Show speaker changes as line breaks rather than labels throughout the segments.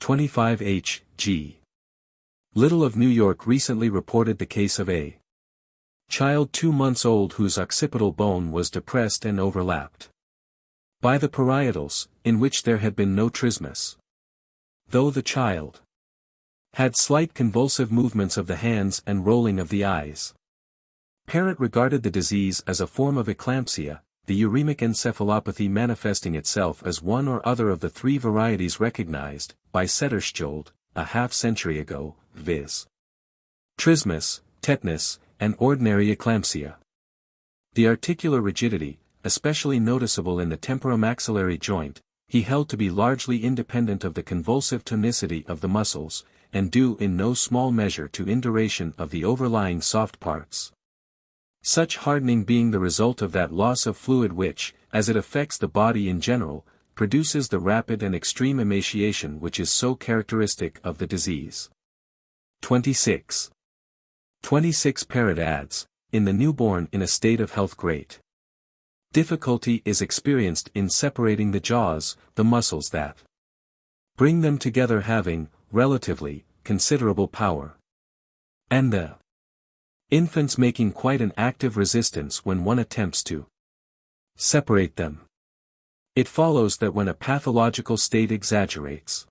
25H.G. Little of New York recently reported the case of a child 2 months old whose occipital bone was depressed and overlapped by the parietals, in which there had been no trismus. Though the child had slight convulsive movements of the hands and rolling of the eyes. Parent regarded the disease as a form of eclampsia, the uremic encephalopathy manifesting itself as one or other of the 3 varieties recognized by Setterstjold a half-century ago, viz. Trismus, tetanus, and ordinary eclampsia. The articular rigidity, especially noticeable in the temporomaxillary joint, he held to be largely independent of the convulsive tonicity of the muscles, and due in no small measure to induration of the overlying soft parts. Such hardening being the result of that loss of fluid which, as it affects the body in general, produces the rapid and extreme emaciation which is so characteristic of the disease. 26. Parrot adds, in the newborn in a state of health great difficulty is experienced in separating the jaws, the muscles that bring them together having, relatively, considerable power. And the infants making quite an active resistance when one attempts to separate them. It follows that when a pathological state exaggerates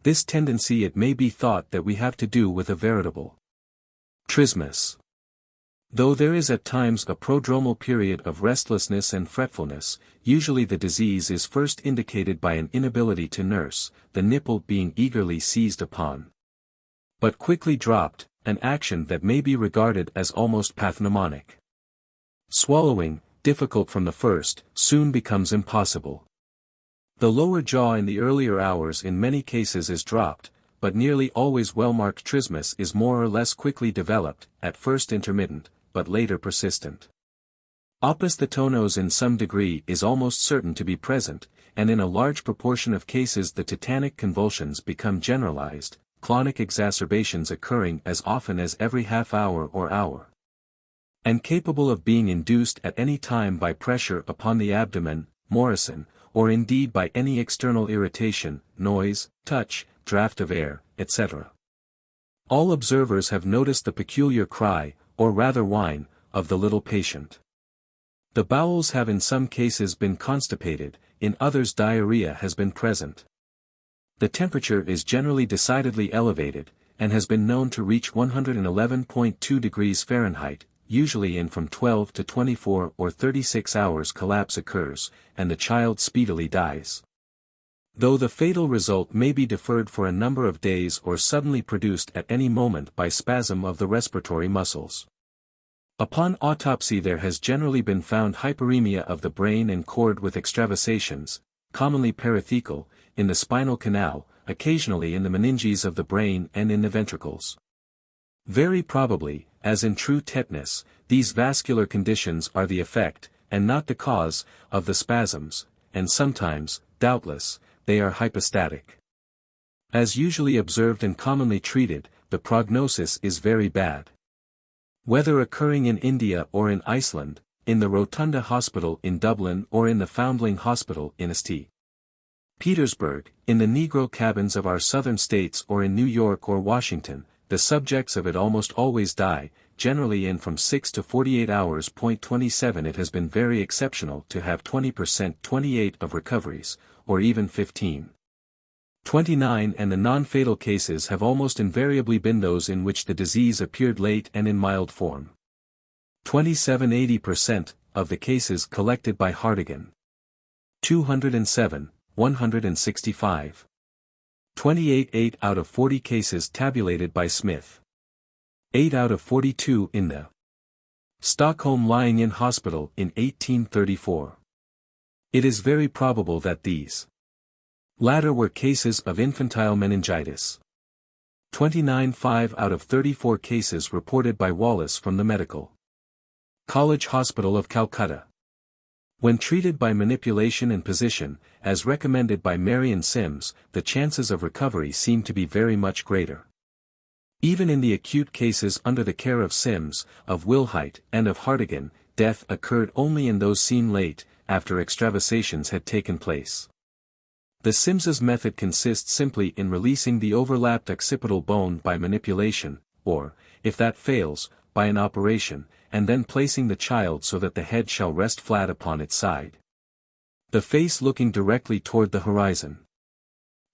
this tendency, it may be thought that we have to do with a veritable trismus. Though there is at times a prodromal period of restlessness and fretfulness, usually the disease is first indicated by an inability to nurse, the nipple being eagerly seized upon, but quickly dropped, an action that may be regarded as almost pathognomonic. Swallowing, difficult from the first, soon becomes impossible. The lower jaw in the earlier hours in many cases is dropped, but nearly always well-marked trismus is more or less quickly developed, at first intermittent, but later persistent. Opisthotonos in some degree is almost certain to be present, and in a large proportion of cases the tetanic convulsions become generalized, clonic exacerbations occurring as often as every half hour or hour, and capable of being induced at any time by pressure upon the abdomen, Morrison, or indeed by any external irritation, noise, touch, draught of air, etc. All observers have noticed the peculiar cry, or rather whine, of the little patient. The bowels have in some cases been constipated, in others diarrhea has been present. The temperature is generally decidedly elevated, and has been known to reach 111.2 degrees Fahrenheit, usually in from 12 to 24 or 36 hours collapse occurs, and the child speedily dies. Though the fatal result may be deferred for a number of days or suddenly produced at any moment by spasm of the respiratory muscles. Upon autopsy there has generally been found hyperemia of the brain and cord with extravasations, commonly perithecal, in the spinal canal, occasionally in the meninges of the brain and in the ventricles. Very probably, as in true tetanus, these vascular conditions are the effect, and not the cause, of the spasms, and sometimes, doubtless, they are hypostatic. As usually observed and commonly treated, the prognosis is very bad. Whether occurring in India or in Iceland, in the Rotunda Hospital in Dublin or in the Foundling Hospital in St. Petersburg, in the Negro cabins of our southern states or in New York or Washington, the subjects of it almost always die, generally in from 6 to 48 hours. 27 It has been very exceptional to have 20% 28 of recoveries, or even 15. 29 and the non-fatal cases have almost invariably been those in which the disease appeared late and in mild form. 27 80% of the cases collected by Hartigan. 207, 165. 28 8 out of 40 cases tabulated by Smith. 8 out of 42 in the Stockholm Lying-in Hospital in 1834. It is very probable that these latter were cases of infantile meningitis. 29 5 out of 34 cases reported by Wallace from the Medical College Hospital of Calcutta. When treated by manipulation and position, as recommended by Marion Sims, the chances of recovery seem to be very much greater. Even in the acute cases under the care of Sims, of Wilhite, and of Hartigan, death occurred only in those seen late, after extravasations had taken place. The Sims's method consists simply in releasing the overlapped occipital bone by manipulation, or, if that fails, by an operation, and then placing the child so that the head shall rest flat upon its side, the face looking directly toward the horizon.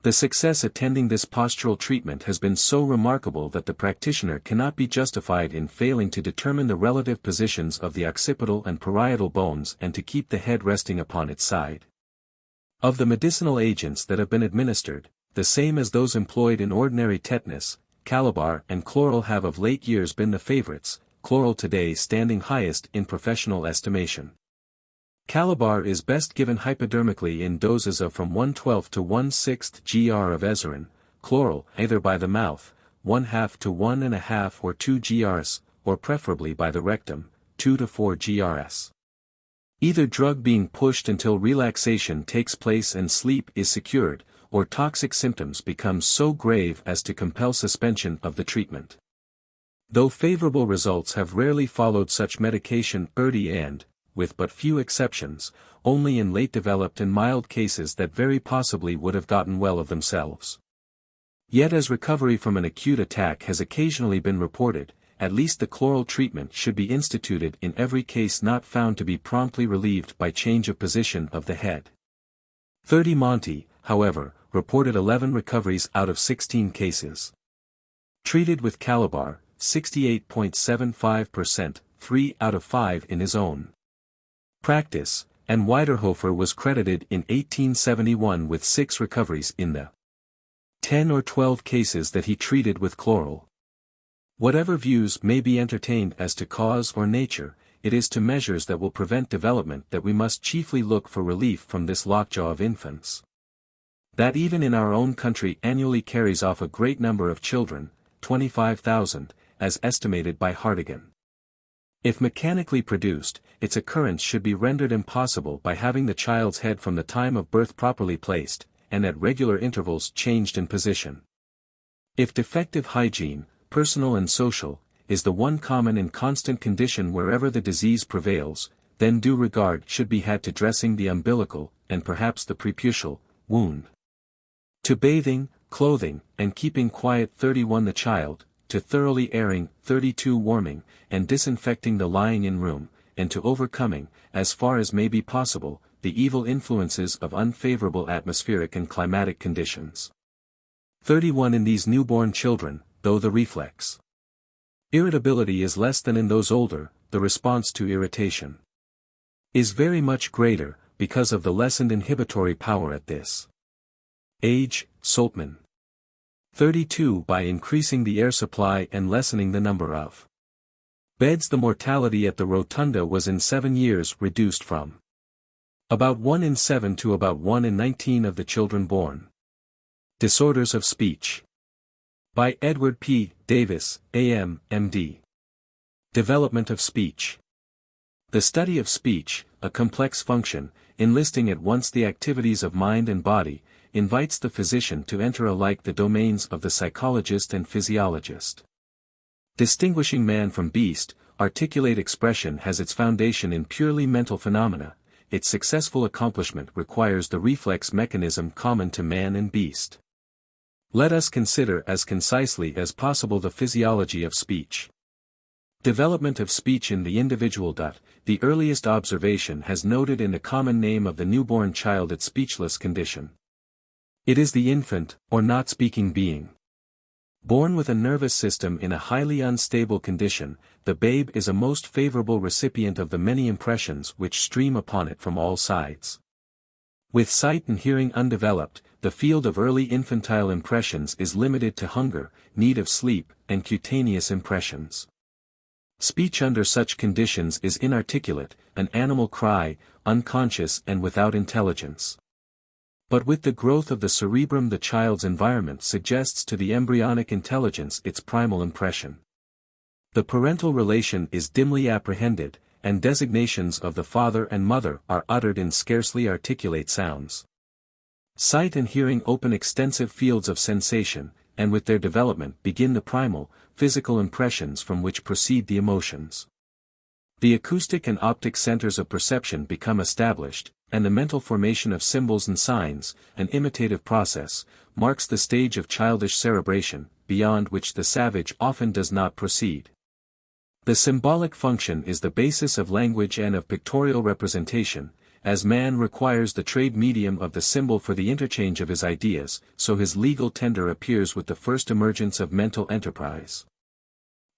The success attending this postural treatment has been so remarkable that the practitioner cannot be justified in failing to determine the relative positions of the occipital and parietal bones and to keep the head resting upon its side. Of the medicinal agents that have been administered, the same as those employed in ordinary tetanus, Calabar and chloral have of late years been the favorites, chloral today standing highest in professional estimation. Calabar is best given hypodermically in doses of from 1/12 to 1/6 gr of ezerin, chloral either by the mouth, 1/2 to 1.5 or 2 grs, or preferably by the rectum, 2 to 4 grs. Either drug being pushed until relaxation takes place and sleep is secured, or toxic symptoms become so grave as to compel suspension of the treatment. Though favorable results have rarely followed such medication early and, with but few exceptions, only in late developed and mild cases that very possibly would have gotten well of themselves. Yet as recovery from an acute attack has occasionally been reported, at least the chloral treatment should be instituted in every case not found to be promptly relieved by change of position of the head. 30 Monti, however, reported 11 recoveries out of 16 cases. Treated with Calabar, 68.75%, 3 out of 5 in his own practice, and Weiderhofer was credited in 1871 with 6 recoveries in the 10 or 12 cases that he treated with chloral. Whatever views may be entertained as to cause or nature, it is to measures that will prevent development that we must chiefly look for relief from this lockjaw of infants. That even in our own country annually carries off a great number of children, 25,000, as estimated by Hartigan. If mechanically produced, its occurrence should be rendered impossible by having the child's head from the time of birth properly placed, and at regular intervals changed in position. If defective hygiene, personal and social, is the one common and constant condition wherever the disease prevails, then due regard should be had to dressing the umbilical, and perhaps the preputial, wound. To bathing, clothing, and keeping quiet 31 the child, to thoroughly airing 32 warming, and disinfecting the lying-in room, and to overcoming, as far as may be possible, the evil influences of unfavorable atmospheric and climatic conditions. 31 in these newborn children, though the reflex irritability is less than in those older, the response to irritation is very much greater, because of the lessened inhibitory power at this age. Soltman. 32 by increasing the air supply and lessening the number of beds. The mortality at the rotunda was in 7 years reduced from about 1 in 7 to about 1 in 19 of the children born. Disorders of Speech. By Edward P. Davis, A.M., M.D. Development of Speech. The study of speech, a complex function, enlisting at once the activities of mind and body, invites the physician to enter alike the domains of the psychologist and physiologist. Distinguishing man from beast, articulate expression has its foundation in purely mental phenomena. Its successful accomplishment requires the reflex mechanism common to man and beast. Let us consider as concisely as possible the physiology of speech. Development of speech in the individual. The earliest observation has noted in the common name of the newborn child its speechless condition. It is the infant, or not speaking being. Born with a nervous system in a highly unstable condition, the babe is a most favorable recipient of the many impressions which stream upon it from all sides. With sight and hearing undeveloped, the field of early infantile impressions is limited to hunger, need of sleep, and cutaneous impressions. Speech under such conditions is inarticulate, an animal cry, unconscious and without intelligence. But with the growth of the cerebrum the child's environment suggests to the embryonic intelligence its primal impression. The parental relation is dimly apprehended, and designations of the father and mother are uttered in scarcely articulate sounds. Sight and hearing open extensive fields of sensation, and with their development begin the primal, physical impressions from which proceed the emotions. The acoustic and optic centers of perception become established, and the mental formation of symbols and signs, an imitative process, marks the stage of childish cerebration, beyond which the savage often does not proceed. The symbolic function is the basis of language and of pictorial representation. As man requires the trade medium of the symbol for the interchange of his ideas, so his legal tender appears with the first emergence of mental enterprise.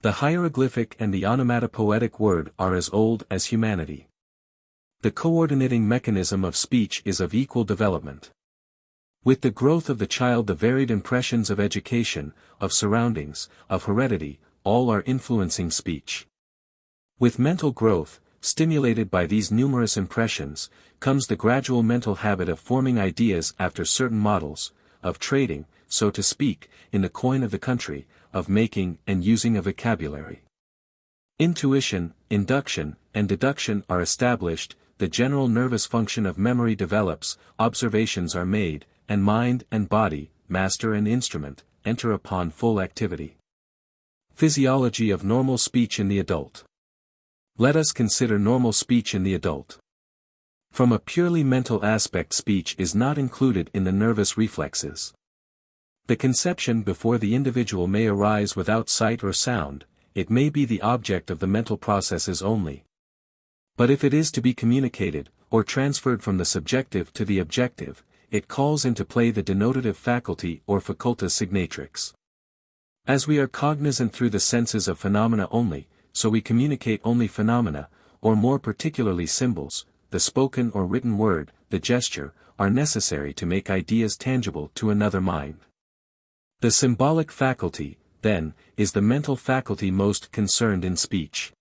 The hieroglyphic and the onomatopoetic word are as old as humanity. The coordinating mechanism of speech is of equal development. With the growth of the child, the varied impressions of education, of surroundings, of heredity, all are influencing speech. With mental growth, stimulated by these numerous impressions, comes the gradual mental habit of forming ideas after certain models, of trading, so to speak, in the coin of the country, of making and using a vocabulary. Intuition, induction, and deduction are established, the general nervous function of memory develops, observations are made, and mind and body, master and instrument, enter upon full activity. Physiology of normal speech in the adult. Let us consider normal speech in the adult. From a purely mental aspect, speech is not included in the nervous reflexes. The conception before the individual may arise without sight or sound, it may be the object of the mental processes only. But if it is to be communicated, or transferred from the subjective to the objective, it calls into play the denotative faculty or facultas signatrix. As we are cognizant through the senses of phenomena only, so we communicate only phenomena, or more particularly symbols. The spoken or written word, the gesture, are necessary to make ideas tangible to another mind. The symbolic faculty, then, is the mental faculty most concerned in speech.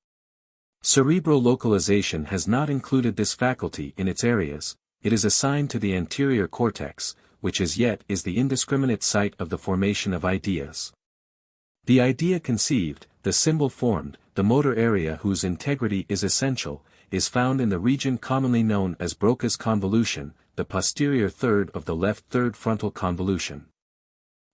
Cerebral localization has not included this faculty in its areas, it is assigned to the anterior cortex, which as yet is the indiscriminate site of the formation of ideas. The idea conceived, the symbol formed, the motor area whose integrity is essential, is found in the region commonly known as Broca's convolution, the posterior third of the left third frontal convolution.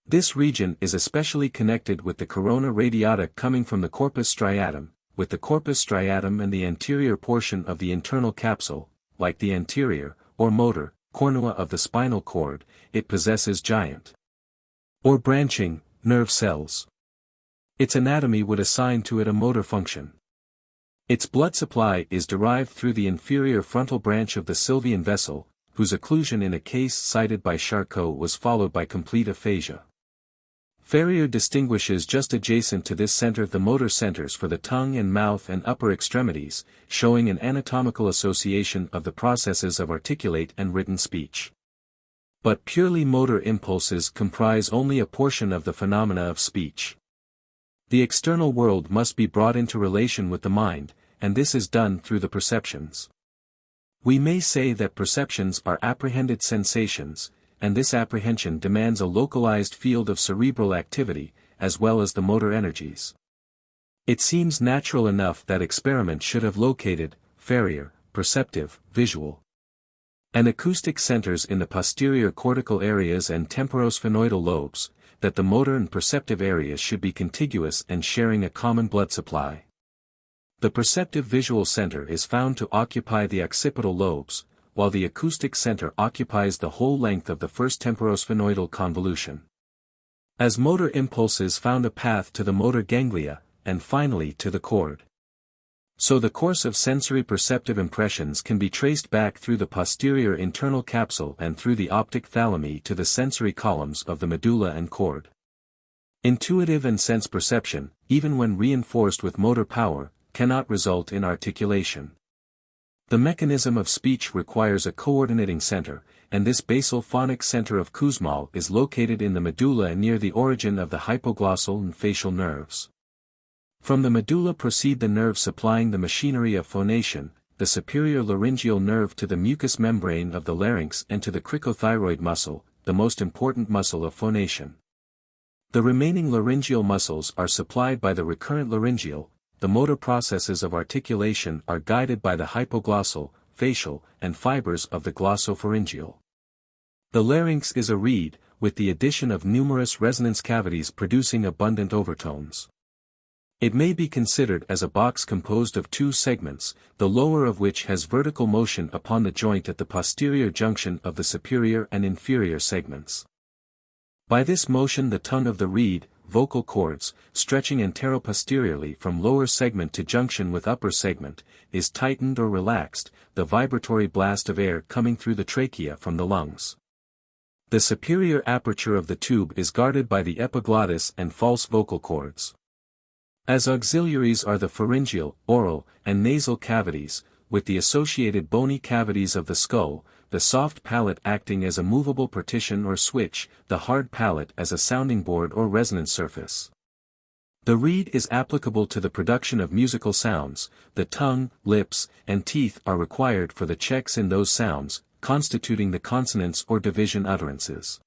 This region is especially connected with the corona radiata coming from the corpus striatum, with the corpus striatum and the anterior portion of the internal capsule, like the anterior, or motor, cornua of the spinal cord, it possesses giant or branching nerve cells. Its anatomy would assign to it a motor function. Its blood supply is derived through the inferior frontal branch of the Sylvian vessel, whose occlusion in a case cited by Charcot was followed by complete aphasia. Ferrier distinguishes just adjacent to this center the motor centers for the tongue and mouth and upper extremities, showing an anatomical association of the processes of articulate and written speech. But purely motor impulses comprise only a portion of the phenomena of speech. The external world must be brought into relation with the mind, and this is done through the perceptions. We may say that perceptions are apprehended sensations, and this apprehension demands a localized field of cerebral activity, as well as the motor energies. It seems natural enough that experiment should have located, Ferrier, perceptive, visual, and acoustic centers in the posterior cortical areas and temporosphenoidal lobes, that the motor and perceptive areas should be contiguous and sharing a common blood supply. The perceptive visual center is found to occupy the occipital lobes, while the acoustic center occupies the whole length of the first temporosphenoidal convolution. As motor impulses found a path to the motor ganglia, and finally to the cord. So the course of sensory perceptive impressions can be traced back through the posterior internal capsule and through the optic thalami to the sensory columns of the medulla and cord. Intuitive and sense perception, even when reinforced with motor power, cannot result in articulation. The mechanism of speech requires a coordinating center, and this basal phonic center of Kussmaul is located in the medulla and near the origin of the hypoglossal and facial nerves. From the medulla proceed the nerves supplying the machinery of phonation, the superior laryngeal nerve to the mucous membrane of the larynx and to the cricothyroid muscle, the most important muscle of phonation. The remaining laryngeal muscles are supplied by the recurrent laryngeal. The motor processes of articulation are guided by the hypoglossal, facial, and fibers of the glossopharyngeal. The larynx is a reed, with the addition of numerous resonance cavities producing abundant overtones. It may be considered as a box composed of two segments, the lower of which has vertical motion upon the joint at the posterior junction of the superior and inferior segments. By this motion the tongue of the reed, vocal cords, stretching anteroposteriorly from lower segment to junction with upper segment, is tightened or relaxed, the vibratory blast of air coming through the trachea from the lungs. The superior aperture of the tube is guarded by the epiglottis and false vocal cords. As auxiliaries are the pharyngeal, oral, and nasal cavities, with the associated bony cavities of the skull, the soft palate acting as a movable partition or switch, the hard palate as a sounding board or resonance surface. The reed is applicable to the production of musical sounds, the tongue, lips, and teeth are required for the checks in those sounds, constituting the consonants or division utterances.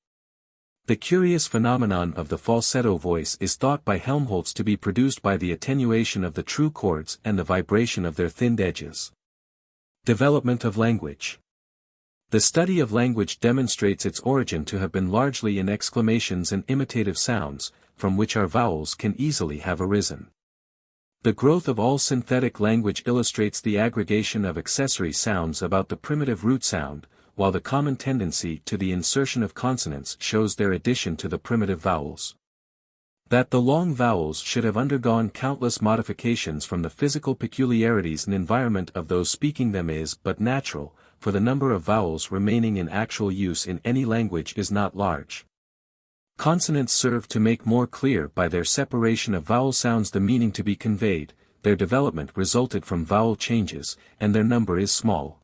The curious phenomenon of the falsetto voice is thought by Helmholtz to be produced by the attenuation of the true chords and the vibration of their thinned edges. Development of language. The study of language demonstrates its origin to have been largely in exclamations and imitative sounds, from which our vowels can easily have arisen. The growth of all synthetic language illustrates the aggregation of accessory sounds about the primitive root sound, while the common tendency to the insertion of consonants shows their addition to the primitive vowels. That the long vowels should have undergone countless modifications from the physical peculiarities and environment of those speaking them is but natural, for the number of vowels remaining in actual use in any language is not large. Consonants serve to make more clear by their separation of vowel sounds the meaning to be conveyed, their development resulted from vowel changes, and their number is small.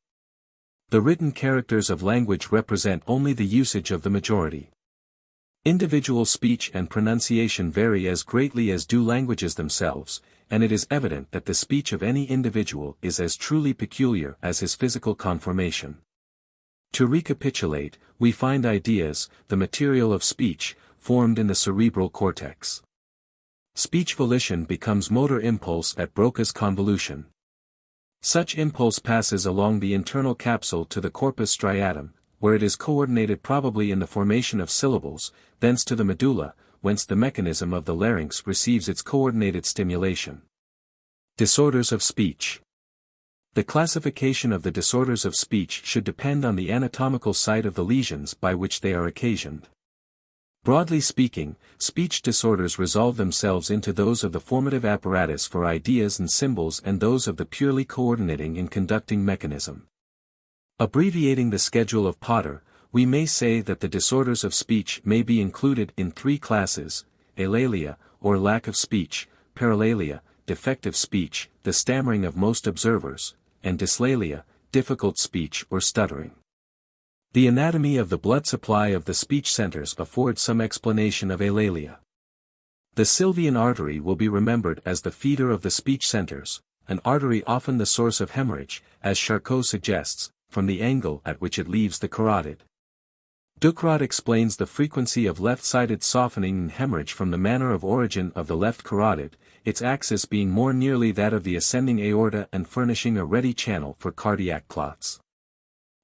The written characters of language represent only the usage of the majority. Individual speech and pronunciation vary as greatly as do languages themselves, and it is evident that the speech of any individual is as truly peculiar as his physical conformation. To recapitulate, we find ideas, the material of speech, formed in the cerebral cortex. Speech volition becomes motor impulse at Broca's convolution. Such impulse passes along the internal capsule to the corpus striatum, where it is coordinated probably in the formation of syllables, thence to the medulla, whence the mechanism of the larynx receives its coordinated stimulation. Disorders of speech. The classification of the disorders of speech should depend on the anatomical site of the lesions by which they are occasioned. Broadly speaking, speech disorders resolve themselves into those of the formative apparatus for ideas and symbols and those of the purely coordinating and conducting mechanism. Abbreviating the schedule of Potter, we may say that the disorders of speech may be included in three classes: eulalia, or lack of speech; paralalia, defective speech, the stammering of most observers; and dyslalia, difficult speech or stuttering. The anatomy of the blood supply of the speech centers affords some explanation of eulalia. The sylvian artery will be remembered as the feeder of the speech centers, an artery often the source of hemorrhage, as Charcot suggests, from the angle at which it leaves the carotid. Ducrot explains the frequency of left-sided softening and hemorrhage from the manner of origin of the left carotid, its axis being more nearly that of the ascending aorta and furnishing a ready channel for cardiac clots.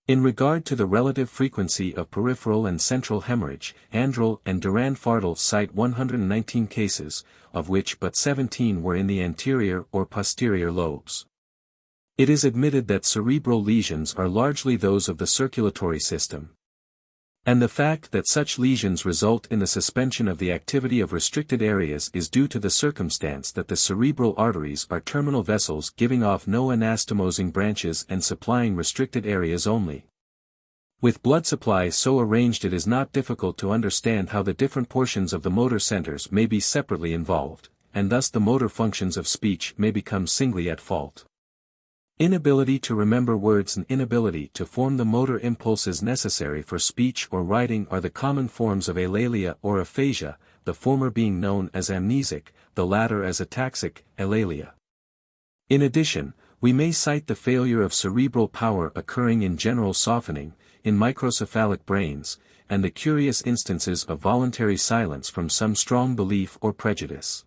In regard to the relative frequency of peripheral and central hemorrhage, Andrel and Durand-Fardel cite 119 cases, of which but 17 were in the anterior or posterior lobes. It is admitted that cerebral lesions are largely those of the circulatory system. And the fact that such lesions result in the suspension of the activity of restricted areas is due to the circumstance that the cerebral arteries are terminal vessels giving off no anastomosing branches and supplying restricted areas only. With blood supply so arranged, it is not difficult to understand how the different portions of the motor centers may be separately involved, and thus the motor functions of speech may become singly at fault. Inability to remember words and inability to form the motor impulses necessary for speech or writing are the common forms of eulalia or aphasia, the former being known as amnesic, the latter as ataxic, eulalia. In addition, we may cite the failure of cerebral power occurring in general softening, in microcephalic brains, and the curious instances of voluntary silence from some strong belief or prejudice.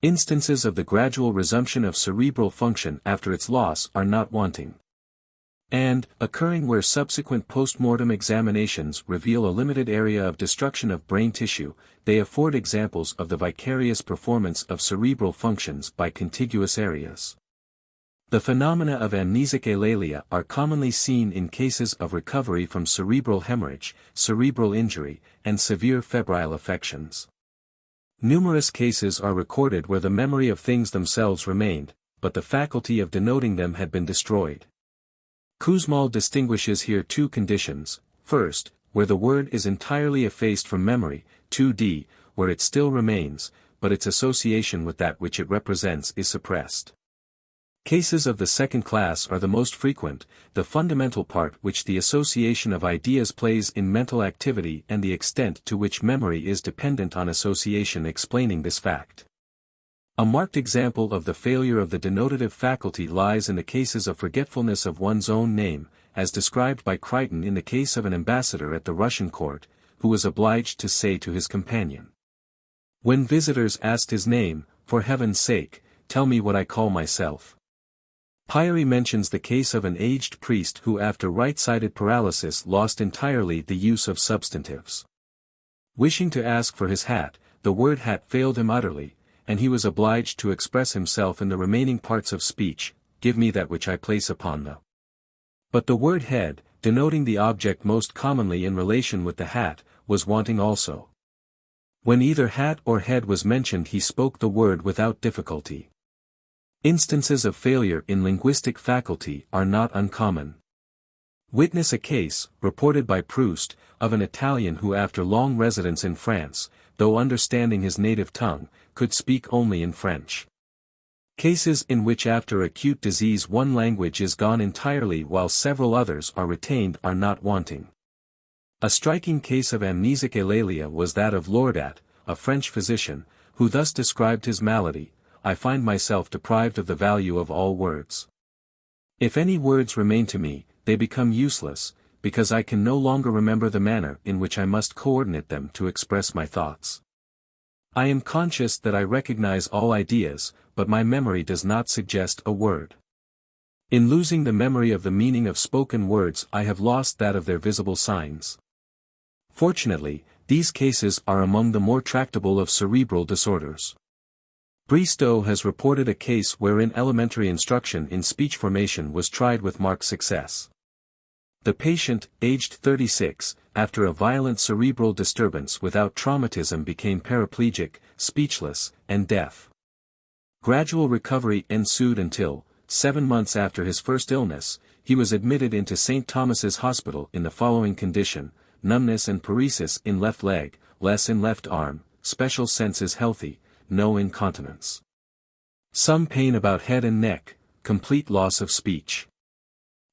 Instances of the gradual resumption of cerebral function after its loss are not wanting. and, occurring where subsequent postmortem examinations reveal a limited area of destruction of brain tissue, they afford examples of the vicarious performance of cerebral functions by contiguous areas. The phenomena of amnesic alalia are commonly seen in cases of recovery from cerebral hemorrhage, cerebral injury, and severe febrile affections. Numerous cases are recorded where the memory of things themselves remained, but the faculty of denoting them had been destroyed. Kussmaul distinguishes here two conditions: first, where the word is entirely effaced from memory; 2d, where it still remains, but its association with that which it represents is suppressed. Cases of the second class are the most frequent, the fundamental part which the association of ideas plays in mental activity and the extent to which memory is dependent on association explaining this fact. A marked example of the failure of the denotative faculty lies in the cases of forgetfulness of one's own name, as described by Crichton in the case of an ambassador at the Russian court, who was obliged to say to his companion, when visitors asked his name, "For heaven's sake, tell me what I call myself." Pirie mentions the case of an aged priest who after right-sided paralysis lost entirely the use of substantives. Wishing to ask for his hat, the word hat failed him utterly, and he was obliged to express himself in the remaining parts of speech, "Give me that which I place upon the." But the word head, denoting the object most commonly in relation with the hat, was wanting also. When either hat or head was mentioned he spoke the word without difficulty. Instances of failure in linguistic faculty are not uncommon. Witness a case, reported by Proust, of an Italian who after long residence in France, though understanding his native tongue, could speak only in French. Cases in which after acute disease one language is gone entirely while several others are retained are not wanting. A striking case of amnesic alalia was that of Lordat, a French physician, who thus described his malady: "I find myself deprived of the value of all words. If any words remain to me, they become useless, because I can no longer remember the manner in which I must coordinate them to express my thoughts. I am conscious that I recognize all ideas, but my memory does not suggest a word. In losing the memory of the meaning of spoken words I have lost that of their visible signs." Fortunately, these cases are among the more tractable of cerebral disorders. Bristow has reported a case wherein elementary instruction in speech formation was tried with marked success. The patient, aged 36, after a violent cerebral disturbance without traumatism became paraplegic, speechless, and deaf. Gradual recovery ensued until, 7 months after his first illness, he was admitted into St. Thomas's Hospital in the following condition: numbness and paresis in left leg, less in left arm, special senses healthy, no incontinence. Some pain about head and neck, complete loss of speech.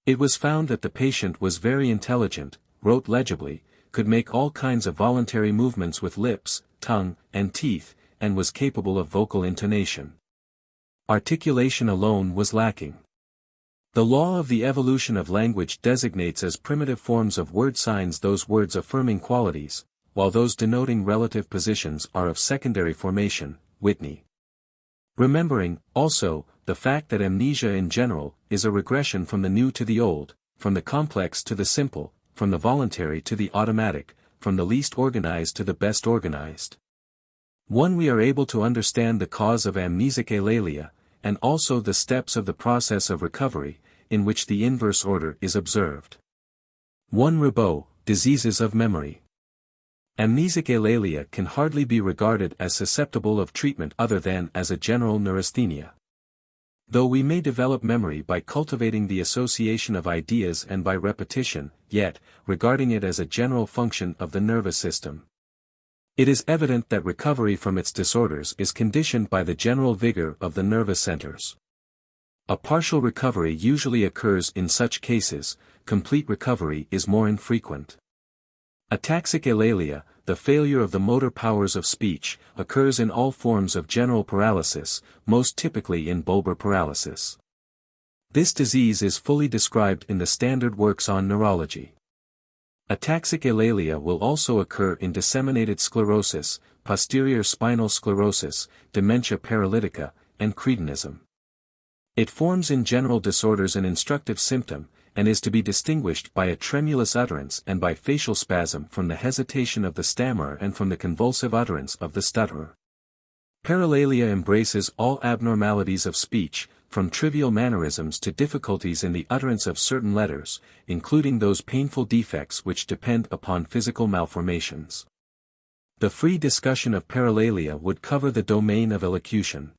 It was found that the patient was very intelligent, wrote legibly, could make all kinds of voluntary movements with lips, tongue, and teeth, and was capable of vocal intonation. Articulation alone was lacking. The law of the evolution of language designates as primitive forms of word signs those words affirming qualities, while those denoting relative positions are of secondary formation. Whitney. Remembering, also, the fact that amnesia in general is a regression from the new to the old, from the complex to the simple, from the voluntary to the automatic, from the least organized to the best organized. We are able to understand the cause of amnesic alalia, and also the steps of the process of recovery, in which the inverse order is observed. 1. Ribot, diseases of memory. Amnesic alalia can hardly be regarded as susceptible of treatment other than as a general neurasthenia. Though we may develop memory by cultivating the association of ideas and by repetition, yet, regarding it as a general function of the nervous system, it is evident that recovery from its disorders is conditioned by the general vigor of the nervous centers. A partial recovery usually occurs in such cases, complete recovery is more infrequent. Ataxic alalia, the failure of the motor powers of speech, occurs in all forms of general paralysis, most typically in bulbar paralysis. This disease is fully described in the standard works on neurology. Ataxic alalia will also occur in disseminated sclerosis, posterior spinal sclerosis, dementia paralytica, and cretinism. It forms in general disorders an instructive symptom, and is to be distinguished by a tremulous utterance and by facial spasm from the hesitation of the stammerer and from the convulsive utterance of the stutterer. Paralalia embraces all abnormalities of speech, from trivial mannerisms to difficulties in the utterance of certain letters, including those painful defects which depend upon physical malformations. The free discussion of paralalia would cover the domain of elocution.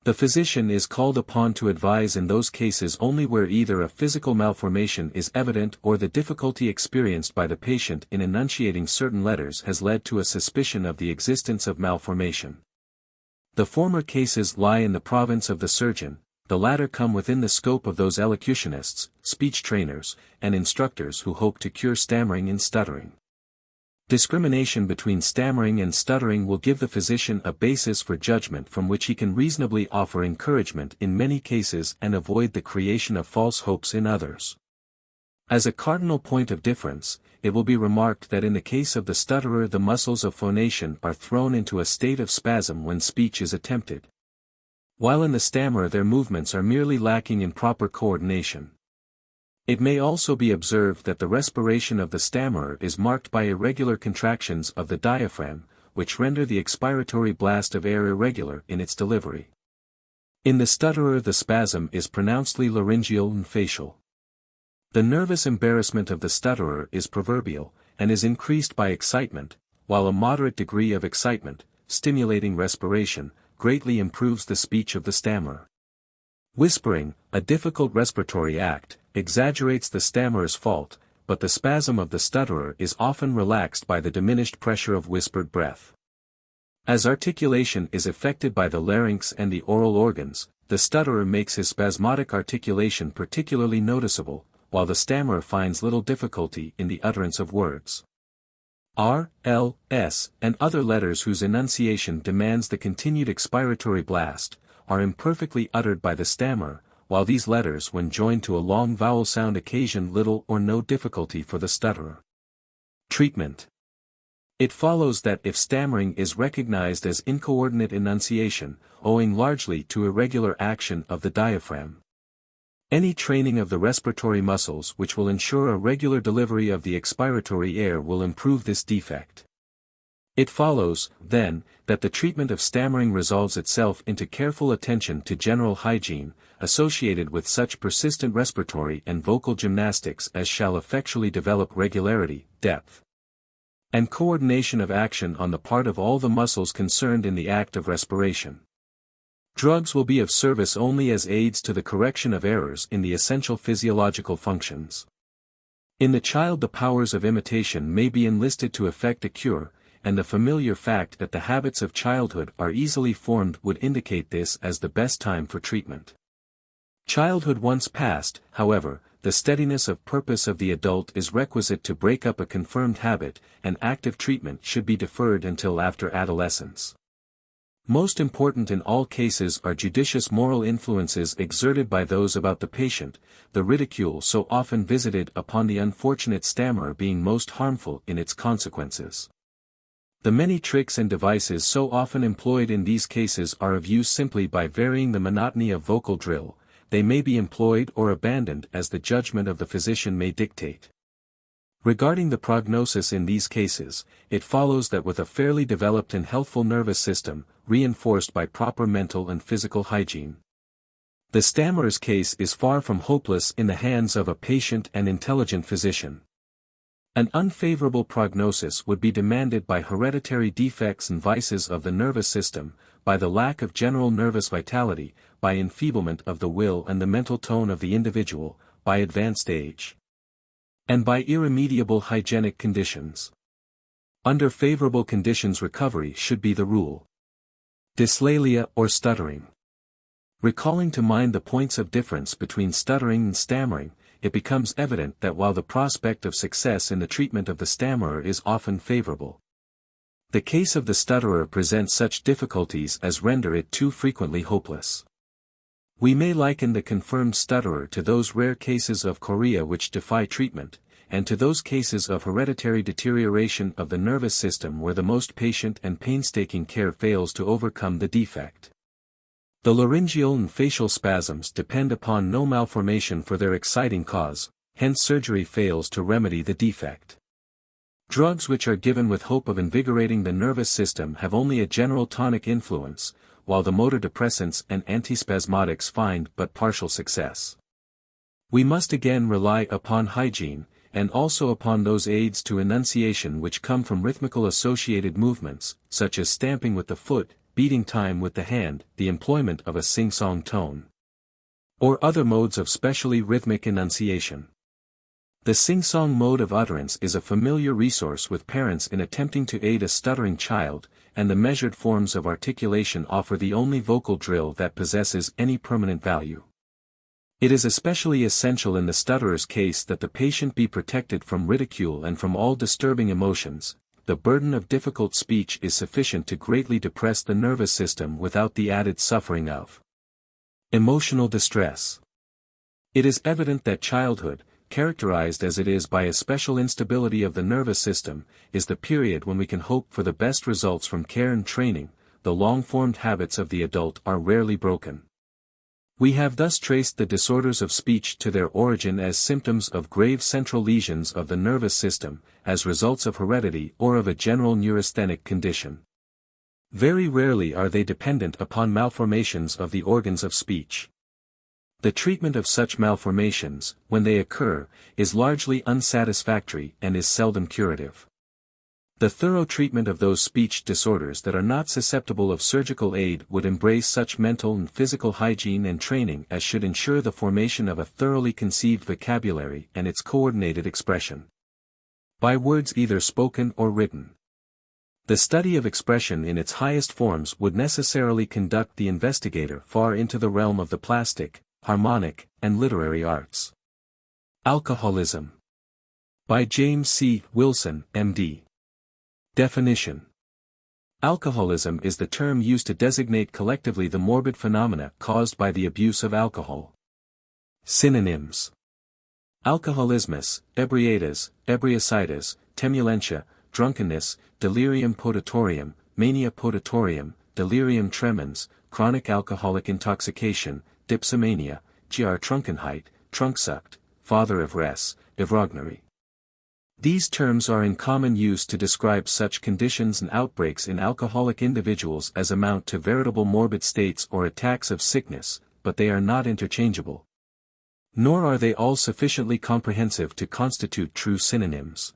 The physician is called upon to advise in those cases only where either a physical malformation is evident or the difficulty experienced by the patient in enunciating certain letters has led to a suspicion of the existence of malformation. The former cases lie in the province of the surgeon, the latter come within the scope of those elocutionists, speech trainers, and instructors who hope to cure stammering and stuttering. Discrimination between stammering and stuttering will give the physician a basis for judgment from which he can reasonably offer encouragement in many cases and avoid the creation of false hopes in others. As a cardinal point of difference, it will be remarked that in the case of the stutterer the muscles of phonation are thrown into a state of spasm when speech is attempted, while in the stammerer their movements are merely lacking in proper coordination. It may also be observed that the respiration of the stammerer is marked by irregular contractions of the diaphragm, which render the expiratory blast of air irregular in its delivery. In the stutterer the spasm is pronouncedly laryngeal and facial. The nervous embarrassment of the stutterer is proverbial, and is increased by excitement, while a moderate degree of excitement, stimulating respiration, greatly improves the speech of the stammerer. Whispering, a difficult respiratory act, exaggerates the stammerer's fault, but the spasm of the stutterer is often relaxed by the diminished pressure of whispered breath. As articulation is affected by the larynx and the oral organs, the stutterer makes his spasmodic articulation particularly noticeable, while the stammerer finds little difficulty in the utterance of words. R, L, S, and other letters whose enunciation demands the continued expiratory blast, are imperfectly uttered by the stammerer, while these letters when joined to a long vowel sound occasion little or no difficulty for the stutterer. Treatment. It follows that if stammering is recognized as incoordinate enunciation, owing largely to irregular action of the diaphragm, any training of the respiratory muscles which will ensure a regular delivery of the expiratory air will improve this defect. It follows, then, that the treatment of stammering resolves itself into careful attention to general hygiene, associated with such persistent respiratory and vocal gymnastics as shall effectually develop regularity, depth, and coordination of action on the part of all the muscles concerned in the act of respiration. Drugs will be of service only as aids to the correction of errors in the essential physiological functions. In the child the powers of imitation may be enlisted to effect a cure, and the familiar fact that the habits of childhood are easily formed would indicate this as the best time for treatment. Childhood once past, however, the steadiness of purpose of the adult is requisite to break up a confirmed habit, and active treatment should be deferred until after adolescence. Most important in all cases are judicious moral influences exerted by those about the patient, the ridicule so often visited upon the unfortunate stammerer being most harmful in its consequences. The many tricks and devices so often employed in these cases are of use simply by varying the monotony of vocal drill. They may be employed or abandoned as the judgment of the physician may dictate. Regarding the prognosis in these cases, it follows that with a fairly developed and healthful nervous system, reinforced by proper mental and physical hygiene, the stammerer's case is far from hopeless in the hands of a patient and intelligent physician. An unfavorable prognosis would be demanded by hereditary defects and vices of the nervous system, by the lack of general nervous vitality, by enfeeblement of the will and the mental tone of the individual, by advanced age, and by irremediable hygienic conditions. Under favorable conditions recovery should be the rule. Dyslalia or stuttering. Recalling to mind the points of difference between stuttering and stammering, it becomes evident that while the prospect of success in the treatment of the stammerer is often favorable, the case of the stutterer presents such difficulties as render it too frequently hopeless. We may liken the confirmed stutterer to those rare cases of chorea which defy treatment, and to those cases of hereditary deterioration of the nervous system where the most patient and painstaking care fails to overcome the defect. The laryngeal and facial spasms depend upon no malformation for their exciting cause, hence surgery fails to remedy the defect. Drugs which are given with hope of invigorating the nervous system have only a general tonic influence, while the motor depressants and antispasmodics find but partial success. We must again rely upon hygiene, and also upon those aids to enunciation which come from rhythmical associated movements, such as stamping with the foot, beating time with the hand, the employment of a sing-song tone, or other modes of specially rhythmic enunciation. The sing-song mode of utterance is a familiar resource with parents in attempting to aid a stuttering child, and the measured forms of articulation offer the only vocal drill that possesses any permanent value. It is especially essential in the stutterer's case that the patient be protected from ridicule and from all disturbing emotions. The burden of difficult speech is sufficient to greatly depress the nervous system without the added suffering of emotional distress. It is evident that childhood, characterized as it is by a special instability of the nervous system, is the period when we can hope for the best results from care and training. The long-formed habits of the adult are rarely broken. We have thus traced the disorders of speech to their origin as symptoms of grave central lesions of the nervous system, as results of heredity or of a general neurasthenic condition. Very rarely are they dependent upon malformations of the organs of speech. The treatment of such malformations, when they occur, is largely unsatisfactory and is seldom curative. The thorough treatment of those speech disorders that are not susceptible of surgical aid would embrace such mental and physical hygiene and training as should ensure the formation of a thoroughly conceived vocabulary and its coordinated expression by words either spoken or written. The study of expression in its highest forms would necessarily conduct the investigator far into the realm of the plastic, harmonic, and literary arts. Alcoholism. By James C. Wilson, M.D. Definition. Alcoholism is the term used to designate collectively the morbid phenomena caused by the abuse of alcohol. Synonyms. Alcoholismus, ebrietas, ebriositas, temulentia, drunkenness, delirium potatorium, mania potatorium, delirium tremens, chronic alcoholic intoxication, dipsomania, Trunkenheit, Trunksucht, father of res, Evrognery. These terms are in common use to describe such conditions and outbreaks in alcoholic individuals as amount to veritable morbid states or attacks of sickness, but they are not interchangeable. Nor are they all sufficiently comprehensive to constitute true synonyms.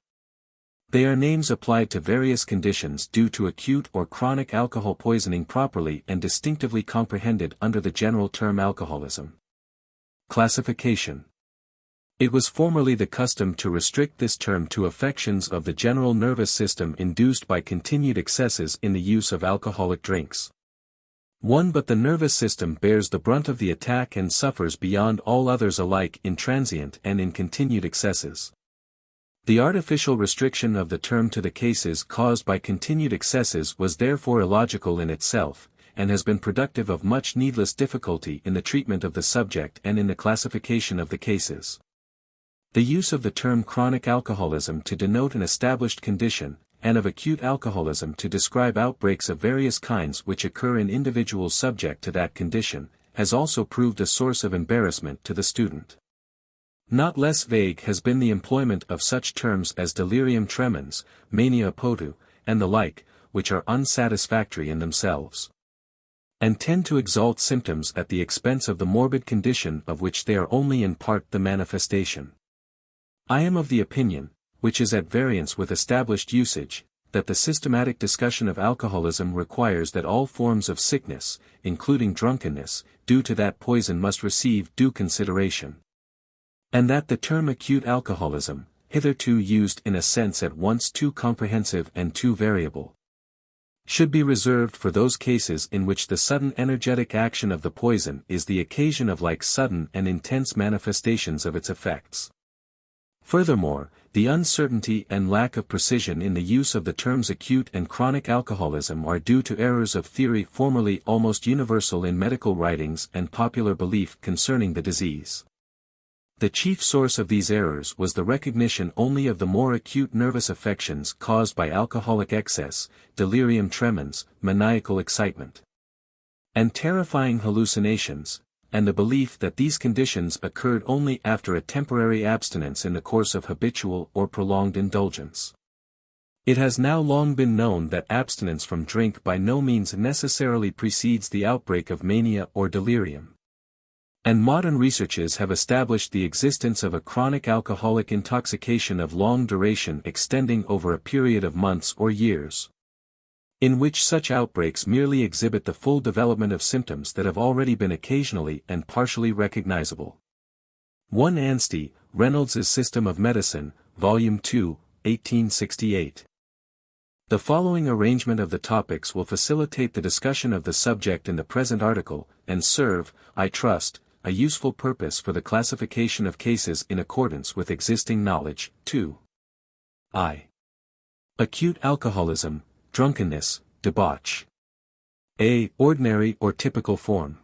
They are names applied to various conditions due to acute or chronic alcohol poisoning properly and distinctively comprehended under the general term alcoholism. Classification. It was formerly the custom to restrict this term to affections of the general nervous system induced by continued excesses in the use of alcoholic drinks. But the nervous system bears the brunt of the attack and suffers beyond all others alike in transient and in continued excesses. The artificial restriction of the term to the cases caused by continued excesses was therefore illogical in itself, and has been productive of much needless difficulty in the treatment of the subject and in the classification of the cases. The use of the term chronic alcoholism to denote an established condition, and of acute alcoholism to describe outbreaks of various kinds which occur in individuals subject to that condition, has also proved a source of embarrassment to the student. Not less vague has been the employment of such terms as delirium tremens, mania potu, and the like, which are unsatisfactory in themselves, and tend to exalt symptoms at the expense of the morbid condition of which they are only in part the manifestation. I am of the opinion, which is at variance with established usage, that the systematic discussion of alcoholism requires that all forms of sickness, including drunkenness, due to that poison must receive due consideration. And that the term acute alcoholism, hitherto used in a sense at once too comprehensive and too variable, should be reserved for those cases in which the sudden energetic action of the poison is the occasion of like sudden and intense manifestations of its effects. Furthermore, the uncertainty and lack of precision in the use of the terms acute and chronic alcoholism are due to errors of theory formerly almost universal in medical writings and popular belief concerning the disease. The chief source of these errors was the recognition only of the more acute nervous affections caused by alcoholic excess, delirium tremens, maniacal excitement. and terrifying hallucinations, and the belief that these conditions occurred only after a temporary abstinence in the course of habitual or prolonged indulgence. It has now long been known that abstinence from drink by no means necessarily precedes the outbreak of mania or delirium. And modern researches have established the existence of a chronic alcoholic intoxication of long duration extending over a period of months or years, in which such outbreaks merely exhibit the full development of symptoms that have already been occasionally and partially recognizable. 1 Anstey, Reynolds' System of Medicine, Volume 2, 1868. The following arrangement of the topics will facilitate the discussion of the subject in the present article, and serve, I trust, a useful purpose for the classification of cases in accordance with existing knowledge. 2. I. Acute alcoholism, drunkenness, debauch. A. Ordinary or typical form.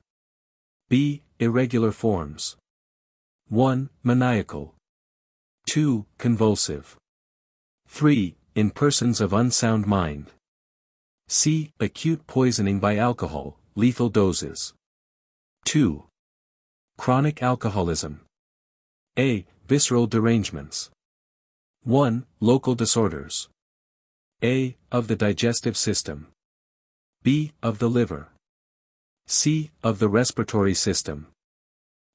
B. Irregular forms. 1. Maniacal. 2. Convulsive. 3. In persons of unsound mind. C. Acute poisoning by alcohol, lethal doses. 2. Chronic alcoholism. A. Visceral derangements. 1. Local disorders. A. Of the digestive system. B. Of the liver. C. Of the respiratory system.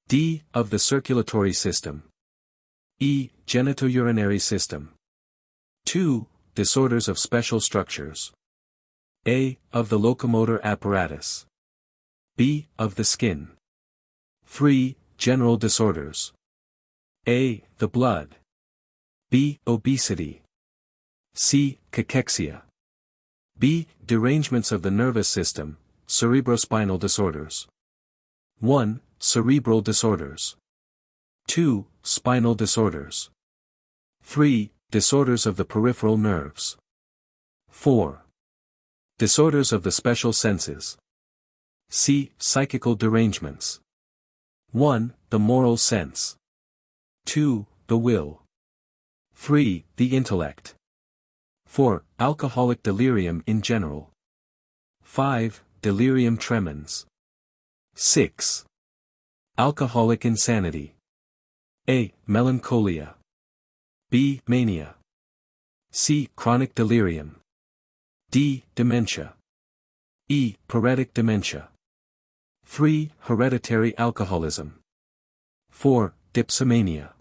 D. Of the circulatory system. E. Genitourinary system. 2. Disorders of special structures. A. Of the locomotor apparatus. B. Of the skin. 3. General disorders. A. The blood. B. Obesity. C. Cachexia. B. Derangements of the nervous system, cerebrospinal disorders. 1. Cerebral disorders. 2. Spinal disorders. 3. Disorders of the peripheral nerves. 4. Disorders of the special senses. C. Psychical derangements. 1. The moral sense. 2. The will. 3. The intellect. 4. Alcoholic delirium in general. 5. Delirium tremens. 6. Alcoholic insanity. A. Melancholia. B. Mania. C. Chronic delirium. D. Dementia. E. Paretic dementia. 3. Hereditary alcoholism. 4. Dipsomania.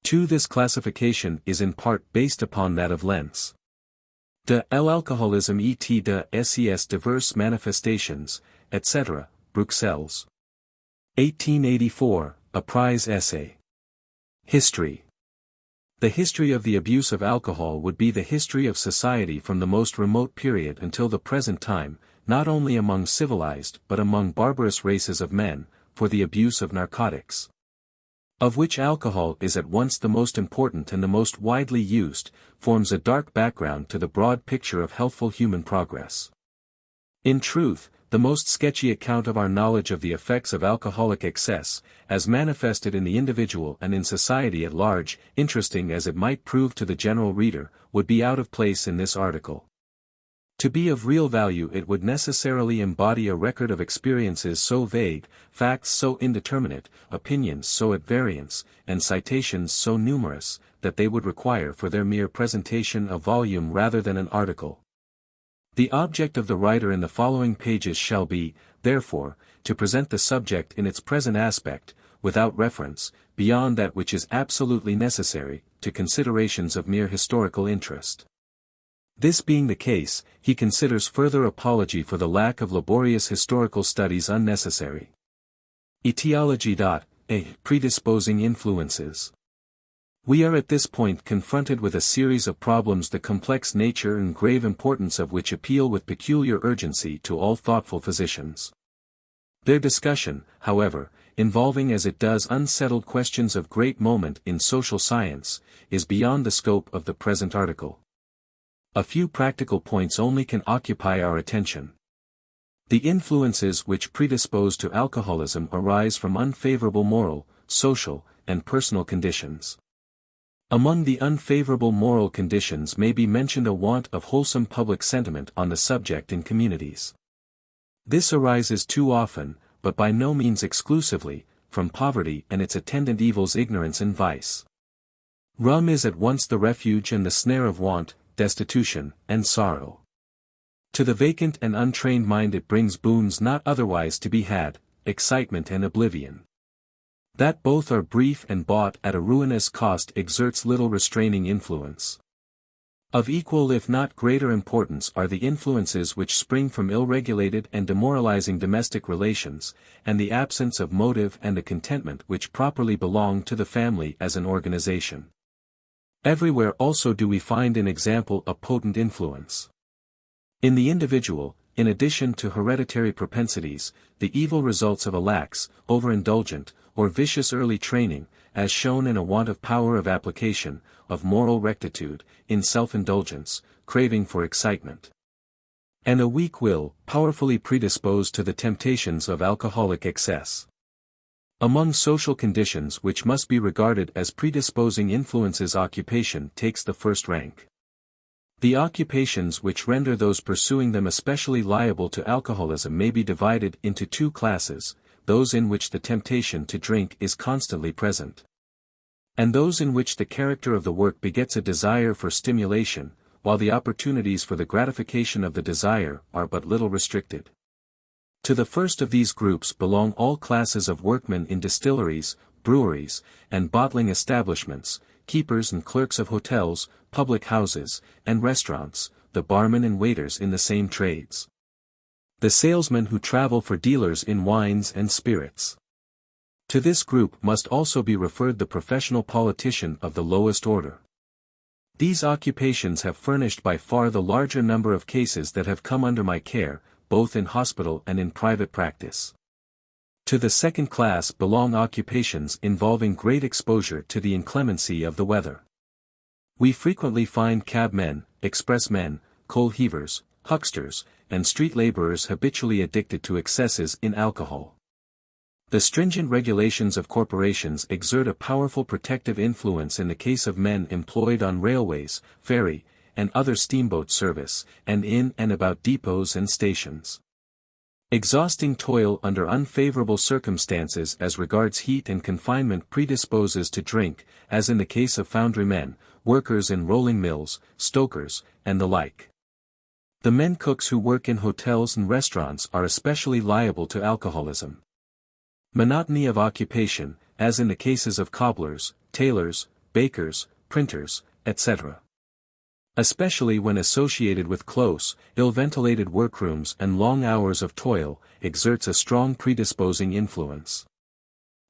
2. This classification is in part based upon that of Lenz. De l'alcoolisme et de ses diverses manifestations, etc., Bruxelles. 1884, a prize essay. History. The history of the abuse of alcohol would be the history of society from the most remote period until the present time, not only among civilized but among barbarous races of men, for the abuse of narcotics, of which alcohol is at once the most important and the most widely used, forms a dark background to the broad picture of healthful human progress. In truth, the most sketchy account of our knowledge of the effects of alcoholic excess, as manifested in the individual and in society at large, interesting as it might prove to the general reader, would be out of place in this article. To be of real value it would necessarily embody a record of experiences so vague, facts so indeterminate, opinions so at variance, and citations so numerous, that they would require for their mere presentation a volume rather than an article. The object of the writer in the following pages shall be, therefore, to present the subject in its present aspect, without reference, beyond that which is absolutely necessary, to considerations of mere historical interest. This being the case, he considers further apology for the lack of laborious historical studies unnecessary. Etiology. A. Predisposing influences. We are at this point confronted with a series of problems the complex nature and grave importance of which appeal with peculiar urgency to all thoughtful physicians. Their discussion, however, involving as it does unsettled questions of great moment in social science, is beyond the scope of the present article. A few practical points only can occupy our attention. The influences which predispose to alcoholism arise from unfavorable moral, social, and personal conditions. Among the unfavorable moral conditions may be mentioned a want of wholesome public sentiment on the subject in communities. This arises too often, but by no means exclusively, from poverty and its attendant evils, ignorance and vice. Rum is at once the refuge and the snare of want, destitution, and sorrow. To the vacant and untrained mind it brings boons not otherwise to be had, excitement and oblivion. That both are brief and bought at a ruinous cost exerts little restraining influence. Of equal if not greater importance are the influences which spring from ill-regulated and demoralizing domestic relations, and the absence of motive and a contentment which properly belong to the family as an organization. Everywhere also do we find an example of potent influence. In the individual, in addition to hereditary propensities, the evil results of a lax, overindulgent, or vicious early training, as shown in a want of power of application, of moral rectitude, in self-indulgence, craving for excitement, and a weak will, powerfully predisposed to the temptations of alcoholic excess. Among social conditions which must be regarded as predisposing influences, occupation takes the first rank. The occupations which render those pursuing them especially liable to alcoholism may be divided into two classes: those in which the temptation to drink is constantly present, and those in which the character of the work begets a desire for stimulation, while the opportunities for the gratification of the desire are but little restricted. To the first of these groups belong all classes of workmen in distilleries, breweries, and bottling establishments, keepers and clerks of hotels, public houses, and restaurants, the barmen and waiters in the same trades, the salesmen who travel for dealers in wines and spirits. To this group must also be referred the professional politician of the lowest order. These occupations have furnished by far the larger number of cases that have come under my care, both in hospital and in private practice. To the second class belong occupations involving great exposure to the inclemency of the weather. We frequently find cabmen, expressmen, coal heavers, hucksters, and street laborers habitually addicted to excesses in alcohol. The stringent regulations of corporations exert a powerful protective influence in the case of men employed on railways, ferry, and other steamboat service, and in and about depots and stations. Exhausting toil under unfavorable circumstances as regards heat and confinement predisposes to drink, as in the case of foundrymen, workers in rolling mills, stokers, and the like. The men cooks who work in hotels and restaurants are especially liable to alcoholism. Monotony of occupation, as in the cases of cobblers, tailors, bakers, printers, etc., especially when associated with close, ill-ventilated workrooms and long hours of toil, exerts a strong predisposing influence.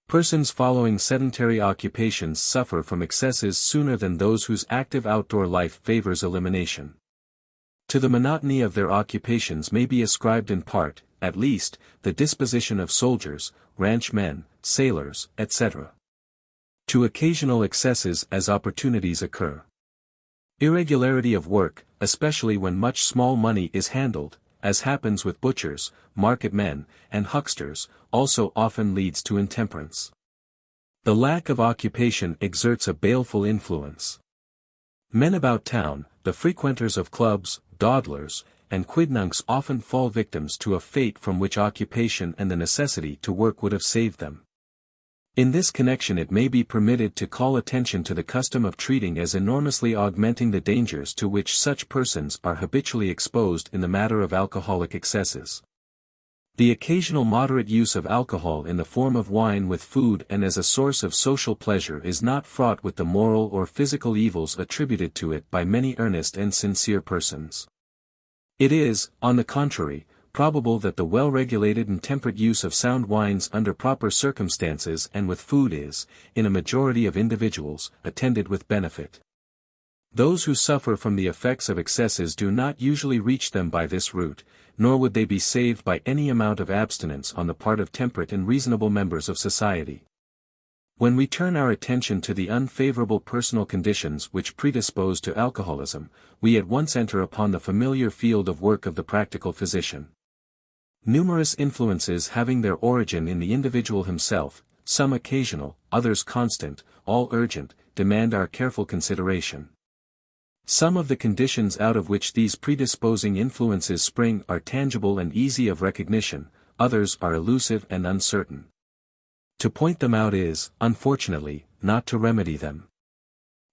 Persons following sedentary occupations suffer from excesses sooner than those whose active outdoor life favors elimination. To the monotony of their occupations may be ascribed in part, at least, the disposition of soldiers, ranchmen, sailors, etc. To occasional excesses as opportunities occur. Irregularity of work, especially when much small money is handled, as happens with butchers, market-men, and hucksters, also often leads to intemperance. The lack of occupation exerts a baleful influence. Men about town, the frequenters of clubs, dawdlers, and quidnuncs often fall victims to a fate from which occupation and the necessity to work would have saved them. In this connection it may be permitted to call attention to the custom of treating as enormously augmenting the dangers to which such persons are habitually exposed in the matter of alcoholic excesses. The occasional moderate use of alcohol in the form of wine with food and as a source of social pleasure is not fraught with the moral or physical evils attributed to it by many earnest and sincere persons. It is, on the contrary, probable that the well-regulated and temperate use of sound wines under proper circumstances and with food is, in a majority of individuals, attended with benefit. Those who suffer from the effects of excesses do not usually reach them by this route, nor would they be saved by any amount of abstinence on the part of temperate and reasonable members of society. When we turn our attention to the unfavorable personal conditions which predispose to alcoholism, we at once enter upon the familiar field of work of the practical physician. Numerous influences having their origin in the individual himself, some occasional, others constant, all urgent, demand our careful consideration. Some of the conditions out of which these predisposing influences spring are tangible and easy of recognition, others are elusive and uncertain. To point them out is, unfortunately, not to remedy them.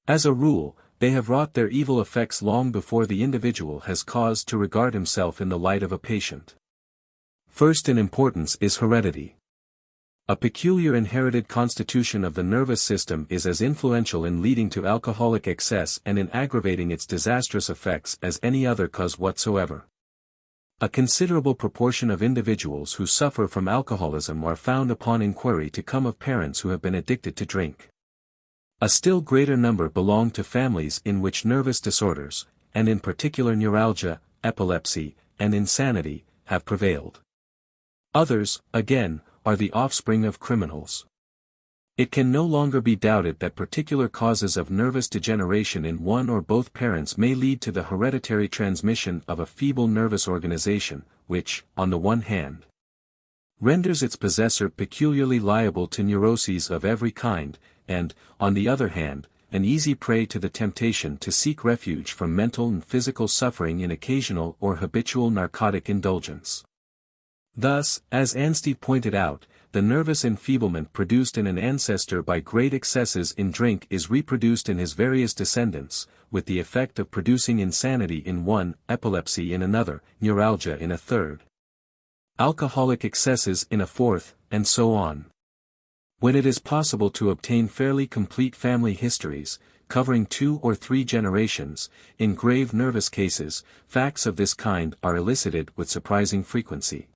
As a rule, they have wrought their evil effects long before the individual has cause to regard himself in the light of a patient. First in importance is heredity. A peculiar inherited constitution of the nervous system is as influential in leading to alcoholic excess and in aggravating its disastrous effects as any other cause whatsoever. A considerable proportion of individuals who suffer from alcoholism are found upon inquiry to come of parents who have been addicted to drink. A still greater number belong to families in which nervous disorders, and in particular neuralgia, epilepsy, and insanity, have prevailed. Others, again, are the offspring of criminals. It can no longer be doubted that particular causes of nervous degeneration in one or both parents may lead to the hereditary transmission of a feeble nervous organization, which, on the one hand, renders its possessor peculiarly liable to neuroses of every kind, and, on the other hand, an easy prey to the temptation to seek refuge from mental and physical suffering in occasional or habitual narcotic indulgence. Thus, as Anstey pointed out, the nervous enfeeblement produced in an ancestor by great excesses in drink is reproduced in his various descendants, with the effect of producing insanity in one, epilepsy in another, neuralgia in a third, alcoholic excesses in a fourth, and so on. When it is possible to obtain fairly complete family histories, covering 2 or 3 generations, in grave nervous cases, facts of this kind are elicited with surprising frequency.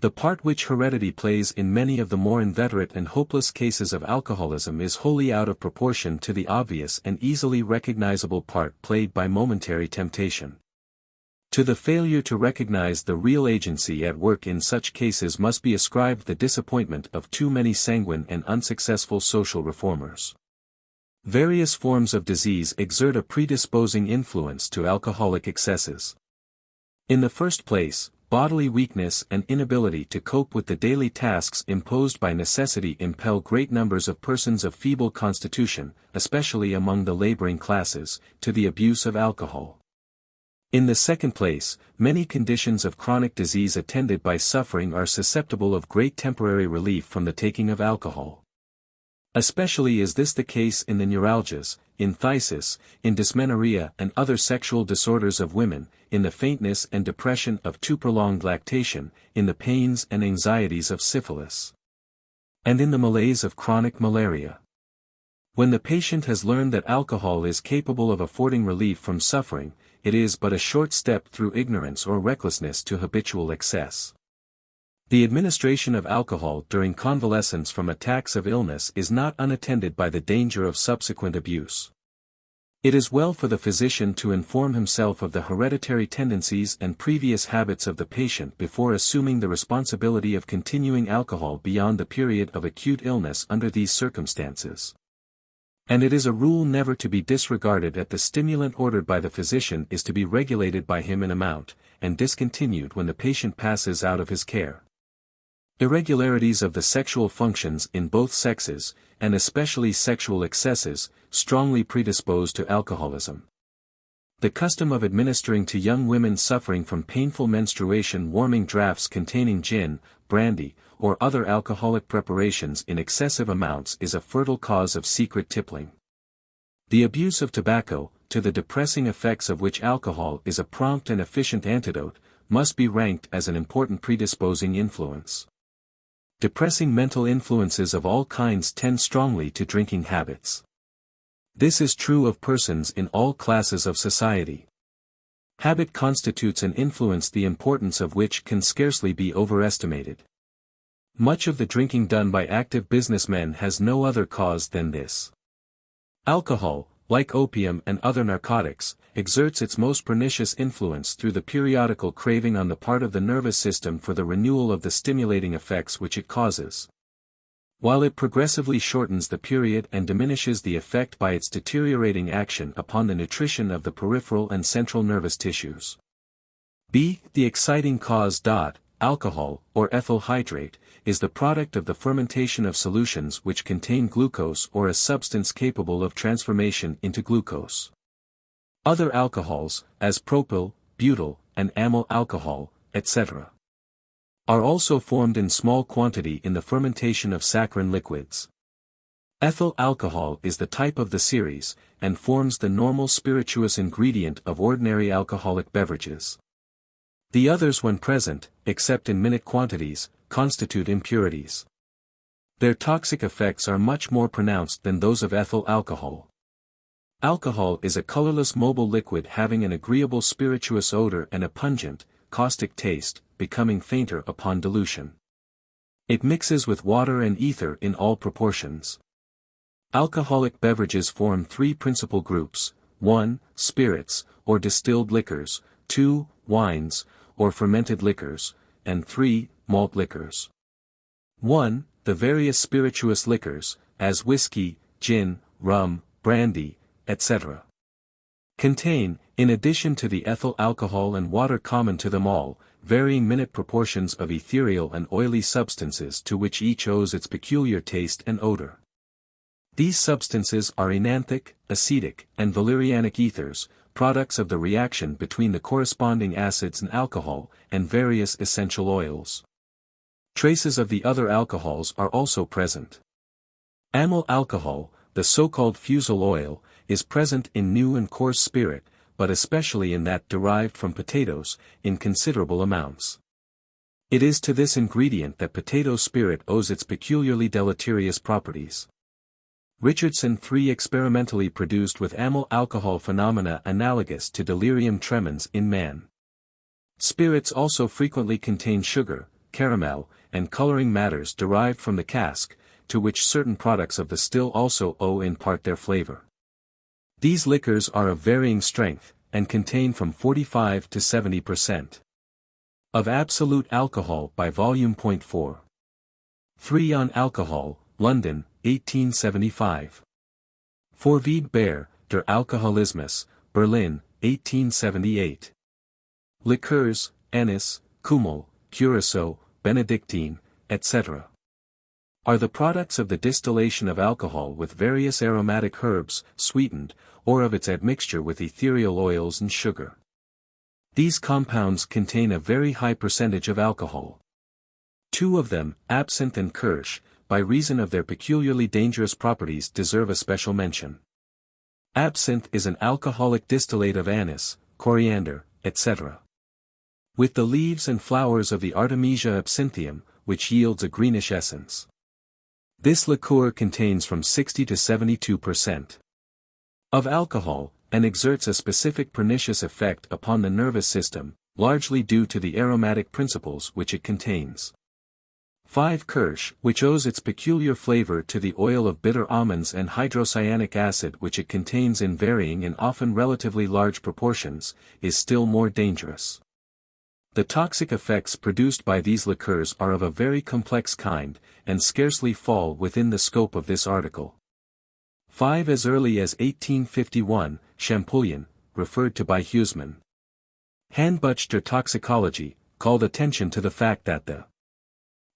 The part which heredity plays in many of the more inveterate and hopeless cases of alcoholism is wholly out of proportion to the obvious and easily recognizable part played by momentary temptation. To the failure to recognize the real agency at work in such cases must be ascribed the disappointment of too many sanguine and unsuccessful social reformers. Various forms of disease exert a predisposing influence to alcoholic excesses. In the first place, bodily weakness and inability to cope with the daily tasks imposed by necessity impel great numbers of persons of feeble constitution, especially among the laboring classes, to the abuse of alcohol. In the second place, many conditions of chronic disease attended by suffering are susceptible of great temporary relief from the taking of alcohol. Especially is this the case in the neuralgias, in phthisis, in dysmenorrhea and other sexual disorders of women, in the faintness and depression of too prolonged lactation, in the pains and anxieties of syphilis, and in the malaise of chronic malaria. When the patient has learned that alcohol is capable of affording relief from suffering, it is but a short step through ignorance or recklessness to habitual excess. The administration of alcohol during convalescence from attacks of illness is not unattended by the danger of subsequent abuse. It is well for the physician to inform himself of the hereditary tendencies and previous habits of the patient before assuming the responsibility of continuing alcohol beyond the period of acute illness under these circumstances. And it is a rule never to be disregarded that the stimulant ordered by the physician is to be regulated by him in amount, and discontinued when the patient passes out of his care. Irregularities of the sexual functions in both sexes, and especially sexual excesses, strongly predispose to alcoholism. The custom of administering to young women suffering from painful menstruation warming draughts containing gin, brandy, or other alcoholic preparations in excessive amounts is a fertile cause of secret tippling. The abuse of tobacco, to the depressing effects of which alcohol is a prompt and efficient antidote, must be ranked as an important predisposing influence. Depressing mental influences of all kinds tend strongly to drinking habits. This is true of persons in all classes of society. Habit constitutes an influence the importance of which can scarcely be overestimated. Much of the drinking done by active businessmen has no other cause than this. Alcohol, like opium and other narcotics, exerts its most pernicious influence through the periodical craving on the part of the nervous system for the renewal of the stimulating effects which it causes. While it progressively shortens the period and diminishes the effect by its deteriorating action upon the nutrition of the peripheral and central nervous tissues. B. The exciting cause. Alcohol, or ethyl hydrate, is the product of the fermentation of solutions which contain glucose or a substance capable of transformation into glucose. Other alcohols, as propyl, butyl, and amyl alcohol, etc., are also formed in small quantity in the fermentation of saccharine liquids. Ethyl alcohol is the type of the series, and forms the normal spirituous ingredient of ordinary alcoholic beverages. The others, when present, except in minute quantities, constitute impurities. Their toxic effects are much more pronounced than those of ethyl alcohol. Alcohol is a colorless mobile liquid having an agreeable spirituous odor and a pungent, caustic taste, becoming fainter upon dilution. It mixes with water and ether in all proportions. Alcoholic beverages form three principal groups: 1. Spirits, or distilled liquors; 2. Wines, or fermented liquors; and 3. Malt liquors. 1. The various spirituous liquors, as whiskey, gin, rum, brandy, etc., contain, in addition to the ethyl alcohol and water common to them all, varying minute proportions of ethereal and oily substances to which each owes its peculiar taste and odor. These substances are enanthic, acetic, and valerianic ethers, products of the reaction between the corresponding acids and alcohol, and various essential oils. Traces of the other alcohols are also present. Amyl alcohol, the so-called fusel oil, is present in new and coarse spirit, but especially in that derived from potatoes, in considerable amounts. It is to this ingredient that potato spirit owes its peculiarly deleterious properties. Richardson III experimentally produced with amyl alcohol phenomena analogous to delirium tremens in man. Spirits also frequently contain sugar, caramel, and coloring matters derived from the cask, to which certain products of the still also owe in part their flavor. These liquors are of varying strength, and contain from 45 to 70% of absolute alcohol by volume. 4. 3 on Alcohol, London, 1875. Vorwied Beer, der Alkoholismus, Berlin, 1878. Liqueurs, Anis, Kümmel, Curaçao, Benedictine, etc., are the products of the distillation of alcohol with various aromatic herbs, sweetened, or of its admixture with ethereal oils and sugar. These compounds contain a very high percentage of alcohol. Two of them, absinthe and kirsch, by reason of their peculiarly dangerous properties deserve a special mention. Absinthe is an alcoholic distillate of anise, coriander, etc., with the leaves and flowers of the Artemisia absinthium, which yields a greenish essence. This liqueur contains from 60 to 72% of alcohol, and exerts a specific pernicious effect upon the nervous system, largely due to the aromatic principles which it contains. 5. Kirsch, which owes its peculiar flavor to the oil of bitter almonds and hydrocyanic acid which it contains in varying and often relatively large proportions, is still more dangerous. The toxic effects produced by these liqueurs are of a very complex kind, and scarcely fall within the scope of this article. 5. As early as 1851, Champollion, referred to by Husemann, Handbuch der Toxicologie, called attention to the fact that the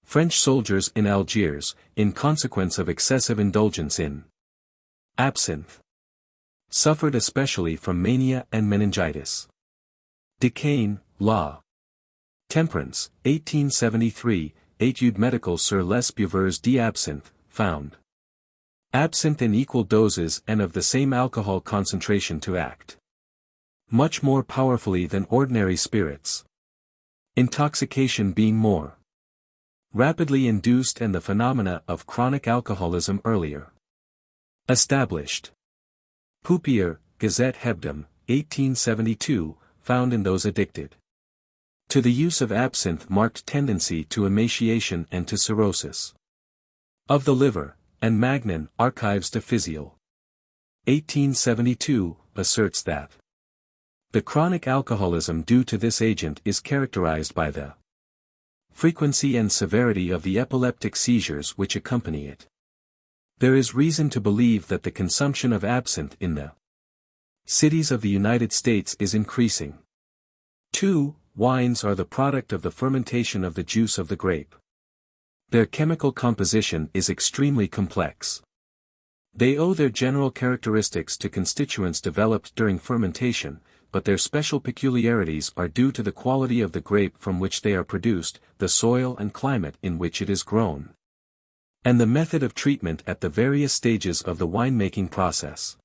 French soldiers in Algiers, in consequence of excessive indulgence in absinthe, suffered especially from mania and meningitis. Decaen, La. Temperance, 1873, Études médicales sur les buveurs d'absinthe, found absinthe in equal doses and of the same alcohol concentration to act much more powerfully than ordinary spirits. Intoxication being more rapidly induced and the phenomena of chronic alcoholism earlier established. Pupier, Gazette Hebdom, 1872, found in those addicted to the use of absinthe marked tendency to emaciation and to cirrhosis of the liver, and Magnan, Archives de Physiologie, 1872, asserts that the chronic alcoholism due to this agent is characterized by the frequency and severity of the epileptic seizures which accompany it. There is reason to believe that the consumption of absinthe in the cities of the United States is increasing. 2. Wines are the product of the fermentation of the juice of the grape. Their chemical composition is extremely complex. They owe their general characteristics to constituents developed during fermentation, but their special peculiarities are due to the quality of the grape from which they are produced, the soil and climate in which it is grown, and the method of treatment at the various stages of the winemaking process.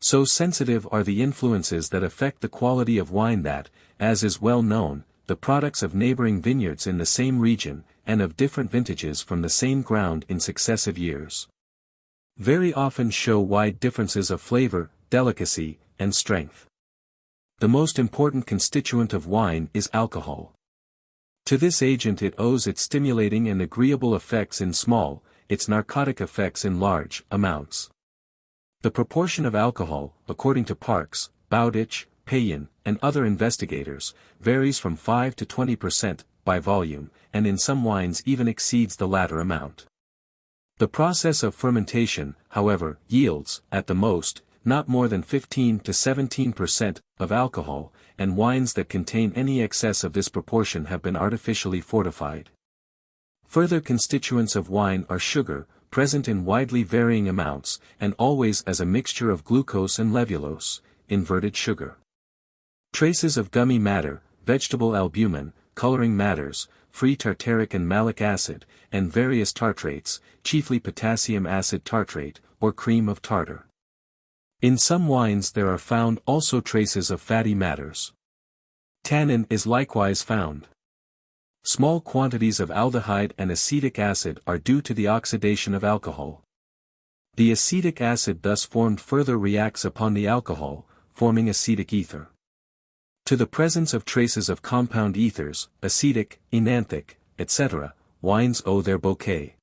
So sensitive are the influences that affect the quality of wine that, as is well known, the products of neighboring vineyards in the same region, and of different vintages from the same ground in successive years, very often show wide differences of flavor, delicacy, and strength. The most important constituent of wine is alcohol. To this agent it owes its stimulating and agreeable effects in small, its narcotic effects in large, amounts. The proportion of alcohol, according to Parks, Bowditch, Payen, and other investigators, varies from 5 to 20% by volume, and in some wines even exceeds the latter amount. The process of fermentation, however, yields, at the most, not more than 15 to 17% of alcohol, and wines that contain any excess of this proportion have been artificially fortified. Further constituents of wine are sugar, present in widely varying amounts, and always as a mixture of glucose and levulose, inverted sugar. Traces of gummy matter, vegetable albumin, coloring matters, free tartaric and malic acid, and various tartrates, chiefly potassium acid tartrate, or cream of tartar. In some wines there are found also traces of fatty matters. Tannin is likewise found. Small quantities of aldehyde and acetic acid are due to the oxidation of alcohol. The acetic acid thus formed further reacts upon the alcohol, forming acetic ether. To the presence of traces of compound ethers, acetic, enanthic, etc., wines owe their bouquet.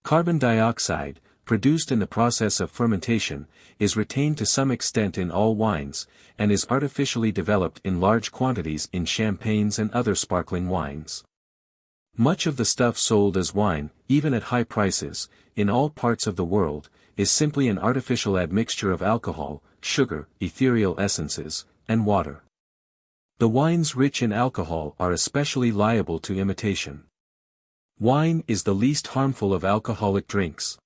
Carbon dioxide, produced in the process of fermentation, is retained to some extent in all wines, and is artificially developed in large quantities in champagnes and other sparkling wines. Much of the stuff sold as wine, even at high prices, in all parts of the world, is simply an artificial admixture of alcohol, sugar, ethereal essences, and water. The wines rich in alcohol are especially liable to imitation. Wine is the least harmful of alcoholic drinks.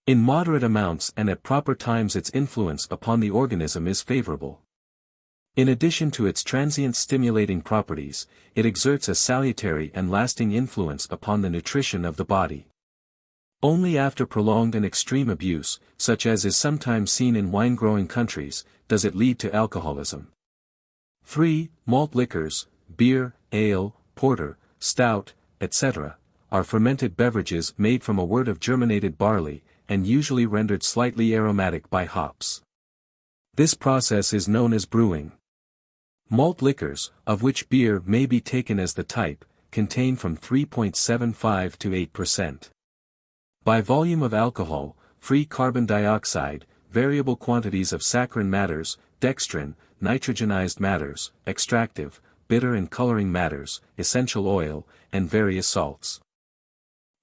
In moderate amounts and at proper times its influence upon the organism is favorable. In addition to its transient stimulating properties, it exerts a salutary and lasting influence upon the nutrition of the body. Only after prolonged and extreme abuse, such as is sometimes seen in wine-growing countries, does it lead to alcoholism. 3. Malt liquors, beer, ale, porter, stout, etc., are fermented beverages made from a wort of germinated barley, and usually rendered slightly aromatic by hops. This process is known as brewing. Malt liquors, of which beer may be taken as the type, contain from 3.75 to 8%. By volume of alcohol, free carbon dioxide, variable quantities of saccharine matters, dextrin, nitrogenized matters, extractive, bitter and coloring matters, essential oil, and various salts.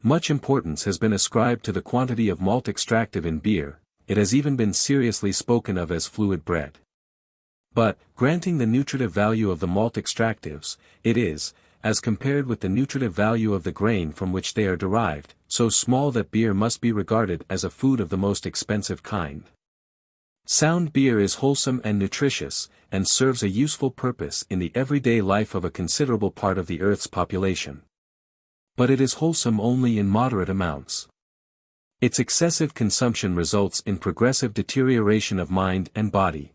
Much importance has been ascribed to the quantity of malt extractive in beer, it has even been seriously spoken of as fluid bread. But, granting the nutritive value of the malt extractives, it is, as compared with the nutritive value of the grain from which they are derived, so small that beer must be regarded as a food of the most expensive kind. Sound beer is wholesome and nutritious, and serves a useful purpose in the everyday life of a considerable part of the Earth's population. But it is wholesome only in moderate amounts. Its excessive consumption results in progressive deterioration of mind and body.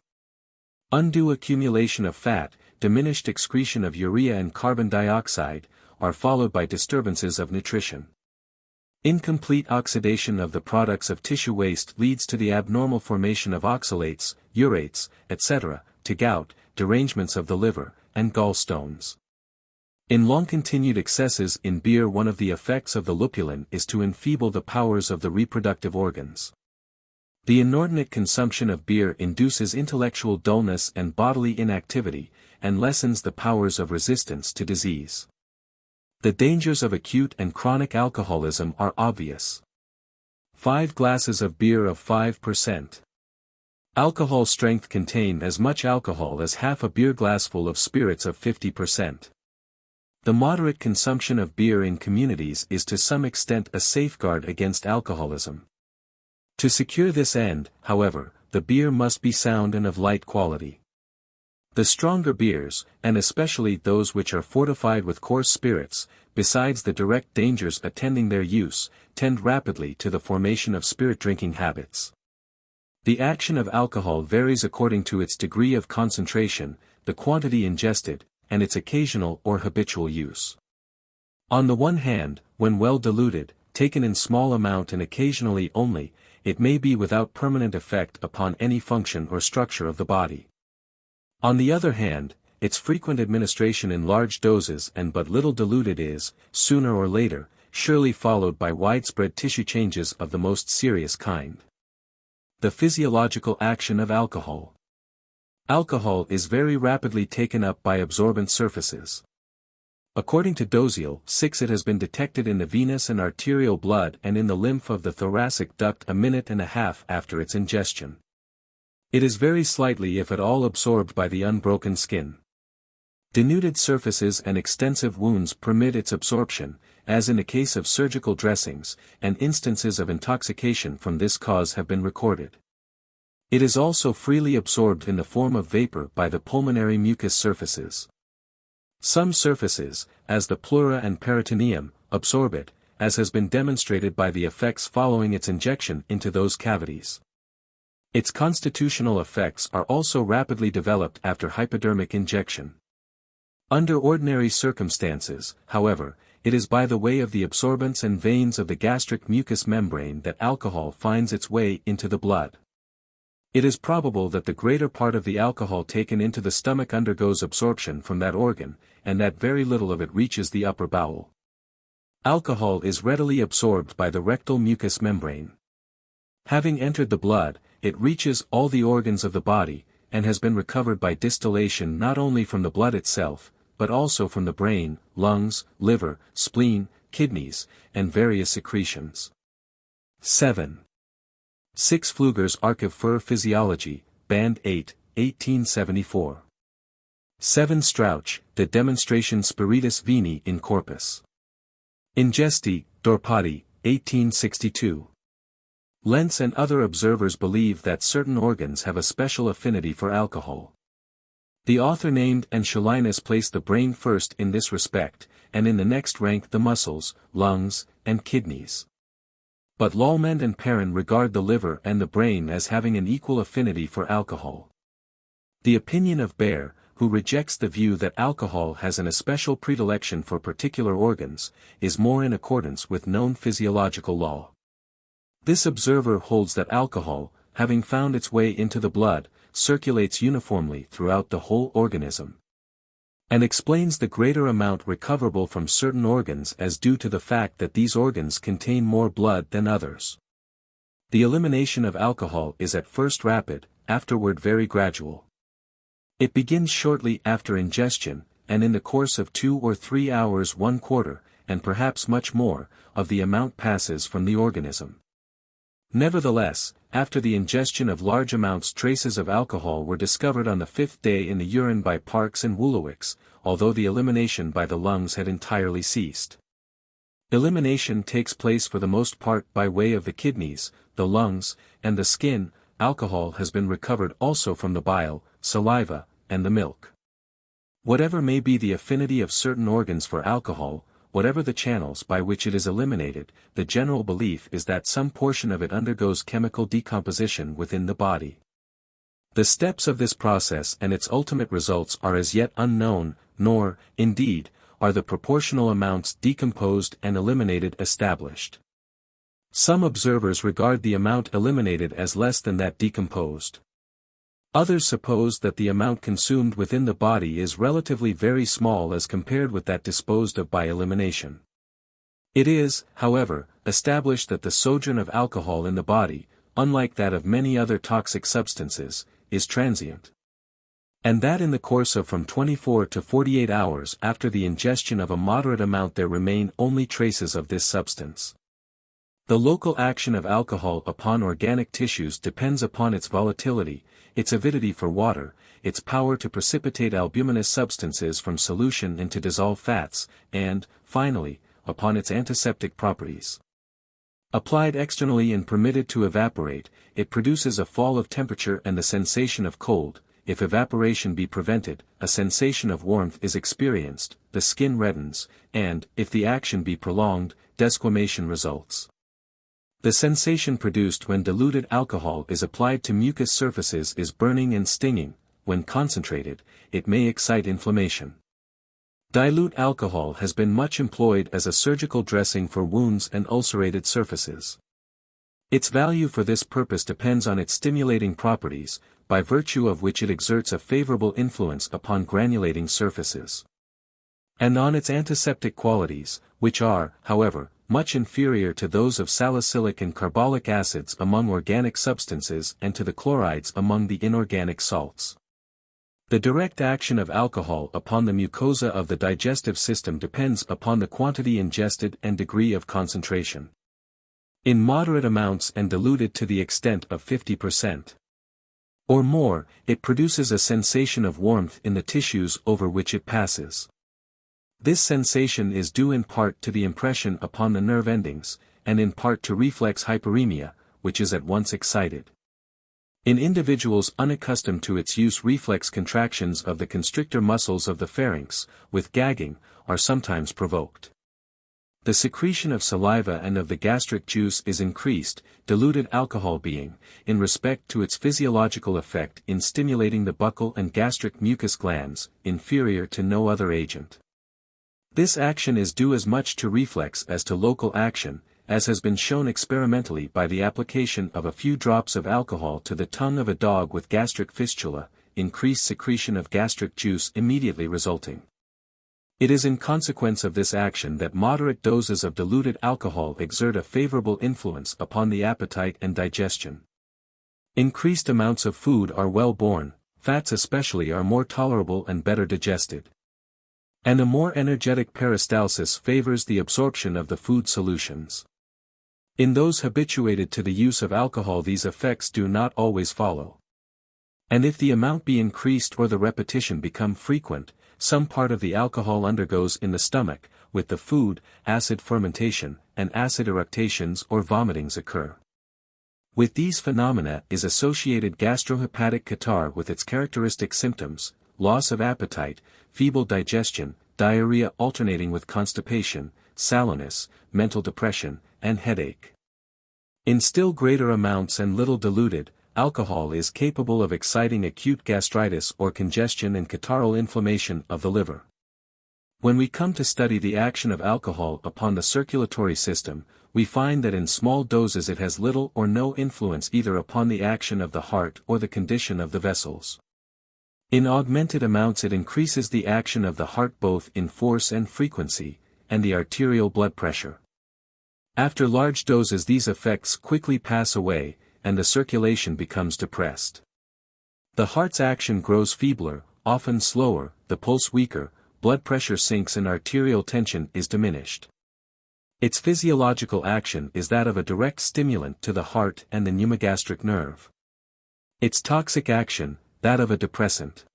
Undue accumulation of fat, diminished excretion of urea and carbon dioxide, are followed by disturbances of nutrition. Incomplete oxidation of the products of tissue waste leads to the abnormal formation of oxalates, urates, etc., to gout, derangements of the liver, and gallstones. In long-continued excesses in beer, one of the effects of the lupulin is to enfeeble the powers of the reproductive organs. The inordinate consumption of beer induces intellectual dullness and bodily inactivity, and lessens the powers of resistance to disease. The dangers of acute and chronic alcoholism are obvious. 5 glasses of beer of 5%. Alcohol strength contain as much alcohol as half a beer glassful of spirits of 50%. The moderate consumption of beer in communities is to some extent a safeguard against alcoholism. To secure this end, however, the beer must be sound and of light quality. The stronger beers, and especially those which are fortified with coarse spirits, besides the direct dangers attending their use, tend rapidly to the formation of spirit-drinking habits. The action of alcohol varies according to its degree of concentration, the quantity ingested, and its occasional or habitual use. On the one hand, when well diluted, taken in small amount and occasionally only, it may be without permanent effect upon any function or structure of the body. On the other hand, its frequent administration in large doses and but little diluted is, sooner or later, surely followed by widespread tissue changes of the most serious kind. The physiological action of alcohol. Alcohol is very rapidly taken up by absorbent surfaces. According to Doziel, it has been detected in the venous and arterial blood and in the lymph of the thoracic duct a minute and a half after its ingestion. It is very slightly if at all absorbed by the unbroken skin. Denuded surfaces and extensive wounds permit its absorption, as in the case of surgical dressings, and instances of intoxication from this cause have been recorded. It is also freely absorbed in the form of vapor by the pulmonary mucous surfaces. Some surfaces, as the pleura and peritoneum, absorb it, as has been demonstrated by the effects following its injection into those cavities. Its constitutional effects are also rapidly developed after hypodermic injection. Under ordinary circumstances, however, it is by the way of the absorbents and veins of the gastric mucous membrane that alcohol finds its way into the blood. It is probable that the greater part of the alcohol taken into the stomach undergoes absorption from that organ, and that very little of it reaches the upper bowel. Alcohol is readily absorbed by the rectal mucous membrane. Having entered the blood, it reaches all the organs of the body, and has been recovered by distillation not only from the blood itself, but also from the brain, lungs, liver, spleen, kidneys, and various secretions. 7. 6 Pfluger's Archiv für Physiologie, Band 8, 1874. 7 Strauch, De Demonstration Spiritus Vini in Corpus. Ingesti, Dorpati, 1862. Lentz and other observers believe that certain organs have a special affinity for alcohol. The author named and Schulinus placed the brain first in this respect, and in the next rank the muscles, lungs, and kidneys. But Lallement and Perrin regard the liver and the brain as having an equal affinity for alcohol. The opinion of Baer, who rejects the view that alcohol has an especial predilection for particular organs, is more in accordance with known physiological law. This observer holds that alcohol, having found its way into the blood, circulates uniformly throughout the whole organism, and explains the greater amount recoverable from certain organs as due to the fact that these organs contain more blood than others. The elimination of alcohol is at first rapid, afterward very gradual. It begins shortly after ingestion, and in the course of 2 or 3 hours 1/4, and perhaps much more, of the amount passes from the organism. Nevertheless, after the ingestion of large amounts traces of alcohol were discovered on the 5th day in the urine by Parkes and Wolowicz, although the elimination by the lungs had entirely ceased. Elimination takes place for the most part by way of the kidneys, the lungs, and the skin. Alcohol has been recovered also from the bile, saliva, and the milk. Whatever may be the affinity of certain organs for alcohol, whatever the channels by which it is eliminated, the general belief is that some portion of it undergoes chemical decomposition within the body. The steps of this process and its ultimate results are as yet unknown, nor, indeed, are the proportional amounts decomposed and eliminated established. Some observers regard the amount eliminated as less than that decomposed. Others suppose that the amount consumed within the body is relatively very small as compared with that disposed of by elimination. It is, however, established that the sojourn of alcohol in the body, unlike that of many other toxic substances, is transient, and that in the course of from 24 to 48 hours after the ingestion of a moderate amount there remain only traces of this substance. The local action of alcohol upon organic tissues depends upon its volatility, its avidity for water, its power to precipitate albuminous substances from solution and to dissolve fats, and, finally, upon its antiseptic properties. Applied externally and permitted to evaporate, it produces a fall of temperature and the sensation of cold. If evaporation be prevented, a sensation of warmth is experienced, the skin reddens, and, if the action be prolonged, desquamation results. The sensation produced when diluted alcohol is applied to mucous surfaces is burning and stinging. When concentrated, it may excite inflammation. Dilute alcohol has been much employed as a surgical dressing for wounds and ulcerated surfaces. Its value for this purpose depends on its stimulating properties, by virtue of which it exerts a favorable influence upon granulating surfaces, and on its antiseptic qualities, which are, however, much inferior to those of salicylic and carbolic acids among organic substances and to the chlorides among the inorganic salts. The direct action of alcohol upon the mucosa of the digestive system depends upon the quantity ingested and degree of concentration. In moderate amounts and diluted to the extent of 50% or more, it produces a sensation of warmth in the tissues over which it passes. This sensation is due in part to the impression upon the nerve endings, and in part to reflex hyperemia, which is at once excited. In individuals unaccustomed to its use, reflex contractions of the constrictor muscles of the pharynx, with gagging, are sometimes provoked. The secretion of saliva and of the gastric juice is increased, diluted alcohol being, in respect to its physiological effect in stimulating the buccal and gastric mucus glands, inferior to no other agent. This action is due as much to reflex as to local action, as has been shown experimentally by the application of a few drops of alcohol to the tongue of a dog with gastric fistula, increased secretion of gastric juice immediately resulting. It is in consequence of this action that moderate doses of diluted alcohol exert a favorable influence upon the appetite and digestion. Increased amounts of food are well borne, fats especially are more tolerable and better digested. And a more energetic peristalsis favors the absorption of the food solutions. In those habituated to the use of alcohol, these effects do not always follow. And if the amount be increased or the repetition become frequent, some part of the alcohol undergoes in the stomach, with the food, acid fermentation, and acid eructations or vomitings occur. With these phenomena is associated gastrohepatic catarrh with its characteristic symptoms, loss of appetite, feeble digestion, diarrhea alternating with constipation, sallowness, mental depression, and headache. In still greater amounts and little diluted, alcohol is capable of exciting acute gastritis or congestion and catarrhal inflammation of the liver. When we come to study the action of alcohol upon the circulatory system, we find that in small doses it has little or no influence either upon the action of the heart or the condition of the vessels. In augmented amounts it increases the action of the heart both in force and frequency, and the arterial blood pressure. After large doses these effects quickly pass away, and the circulation becomes depressed. The heart's action grows feebler, often slower, the pulse weaker, blood pressure sinks and arterial tension is diminished. Its physiological action is that of a direct stimulant to the heart and the pneumogastric nerve. Its toxic action, that of a depressant.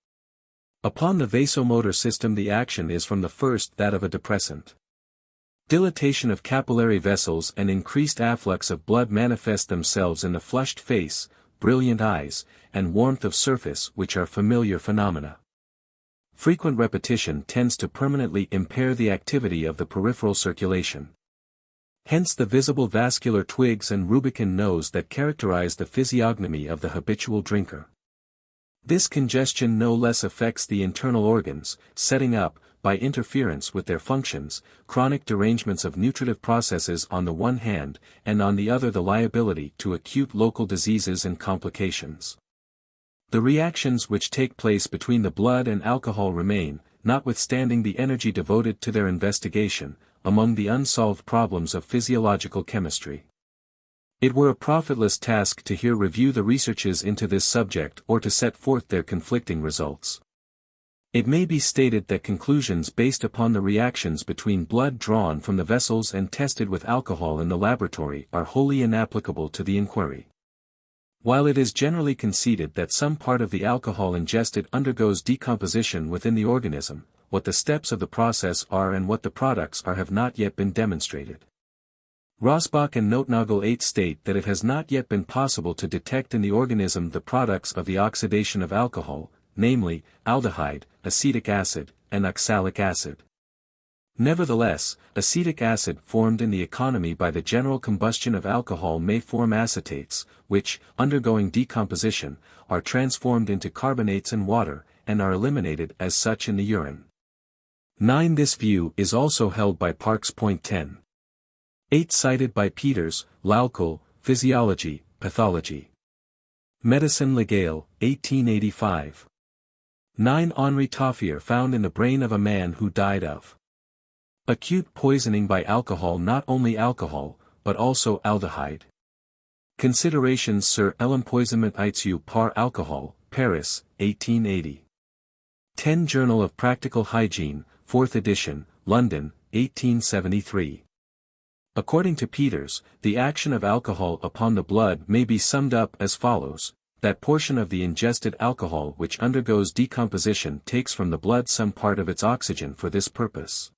Upon the vasomotor system the action is from the first that of a depressant. Dilatation of capillary vessels and increased afflux of blood manifest themselves in the flushed face, brilliant eyes, and warmth of surface, which are familiar phenomena. Frequent repetition tends to permanently impair the activity of the peripheral circulation. Hence the visible vascular twigs and rubicund nose that characterize the physiognomy of the habitual drinker. This congestion no less affects the internal organs, setting up, by interference with their functions, chronic derangements of nutritive processes on the one hand, and on the other the liability to acute local diseases and complications. The reactions which take place between the blood and alcohol remain, notwithstanding the energy devoted to their investigation, among the unsolved problems of physiological chemistry. It were a profitless task to here review the researches into this subject or to set forth their conflicting results. It may be stated that conclusions based upon the reactions between blood drawn from the vessels and tested with alcohol in the laboratory are wholly inapplicable to the inquiry. While it is generally conceded that some part of the alcohol ingested undergoes decomposition within the organism, what the steps of the process are and what the products are have not yet been demonstrated. Rosbach and Notnagel 8 state that it has not yet been possible to detect in the organism the products of the oxidation of alcohol, namely, aldehyde, acetic acid, and oxalic acid. Nevertheless, acetic acid formed in the economy by the general combustion of alcohol may form acetates, which, undergoing decomposition, are transformed into carbonates and water, and are eliminated as such in the urine. 9. This view is also held by Parks. 10. 8. Cited by Peters, Laukal, Physiology, Pathology. Medicine Legale, 1885. 9. Henri Toffier found in the brain of a man who died of acute poisoning by alcohol, not only alcohol, but also aldehyde. Considerations sur l'empoisonnement aigu par alcohol, Paris, 1880. 10. Journal of Practical Hygiene, 4th edition, London, 1873. According to Peters, the action of alcohol upon the blood may be summed up as follows: that portion of the ingested alcohol which undergoes decomposition takes from the blood some part of its oxygen for this purpose,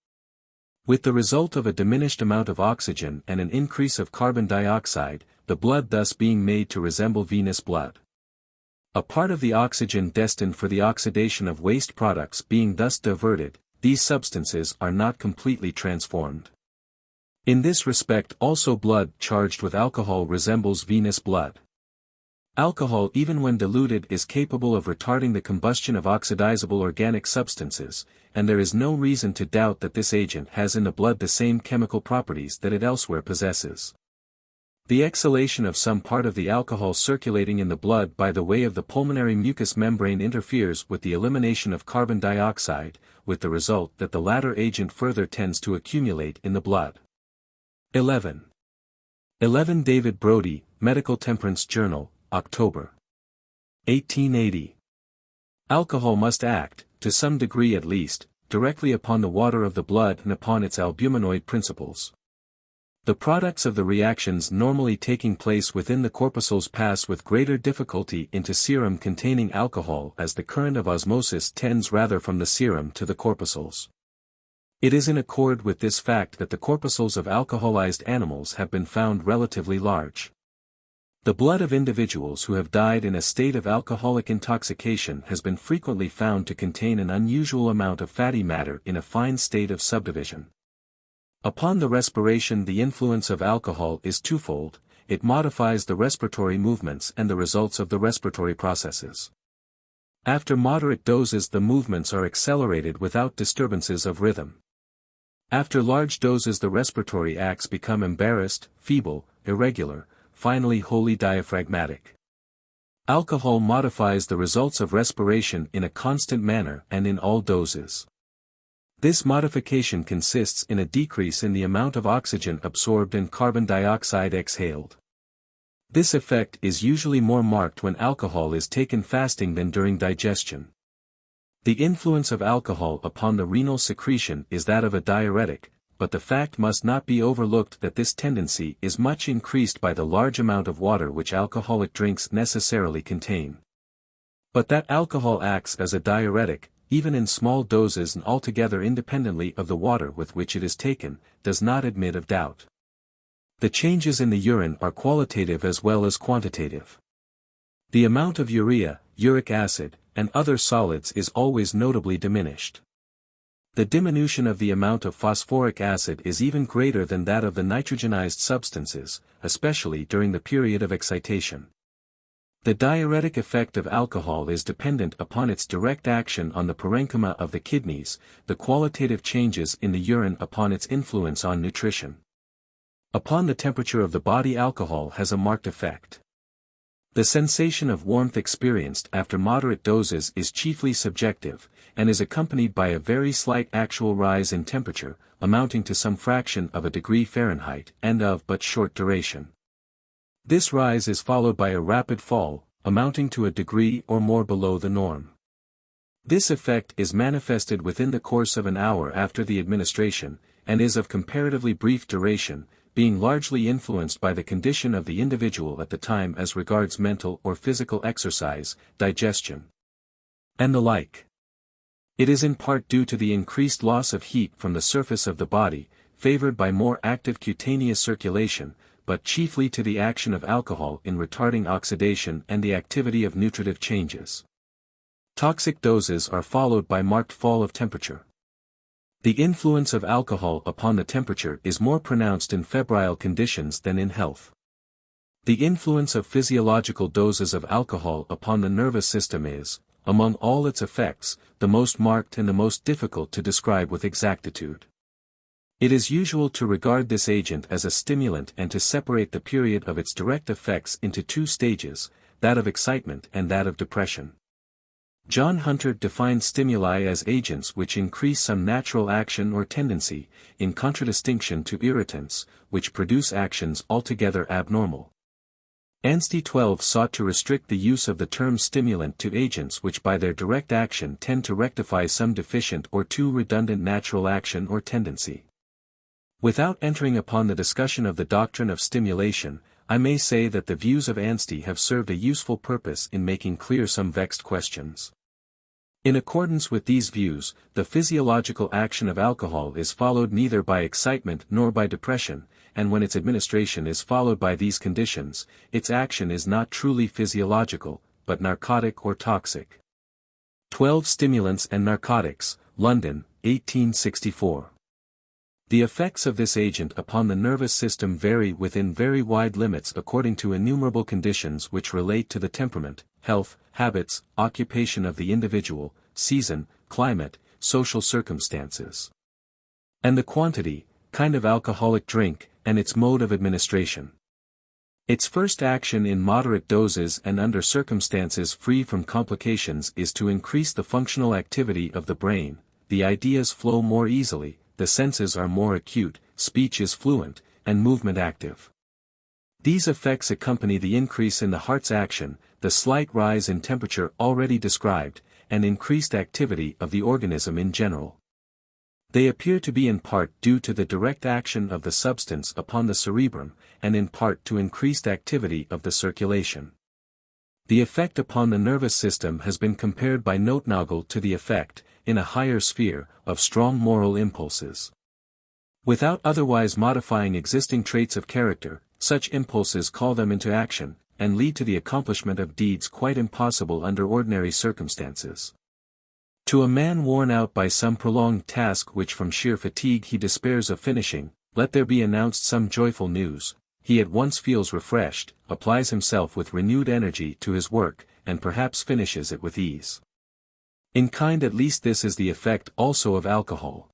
with the result of a diminished amount of oxygen and an increase of carbon dioxide, the blood thus being made to resemble venous blood. A part of the oxygen destined for the oxidation of waste products being thus diverted, these substances are not completely transformed. In this respect also blood charged with alcohol resembles venous blood. Alcohol, even when diluted, is capable of retarding the combustion of oxidizable organic substances, and there is no reason to doubt that this agent has in the blood the same chemical properties that it elsewhere possesses. The exhalation of some part of the alcohol circulating in the blood by the way of the pulmonary mucous membrane interferes with the elimination of carbon dioxide, with the result that the latter agent further tends to accumulate in the blood. 11. David Brodie, Medical Temperance Journal, October 1880. Alcohol must act, to some degree at least, directly upon the water of the blood and upon its albuminoid principles. The products of the reactions normally taking place within the corpuscles pass with greater difficulty into serum containing alcohol, as the current of osmosis tends rather from the serum to the corpuscles. It is in accord with this fact that the corpuscles of alcoholized animals have been found relatively large. The blood of individuals who have died in a state of alcoholic intoxication has been frequently found to contain an unusual amount of fatty matter in a fine state of subdivision. Upon the respiration, the influence of alcohol is twofold: it modifies the respiratory movements and the results of the respiratory processes. After moderate doses, the movements are accelerated without disturbances of rhythm. After large doses, the respiratory acts become embarrassed, feeble, irregular, finally wholly diaphragmatic. Alcohol modifies the results of respiration in a constant manner and in all doses. This modification consists in a decrease in the amount of oxygen absorbed and carbon dioxide exhaled. This effect is usually more marked when alcohol is taken fasting than during digestion. The influence of alcohol upon the renal secretion is that of a diuretic, but the fact must not be overlooked that this tendency is much increased by the large amount of water which alcoholic drinks necessarily contain. But that alcohol acts as a diuretic, even in small doses and altogether independently of the water with which it is taken, does not admit of doubt. The changes in the urine are qualitative as well as quantitative. The amount of urea, uric acid, and other solids is always notably diminished. The diminution of the amount of phosphoric acid is even greater than that of the nitrogenized substances, especially during the period of excitation. The diuretic effect of alcohol is dependent upon its direct action on the parenchyma of the kidneys, the qualitative changes in the urine upon its influence on nutrition. Upon the temperature of the body, alcohol has a marked effect. The sensation of warmth experienced after moderate doses is chiefly subjective, and is accompanied by a very slight actual rise in temperature, amounting to some fraction of a degree Fahrenheit, and of but short duration. This rise is followed by a rapid fall, amounting to a degree or more below the norm. This effect is manifested within the course of an hour after the administration, and is of comparatively brief duration, being largely influenced by the condition of the individual at the time as regards mental or physical exercise, digestion, and the like. It is in part due to the increased loss of heat from the surface of the body, favored by more active cutaneous circulation, but chiefly to the action of alcohol in retarding oxidation and the activity of nutritive changes. Toxic doses are followed by marked fall of temperature. The influence of alcohol upon the temperature is more pronounced in febrile conditions than in health. The influence of physiological doses of alcohol upon the nervous system is, among all its effects, the most marked and the most difficult to describe with exactitude. It is usual to regard this agent as a stimulant and to separate the period of its direct effects into two stages, that of excitement and that of depression. John Hunter defines stimuli as agents which increase some natural action or tendency, in contradistinction to irritants, which produce actions altogether abnormal. Anstey 12 sought to restrict the use of the term stimulant to agents which by their direct action tend to rectify some deficient or too redundant natural action or tendency. Without entering upon the discussion of the doctrine of stimulation, I may say that the views of Anstey have served a useful purpose in making clear some vexed questions. In accordance with these views, the physiological action of alcohol is followed neither by excitement nor by depression, and when its administration is followed by these conditions, its action is not truly physiological, but narcotic or toxic. 12 Stimulants and Narcotics, London, 1864. The effects of this agent upon the nervous system vary within very wide limits according to innumerable conditions which relate to the temperament, health, habits, occupation of the individual, season, climate, social circumstances, and the quantity, kind of alcoholic drink, and its mode of administration. Its first action in moderate doses and under circumstances free from complications is to increase the functional activity of the brain, the ideas flow more easily, the senses are more acute, speech is fluent, and movement active. These effects accompany the increase in the heart's action, the slight rise in temperature already described, and increased activity of the organism in general. They appear to be in part due to the direct action of the substance upon the cerebrum, and in part to increased activity of the circulation. The effect upon the nervous system has been compared by Notnagel to the effect, in a higher sphere, of strong moral impulses. Without otherwise modifying existing traits of character, such impulses call them into action, and lead to the accomplishment of deeds quite impossible under ordinary circumstances. To a man worn out by some prolonged task which from sheer fatigue he despairs of finishing, let there be announced some joyful news, he at once feels refreshed, applies himself with renewed energy to his work, and perhaps finishes it with ease. In kind at least this is the effect also of alcohol.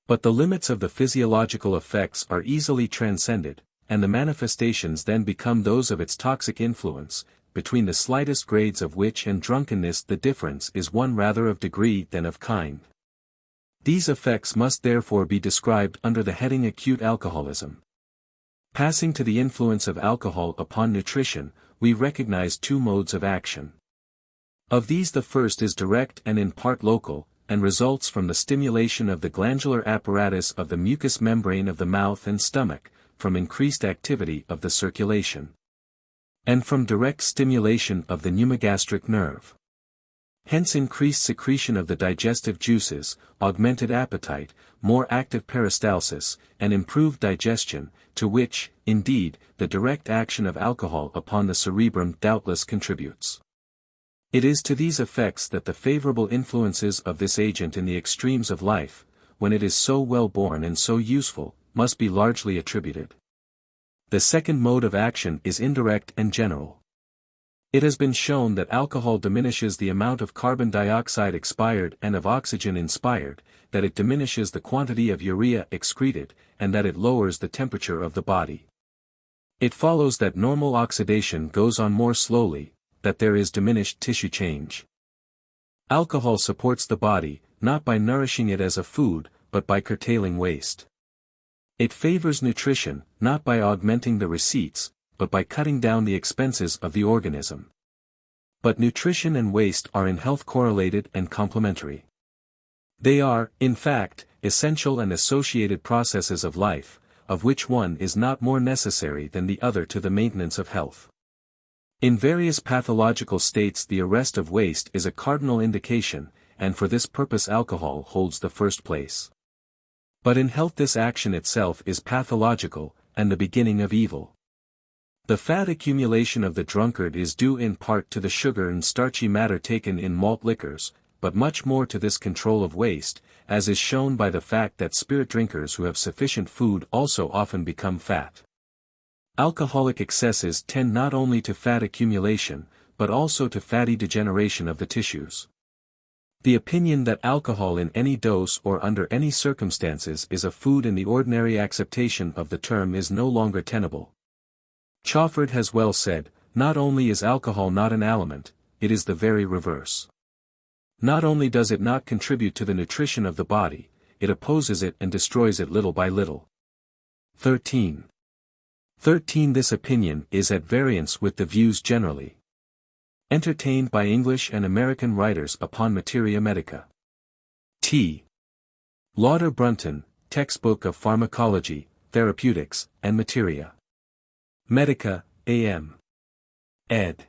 But the limits of the physiological effects are easily transcended, and the manifestations then become those of its toxic influence, between the slightest grades of which and drunkenness the difference is one rather of degree than of kind. These effects must therefore be described under the heading acute alcoholism. Passing to the influence of alcohol upon nutrition, we recognize two modes of action. Of these the first is direct and in part local, and results from the stimulation of the glandular apparatus of the mucous membrane of the mouth and stomach, from increased activity of the circulation, and from direct stimulation of the pneumogastric nerve. Hence increased secretion of the digestive juices, augmented appetite, more active peristalsis, and improved digestion, to which, indeed, the direct action of alcohol upon the cerebrum doubtless contributes. It is to these effects that the favorable influences of this agent in the extremes of life, when it is so well borne and so useful, must be largely attributed. The second mode of action is indirect and general. It has been shown that alcohol diminishes the amount of carbon dioxide expired and of oxygen inspired, that it diminishes the quantity of urea excreted, and that it lowers the temperature of the body. It follows that normal oxidation goes on more slowly, that there is diminished tissue change. Alcohol supports the body, not by nourishing it as a food, but by curtailing waste. It favors nutrition, not by augmenting the receipts, but by cutting down the expenses of the organism. But nutrition and waste are in health correlated and complementary. They are, in fact, essential and associated processes of life, of which one is not more necessary than the other to the maintenance of health. In various pathological states the arrest of waste is a cardinal indication, and for this purpose alcohol holds the first place. But in health this action itself is pathological, and the beginning of evil. The fat accumulation of the drunkard is due in part to the sugar and starchy matter taken in malt liquors, but much more to this control of waste, as is shown by the fact that spirit drinkers who have sufficient food also often become fat. Alcoholic excesses tend not only to fat accumulation, but also to fatty degeneration of the tissues. The opinion that alcohol in any dose or under any circumstances is a food in the ordinary acceptation of the term is no longer tenable. Chauffard has well said, "Not only is alcohol not an aliment, it is the very reverse. Not only does it not contribute to the nutrition of the body, it opposes it and destroys it little by little." 13. This opinion is at variance with the views generally entertained by English and American writers upon materia medica. T. Lauder Brunton, Textbook of Pharmacology, Therapeutics, and Materia Medica, A.M. ed.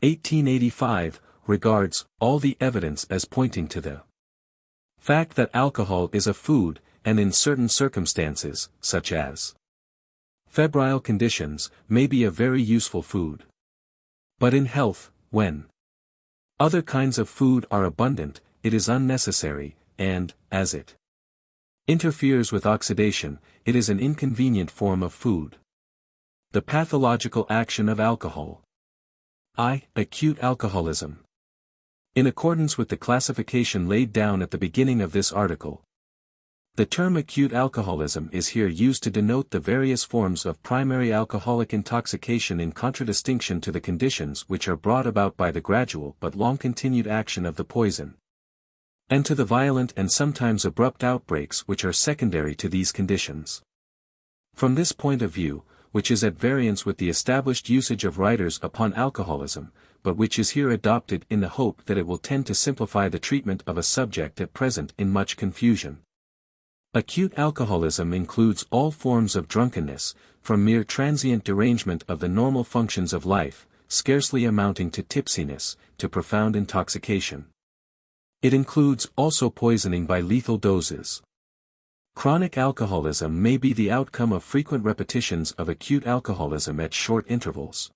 1885, regards all the evidence as pointing to the fact that alcohol is a food, and in certain circumstances, such as febrile conditions, may be a very useful food. But in health, when other kinds of food are abundant, it is unnecessary, and, as it interferes with oxidation, it is an inconvenient form of food. The pathological action of alcohol. Acute alcoholism. In accordance with the classification laid down at the beginning of this article, the term acute alcoholism is here used to denote the various forms of primary alcoholic intoxication in contradistinction to the conditions which are brought about by the gradual but long-continued action of the poison, and to the violent and sometimes abrupt outbreaks which are secondary to these conditions. From this point of view, which is at variance with the established usage of writers upon alcoholism, but which is here adopted in the hope that it will tend to simplify the treatment of a subject at present in much confusion. Acute alcoholism includes all forms of drunkenness, from mere transient derangement of the normal functions of life, scarcely amounting to tipsiness, to profound intoxication. It includes also poisoning by lethal doses. Chronic alcoholism may be the outcome of frequent repetitions of acute alcoholism at short intervals.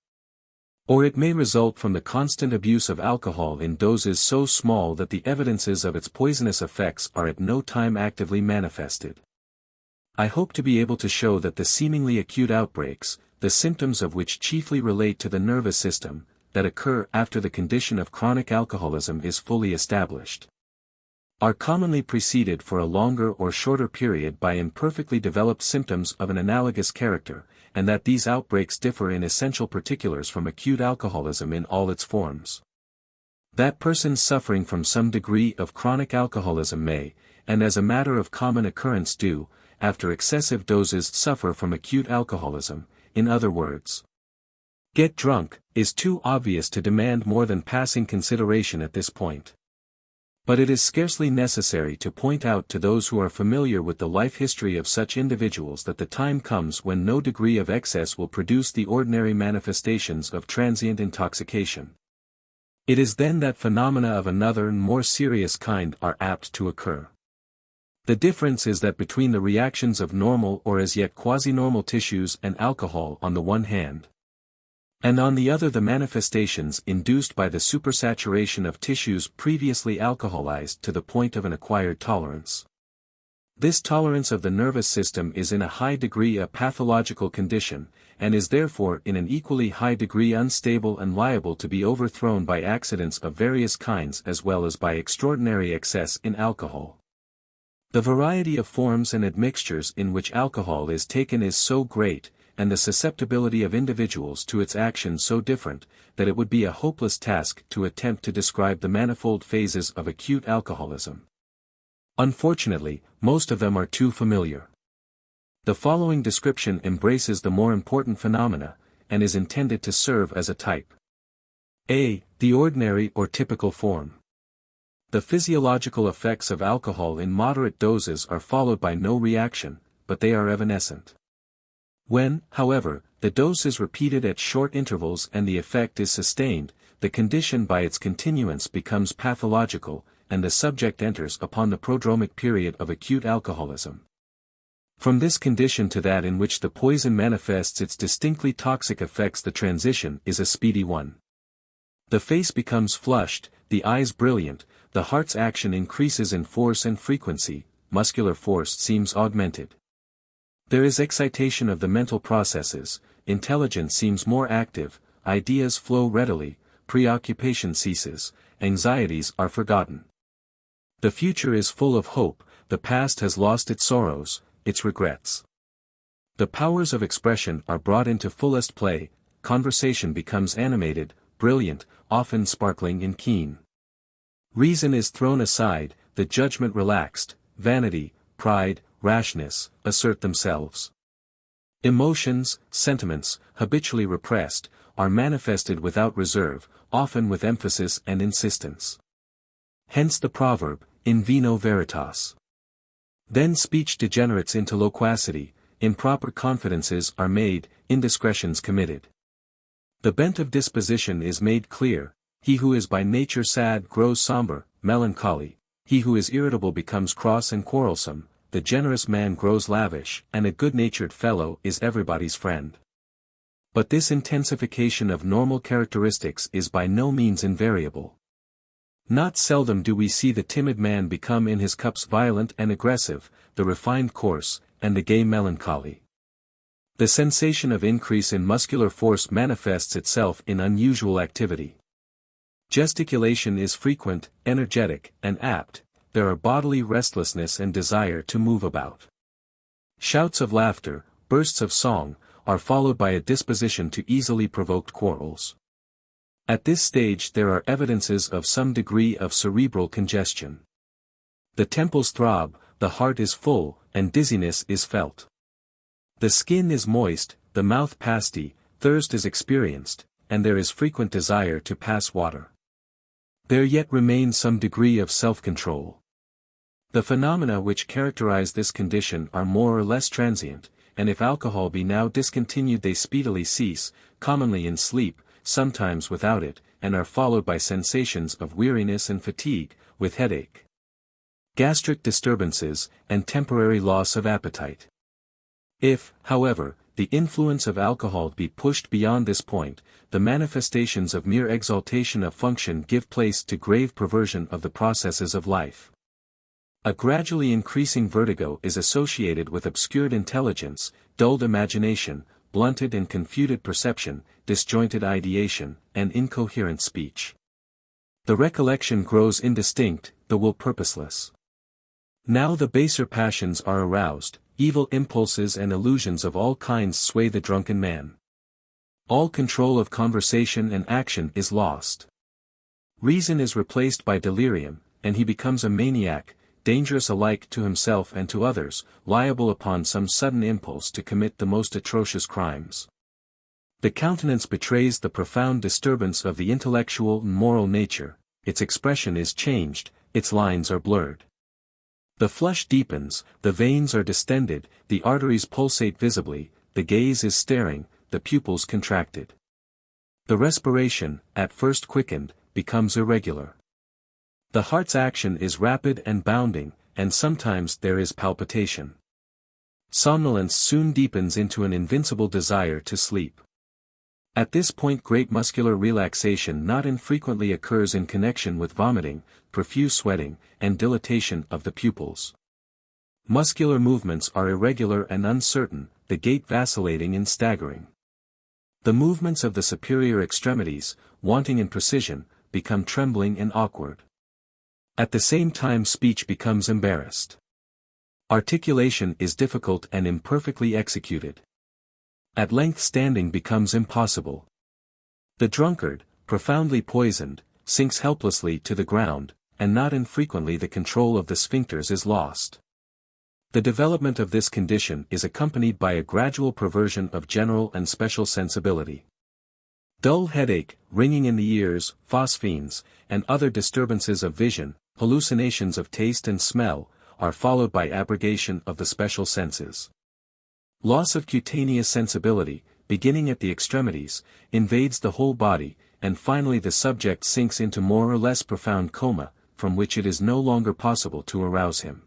Or it may result from the constant abuse of alcohol in doses so small that the evidences of its poisonous effects are at no time actively manifested. I hope to be able to show that the seemingly acute outbreaks, the symptoms of which chiefly relate to the nervous system, that occur after the condition of chronic alcoholism is fully established, are commonly preceded for a longer or shorter period by imperfectly developed symptoms of an analogous character, and that these outbreaks differ in essential particulars from acute alcoholism in all its forms. That persons suffering from some degree of chronic alcoholism may, and as a matter of common occurrence do, after excessive doses suffer from acute alcoholism, in other words, get drunk, is too obvious to demand more than passing consideration at this point. But it is scarcely necessary to point out to those who are familiar with the life history of such individuals that the time comes when no degree of excess will produce the ordinary manifestations of transient intoxication. It is then that phenomena of another and more serious kind are apt to occur. The difference is that between the reactions of normal or as yet quasi-normal tissues and alcohol on the one hand, and on the other the manifestations induced by the supersaturation of tissues previously alcoholized to the point of an acquired tolerance. This tolerance of the nervous system is in a high degree a pathological condition, and is therefore in an equally high degree unstable and liable to be overthrown by accidents of various kinds as well as by extraordinary excess in alcohol. The variety of forms and admixtures in which alcohol is taken is so great, and the susceptibility of individuals to its action so different, that it would be a hopeless task to attempt to describe the manifold phases of acute alcoholism. Unfortunately, most of them are too familiar. The following description embraces the more important phenomena, and is intended to serve as a type. A. The ordinary or typical form. The physiological effects of alcohol in moderate doses are followed by no reaction, but they are evanescent. When, however, the dose is repeated at short intervals and the effect is sustained, the condition by its continuance becomes pathological, and the subject enters upon the prodromic period of acute alcoholism. From this condition to that in which the poison manifests its distinctly toxic effects, the transition is a speedy one. The face becomes flushed, the eyes brilliant, the heart's action increases in force and frequency, muscular force seems augmented. There is excitation of the mental processes, intelligence seems more active, ideas flow readily, preoccupation ceases, anxieties are forgotten. The future is full of hope, the past has lost its sorrows, its regrets. The powers of expression are brought into fullest play, conversation becomes animated, brilliant, often sparkling and keen. Reason is thrown aside, the judgment relaxed, vanity, pride, rashness, assert themselves. Emotions, sentiments, habitually repressed, are manifested without reserve, often with emphasis and insistence. Hence the proverb, in vino veritas. Then speech degenerates into loquacity, improper confidences are made, indiscretions committed. The bent of disposition is made clear, he who is by nature sad grows somber, melancholy, he who is irritable becomes cross and quarrelsome, the generous man grows lavish, and a good-natured fellow is everybody's friend. But this intensification of normal characteristics is by no means invariable. Not seldom do we see the timid man become in his cups violent and aggressive, the refined coarse, and the gay melancholy. The sensation of increase in muscular force manifests itself in unusual activity. Gesticulation is frequent, energetic, and apt, there are bodily restlessness and desire to move about. Shouts of laughter, bursts of song, are followed by a disposition to easily provoked quarrels. At this stage there are evidences of some degree of cerebral congestion. The temples throb, the heart is full, and dizziness is felt. The skin is moist, the mouth pasty, thirst is experienced, and there is frequent desire to pass water. There yet remains some degree of self-control. The phenomena which characterize this condition are more or less transient, and if alcohol be now discontinued they speedily cease, commonly in sleep, sometimes without it, and are followed by sensations of weariness and fatigue, with headache, gastric disturbances, and temporary loss of appetite. If, however, the influence of alcohol be pushed beyond this point, the manifestations of mere exaltation of function give place to grave perversion of the processes of life. A gradually increasing vertigo is associated with obscured intelligence, dulled imagination, blunted and confuted perception, disjointed ideation, and incoherent speech. The recollection grows indistinct, the will purposeless. Now the baser passions are aroused, evil impulses and illusions of all kinds sway the drunken man. All control of conversation and action is lost. Reason is replaced by delirium, and he becomes a maniac, dangerous alike to himself and to others, liable upon some sudden impulse to commit the most atrocious crimes. The countenance betrays the profound disturbance of the intellectual and moral nature, its expression is changed, its lines are blurred. The flush deepens, the veins are distended, the arteries pulsate visibly, the gaze is staring, the pupils contracted. The respiration, at first quickened, becomes irregular. The heart's action is rapid and bounding, and sometimes there is palpitation. Somnolence soon deepens into an invincible desire to sleep. At this point great muscular relaxation not infrequently occurs in connection with vomiting, profuse sweating, and dilatation of the pupils. Muscular movements are irregular and uncertain, the gait vacillating and staggering. The movements of the superior extremities, wanting in precision, become trembling and awkward. At the same time speech becomes embarrassed. Articulation is difficult and imperfectly executed. At length standing becomes impossible. The drunkard, profoundly poisoned, sinks helplessly to the ground, and not infrequently the control of the sphincters is lost. The development of this condition is accompanied by a gradual perversion of general and special sensibility. Dull headache, ringing in the ears, phosphenes, and other disturbances of vision, hallucinations of taste and smell, are followed by abrogation of the special senses. Loss of cutaneous sensibility, beginning at the extremities, invades the whole body, and finally the subject sinks into more or less profound coma, from which it is no longer possible to arouse him.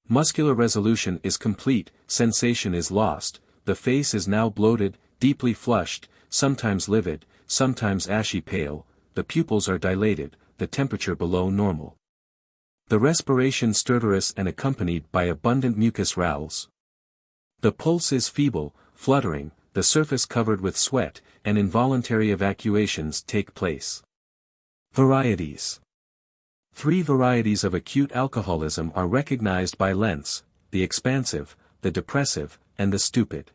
Muscular resolution is complete, sensation is lost, the face is now bloated, deeply flushed, sometimes livid, sometimes ashy pale, the pupils are dilated, the temperature below normal. The respiration stertorous and accompanied by abundant mucus rales. The pulse is feeble, fluttering, the surface covered with sweat, and involuntary evacuations take place. Varieties. 3 varieties of acute alcoholism are recognized by Lentz: the expansive, the depressive, and the stupid.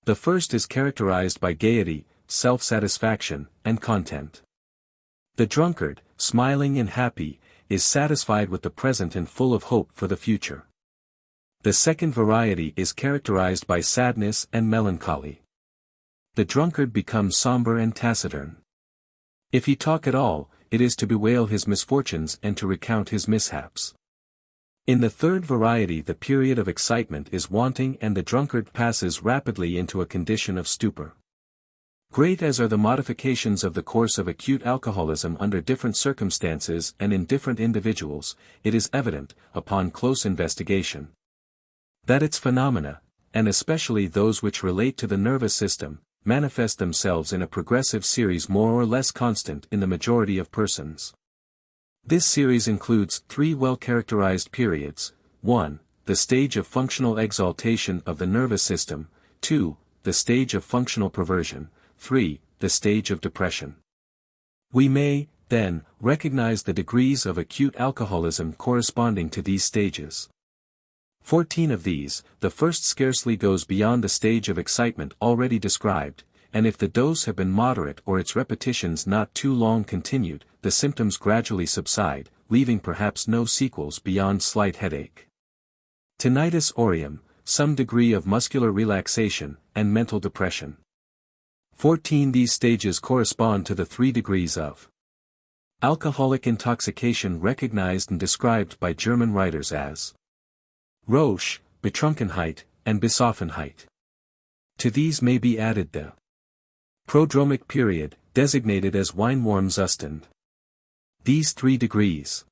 The first is characterized by gaiety, self-satisfaction, and content. The drunkard, smiling and happy, is satisfied with the present and full of hope for the future. The second variety is characterized by sadness and melancholy. The drunkard becomes somber and taciturn. If he talk at all, it is to bewail his misfortunes and to recount his mishaps. In the third variety the period of excitement is wanting and the drunkard passes rapidly into a condition of stupor. Great as are the modifications of the course of acute alcoholism under different circumstances and in different individuals, it is evident, upon close investigation, that its phenomena, and especially those which relate to the nervous system, manifest themselves in a progressive series more or less constant in the majority of persons. This series includes 3 well-characterized periods: 1. The stage of functional exaltation of the nervous system, 2. The stage of functional perversion, 3. The stage of depression. We may, then, recognize the degrees of acute alcoholism corresponding to these stages. 14 of these, the first scarcely goes beyond the stage of excitement already described, and if the dose have been moderate or its repetitions not too long continued, the symptoms gradually subside, leaving perhaps no sequels beyond slight headache, tinnitus aurium, some degree of muscular relaxation, and mental depression. 14 These stages correspond to the 3 degrees of alcoholic intoxication recognized and described by German writers as Rausch, Betrunkenheit, and Besoffenheit. To these may be added the prodromic period, designated as Weinwarmzustand. These 3 degrees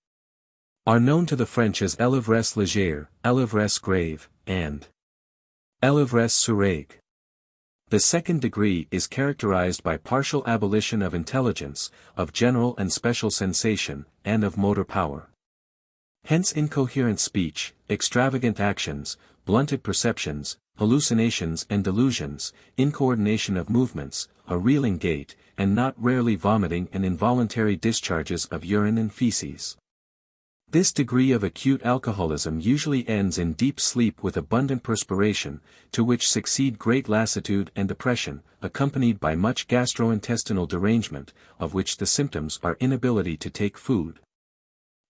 are known to the French as l'ivresse légère, l'ivresse grave, and l'ivresse sourire. The second degree is characterized by partial abolition of intelligence, of general and special sensation, and of motor power. Hence incoherent speech, extravagant actions, blunted perceptions, hallucinations and delusions, incoordination of movements, a reeling gait, and not rarely vomiting and involuntary discharges of urine and feces. This degree of acute alcoholism usually ends in deep sleep with abundant perspiration, to which succeed great lassitude and depression, accompanied by much gastrointestinal derangement, of which the symptoms are inability to take food,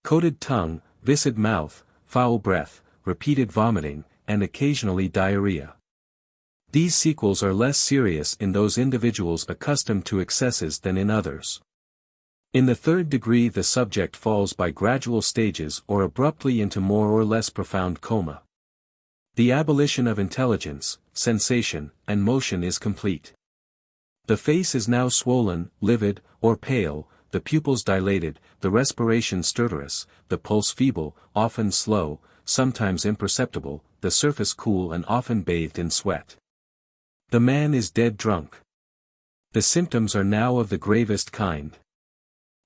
coated tongue, viscid mouth, foul breath, repeated vomiting, and occasionally diarrhea. These sequels are less serious in those individuals accustomed to excesses than in others. In the third degree the subject falls by gradual stages or abruptly into more or less profound coma. The abolition of intelligence, sensation, and motion is complete. The face is now swollen, livid, or pale, the pupils dilated, the respiration stertorous, the pulse feeble, often slow, sometimes imperceptible, the surface cool and often bathed in sweat. The man is dead drunk. The symptoms are now of the gravest kind.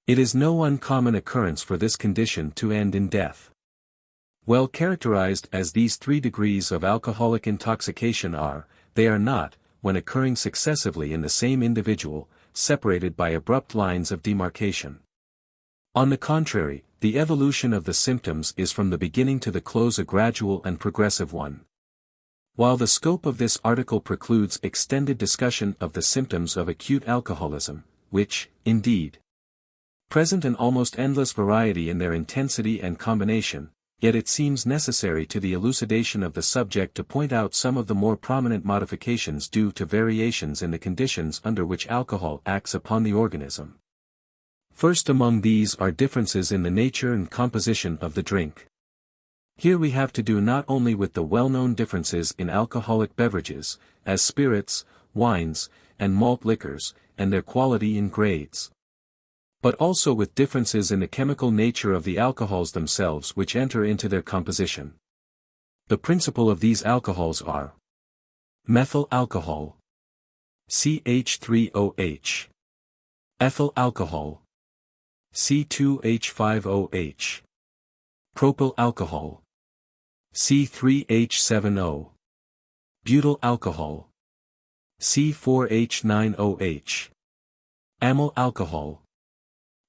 It is no uncommon occurrence for this condition to end in death. Well characterized as these 3 degrees of alcoholic intoxication are, they are not, when occurring successively in the same individual, separated by abrupt lines of demarcation. On the contrary, the evolution of the symptoms is from the beginning to the close a gradual and progressive one. While the scope of this article precludes extended discussion of the symptoms of acute alcoholism, which, indeed, present an almost endless variety in their intensity and combination, yet it seems necessary to the elucidation of the subject to point out some of the more prominent modifications due to variations in the conditions under which alcohol acts upon the organism. First among these are differences in the nature and composition of the drink. Here we have to do not only with the well-known differences in alcoholic beverages, as spirits, wines, and malt liquors, and their quality in grades. but also with differences in the chemical nature of the alcohols themselves which enter into their composition. The principal of these alcohols are methyl alcohol, CH3OH, ethyl alcohol, C2H5OH, propyl alcohol, C3H7O, butyl alcohol, C4H9OH, amyl alcohol,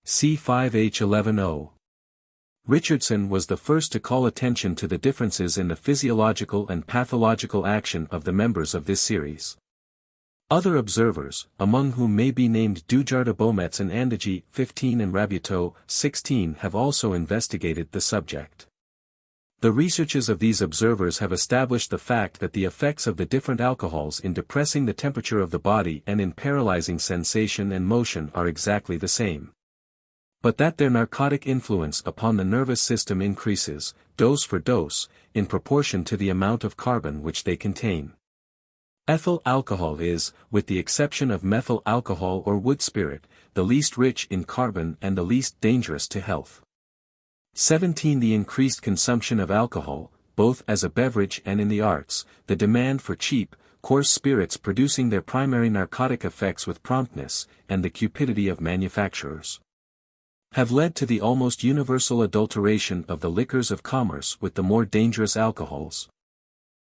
C5H11O. Richardson was the first to call attention to the differences in the physiological and pathological action of the members of this series. Other observers, among whom may be named Dujardin-Beaumetz and Andigi, 15 and Rabuteau, 16, have also investigated the subject. The researches of these observers have established the fact that the effects of the different alcohols in depressing the temperature of the body and in paralyzing sensation and motion are exactly the same. But that their narcotic influence upon the nervous system increases, dose for dose, in proportion to the amount of carbon which they contain. Ethyl alcohol is, with the exception of methyl alcohol or wood spirit, the least rich in carbon and the least dangerous to health. 17. The increased consumption of alcohol, both as a beverage and in the arts, the demand for cheap, coarse spirits producing their primary narcotic effects with promptness, and the cupidity of manufacturers, have led to the almost universal adulteration of the liquors of commerce with the more dangerous alcohols.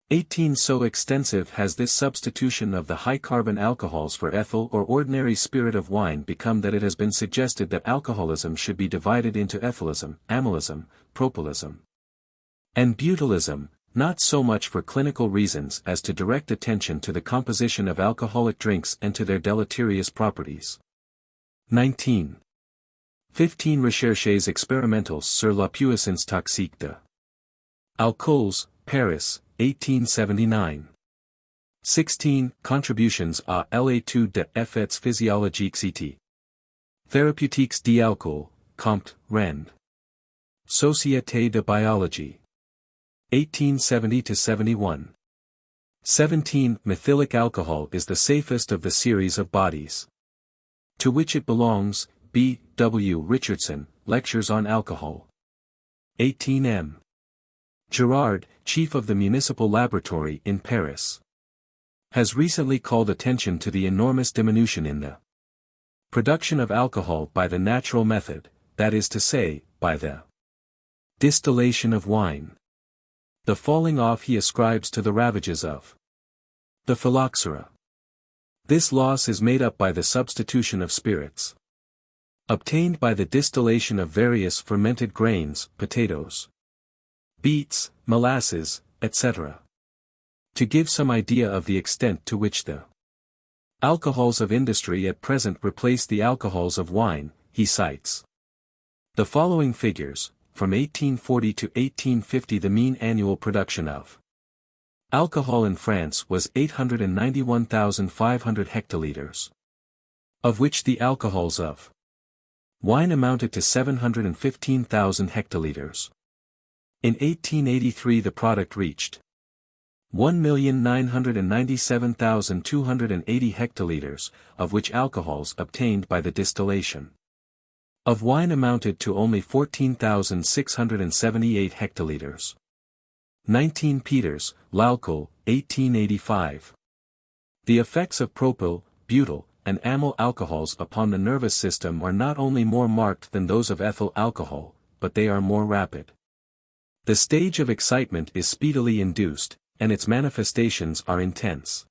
18. So extensive has this substitution of the high-carbon alcohols for ethyl or ordinary spirit of wine become that it has been suggested that alcoholism should be divided into ethylism, amylism, propylism, and butylism, not so much for clinical reasons as to direct attention to the composition of alcoholic drinks and to their deleterious properties. 19. 15. Recherches expérimentales sur la puissance toxique de alcools, Paris, 1879. 16. Contributions à l'étude des effets physiologiques et thérapeutiques d'alcool, Comte, Rend. Société de Biologie. 1870-71. 17. Methylic alcohol is the safest of the series of bodies, to which it belongs. B. W. Richardson, Lectures on Alcohol. 18. M. Girard, chief of the municipal laboratory in Paris, has recently called attention to the enormous diminution in the production of alcohol by the natural method, that is to say, by the distillation of wine. The falling off he ascribes to the ravages of the phylloxera. This loss is made up by the substitution of spirits, obtained by the distillation of various fermented grains, potatoes, beets, molasses, etc. To give some idea of the extent to which the alcohols of industry at present replace the alcohols of wine, he cites the following figures. From 1840 to 1850 the mean annual production of alcohol in France was 891,500 hectoliters, of which the alcohols of wine amounted to 715,000 hectoliters. In 1883 the product reached 1,997,280 hectoliters, of which alcohols obtained by the distillation of wine amounted to only 14,678 hectoliters. 19. Peters, L'Alcool, 1885. The effects of propyl, butyl, and amyl alcohols upon the nervous system are not only more marked than those of ethyl alcohol, but they are more rapid. The stage of excitement is speedily induced, and its manifestations are intense.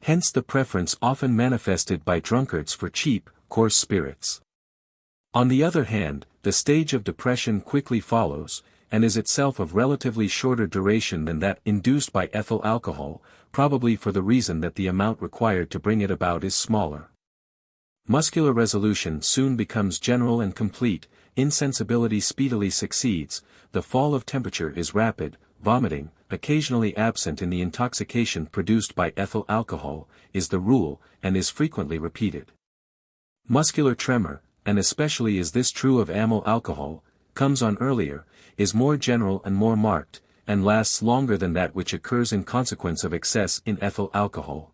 Hence the preference often manifested by drunkards for cheap, coarse spirits. On the other hand, the stage of depression quickly follows, and is itself of relatively shorter duration than that induced by ethyl alcohol, probably for the reason that the amount required to bring it about is smaller. Muscular resolution soon becomes general and complete, insensibility speedily succeeds, the fall of temperature is rapid, vomiting, occasionally absent in the intoxication produced by ethyl alcohol, is the rule, and is frequently repeated. Muscular tremor, and especially is this true of amyl alcohol, comes on earlier, is more general and more marked, and lasts longer than that which occurs in consequence of excess in ethyl alcohol.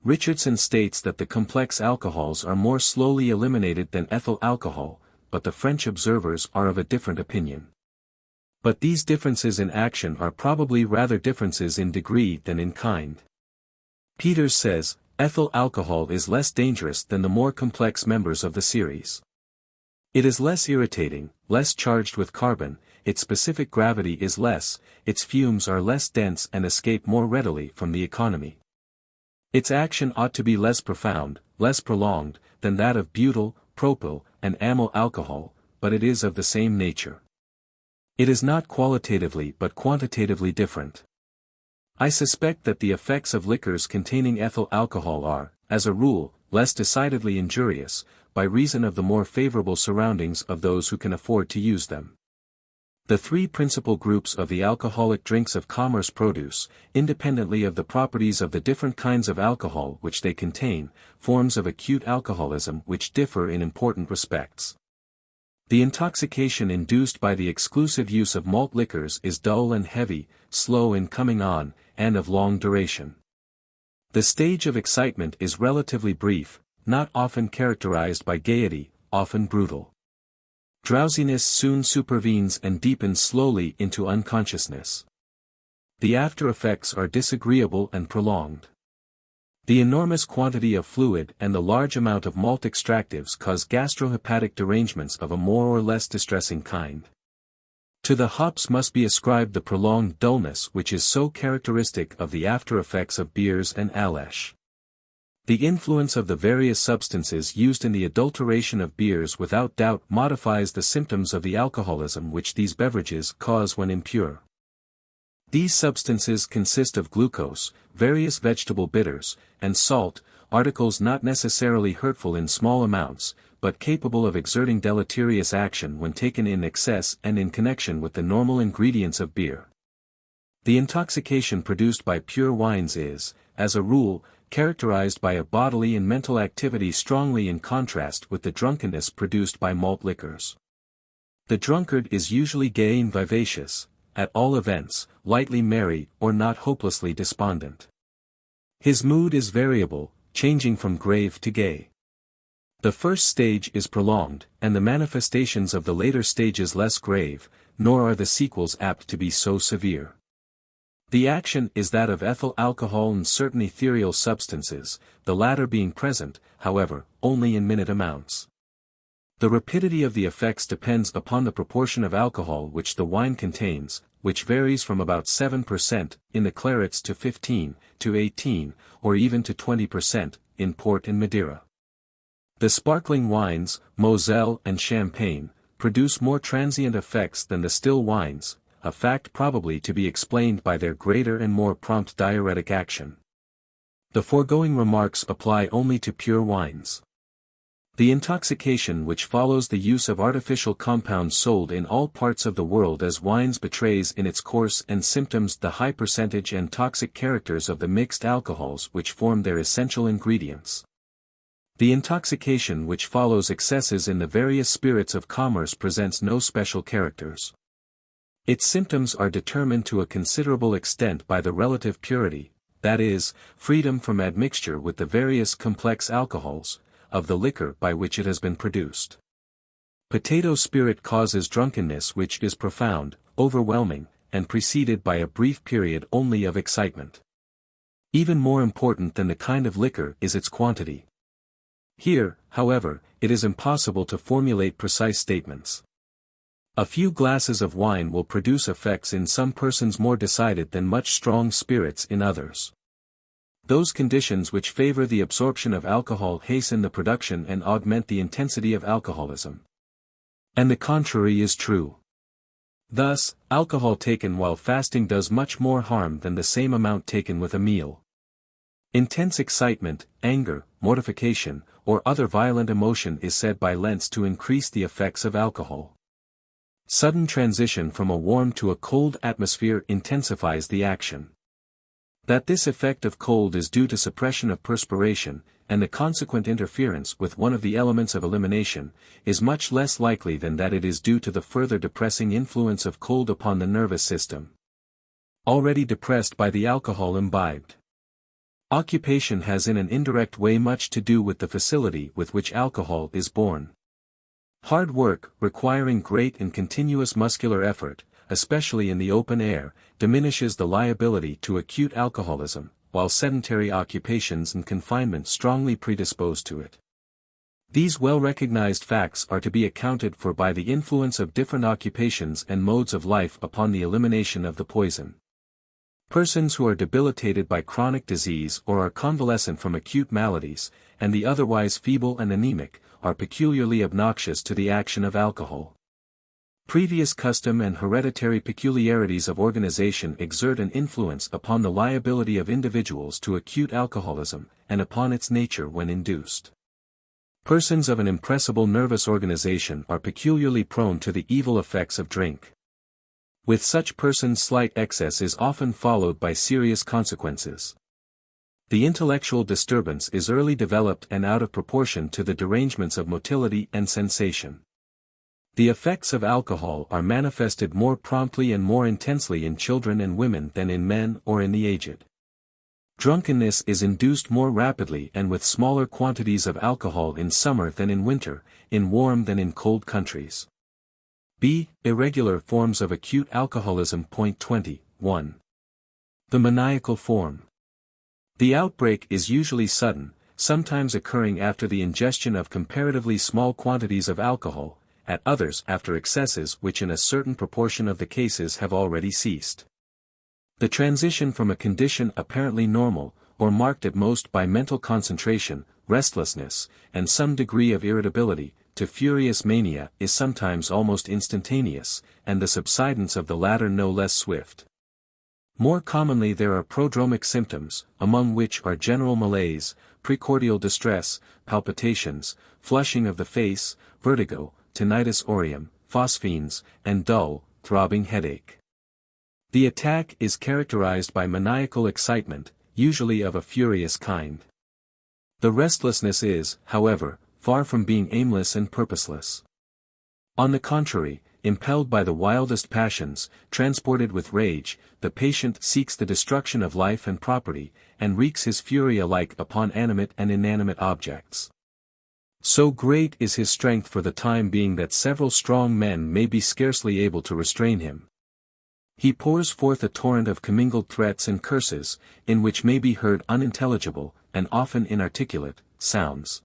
Richardson states that the complex alcohols are more slowly eliminated than ethyl alcohol, but the French observers are of a different opinion. But these differences in action are probably rather differences in degree than in kind. Peters says, ethyl alcohol is less dangerous than the more complex members of the series. It is less irritating, less charged with carbon, its specific gravity is less, its fumes are less dense and escape more readily from the economy. Its action ought to be less profound, less prolonged, than that of butyl, propyl, and amyl alcohol, but it is of the same nature. It is not qualitatively but quantitatively different. I suspect that the effects of liquors containing ethyl alcohol are, as a rule, less decidedly injurious, by reason of the more favorable surroundings of those who can afford to use them. The three principal groups of the alcoholic drinks of commerce produce, independently of the properties of the different kinds of alcohol which they contain, forms of acute alcoholism which differ in important respects. The intoxication induced by the exclusive use of malt liquors is dull and heavy, slow in coming on, and of long duration. The stage of excitement is relatively brief, not often characterized by gaiety, often brutal. Drowsiness soon supervenes and deepens slowly into unconsciousness. The after effects are disagreeable and prolonged. The enormous quantity of fluid and the large amount of malt extractives cause gastrohepatic derangements of a more or less distressing kind. To the hops must be ascribed the prolonged dullness which is so characteristic of the after effects of beers and alesh. The influence of the various substances used in the adulteration of beers without doubt modifies the symptoms of the alcoholism which these beverages cause when impure. These substances consist of glucose, various vegetable bitters, and salt, articles not necessarily hurtful in small amounts, but capable of exerting deleterious action when taken in excess and in connection with the normal ingredients of beer. The intoxication produced by pure wines is, as a rule, characterized by a bodily and mental activity strongly in contrast with the drunkenness produced by malt liquors. The drunkard is usually gay and vivacious, at all events, lightly merry or not hopelessly despondent. His mood is variable, changing from grave to gay. The first stage is prolonged, and the manifestations of the later stages less grave, nor are the sequels apt to be so severe. The action is that of ethyl alcohol and certain ethereal substances, the latter being present, however, only in minute amounts. The rapidity of the effects depends upon the proportion of alcohol which the wine contains, which varies from about 7% in the clarets to 15, to 18, or even to 20% in port and Madeira. The sparkling wines, Moselle and Champagne, produce more transient effects than the still wines, a fact probably to be explained by their greater and more prompt diuretic action. The foregoing remarks apply only to pure wines. The intoxication which follows the use of artificial compounds sold in all parts of the world as wines betrays in its course and symptoms the high percentage and toxic characters of the mixed alcohols which form their essential ingredients. The intoxication which follows excesses in the various spirits of commerce presents no special characters. Its symptoms are determined to a considerable extent by the relative purity, that is, freedom from admixture with the various complex alcohols, of the liquor by which it has been produced. Potato spirit causes drunkenness which is profound, overwhelming, and preceded by a brief period only of excitement. Even more important than the kind of liquor is its quantity. Here, however, it is impossible to formulate precise statements. A few glasses of wine will produce effects in some persons more decided than much strong spirits in others. Those conditions which favor the absorption of alcohol hasten the production and augment the intensity of alcoholism. And the contrary is true. Thus, alcohol taken while fasting does much more harm than the same amount taken with a meal. Intense excitement, anger, mortification, or other violent emotion is said by Lentz to increase the effects of alcohol. Sudden transition from a warm to a cold atmosphere intensifies the action. That this effect of cold is due to suppression of perspiration, and the consequent interference with one of the elements of elimination, is much less likely than that it is due to the further depressing influence of cold upon the nervous system, already depressed by the alcohol imbibed. Occupation has in an indirect way much to do with the facility with which alcohol is borne. Hard work, requiring great and continuous muscular effort, especially in the open air, diminishes the liability to acute alcoholism, while sedentary occupations and confinement strongly predispose to it. These well-recognized facts are to be accounted for by the influence of different occupations and modes of life upon the elimination of the poison. Persons who are debilitated by chronic disease or are convalescent from acute maladies, and the otherwise feeble and anemic, are peculiarly obnoxious to the action of alcohol. Previous custom and hereditary peculiarities of organization exert an influence upon the liability of individuals to acute alcoholism, and upon its nature when induced. Persons of an impressible nervous organization are peculiarly prone to the evil effects of drink. With such persons slight excess is often followed by serious consequences. The intellectual disturbance is early developed and out of proportion to the derangements of motility and sensation. The effects of alcohol are manifested more promptly and more intensely in children and women than in men or in the aged. Drunkenness is induced more rapidly and with smaller quantities of alcohol in summer than in winter, in warm than in cold countries. B. Irregular forms of acute alcoholism. Point 21. The maniacal form. The outbreak is usually sudden, sometimes occurring after the ingestion of comparatively small quantities of alcohol, at others after excesses which in a certain proportion of the cases have already ceased. The transition from a condition apparently normal, or marked at most by mental concentration, restlessness, and some degree of irritability, to furious mania is sometimes almost instantaneous, and the subsidence of the latter no less swift. More commonly there are prodromic symptoms, among which are general malaise, precordial distress, palpitations, flushing of the face, vertigo, tinnitus aurium, phosphenes, and dull, throbbing headache. The attack is characterized by maniacal excitement, usually of a furious kind. The restlessness is, however, far from being aimless and purposeless. On the contrary, impelled by the wildest passions, transported with rage, the patient seeks the destruction of life and property, and wreaks his fury alike upon animate and inanimate objects. So great is his strength for the time being that several strong men may be scarcely able to restrain him. He pours forth a torrent of commingled threats and curses, in which may be heard unintelligible, and often inarticulate, sounds.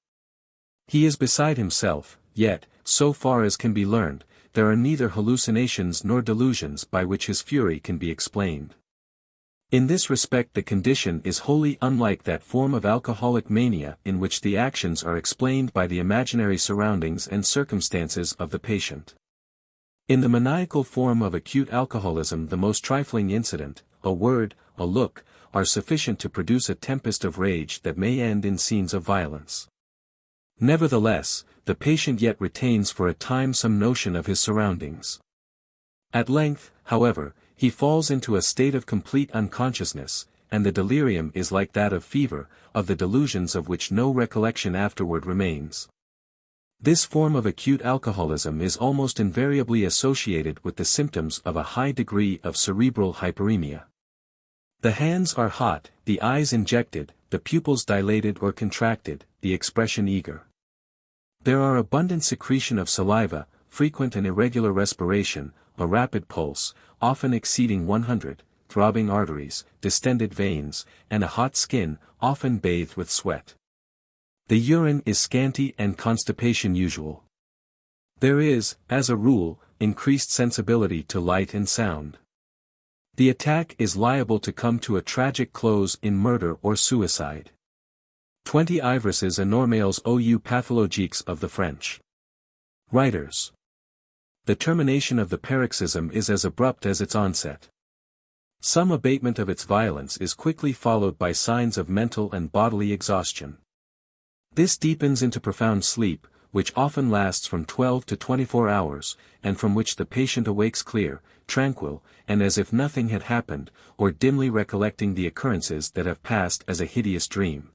He is beside himself, yet, so far as can be learned, there are neither hallucinations nor delusions by which his fury can be explained. In this respect the condition is wholly unlike that form of alcoholic mania in which the actions are explained by the imaginary surroundings and circumstances of the patient. In the maniacal form of acute alcoholism the most trifling incident, a word, a look, are sufficient to produce a tempest of rage that may end in scenes of violence. Nevertheless, the patient yet retains for a time some notion of his surroundings. At length, however, he falls into a state of complete unconsciousness, and the delirium is like that of fever, of the delusions of which no recollection afterward remains. This form of acute alcoholism is almost invariably associated with the symptoms of a high degree of cerebral hyperemia. The hands are hot, the eyes injected, the pupils dilated or contracted, the expression eager. There are abundant secretion of saliva, frequent and irregular respiration, a rapid pulse, often exceeding 100, throbbing arteries, distended veins, and a hot skin, often bathed with sweat. The urine is scanty and constipation usual. There is, as a rule, increased sensibility to light and sound. The attack is liable to come to a tragic close in murder or suicide. 20 Ivresses enormales ou pathologiques of the French writers. The termination of the paroxysm is as abrupt as its onset. Some abatement of its violence is quickly followed by signs of mental and bodily exhaustion. This deepens into profound sleep, which often lasts from 12 to 24 hours, and from which the patient awakes clear, tranquil, and as if nothing had happened, or dimly recollecting the occurrences that have passed as a hideous dream.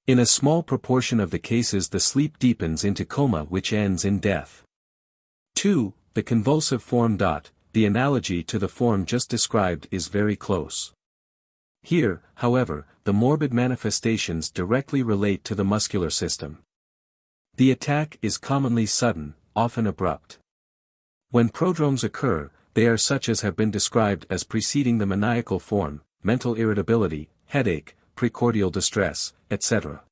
In a small proportion of the cases the sleep deepens into coma which ends in death. 2. The convulsive form. The analogy to the form just described is very close. Here, however, the morbid manifestations directly relate to the muscular system. The attack is commonly sudden, often abrupt. When prodromes occur, they are such as have been described as preceding the maniacal form: mental irritability, headache, precordial distress, etc.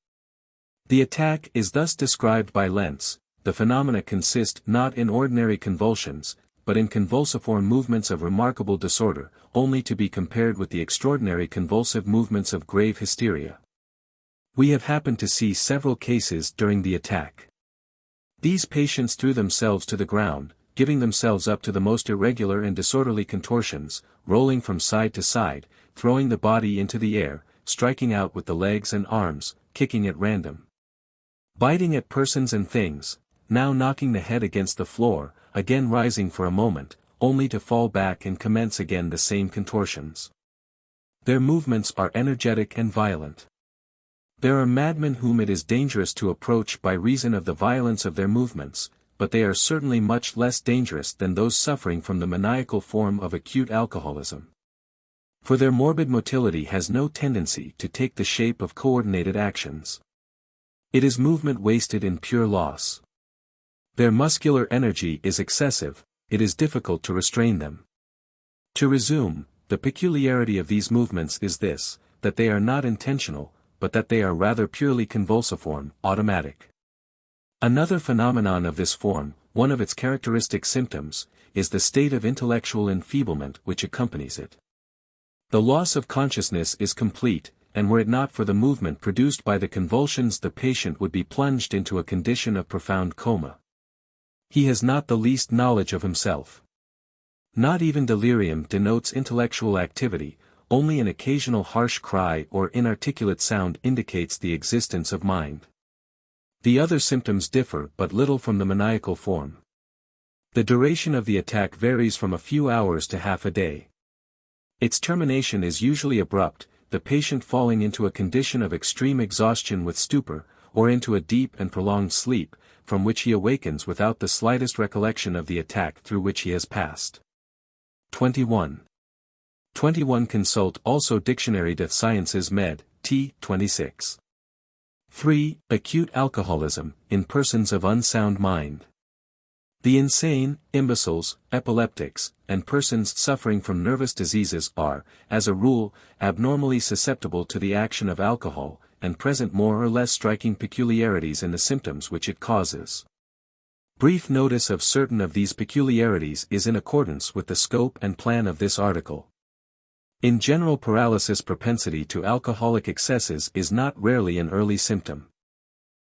The attack is thus described by Lentz. The phenomena consist not in ordinary convulsions, but in convulsiform movements of remarkable disorder, only to be compared with the extraordinary convulsive movements of grave hysteria. We have happened to see several cases during the attack. These patients threw themselves to the ground, giving themselves up to the most irregular and disorderly contortions, rolling from side to side, throwing the body into the air, striking out with the legs and arms, kicking at random, biting at persons and things, now knocking the head against the floor, again rising for a moment, only to fall back and commence again the same contortions. Their movements are energetic and violent. There are madmen whom it is dangerous to approach by reason of the violence of their movements, but they are certainly much less dangerous than those suffering from the maniacal form of acute alcoholism. For their morbid motility has no tendency to take the shape of coordinated actions. It is movement wasted in pure loss. Their muscular energy is excessive, it is difficult to restrain them. To resume, the peculiarity of these movements is this, that they are not intentional, but that they are rather purely convulsiform, automatic. Another phenomenon of this form, one of its characteristic symptoms, is the state of intellectual enfeeblement which accompanies it. The loss of consciousness is complete, and were it not for the movement produced by the convulsions, the patient would be plunged into a condition of profound coma. He has not the least knowledge of himself. Not even delirium denotes intellectual activity, only an occasional harsh cry or inarticulate sound indicates the existence of mind. The other symptoms differ but little from the maniacal form. The duration of the attack varies from a few hours to half a day. Its termination is usually abrupt, the patient falling into a condition of extreme exhaustion with stupor, or into a deep and prolonged sleep, from which he awakens without the slightest recollection of the attack through which he has passed. 21. Consult also Dictionary des Sciences Med, t. 26. 3. Acute alcoholism, in persons of unsound mind. The insane, imbeciles, epileptics, and persons suffering from nervous diseases are, as a rule, abnormally susceptible to the action of alcohol, and present more or less striking peculiarities in the symptoms which it causes. Brief notice of certain of these peculiarities is in accordance with the scope and plan of this article. In general, paralysis propensity to alcoholic excesses is not rarely an early symptom.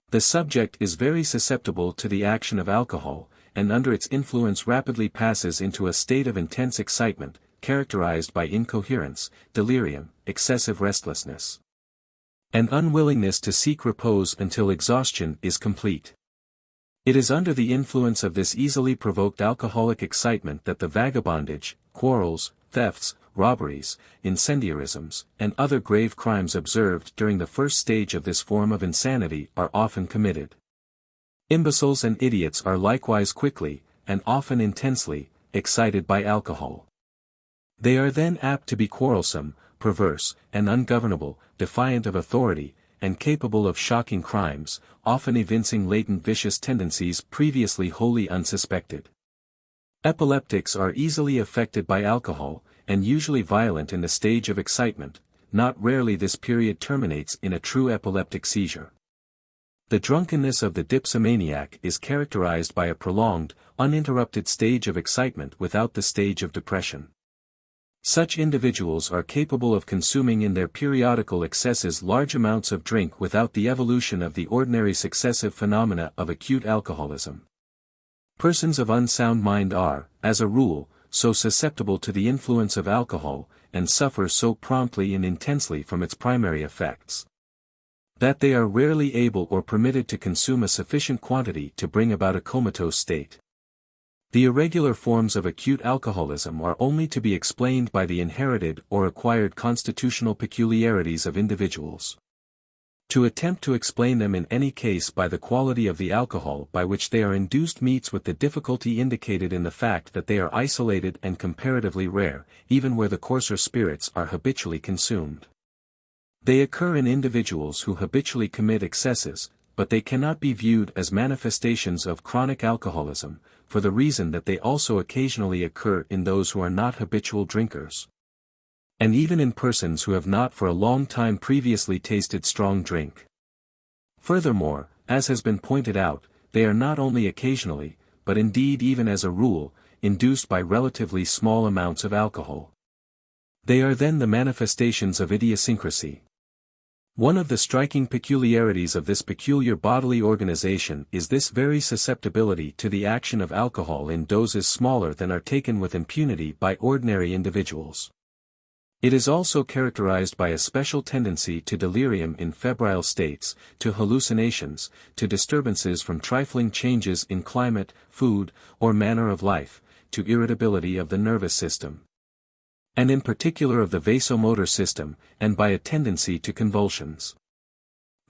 The subject is very susceptible to the action of alcohol, and under its influence rapidly passes into a state of intense excitement, characterized by incoherence, delirium, excessive restlessness, and unwillingness to seek repose until exhaustion is complete. It is under the influence of this easily provoked alcoholic excitement that the vagabondage, quarrels, thefts, robberies, incendiarisms, and other grave crimes observed during the first stage of this form of insanity are often committed. Imbeciles and idiots are likewise quickly, and often intensely, excited by alcohol. They are then apt to be quarrelsome, perverse, and ungovernable, defiant of authority, and capable of shocking crimes, often evincing latent vicious tendencies previously wholly unsuspected. Epileptics are easily affected by alcohol, and usually violent in the stage of excitement. Not rarely this period terminates in a true epileptic seizure. The drunkenness of the dipsomaniac is characterized by a prolonged, uninterrupted stage of excitement without the stage of depression. Such individuals are capable of consuming in their periodical excesses large amounts of drink without the evolution of the ordinary successive phenomena of acute alcoholism. Persons of unsound mind are, as a rule, so susceptible to the influence of alcohol, and suffer so promptly and intensely from its primary effects, that they are rarely able or permitted to consume a sufficient quantity to bring about a comatose state. The irregular forms of acute alcoholism are only to be explained by the inherited or acquired constitutional peculiarities of individuals. To attempt to explain them in any case by the quality of the alcohol by which they are induced meets with the difficulty indicated in the fact that they are isolated and comparatively rare, even where the coarser spirits are habitually consumed. They occur in individuals who habitually commit excesses, but they cannot be viewed as manifestations of chronic alcoholism, for the reason that they also occasionally occur in those who are not habitual drinkers. And even in persons who have not for a long time previously tasted strong drink. Furthermore, as has been pointed out, they are not only occasionally, but indeed even as a rule, induced by relatively small amounts of alcohol. They are then the manifestations of idiosyncrasy. One of the striking peculiarities of this peculiar bodily organization is this very susceptibility to the action of alcohol in doses smaller than are taken with impunity by ordinary individuals. It is also characterized by a special tendency to delirium in febrile states, to hallucinations, to disturbances from trifling changes in climate, food, or manner of life, to irritability of the nervous system, and in particular of the vasomotor system, and by a tendency to convulsions.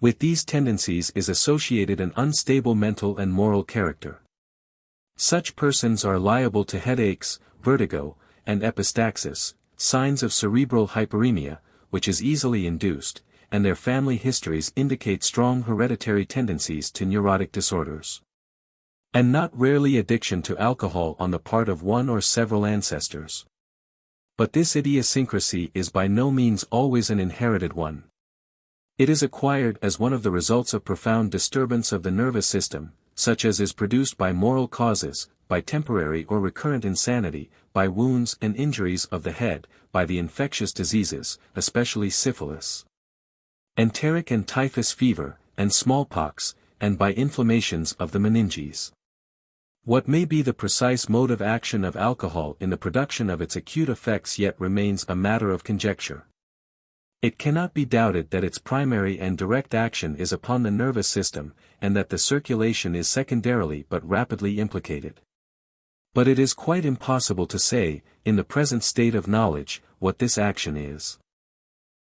With these tendencies is associated an unstable mental and moral character. Such persons are liable to headaches, vertigo, and epistaxis, signs of cerebral hyperemia, which is easily induced, and their family histories indicate strong hereditary tendencies to neurotic disorders. And not rarely addiction to alcohol on the part of one or several ancestors. But this idiosyncrasy is by no means always an inherited one. It is acquired as one of the results of profound disturbance of the nervous system, such as is produced by moral causes, by temporary or recurrent insanity, by wounds and injuries of the head, by the infectious diseases, especially syphilis, enteric and typhus fever, and smallpox, and by inflammations of the meninges. What may be the precise mode of action of alcohol in the production of its acute effects yet remains a matter of conjecture. It cannot be doubted that its primary and direct action is upon the nervous system, and that the circulation is secondarily but rapidly implicated. But it is quite impossible to say, in the present state of knowledge, what this action is.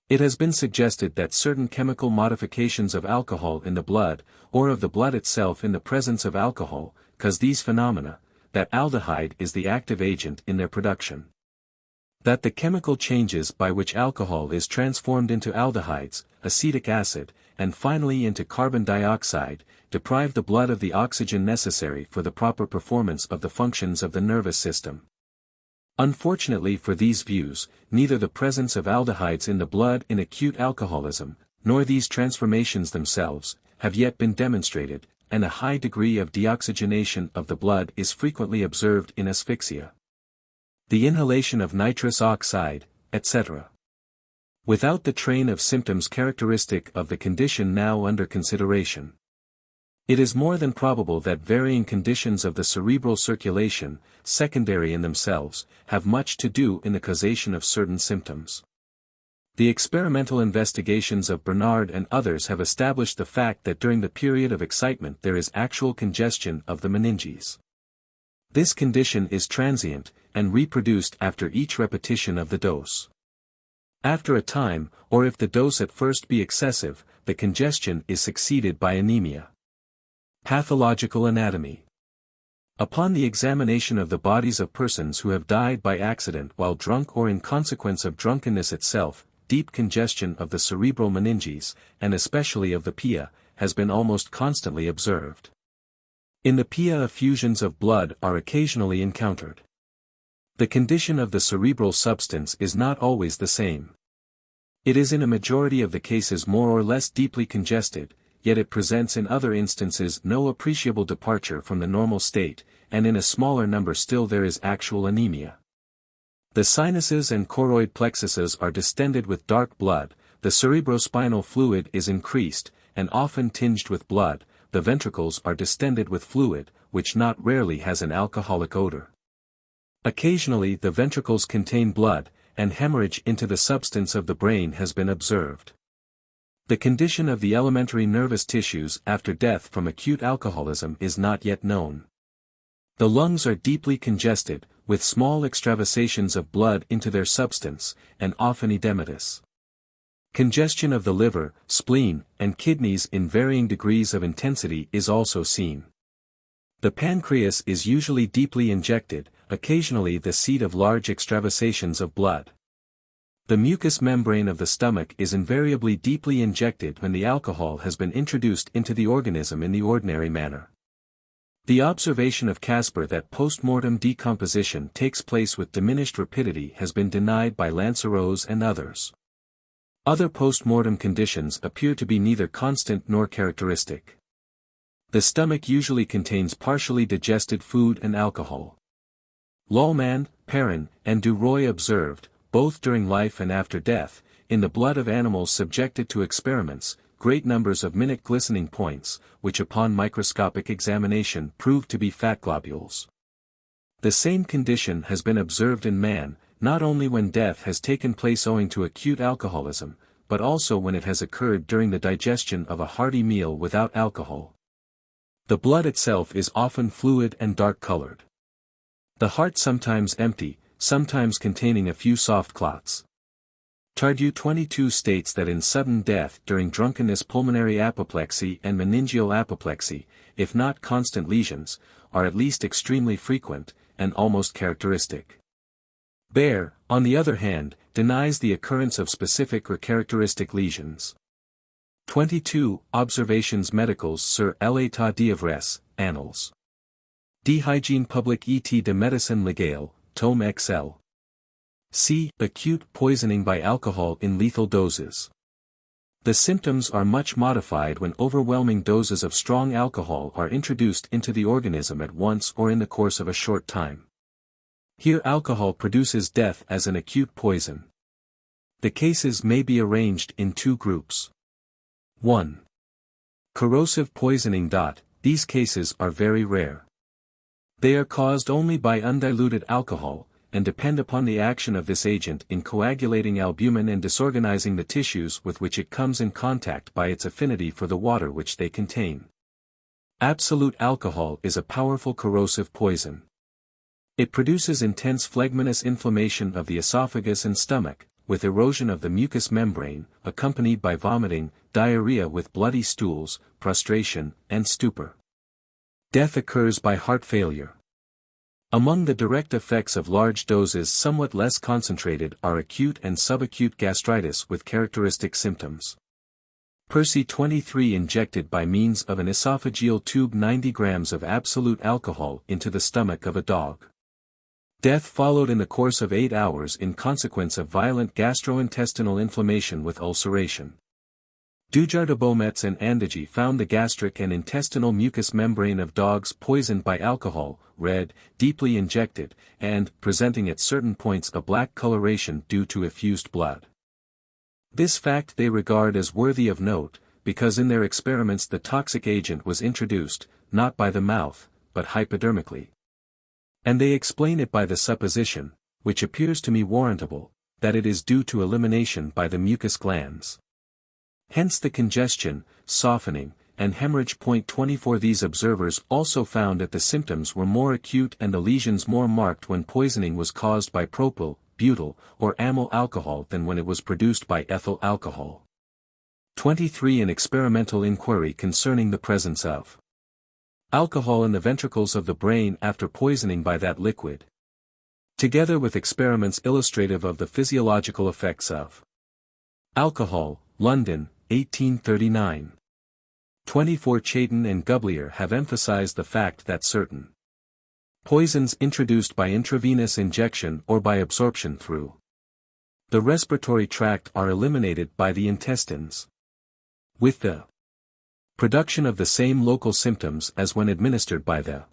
It has been suggested that certain chemical modifications of alcohol in the blood, or of the blood itself in the presence of alcohol, cause these phenomena, that aldehyde is the active agent in their production. That the chemical changes by which alcohol is transformed into aldehydes, acetic acid, and finally into carbon dioxide, deprive the blood of the oxygen necessary for the proper performance of the functions of the nervous system. Unfortunately for these views, neither the presence of aldehydes in the blood in acute alcoholism, nor these transformations themselves, have yet been demonstrated, and a high degree of deoxygenation of the blood is frequently observed in asphyxia, the inhalation of nitrous oxide, etc. Without the train of symptoms characteristic of the condition now under consideration. It is more than probable that varying conditions of the cerebral circulation, secondary in themselves, have much to do in the causation of certain symptoms. The experimental investigations of Bernard and others have established the fact that during the period of excitement there is actual congestion of the meninges. This condition is transient, and reproduced after each repetition of the dose. After a time, or if the dose at first be excessive, the congestion is succeeded by anemia. Pathological anatomy. Upon the examination of the bodies of persons who have died by accident while drunk or in consequence of drunkenness itself, deep congestion of the cerebral meninges, and especially of the pia, has been almost constantly observed. In the pia effusions of blood are occasionally encountered. The condition of the cerebral substance is not always the same. It is in a majority of the cases more or less deeply congested, yet it presents in other instances no appreciable departure from the normal state, and in a smaller number still there is actual anemia. The sinuses and choroid plexuses are distended with dark blood, the cerebrospinal fluid is increased, and often tinged with blood, the ventricles are distended with fluid, which not rarely has an alcoholic odor. Occasionally the ventricles contain blood, and hemorrhage into the substance of the brain has been observed. The condition of the elementary nervous tissues after death from acute alcoholism is not yet known. The lungs are deeply congested, with small extravasations of blood into their substance, and often edematous. Congestion of the liver, spleen, and kidneys in varying degrees of intensity is also seen. The pancreas is usually deeply injected, occasionally the seat of large extravasations of blood. The mucous membrane of the stomach is invariably deeply injected when the alcohol has been introduced into the organism in the ordinary manner. The observation of Casper that post-mortem decomposition takes place with diminished rapidity has been denied by Lancerose and others. Other post-mortem conditions appear to be neither constant nor characteristic. The stomach usually contains partially digested food and alcohol. Lollman, Perrin, and Duroy observed, both during life and after death, in the blood of animals subjected to experiments, great numbers of minute glistening points, which upon microscopic examination proved to be fat globules. The same condition has been observed in man, not only when death has taken place owing to acute alcoholism, but also when it has occurred during the digestion of a hearty meal without alcohol. The blood itself is often fluid and dark-colored. The heart sometimes empty, sometimes containing a few soft clots. Tardieu 22 states that in sudden death during drunkenness pulmonary apoplexy and meningeal apoplexy, if not constant lesions, are at least extremely frequent, and almost characteristic. Baer, on the other hand, denies the occurrence of specific or characteristic lesions. 22. Observations médicales sur l'état d'ivresse, Annals. d'hygiène publique et de médecine légale, tome XL. C. Acute poisoning by alcohol in lethal doses. The symptoms are much modified when overwhelming doses of strong alcohol are introduced into the organism at once or in the course of a short time. Here alcohol produces death as an acute poison. The cases may be arranged in two groups. 1. Corrosive poisoning. These cases are very rare. They are caused only by undiluted alcohol, and depend upon the action of this agent in coagulating albumin and disorganizing the tissues with which it comes in contact by its affinity for the water which they contain. Absolute alcohol is a powerful corrosive poison. It produces intense phlegmonous inflammation of the esophagus and stomach, with erosion of the mucous membrane, accompanied by vomiting, diarrhea with bloody stools, prostration, and stupor. Death occurs by heart failure. Among the direct effects of large doses somewhat less concentrated are acute and subacute gastritis with characteristic symptoms. Percy 23 injected by means of an esophageal tube 90 grams of absolute alcohol into the stomach of a dog. Death followed in the course of 8 hours in consequence of violent gastrointestinal inflammation with ulceration. Dujardin-Beaumetz and Andeggi found the gastric and intestinal mucous membrane of dogs poisoned by alcohol, red, deeply injected, and presenting at certain points a black coloration due to effused blood. This fact they regard as worthy of note, because in their experiments the toxic agent was introduced, not by the mouth, but hypodermically. And they explain it by the supposition, which appears to me warrantable, that it is due to elimination by the mucous glands. Hence the congestion, softening, and hemorrhage. 24. These observers also found that the symptoms were more acute and the lesions more marked when poisoning was caused by propyl, butyl, or amyl alcohol than when it was produced by ethyl alcohol. 23. An experimental inquiry concerning the presence of alcohol in the ventricles of the brain after poisoning by that liquid. Together with experiments illustrative of the physiological effects of alcohol, London, 1839. 24. Chaitin and Gublier have emphasized the fact that certain poisons introduced by intravenous injection or by absorption through the respiratory tract are eliminated by the intestines, with the production of the same local symptoms as when administered by the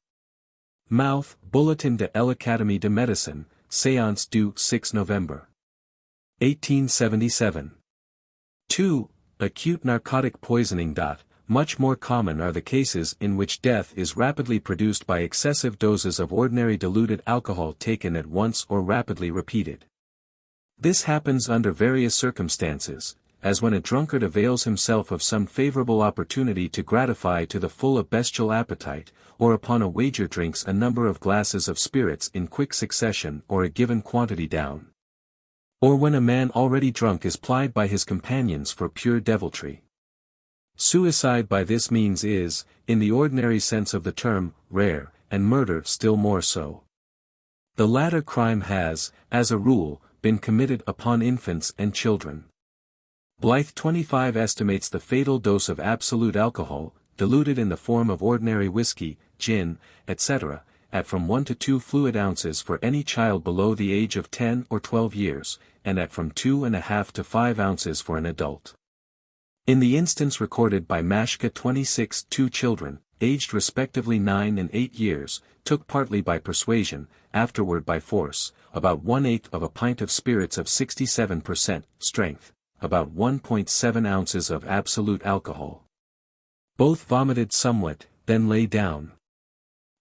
mouth. Bulletin de l'Académie de Médecine, Séance du 6 November. 1877. 2. Acute narcotic poisoning. Much more common are the cases in which death is rapidly produced by excessive doses of ordinary diluted alcohol taken at once or rapidly repeated. This happens under various circumstances, as when a drunkard avails himself of some favorable opportunity to gratify to the full a bestial appetite, or upon a wager drinks a number of glasses of spirits in quick succession or a given quantity down. Or when a man already drunk is plied by his companions for pure deviltry. Suicide by this means is, in the ordinary sense of the term, rare, and murder still more so. The latter crime has, as a rule, been committed upon infants and children. Blythe 25 estimates the fatal dose of absolute alcohol, diluted in the form of ordinary whiskey, gin, etc., at from 1 to 2 fluid ounces for any child below the age of 10 or 12 years, and at from 2.5 to 5 ounces for an adult. In the instance recorded by Mashka 26, 2 children, aged respectively 9 and 8 years, took partly by persuasion, afterward by force, about 1/8 of a pint of spirits of 67% strength, about 1.7 ounces of absolute alcohol. Both vomited somewhat, then lay down.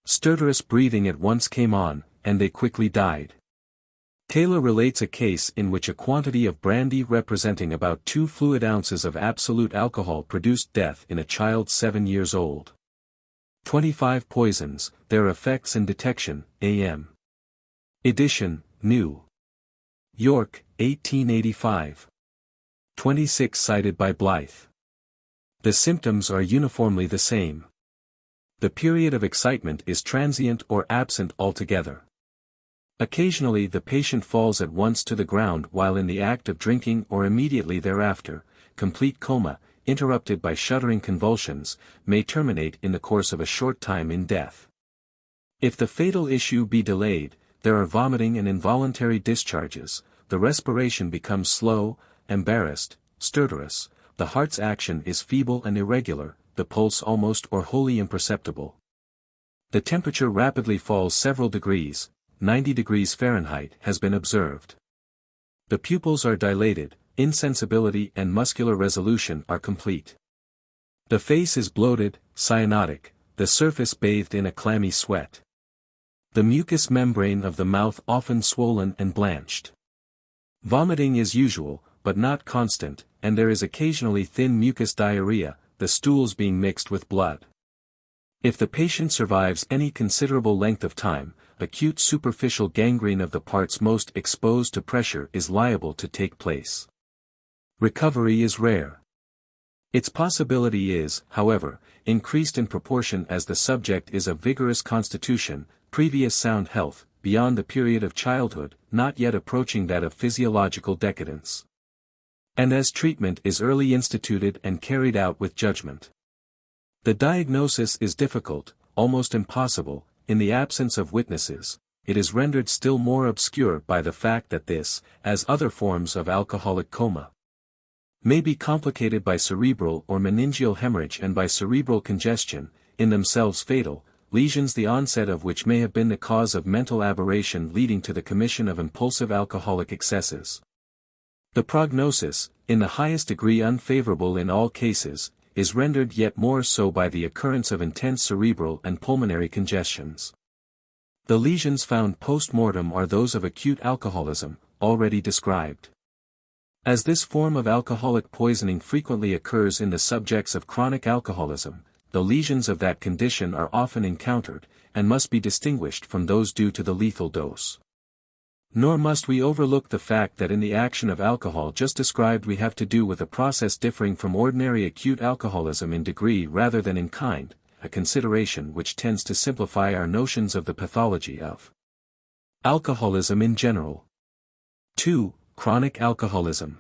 Stertorous breathing at once came on, and they quickly died. Taylor relates a case in which a quantity of brandy representing about 2 fluid ounces of absolute alcohol produced death in a child 7 years old. 25 Poisons, Their Effects and Detection, A.M. Edition, New York, 1885. 26 cited by Blythe. The symptoms are uniformly the same. The period of excitement is transient or absent altogether. Occasionally the patient falls at once to the ground while in the act of drinking or immediately thereafter. Complete coma, interrupted by shuddering convulsions, may terminate in the course of a short time in death. If the fatal issue be delayed, there are vomiting and involuntary discharges, the respiration becomes slow, embarrassed, stertorous, the heart's action is feeble and irregular, the pulse almost or wholly imperceptible. The temperature rapidly falls several degrees, 90 degrees Fahrenheit has been observed. The pupils are dilated, insensibility and muscular resolution are complete. The face is bloated, cyanotic, the surface bathed in a clammy sweat. The mucous membrane of the mouth often swollen and blanched. Vomiting is usual, but not constant, and there is occasionally thin mucus diarrhea, the stools being mixed with blood. If the patient survives any considerable length of time, acute superficial gangrene of the parts most exposed to pressure is liable to take place. Recovery is rare. Its possibility is, however, increased in proportion as the subject is of vigorous constitution, previous sound health, beyond the period of childhood, not yet approaching that of physiological decadence. And as treatment is early instituted and carried out with judgment. The diagnosis is difficult, almost impossible, in the absence of witnesses. It is rendered still more obscure by the fact that this, as other forms of alcoholic coma, may be complicated by cerebral or meningeal hemorrhage and by cerebral congestion, in themselves fatal, lesions the onset of which may have been the cause of mental aberration leading to the commission of impulsive alcoholic excesses. The prognosis, in the highest degree unfavorable in all cases, is rendered yet more so by the occurrence of intense cerebral and pulmonary congestions. The lesions found post-mortem are those of acute alcoholism, already described. As this form of alcoholic poisoning frequently occurs in the subjects of chronic alcoholism, the lesions of that condition are often encountered, and must be distinguished from those due to the lethal dose. Nor must we overlook the fact that in the action of alcohol just described we have to do with a process differing from ordinary acute alcoholism in degree rather than in kind, a consideration which tends to simplify our notions of the pathology of alcoholism in general. 2. Chronic alcoholism.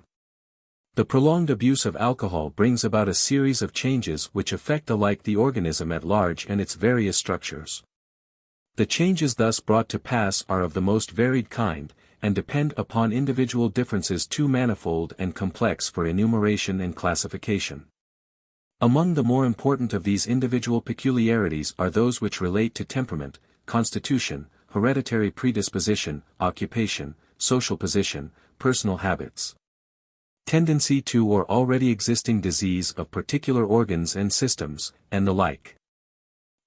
The prolonged abuse of alcohol brings about a series of changes which affect alike the organism at large and its various structures. The changes thus brought to pass are of the most varied kind, and depend upon individual differences too manifold and complex for enumeration and classification. Among the more important of these individual peculiarities are those which relate to temperament, constitution, hereditary predisposition, occupation, social position, personal habits, tendency to or already existing disease of particular organs and systems, and the like.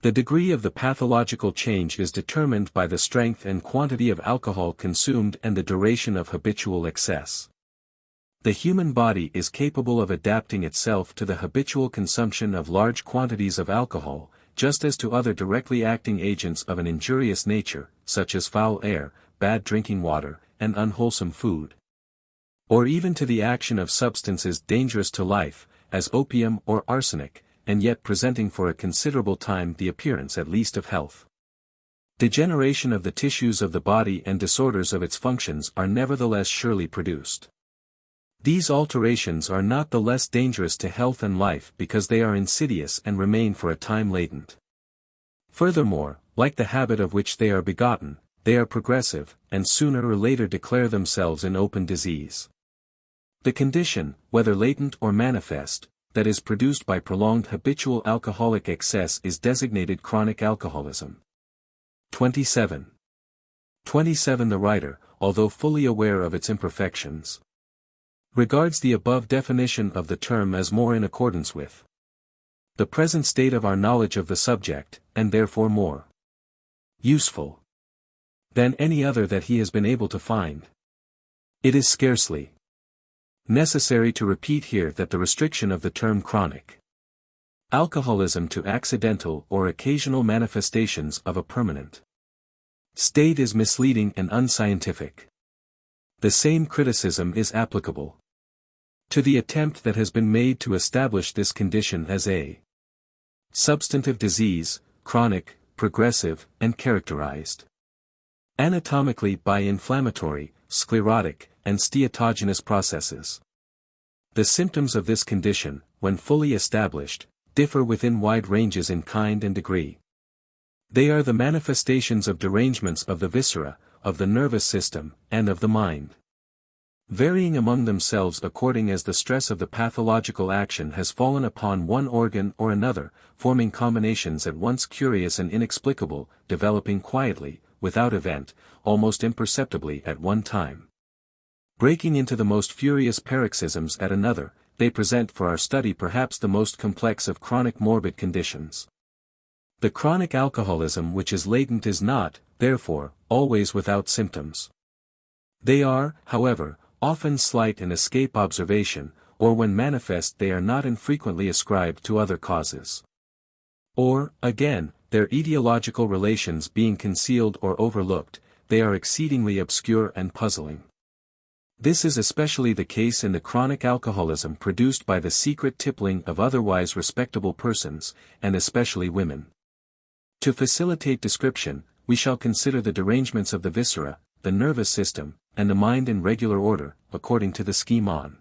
The degree of the pathological change is determined by the strength and quantity of alcohol consumed and the duration of habitual excess. The human body is capable of adapting itself to the habitual consumption of large quantities of alcohol, just as to other directly acting agents of an injurious nature, such as foul air, bad drinking water, and unwholesome food. or even to the action of substances dangerous to life, as opium or arsenic, and yet presenting for a considerable time the appearance at least of health. Degeneration of the tissues of the body and disorders of its functions are nevertheless surely produced. These alterations are not the less dangerous to health and life because they are insidious and remain for a time latent. Furthermore, like the habit of which they are begotten, they are progressive, and sooner or later declare themselves in open disease. The condition, whether latent or manifest, that is produced by prolonged habitual alcoholic excess is designated chronic alcoholism. 27. The writer, although fully aware of its imperfections, regards the above definition of the term as more in accordance with the present state of our knowledge of the subject, and therefore more useful than any other that he has been able to find. It is scarcely necessary to repeat here that the restriction of the term chronic alcoholism to accidental or occasional manifestations of a permanent state is misleading and unscientific. The same criticism is applicable to the attempt that has been made to establish this condition as a substantive disease, chronic, progressive, and characterized anatomically by inflammatory, sclerotic, and steatogenous processes. The symptoms of this condition, when fully established, differ within wide ranges in kind and degree. They are the manifestations of derangements of the viscera, of the nervous system, and of the mind, varying among themselves according as the stress of the pathological action has fallen upon one organ or another, forming combinations at once curious and inexplicable, developing quietly, without event, almost imperceptibly at one time, breaking into the most furious paroxysms at another. They present for our study perhaps the most complex of chronic morbid conditions. The chronic alcoholism which is latent is not, therefore, always without symptoms. They are, however, often slight and escape observation, or when manifest they are not infrequently ascribed to other causes. Or, again, their etiological relations being concealed or overlooked, they are exceedingly obscure and puzzling. This is especially the case in the chronic alcoholism produced by the secret tippling of otherwise respectable persons, and especially women. To facilitate description, we shall consider the derangements of the viscera, the nervous system, and the mind in regular order, according to the scheme on.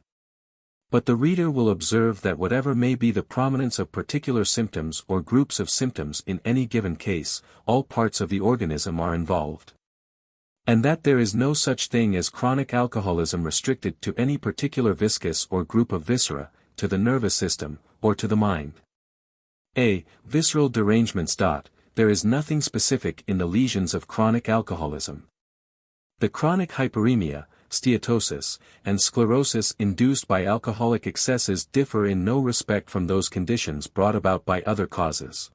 But the reader will observe that whatever may be the prominence of particular symptoms or groups of symptoms in any given case, all parts of the organism are involved. And that there is no such thing as chronic alcoholism restricted to any particular viscous or group of viscera, to the nervous system, or to the mind. Visceral derangements. There is nothing specific in the lesions of chronic alcoholism. The chronic hyperemia, steatosis, and sclerosis induced by alcoholic excesses differ in no respect from those conditions brought about by other causes.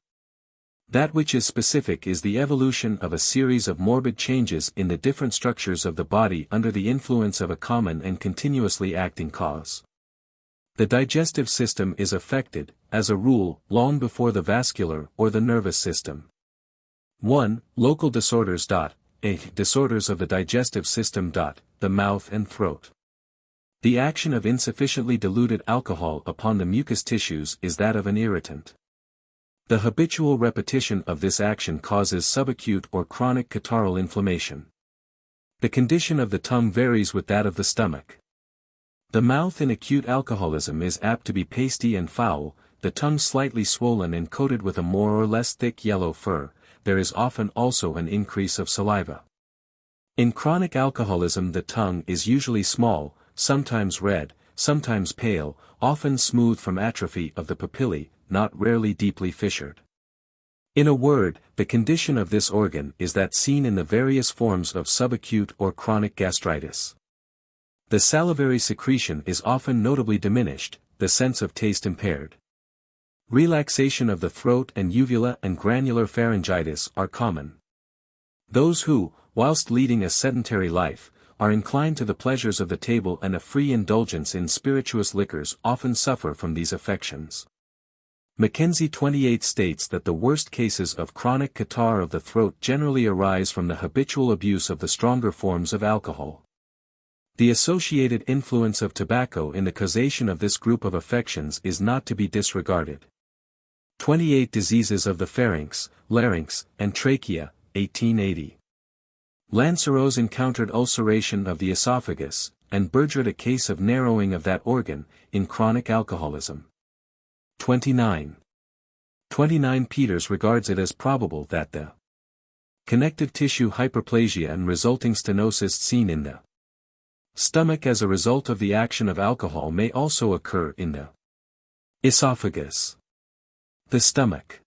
That which is specific is the evolution of a series of morbid changes in the different structures of the body under the influence of a common and continuously acting cause. The digestive system is affected, as a rule, long before the vascular or the nervous system. 1. Local disorders. Disorders of the digestive system. The mouth and throat. The action of insufficiently diluted alcohol upon the mucous tissues is that of an irritant. The habitual repetition of this action causes subacute or chronic catarrhal inflammation. The condition of the tongue varies with that of the stomach. The mouth in acute alcoholism is apt to be pasty and foul, the tongue slightly swollen and coated with a more or less thick yellow fur. There is often also an increase of saliva. In chronic alcoholism the tongue is usually small, sometimes red, sometimes pale, often smooth from atrophy of the papillae, not rarely deeply fissured. In a word, the condition of this organ is that seen in the various forms of subacute or chronic gastritis. The salivary secretion is often notably diminished, the sense of taste impaired. Relaxation of the throat and uvula and granular pharyngitis are common. Those who, whilst leading a sedentary life, are inclined to the pleasures of the table and a free indulgence in spirituous liquors often suffer from these affections. Mackenzie 28 states that the worst cases of chronic catarrh of the throat generally arise from the habitual abuse of the stronger forms of alcohol. The associated influence of tobacco in the causation of this group of affections is not to be disregarded. 28 Diseases of the Pharynx, Larynx, and Trachea, 1880. Lanceros encountered ulceration of the esophagus, and Bergerud a case of narrowing of that organ, in chronic alcoholism. 29. Peters regards it as probable that the connective tissue hyperplasia and resulting stenosis seen in the stomach as a result of the action of alcohol may also occur in the esophagus. The stomach.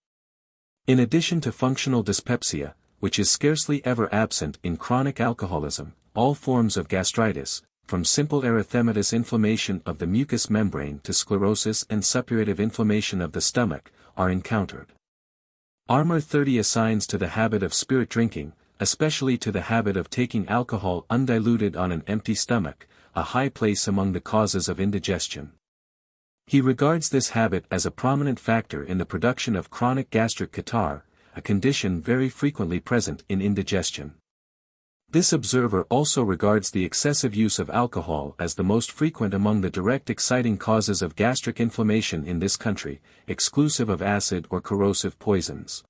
In addition to functional dyspepsia, which is scarcely ever absent in chronic alcoholism, all forms of gastritis, from simple erythematous inflammation of the mucous membrane to sclerosis and suppurative inflammation of the stomach, are encountered. Armour 30 assigns to the habit of spirit drinking, especially to the habit of taking alcohol undiluted on an empty stomach, a high place among the causes of indigestion. He regards this habit as a prominent factor in the production of chronic gastric catarrh, a condition very frequently present in indigestion. This observer also regards the excessive use of alcohol as the most frequent among the direct exciting causes of gastric inflammation in this country, exclusive of acid or corrosive poisons.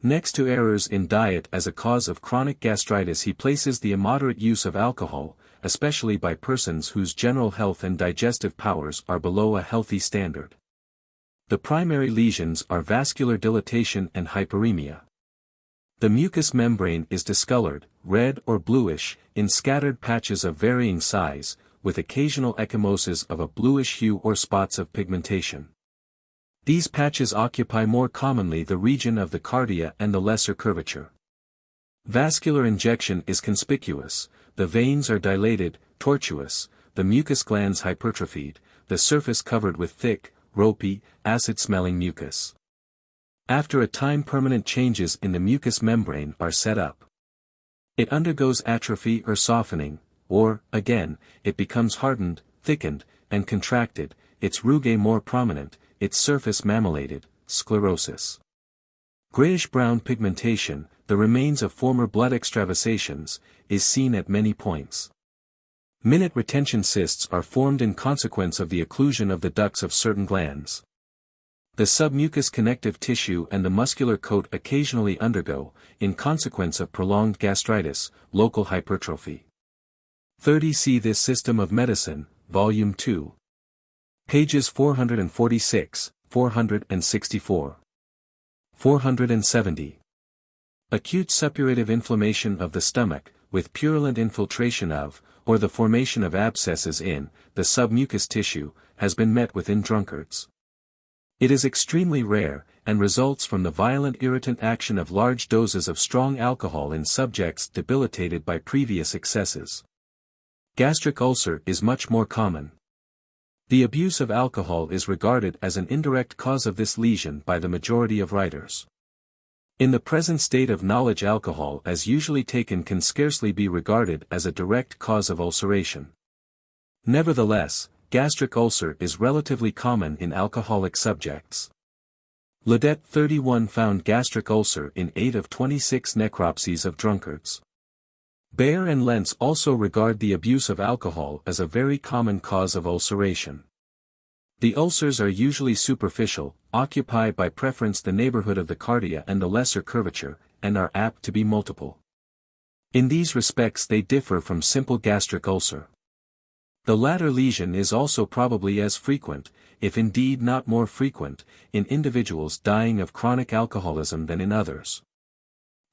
Next to errors in diet as a cause of chronic gastritis, he places the immoderate use of alcohol, especially by persons whose general health and digestive powers are below a healthy standard. The primary lesions are vascular dilatation and hyperemia. The mucous membrane is discolored, red or bluish, in scattered patches of varying size, with occasional ecchymoses of a bluish hue or spots of pigmentation. These patches occupy more commonly the region of the cardia and the lesser curvature. Vascular injection is conspicuous, the veins are dilated, tortuous, the mucous glands hypertrophied, the surface covered with thick, ropey, acid-smelling mucus. After a time permanent changes in the mucous membrane are set up. It undergoes atrophy or softening, or, again, it becomes hardened, thickened, and contracted, its rugae more prominent, its surface mammillated, sclerosis. Grayish-brown pigmentation, the remains of former blood extravasations, is seen at many points. Minute retention cysts are formed in consequence of the occlusion of the ducts of certain glands. The submucous connective tissue and the muscular coat occasionally undergo, in consequence of prolonged gastritis, local hypertrophy. 30 See This System of Medicine, Volume 2. Pages 446, 464. 470. Acute suppurative inflammation of the stomach, with purulent infiltration of, or the formation of abscesses in, the submucous tissue, has been met with in drunkards. It is extremely rare, and results from the violent irritant action of large doses of strong alcohol in subjects debilitated by previous excesses. Gastric ulcer is much more common. The abuse of alcohol is regarded as an indirect cause of this lesion by the majority of writers. In the present state of knowledge, alcohol as usually taken can scarcely be regarded as a direct cause of ulceration. Nevertheless, gastric ulcer is relatively common in alcoholic subjects. Ledet 31 found gastric ulcer in 8 of 26 necropsies of drunkards. Bayer and Lentz also regard the abuse of alcohol as a very common cause of ulceration. The ulcers are usually superficial, occupy by preference the neighborhood of the cardia and the lesser curvature, and are apt to be multiple. In these respects they differ from simple gastric ulcer. The latter lesion is also probably as frequent, if indeed not more frequent, in individuals dying of chronic alcoholism than in others.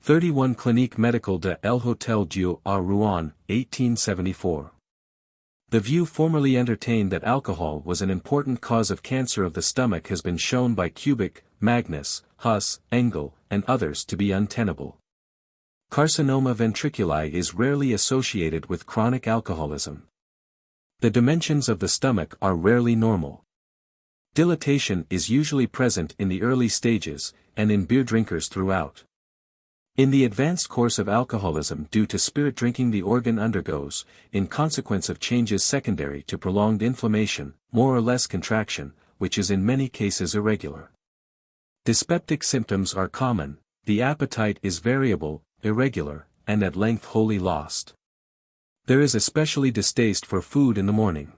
31 Clinique Médicale de l'Hôtel-Dieu à Rouen, 1874. The view formerly entertained that alcohol was an important cause of cancer of the stomach has been shown by Kubik, Magnus, Huss, Engel, and others to be untenable. Carcinoma ventriculi is rarely associated with chronic alcoholism. The dimensions of the stomach are rarely normal. Dilatation is usually present in the early stages, and in beer drinkers throughout. In the advanced course of alcoholism due to spirit drinking the organ undergoes, in consequence of changes secondary to prolonged inflammation, more or less contraction, which is in many cases irregular. Dyspeptic symptoms are common, the appetite is variable, irregular, and at length wholly lost. There is especially distaste for food in the morning.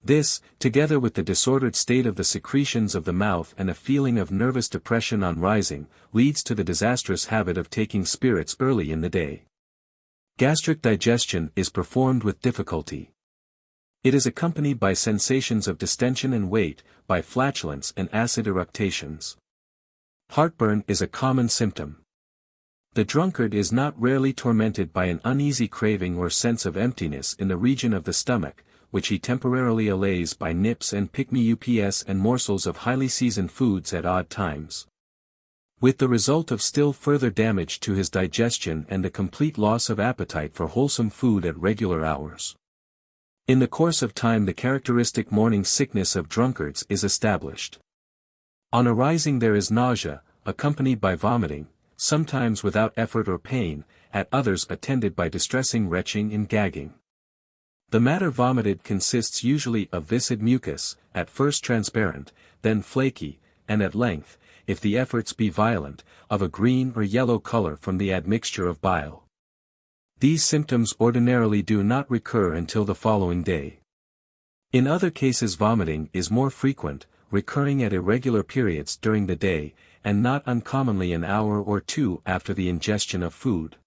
This, together with the disordered state of the secretions of the mouth and a feeling of nervous depression on rising, leads to the disastrous habit of taking spirits early in the day. Gastric digestion is performed with difficulty. It is accompanied by sensations of distension and weight, by flatulence and acid eructations. Heartburn is a common symptom. The drunkard is not rarely tormented by an uneasy craving or sense of emptiness in the region of the stomach, which he temporarily allays by nips and pick-me-ups and morsels of highly seasoned foods at odd times. With the result of still further damage to his digestion and the complete loss of appetite for wholesome food at regular hours. In the course of time the characteristic morning sickness of drunkards is established. On arising there is nausea, accompanied by vomiting, sometimes without effort or pain, at others attended by distressing retching and gagging. The matter vomited consists usually of viscid mucus, at first transparent, then flaky, and at length, if the efforts be violent, of a green or yellow color from the admixture of bile. These symptoms ordinarily do not recur until the following day. In other cases vomiting is more frequent, recurring at irregular periods during the day, and not uncommonly an hour or two after the ingestion of food.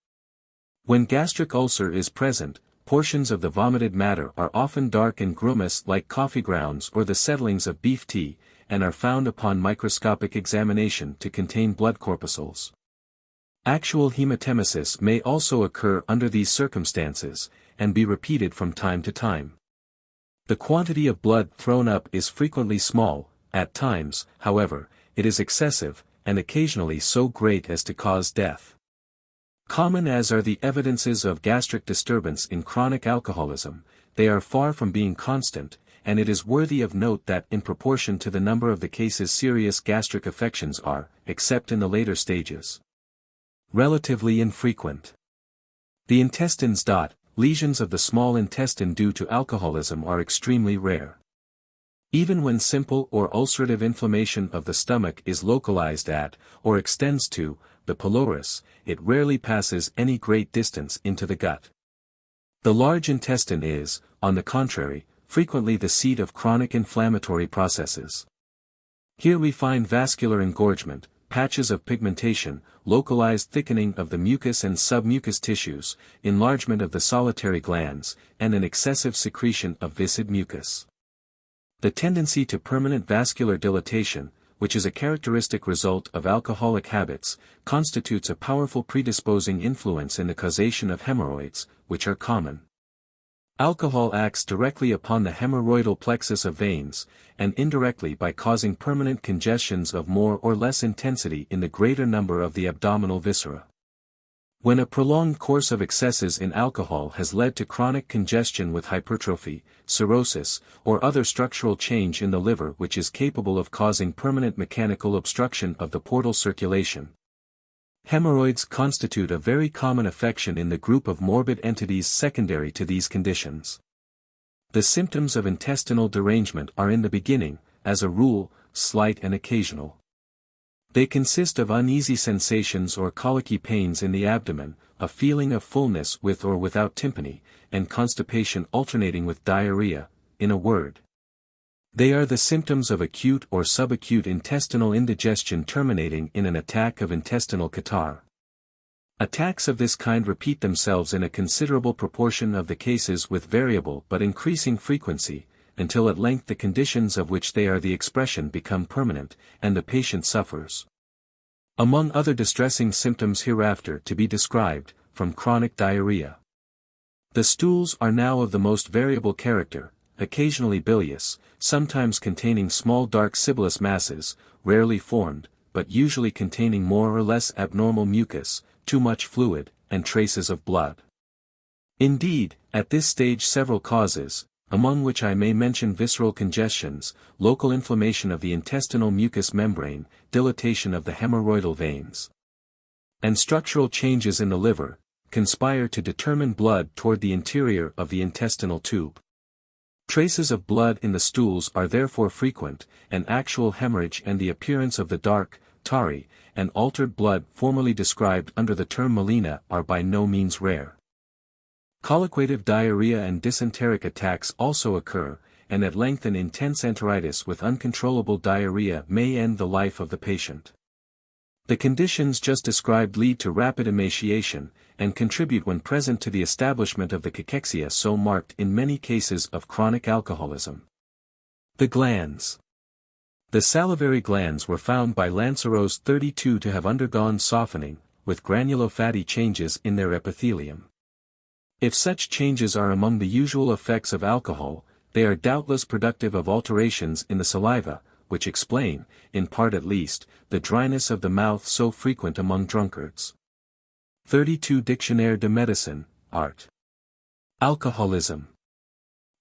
When gastric ulcer is present, portions of the vomited matter are often dark and grumous like coffee grounds or the settlings of beef tea, and are found upon microscopic examination to contain blood corpuscles. Actual hematemesis may also occur under these circumstances, and be repeated from time to time. The quantity of blood thrown up is frequently small, at times, however, it is excessive, and occasionally so great as to cause death. Common as are the evidences of gastric disturbance in chronic alcoholism, they are far from being constant, and it is worthy of note that in proportion to the number of the cases serious gastric affections are, except in the later stages, relatively infrequent. The intestines. Lesions of the small intestine due to alcoholism are extremely rare. Even when simple or ulcerative inflammation of the stomach is localized at, or extends to, the pylorus, it rarely passes any great distance into the gut. The large intestine is, on the contrary, frequently the seat of chronic inflammatory processes. Here we find vascular engorgement, patches of pigmentation, localized thickening of the mucous and submucous tissues, enlargement of the solitary glands, and an excessive secretion of viscid mucus. The tendency to permanent vascular dilatation, which is a characteristic result of alcoholic habits, constitutes a powerful predisposing influence in the causation of hemorrhoids, which are common. Alcohol acts directly upon the hemorrhoidal plexus of veins, and indirectly by causing permanent congestions of more or less intensity in the greater number of the abdominal viscera. When a prolonged course of excesses in alcohol has led to chronic congestion with hypertrophy, cirrhosis, or other structural change in the liver which is capable of causing permanent mechanical obstruction of the portal circulation, hemorrhoids constitute a very common affection in the group of morbid entities secondary to these conditions. The symptoms of intestinal derangement are in the beginning, as a rule, slight and occasional. They consist of uneasy sensations or colicky pains in the abdomen, a feeling of fullness with or without tympany, and constipation alternating with diarrhea, in a word. They are the symptoms of acute or subacute intestinal indigestion terminating in an attack of intestinal catarrh. Attacks of this kind repeat themselves in a considerable proportion of the cases with variable but increasing frequency, until at length the conditions of which they are the expression become permanent, and the patient suffers. Among other distressing symptoms hereafter to be described, from chronic diarrhea. The stools are now of the most variable character, occasionally bilious, sometimes containing small dark sibillous masses, rarely formed, but usually containing more or less abnormal mucus, too much fluid, and traces of blood. Indeed, at this stage several causes, among which I may mention visceral congestions, local inflammation of the intestinal mucous membrane, dilatation of the hemorrhoidal veins, and structural changes in the liver, conspire to determine blood toward the interior of the intestinal tube. Traces of blood in the stools are therefore frequent, and actual hemorrhage and the appearance of the dark, tarry, and altered blood formerly described under the term melena are by no means rare. Colliquative diarrhea and dysenteric attacks also occur, and at length an intense enteritis with uncontrollable diarrhea may end the life of the patient. The conditions just described lead to rapid emaciation, and contribute when present to the establishment of the cachexia so marked in many cases of chronic alcoholism. The glands. The salivary glands were found by Lanceros 32 to have undergone softening, with granulofatty changes in their epithelium. If such changes are among the usual effects of alcohol, they are doubtless productive of alterations in the saliva, which explain, in part at least, the dryness of the mouth so frequent among drunkards. 32 Dictionnaire de Médecine, Art. Alcoholism.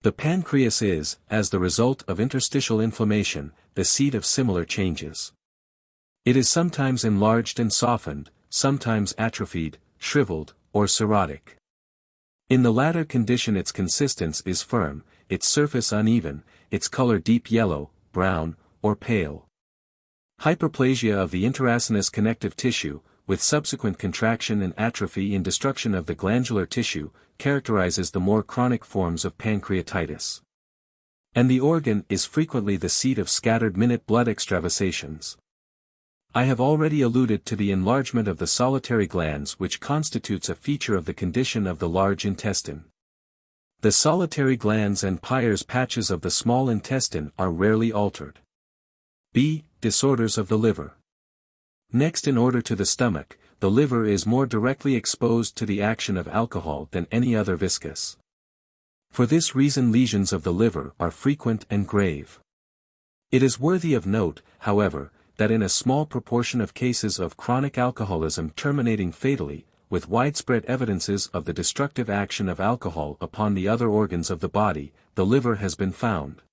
The pancreas is, as the result of interstitial inflammation, the seat of similar changes. It is sometimes enlarged and softened, sometimes atrophied, shriveled, or cirrhotic. In the latter condition its consistence is firm, its surface uneven, its color deep yellow, brown, or pale. Hyperplasia of the interacinous connective tissue, with subsequent contraction and atrophy in destruction of the glandular tissue, characterizes the more chronic forms of pancreatitis. And the organ is frequently the seat of scattered minute blood extravasations. I have already alluded to the enlargement of the solitary glands which constitutes a feature of the condition of the large intestine. The solitary glands and Peyer's patches of the small intestine are rarely altered. B. Disorders of the liver. Next in order to the stomach, the liver is more directly exposed to the action of alcohol than any other viscous. For this reason lesions of the liver are frequent and grave. It is worthy of note, however, that in a small proportion of cases of chronic alcoholism terminating fatally, with widespread evidences of the destructive action of alcohol upon the other organs of the body, the liver has been found.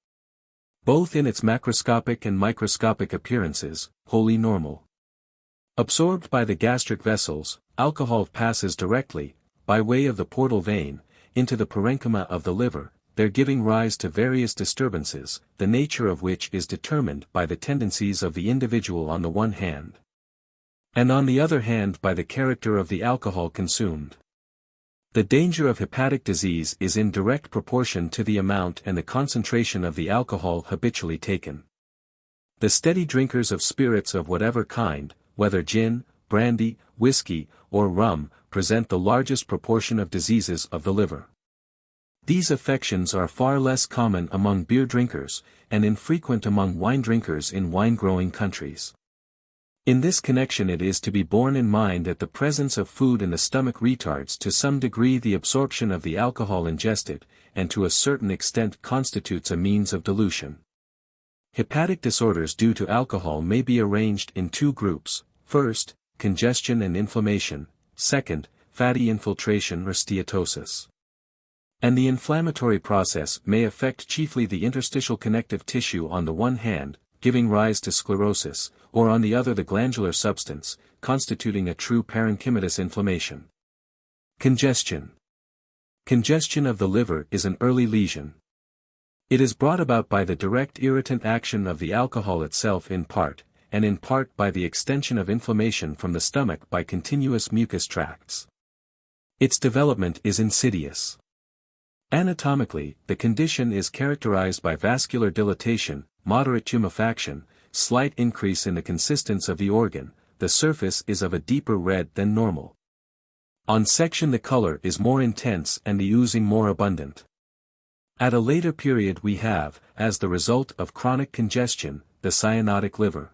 Both in its macroscopic and microscopic appearances, wholly normal. Absorbed by the gastric vessels, alcohol passes directly, by way of the portal vein, into the parenchyma of the liver, there giving rise to various disturbances, the nature of which is determined by the tendencies of the individual on the one hand, and on the other hand by the character of the alcohol consumed. The danger of hepatic disease is in direct proportion to the amount and the concentration of the alcohol habitually taken. The steady drinkers of spirits of whatever kind, whether gin, brandy, whiskey, or rum, present the largest proportion of diseases of the liver. These affections are far less common among beer drinkers, and infrequent among wine drinkers in wine-growing countries. In this connection it is to be borne in mind that the presence of food in the stomach retards to some degree the absorption of the alcohol ingested, and to a certain extent constitutes a means of dilution. Hepatic disorders due to alcohol may be arranged in two groups: first, congestion and inflammation; second, fatty infiltration or steatosis. And the inflammatory process may affect chiefly the interstitial connective tissue on the one hand, giving rise to sclerosis, or on the other the glandular substance, constituting a true parenchymatous inflammation. Congestion. Congestion of the liver is an early lesion. It is brought about by the direct irritant action of the alcohol itself in part, and in part by the extension of inflammation from the stomach by continuous mucus tracts. Its development is insidious. Anatomically, the condition is characterized by vascular dilatation, moderate tumefaction, slight increase in the consistence of the organ, the surface is of a deeper red than normal. On section the color is more intense and the oozing more abundant. At a later period we have, as the result of chronic congestion, the cyanotic liver.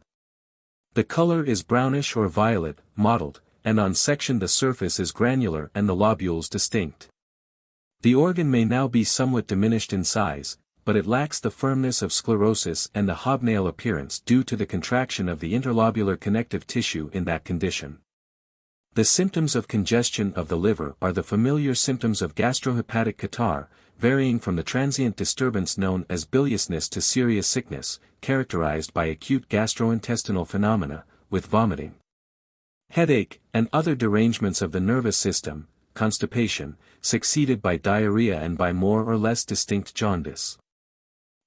The color is brownish or violet, mottled, and on section the surface is granular and the lobules distinct. The organ may now be somewhat diminished in size, but it lacks the firmness of sclerosis and the hobnail appearance due to the contraction of the interlobular connective tissue in that condition. The symptoms of congestion of the liver are the familiar symptoms of gastrohepatic catarrh, varying from the transient disturbance known as biliousness to serious sickness, characterized by acute gastrointestinal phenomena, with vomiting, headache, and other derangements of the nervous system, constipation, succeeded by diarrhea and by more or less distinct jaundice.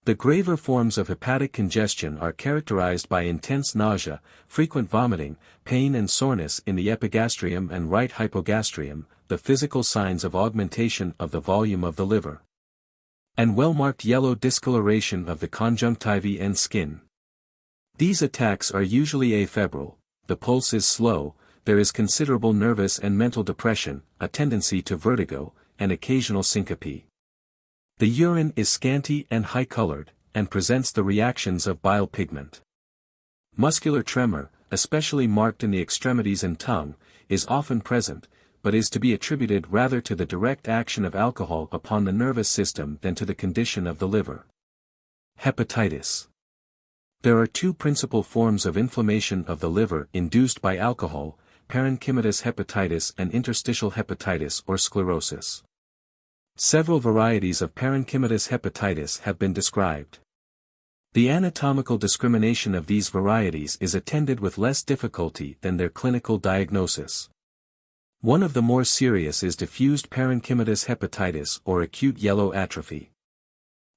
The graver forms of hepatic congestion are characterized by intense nausea, frequent vomiting, pain and soreness in the epigastrium and right hypogastrium, the physical signs of augmentation of the volume of the liver, and well-marked yellow discoloration of the conjunctivae and skin. These attacks are usually afebrile, the pulse is slow, there is considerable nervous and mental depression, a tendency to vertigo, and occasional syncope. The urine is scanty and high-colored, and presents the reactions of bile pigment. Muscular tremor, especially marked in the extremities and tongue, is often present, but is to be attributed rather to the direct action of alcohol upon the nervous system than to the condition of the liver. Hepatitis. There are two principal forms of inflammation of the liver induced by alcohol, parenchymatous hepatitis and interstitial hepatitis or sclerosis. Several varieties of parenchymatous hepatitis have been described. The anatomical discrimination of these varieties is attended with less difficulty than their clinical diagnosis. One of the more serious is diffused parenchymatous hepatitis or acute yellow atrophy.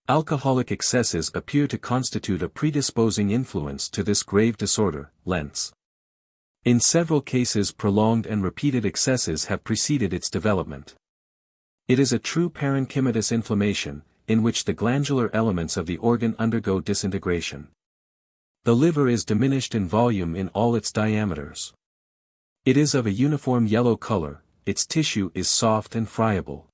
Alcoholic excesses appear to constitute a predisposing influence to this grave disorder, Lents. In several cases prolonged and repeated excesses have preceded its development. It is a true parenchymatous inflammation, in which the glandular elements of the organ undergo disintegration. The liver is diminished in volume in all its diameters. It is of a uniform yellow color, its tissue is soft and friable.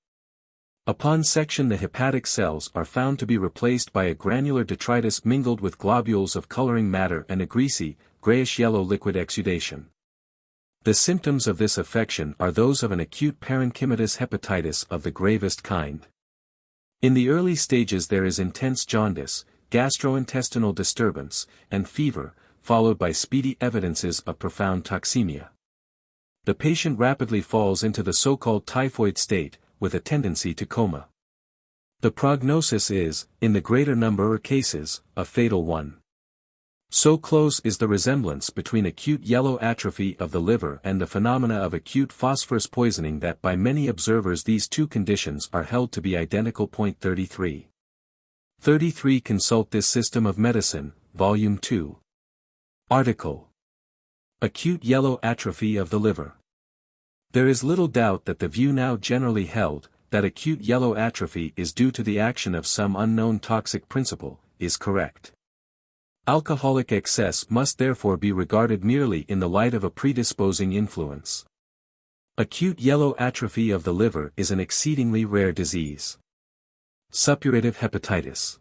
Upon section the hepatic cells are found to be replaced by a granular detritus mingled with globules of coloring matter and a greasy, grayish-yellow liquid exudation. The symptoms of this affection are those of an acute parenchymatous hepatitis of the gravest kind. In the early stages there is intense jaundice, gastrointestinal disturbance, and fever, followed by speedy evidences of profound toxemia. The patient rapidly falls into the so-called typhoid state, with a tendency to coma. The prognosis is, in the greater number of cases, a fatal one. So close is the resemblance between acute yellow atrophy of the liver and the phenomena of acute phosphorus poisoning that by many observers these two conditions are held to be identical. 33. Consult this System of Medicine, Volume 2. Article. Acute yellow atrophy of the liver. There is little doubt that the view now generally held, that acute yellow atrophy is due to the action of some unknown toxic principle, is correct. Alcoholic excess must therefore be regarded merely in the light of a predisposing influence. Acute yellow atrophy of the liver is an exceedingly rare disease. Suppurative hepatitis.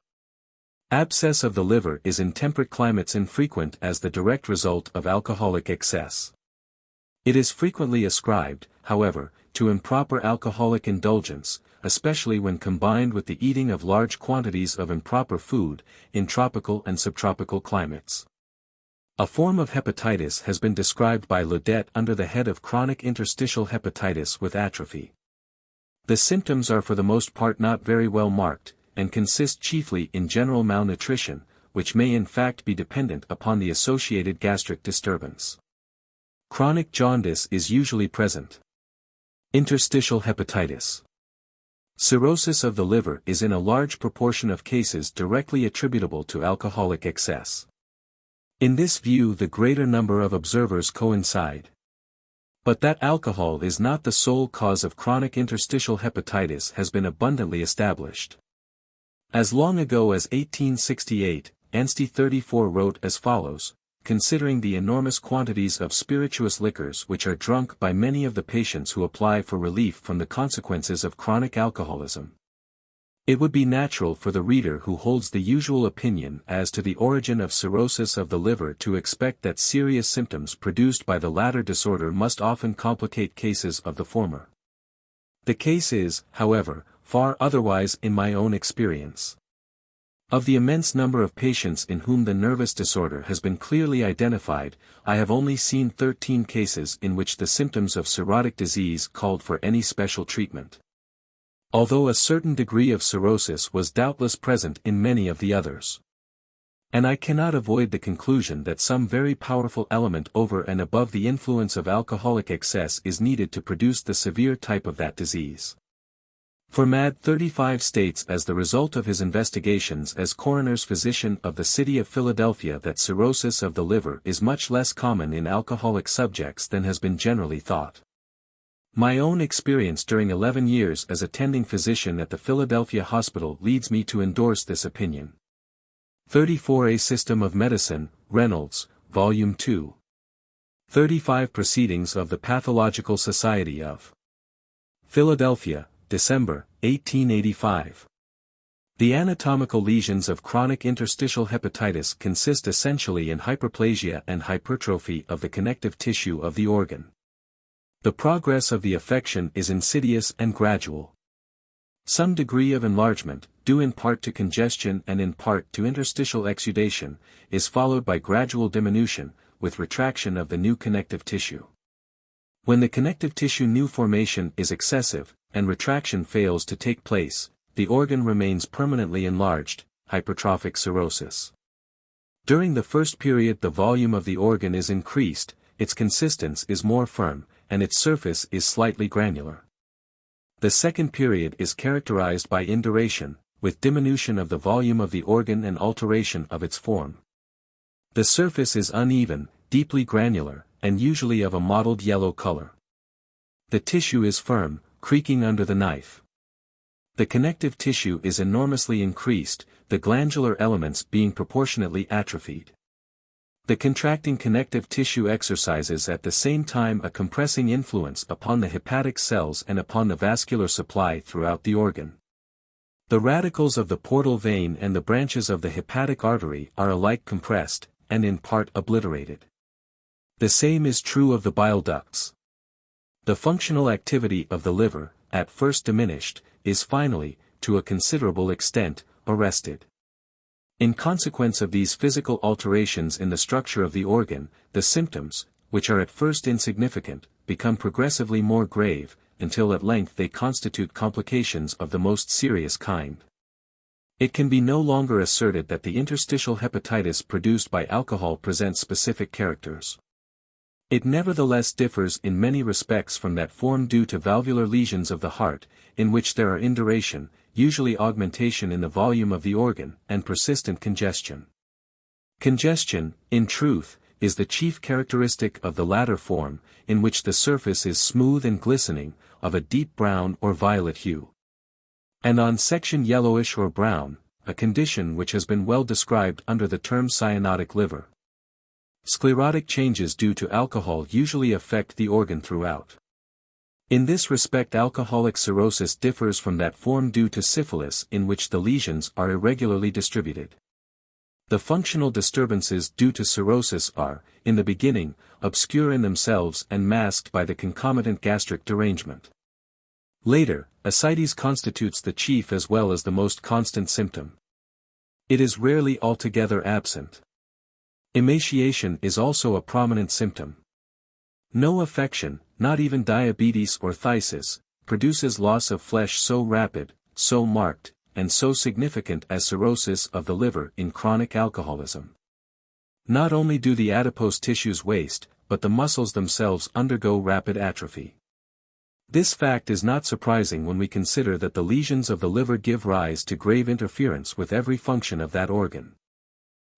Abscess of the liver is in temperate climates infrequent as the direct result of alcoholic excess. It is frequently ascribed, however, to improper alcoholic indulgence, especially when combined with the eating of large quantities of improper food, in tropical and subtropical climates. A form of hepatitis has been described by Ledet under the head of chronic interstitial hepatitis with atrophy. The symptoms are for the most part not very well marked, and consist chiefly in general malnutrition, which may in fact be dependent upon the associated gastric disturbance. Chronic jaundice is usually present. Interstitial hepatitis. Cirrhosis of the liver is in a large proportion of cases directly attributable to alcoholic excess. In this view the greater number of observers coincide. But that alcohol is not the sole cause of chronic interstitial hepatitis has been abundantly established. As long ago as 1868, Anstey 34 wrote as follows: considering the enormous quantities of spirituous liquors which are drunk by many of the patients who apply for relief from the consequences of chronic alcoholism, it would be natural for the reader who holds the usual opinion as to the origin of cirrhosis of the liver to expect that serious symptoms produced by the latter disorder must often complicate cases of the former. The case is, however, far otherwise in my own experience. Of the immense number of patients in whom the nervous disorder has been clearly identified, I have only seen 13 cases in which the symptoms of cirrhotic disease called for any special treatment. Although a certain degree of cirrhosis was doubtless present in many of the others. And I cannot avoid the conclusion that some very powerful element over and above the influence of alcoholic excess is needed to produce the severe type of that disease. Format 35 states as the result of his investigations as coroner's physician of the city of Philadelphia that cirrhosis of the liver is much less common in alcoholic subjects than has been generally thought. My own experience during 11 years as attending physician at the Philadelphia Hospital leads me to endorse this opinion. 34 A System of Medicine, Reynolds, Volume 2. 35 Proceedings of the Pathological Society of Philadelphia, December, 1885. The anatomical lesions of chronic interstitial hepatitis consist essentially in hyperplasia and hypertrophy of the connective tissue of the organ. The progress of the affection is insidious and gradual. Some degree of enlargement, due in part to congestion and in part to interstitial exudation, is followed by gradual diminution, with retraction of the new connective tissue. When the connective tissue new formation is excessive, and retraction fails to take place, the organ remains permanently enlarged, hypertrophic cirrhosis. During the first period the volume of the organ is increased, its consistence is more firm, and its surface is slightly granular. The second period is characterized by induration, with diminution of the volume of the organ and alteration of its form. The surface is uneven, deeply granular, and usually of a mottled yellow color. The tissue is firm, creaking under the knife. The connective tissue is enormously increased, the glandular elements being proportionately atrophied. The contracting connective tissue exercises at the same time a compressing influence upon the hepatic cells and upon the vascular supply throughout the organ. The radicals of the portal vein and the branches of the hepatic artery are alike compressed, and in part obliterated. The same is true of the bile ducts. The functional activity of the liver, at first diminished, is finally, to a considerable extent, arrested. In consequence of these physical alterations in the structure of the organ, the symptoms, which are at first insignificant, become progressively more grave, until at length they constitute complications of the most serious kind. It can be no longer asserted that the interstitial hepatitis produced by alcohol presents specific characters. It nevertheless differs in many respects from that form due to valvular lesions of the heart, in which there are induration, usually augmentation in the volume of the organ, and persistent congestion. Congestion, in truth, is the chief characteristic of the latter form, in which the surface is smooth and glistening, of a deep brown or violet hue. And on section yellowish or brown, a condition which has been well described under the term cyanotic liver. Sclerotic changes due to alcohol usually affect the organ throughout. In this respect alcoholic cirrhosis differs from that form due to syphilis in which the lesions are irregularly distributed. The functional disturbances due to cirrhosis are, in the beginning, obscure in themselves and masked by the concomitant gastric derangement. Later, ascites constitutes the chief as well as the most constant symptom. It is rarely altogether absent. Emaciation is also a prominent symptom. No affection, not even diabetes or phthisis, produces loss of flesh so rapid, so marked, and so significant as cirrhosis of the liver in chronic alcoholism. Not only do the adipose tissues waste, but the muscles themselves undergo rapid atrophy. This fact is not surprising when we consider that the lesions of the liver give rise to grave interference with every function of that organ.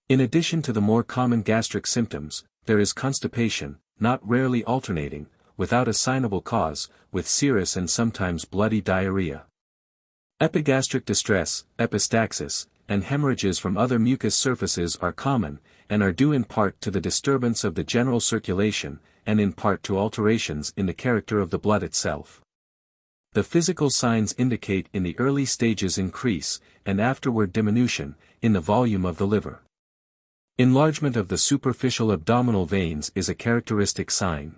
In addition to the more common gastric symptoms, there is constipation, not rarely alternating, without assignable cause, with serous and sometimes bloody diarrhea. Epigastric distress, epistaxis, and hemorrhages from other mucous surfaces are common, and are due in part to the disturbance of the general circulation, and in part to alterations in the character of the blood itself. The physical signs indicate in the early stages increase, and afterward diminution, in the volume of the liver. Enlargement of the superficial abdominal veins is a characteristic sign.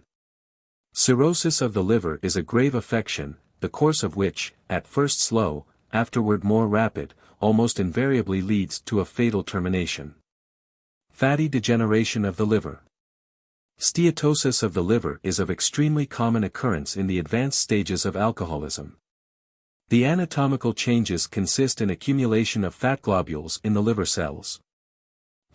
Cirrhosis of the liver is a grave affection, the course of which, at first slow, afterward more rapid, almost invariably leads to a fatal termination. Fatty degeneration of the liver. Steatosis of the liver is of extremely common occurrence in the advanced stages of alcoholism. The anatomical changes consist in accumulation of fat globules in the liver cells.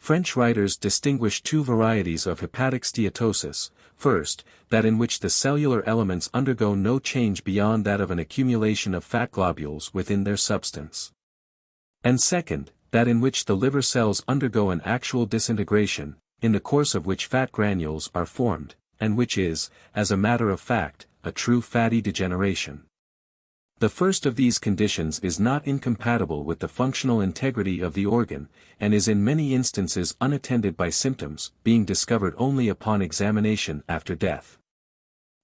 French writers distinguish two varieties of hepatic steatosis: first, that in which the cellular elements undergo no change beyond that of an accumulation of fat globules within their substance. And second, that in which the liver cells undergo an actual disintegration, in the course of which fat granules are formed, and which is, as a matter of fact, a true fatty degeneration. The first of these conditions is not incompatible with the functional integrity of the organ, and is in many instances unattended by symptoms, being discovered only upon examination after death.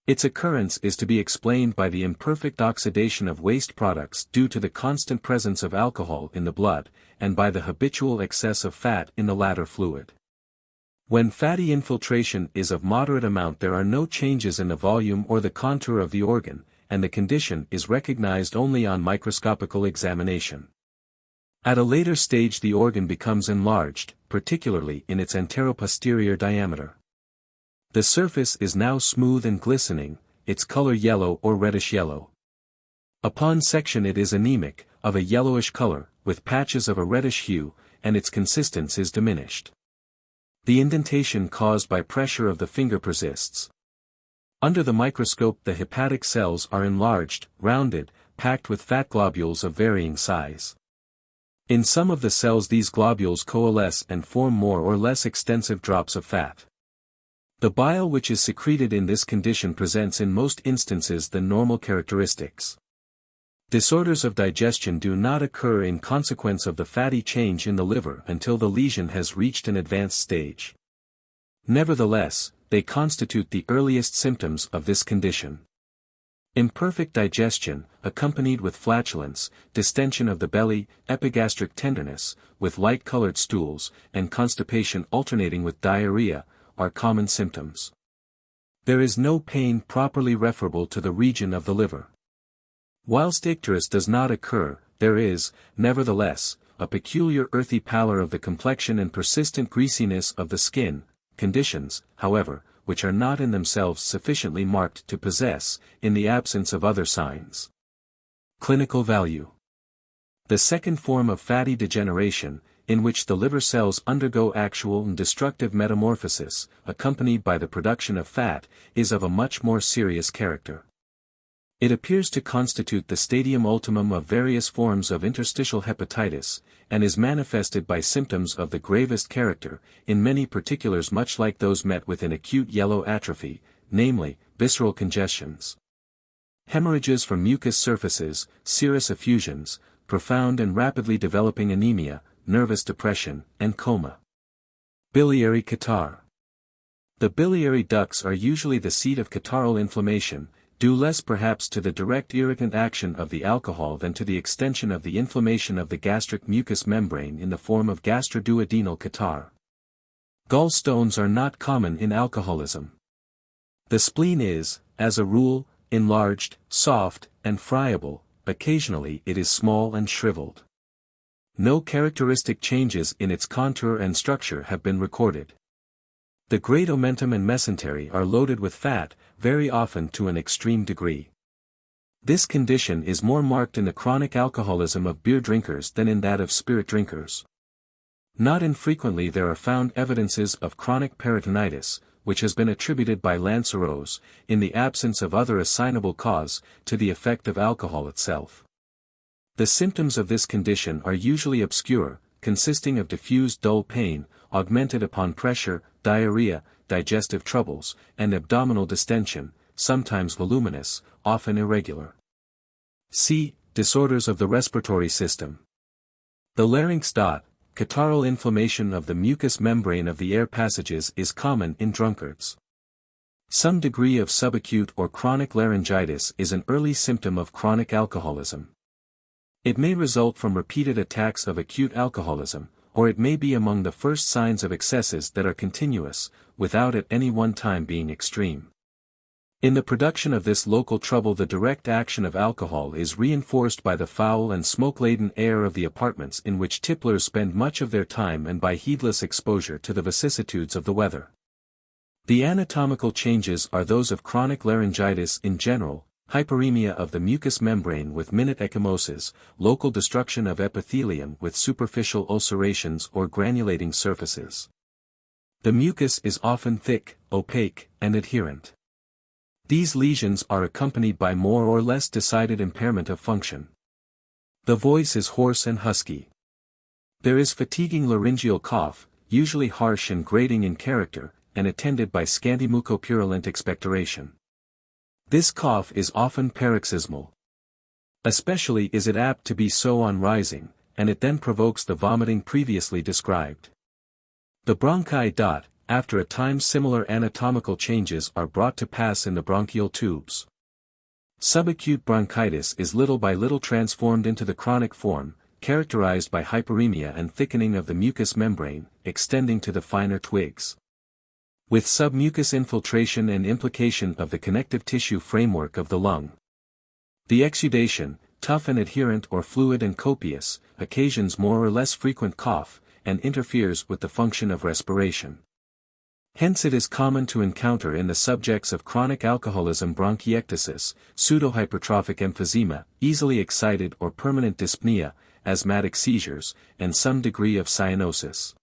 Its occurrence is to be explained by the imperfect oxidation of waste products due to the constant presence of alcohol in the blood, and by the habitual excess of fat in the latter fluid. When fatty infiltration is of moderate amount, there are no changes in the volume or the contour of the organ, and the condition is recognized only on microscopical examination. At a later stage the organ becomes enlarged, particularly in its anteroposterior diameter. The surface is now smooth and glistening, its color yellow or reddish yellow. Upon section it is anemic, of a yellowish color, with patches of a reddish hue, and its consistence is diminished. The indentation caused by pressure of the finger persists. Under the microscope the hepatic cells are enlarged, rounded, packed with fat globules of varying size. In some of the cells these globules coalesce and form more or less extensive drops of fat. The bile which is secreted in this condition presents in most instances the normal characteristics. Disorders of digestion do not occur in consequence of the fatty change in the liver until the lesion has reached an advanced stage. Nevertheless, they constitute the earliest symptoms of this condition. Imperfect digestion, accompanied with flatulence, distension of the belly, epigastric tenderness, with light-colored stools, and constipation alternating with diarrhea, are common symptoms. There is no pain properly referable to the region of the liver. Whilst icterus does not occur, there is, nevertheless, a peculiar earthy pallor of the complexion and persistent greasiness of the skin, conditions, however, which are not in themselves sufficiently marked to possess, in the absence of other signs, clinical value. The second form of fatty degeneration, in which the liver cells undergo actual and destructive metamorphosis, accompanied by the production of fat, is of a much more serious character. It appears to constitute the stadium ultimum of various forms of interstitial hepatitis, and is manifested by symptoms of the gravest character, in many particulars much like those met with in acute yellow atrophy, namely, visceral congestions, hemorrhages from mucous surfaces, serous effusions, profound and rapidly developing anemia, nervous depression, and coma. Biliary catarrh. The biliary ducts are usually the seat of catarrhal inflammation, due less perhaps to the direct irritant action of the alcohol than to the extension of the inflammation of the gastric mucous membrane in the form of gastroduodenal catarrh. Gallstones are not common in alcoholism. The spleen is, as a rule, enlarged, soft, and friable, occasionally it is small and shriveled. No characteristic changes in its contour and structure have been recorded. The great omentum and mesentery are loaded with fat, very often to an extreme degree. This condition is more marked in the chronic alcoholism of beer drinkers than in that of spirit drinkers. Not infrequently there are found evidences of chronic peritonitis, which has been attributed by Lanceros, in the absence of other assignable cause, to the effect of alcohol itself. The symptoms of this condition are usually obscure, consisting of diffused dull pain, augmented upon pressure, diarrhea, digestive troubles, and abdominal distension, sometimes voluminous, often irregular. C. Disorders of the respiratory system. The larynx. Catarrhal inflammation of the mucous membrane of the air passages is common in drunkards. Some degree of subacute or chronic laryngitis is an early symptom of chronic alcoholism. It may result from repeated attacks of acute alcoholism, or it may be among the first signs of excesses that are continuous, without at any one time being extreme. In the production of this local trouble the direct action of alcohol is reinforced by the foul and smoke-laden air of the apartments in which tipplers spend much of their time and by heedless exposure to the vicissitudes of the weather. The anatomical changes are those of chronic laryngitis in general, hyperemia of the mucous membrane with minute ecchymosis, local destruction of epithelium with superficial ulcerations or granulating surfaces. The mucus is often thick, opaque, and adherent. These lesions are accompanied by more or less decided impairment of function. The voice is hoarse and husky. There is fatiguing laryngeal cough, usually harsh and grating in character, and attended by scanty mucopurulent expectoration. This cough is often paroxysmal. Especially is it apt to be so on rising, and it then provokes the vomiting previously described. The bronchi. After a time similar anatomical changes are brought to pass in the bronchial tubes. Subacute bronchitis is little by little transformed into the chronic form, characterized by hyperemia and thickening of the mucous membrane, extending to the finer twigs. With submucous infiltration and implication of the connective tissue framework of the lung. The exudation, tough and adherent or fluid and copious, occasions more or less frequent cough, and interferes with the function of respiration. Hence it is common to encounter in the subjects of chronic alcoholism bronchiectasis, pseudohypertrophic emphysema, easily excited or permanent dyspnea, asthmatic seizures, and some degree of cyanosis.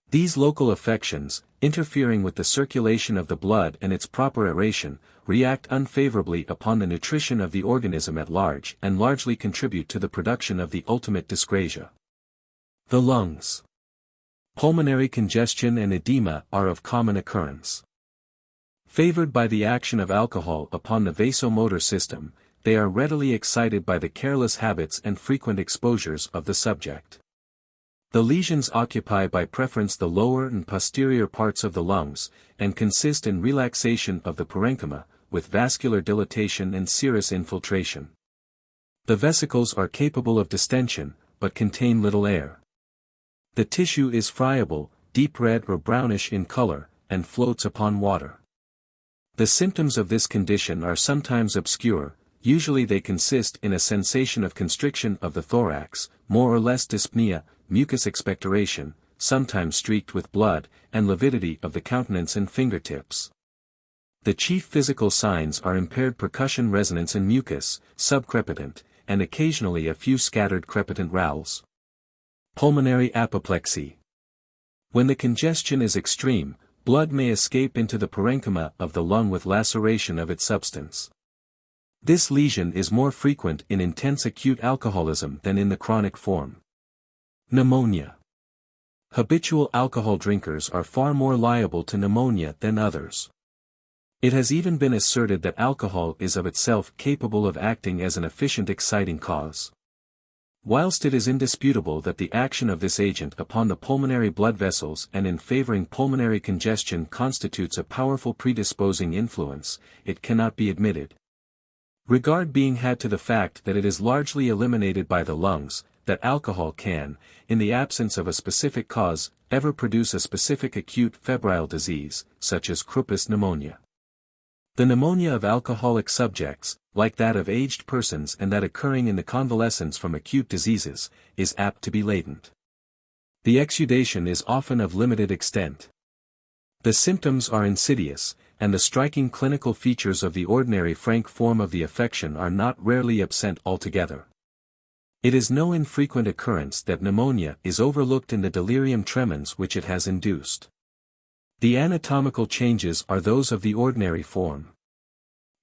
These local affections, interfering with the circulation of the blood and its proper aeration, react unfavorably upon the nutrition of the organism at large and largely contribute to the production of the ultimate dyscrasia. The lungs. Pulmonary congestion and edema are of common occurrence. Favored by the action of alcohol upon the vasomotor system, they are readily excited by the careless habits and frequent exposures of the subject. The lesions occupy by preference the lower and posterior parts of the lungs, and consist in relaxation of the parenchyma, with vascular dilatation and serous infiltration. The vesicles are capable of distension, but contain little air. The tissue is friable, deep red or brownish in color, and floats upon water. The symptoms of this condition are sometimes obscure, usually they consist in a sensation of constriction of the thorax, more or less dyspnea, mucus expectoration, sometimes streaked with blood, and lividity of the countenance and fingertips. The chief physical signs are impaired percussion resonance in mucus, subcrepitant, and occasionally a few scattered crepitant rales. Pulmonary apoplexy. When the congestion is extreme, blood may escape into the parenchyma of the lung with laceration of its substance. This lesion is more frequent in intense acute alcoholism than in the chronic form. Pneumonia. Habitual alcohol drinkers are far more liable to pneumonia than others. It has even been asserted that alcohol is of itself capable of acting as an efficient exciting cause. Whilst it is indisputable that the action of this agent upon the pulmonary blood vessels and in favoring pulmonary congestion constitutes a powerful predisposing influence, it cannot be admitted. Regard being had to the fact that it is largely eliminated by the lungs, that alcohol can, in the absence of a specific cause, ever produce a specific acute febrile disease, such as Krupp's pneumonia. The pneumonia of alcoholic subjects, like that of aged persons and that occurring in the convalescence from acute diseases, is apt to be latent. The exudation is often of limited extent. The symptoms are insidious, and the striking clinical features of the ordinary frank form of the affection are not rarely absent altogether. It is no infrequent occurrence that pneumonia is overlooked in the delirium tremens which it has induced. The anatomical changes are those of the ordinary form.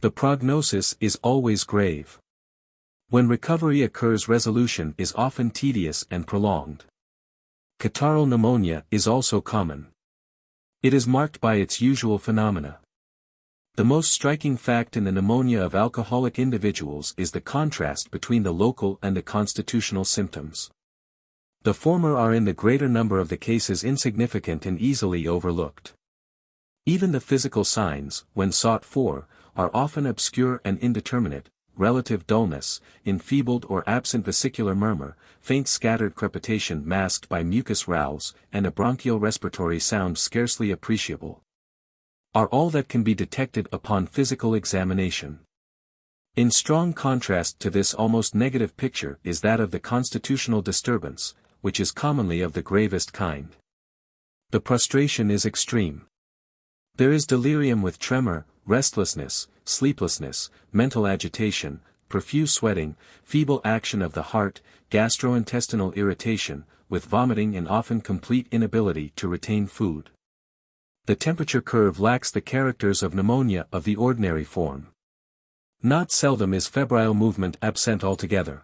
The prognosis is always grave. When recovery occurs, resolution is often tedious and prolonged. Catarrhal pneumonia is also common. It is marked by its usual phenomena. The most striking fact in the pneumonia of alcoholic individuals is the contrast between the local and the constitutional symptoms. The former are in the greater number of the cases insignificant and easily overlooked. Even the physical signs, when sought for, are often obscure and indeterminate: relative dullness, enfeebled or absent vesicular murmur, faint scattered crepitation masked by mucus rales, and a bronchial respiratory sound scarcely appreciable, are all that can be detected upon physical examination. In strong contrast to this almost negative picture is that of the constitutional disturbance, which is commonly of the gravest kind. The prostration is extreme. There is delirium with tremor, restlessness, sleeplessness, mental agitation, profuse sweating, feeble action of the heart, gastrointestinal irritation, with vomiting and often complete inability to retain food. The temperature curve lacks the characters of pneumonia of the ordinary form. Not seldom is febrile movement absent altogether.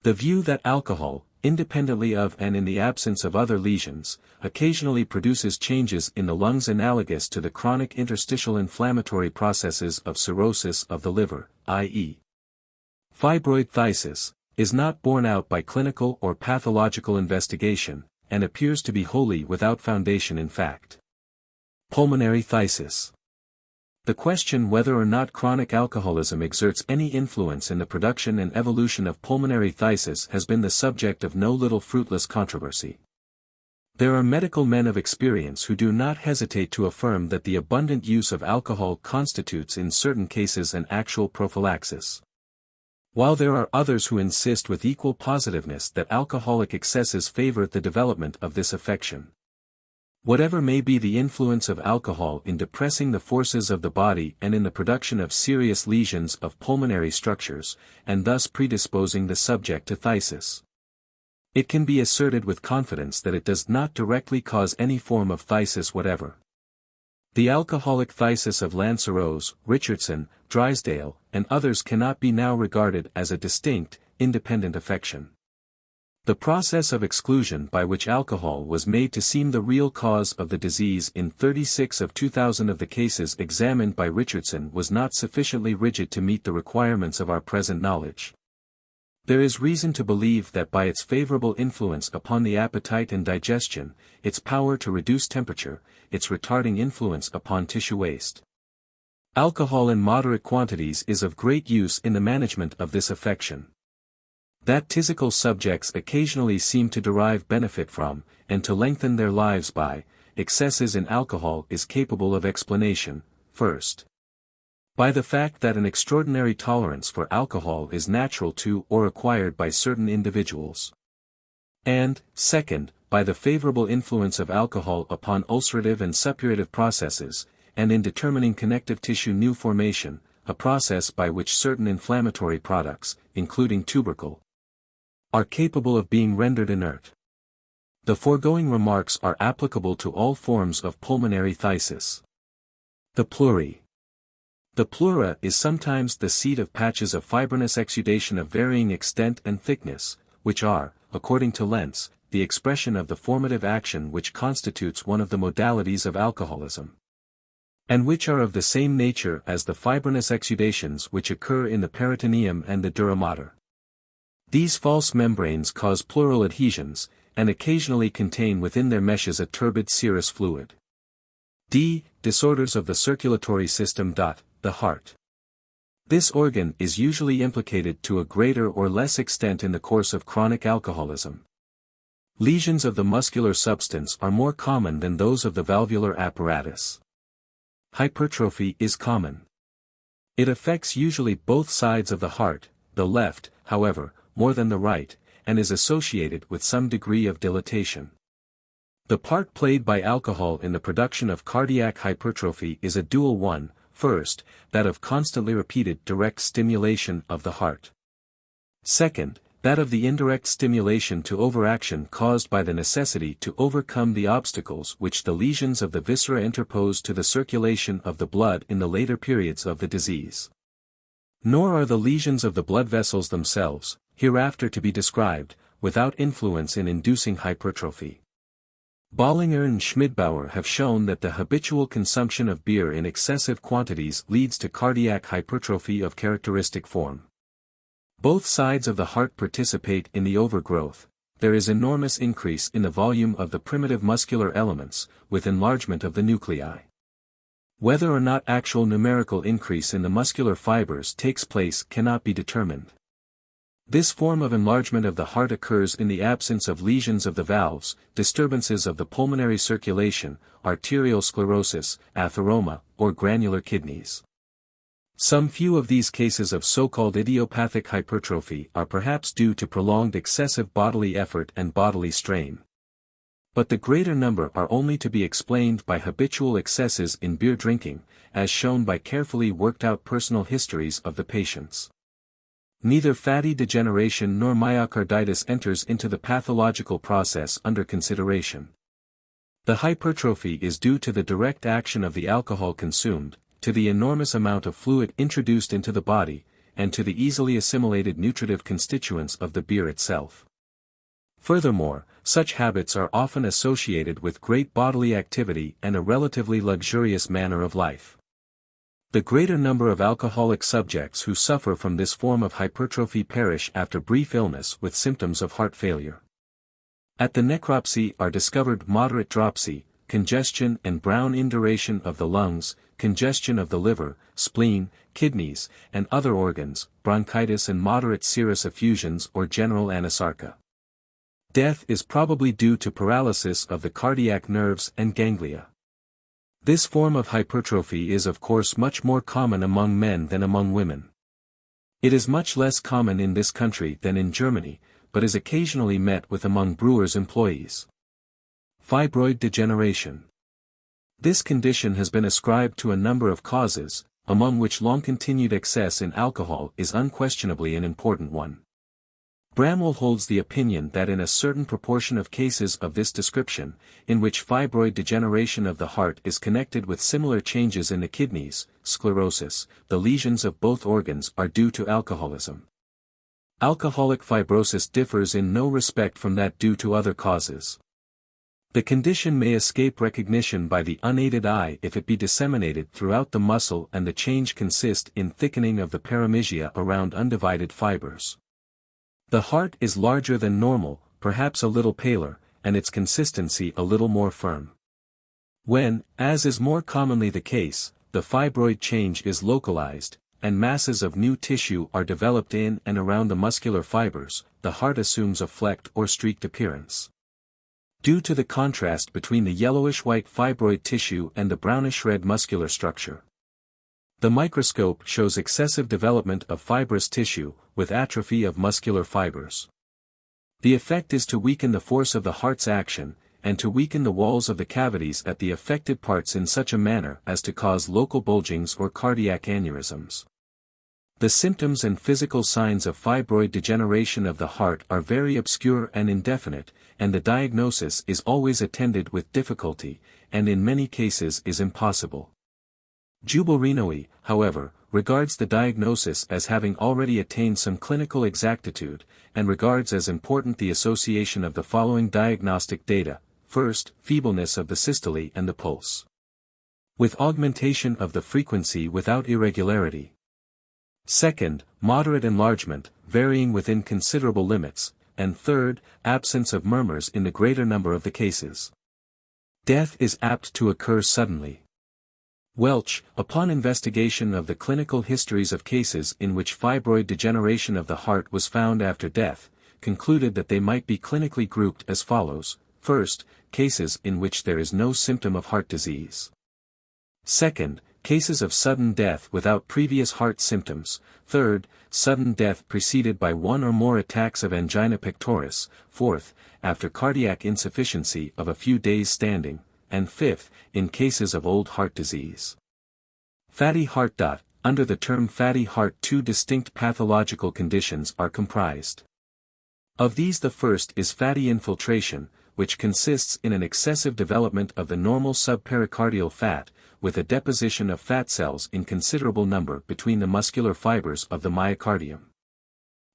The view that alcohol, independently of and in the absence of other lesions, occasionally produces changes in the lungs analogous to the chronic interstitial inflammatory processes of cirrhosis of the liver, i.e. fibroid phthisis, is not borne out by clinical or pathological investigation, and appears to be wholly without foundation in fact. Pulmonary phthisis. The question whether or not chronic alcoholism exerts any influence in the production and evolution of pulmonary phthisis has been the subject of no little fruitless controversy. There are medical men of experience who do not hesitate to affirm that the abundant use of alcohol constitutes in certain cases an actual prophylaxis, while there are others who insist with equal positiveness that alcoholic excesses favor the development of this affection. Whatever may be the influence of alcohol in depressing the forces of the body and in the production of serious lesions of pulmonary structures, and thus predisposing the subject to phthisis, it can be asserted with confidence that it does not directly cause any form of phthisis whatever. The alcoholic phthisis of Lanceros, Richardson, Drysdale, and others cannot be now regarded as a distinct, independent affection. The process of exclusion by which alcohol was made to seem the real cause of the disease in 36 of 2,000 of the cases examined by Richardson was not sufficiently rigid to meet the requirements of our present knowledge. There is reason to believe that by its favorable influence upon the appetite and digestion, its power to reduce temperature, its retarding influence upon tissue waste, alcohol in moderate quantities is of great use in the management of this affection. That physical subjects occasionally seem to derive benefit from, and to lengthen their lives by, excesses in alcohol is capable of explanation, first, by the fact that an extraordinary tolerance for alcohol is natural to or acquired by certain individuals, and, second, by the favorable influence of alcohol upon ulcerative and suppurative processes, and in determining connective tissue new formation, a process by which certain inflammatory products, including tubercle, are capable of being rendered inert. The foregoing remarks are applicable to all forms of pulmonary phthisis. The pleura. The pleura is sometimes the seat of patches of fibrinous exudation of varying extent and thickness, which are, according to Lentz, the expression of the formative action which constitutes one of the modalities of alcoholism, and which are of the same nature as the fibrinous exudations which occur in the peritoneum and the dura mater. These false membranes cause pleural adhesions, and occasionally contain within their meshes a turbid serous fluid. D. Disorders of the circulatory system. The heart. This organ is usually implicated to a greater or less extent in the course of chronic alcoholism. Lesions of the muscular substance are more common than those of the valvular apparatus. Hypertrophy is common. It affects usually both sides of the heart, the left, however, more than the right, and is associated with some degree of dilatation. The part played by alcohol in the production of cardiac hypertrophy is a dual one, first, that of constantly repeated direct stimulation of the heart. Second, that of the indirect stimulation to overaction caused by the necessity to overcome the obstacles which the lesions of the viscera interpose to the circulation of the blood in the later periods of the disease. Nor are the lesions of the blood vessels themselves, hereafter to be described, without influence in inducing hypertrophy. Bollinger and Schmidbauer have shown that the habitual consumption of beer in excessive quantities leads to cardiac hypertrophy of characteristic form. Both sides of the heart participate in the overgrowth. There is enormous increase in the volume of the primitive muscular elements, with enlargement of the nuclei. Whether or not actual numerical increase in the muscular fibers takes place cannot be determined. This form of enlargement of the heart occurs in the absence of lesions of the valves, disturbances of the pulmonary circulation, arterial sclerosis, atheroma, or granular kidneys. Some few of these cases of so-called idiopathic hypertrophy are perhaps due to prolonged excessive bodily effort and bodily strain. But the greater number are only to be explained by habitual excesses in beer drinking, as shown by carefully worked-out personal histories of the patients. Neither fatty degeneration nor myocarditis enters into the pathological process under consideration. The hypertrophy is due to the direct action of the alcohol consumed, to the enormous amount of fluid introduced into the body, and to the easily assimilated nutritive constituents of the beer itself. Furthermore, such habits are often associated with great bodily activity and a relatively luxurious manner of life. The greater number of alcoholic subjects who suffer from this form of hypertrophy perish after brief illness with symptoms of heart failure. At the necropsy are discovered moderate dropsy, congestion and brown induration of the lungs, congestion of the liver, spleen, kidneys, and other organs, bronchitis and moderate serous effusions or general anasarca. Death is probably due to paralysis of the cardiac nerves and ganglia. This form of hypertrophy is of course much more common among men than among women. It is much less common in this country than in Germany, but is occasionally met with among brewers' employees. Fibroid degeneration. This condition has been ascribed to a number of causes, among which long-continued excess in alcohol is unquestionably an important one. Bramwell holds the opinion that in a certain proportion of cases of this description, in which fibroid degeneration of the heart is connected with similar changes in the kidneys, sclerosis, the lesions of both organs are due to alcoholism. Alcoholic fibrosis differs in no respect from that due to other causes. The condition may escape recognition by the unaided eye if it be disseminated throughout the muscle, and the change consist in thickening of the paramysia around undivided fibers. The heart is larger than normal, perhaps a little paler, and its consistency a little more firm. When, as is more commonly the case, the fibroid change is localized, and masses of new tissue are developed in and around the muscular fibers, the heart assumes a flecked or streaked appearance. Due to the contrast between the yellowish-white fibroid tissue and the brownish-red muscular structure. The microscope shows excessive development of fibrous tissue, with atrophy of muscular fibers. The effect is to weaken the force of the heart's action, and to weaken the walls of the cavities at the affected parts in such a manner as to cause local bulgings or cardiac aneurysms. The symptoms and physical signs of fibroid degeneration of the heart are very obscure and indefinite, and the diagnosis is always attended with difficulty, and in many cases is impossible. Jubal-Renoui, however, regards the diagnosis as having already attained some clinical exactitude, and regards as important the association of the following diagnostic data: first, feebleness of the systole and the pulse, with augmentation of the frequency without irregularity. Second, moderate enlargement, varying within considerable limits, and third, absence of murmurs in the greater number of the cases. Death is apt to occur suddenly. Welch, upon investigation of the clinical histories of cases in which fibroid degeneration of the heart was found after death, concluded that they might be clinically grouped as follows: first, cases in which there is no symptom of heart disease. Second, cases of sudden death without previous heart symptoms. Third, sudden death preceded by one or more attacks of angina pectoris. Fourth, after cardiac insufficiency of a few days standing. And fifth, in cases of old heart disease. Fatty heart. Under the term fatty heart, two distinct pathological conditions are comprised. Of these, the first is fatty infiltration, which consists in an excessive development of the normal subpericardial fat, with a deposition of fat cells in considerable number between the muscular fibers of the myocardium.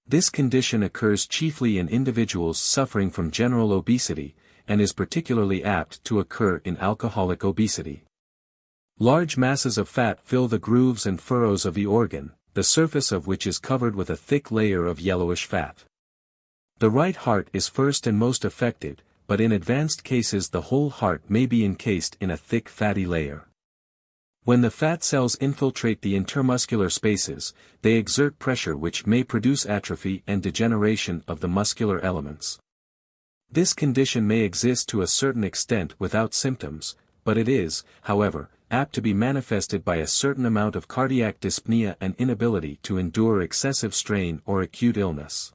This condition occurs chiefly in individuals suffering from general obesity, and is particularly apt to occur in alcoholic obesity. Large masses of fat fill the grooves and furrows of the organ, the surface of which is covered with a thick layer of yellowish fat. The right heart is first and most affected, but in advanced cases the whole heart may be encased in a thick fatty layer. When the fat cells infiltrate the intermuscular spaces, they exert pressure which may produce atrophy and degeneration of the muscular elements. This condition may exist to a certain extent without symptoms, but it is, however, apt to be manifested by a certain amount of cardiac dyspnea and inability to endure excessive strain or acute illness.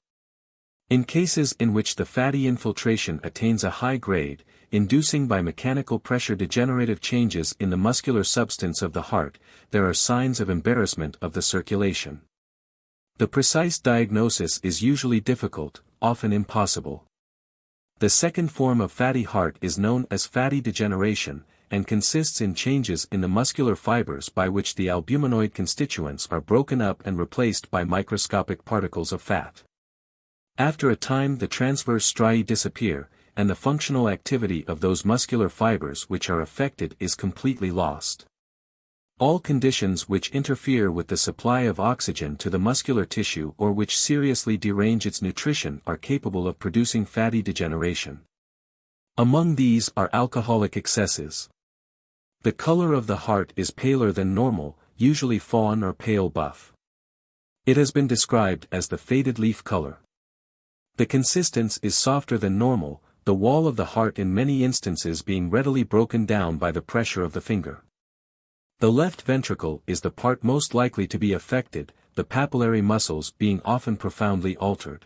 In cases in which the fatty infiltration attains a high grade, inducing by mechanical pressure degenerative changes in the muscular substance of the heart, there are signs of embarrassment of the circulation. The precise diagnosis is usually difficult, often impossible. The second form of fatty heart is known as fatty degeneration, and consists in changes in the muscular fibers by which the albuminoid constituents are broken up and replaced by microscopic particles of fat. After a time the transverse striae disappear, and the functional activity of those muscular fibers which are affected is completely lost. All conditions which interfere with the supply of oxygen to the muscular tissue or which seriously derange its nutrition are capable of producing fatty degeneration. Among these are alcoholic excesses. The color of the heart is paler than normal, usually fawn or pale buff. It has been described as the faded leaf color. The consistence is softer than normal, the wall of the heart in many instances being readily broken down by the pressure of the finger. The left ventricle is the part most likely to be affected, the papillary muscles being often profoundly altered.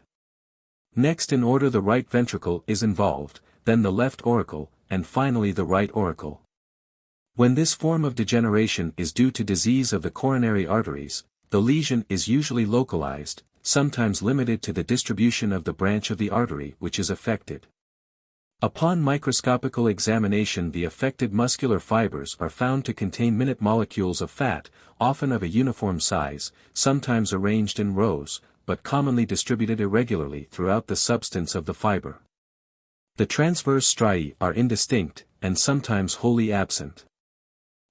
Next in order the right ventricle is involved, then the left auricle, and finally the right auricle. When this form of degeneration is due to disease of the coronary arteries, the lesion is usually localized, sometimes limited to the distribution of the branch of the artery which is affected. Upon microscopical examination the affected muscular fibers are found to contain minute molecules of fat, often of a uniform size, sometimes arranged in rows, but commonly distributed irregularly throughout the substance of the fiber. The transverse striae are indistinct, and sometimes wholly absent.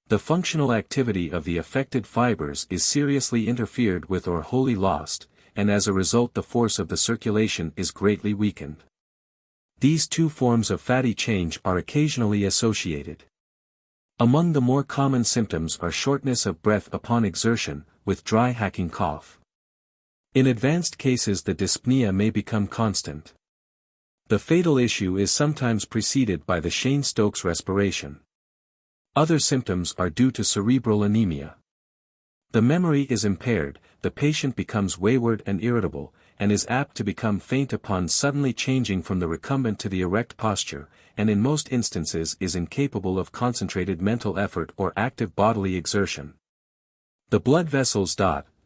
The functional activity of the affected fibers is seriously interfered with or wholly lost, and as a result the force of the circulation is greatly weakened. These two forms of fatty change are occasionally associated. Among the more common symptoms are shortness of breath upon exertion, with dry hacking cough. In advanced cases the dyspnea may become constant. The fatal issue is sometimes preceded by the Cheyne-Stokes respiration. Other symptoms are due to cerebral anemia. The memory is impaired, the patient becomes wayward and irritable, and is apt to become faint upon suddenly changing from the recumbent to the erect posture, and in most instances is incapable of concentrated mental effort or active bodily exertion. The blood vessels.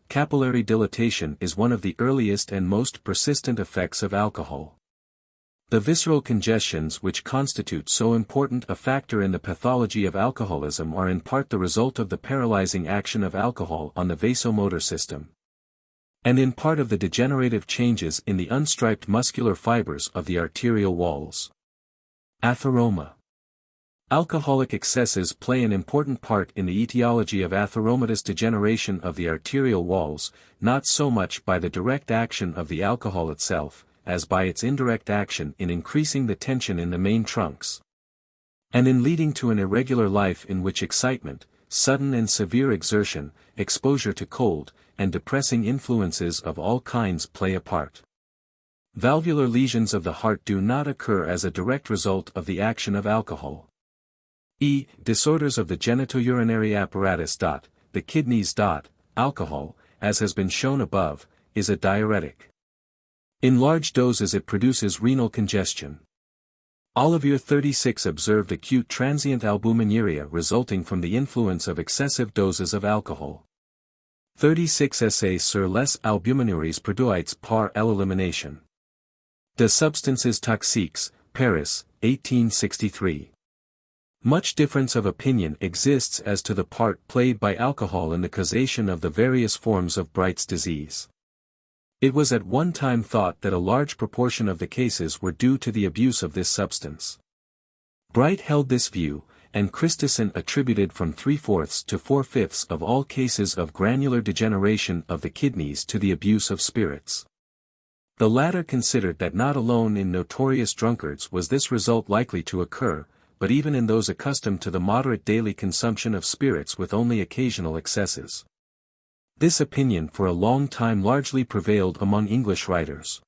Capillary dilatation is one of the earliest and most persistent effects of alcohol. The visceral congestions which constitute so important a factor in the pathology of alcoholism are in part the result of the paralyzing action of alcohol on the vasomotor system, and in part of the degenerative changes in the unstriped muscular fibers of the arterial walls. Atheroma. Alcoholic excesses play an important part in the etiology of atheromatous degeneration of the arterial walls, not so much by the direct action of the alcohol itself, as by its indirect action in increasing the tension in the main trunks, and in leading to an irregular life in which excitement, sudden and severe exertion, exposure to cold, and depressing influences of all kinds play a part. Valvular lesions of the heart do not occur as a direct result of the action of alcohol. Disorders of the genitourinary apparatus. The kidneys. Alcohol, as has been shown above, is a diuretic. In large doses it produces renal congestion. Olivier 36 observed acute transient albuminuria resulting from the influence of excessive doses of alcohol. 36 Essais sur les albuminures produits par l'élimination de substances toxiques, Paris, 1863. Much difference of opinion exists as to the part played by alcohol in the causation of the various forms of Bright's disease. It was at one time thought that a large proportion of the cases were due to the abuse of this substance. Bright held this view, and Christison attributed from 3/4 to 4/5 of all cases of granular degeneration of the kidneys to the abuse of spirits. The latter considered that not alone in notorious drunkards was this result likely to occur, but even in those accustomed to the moderate daily consumption of spirits with only occasional excesses. This opinion for a long time largely prevailed among English writers.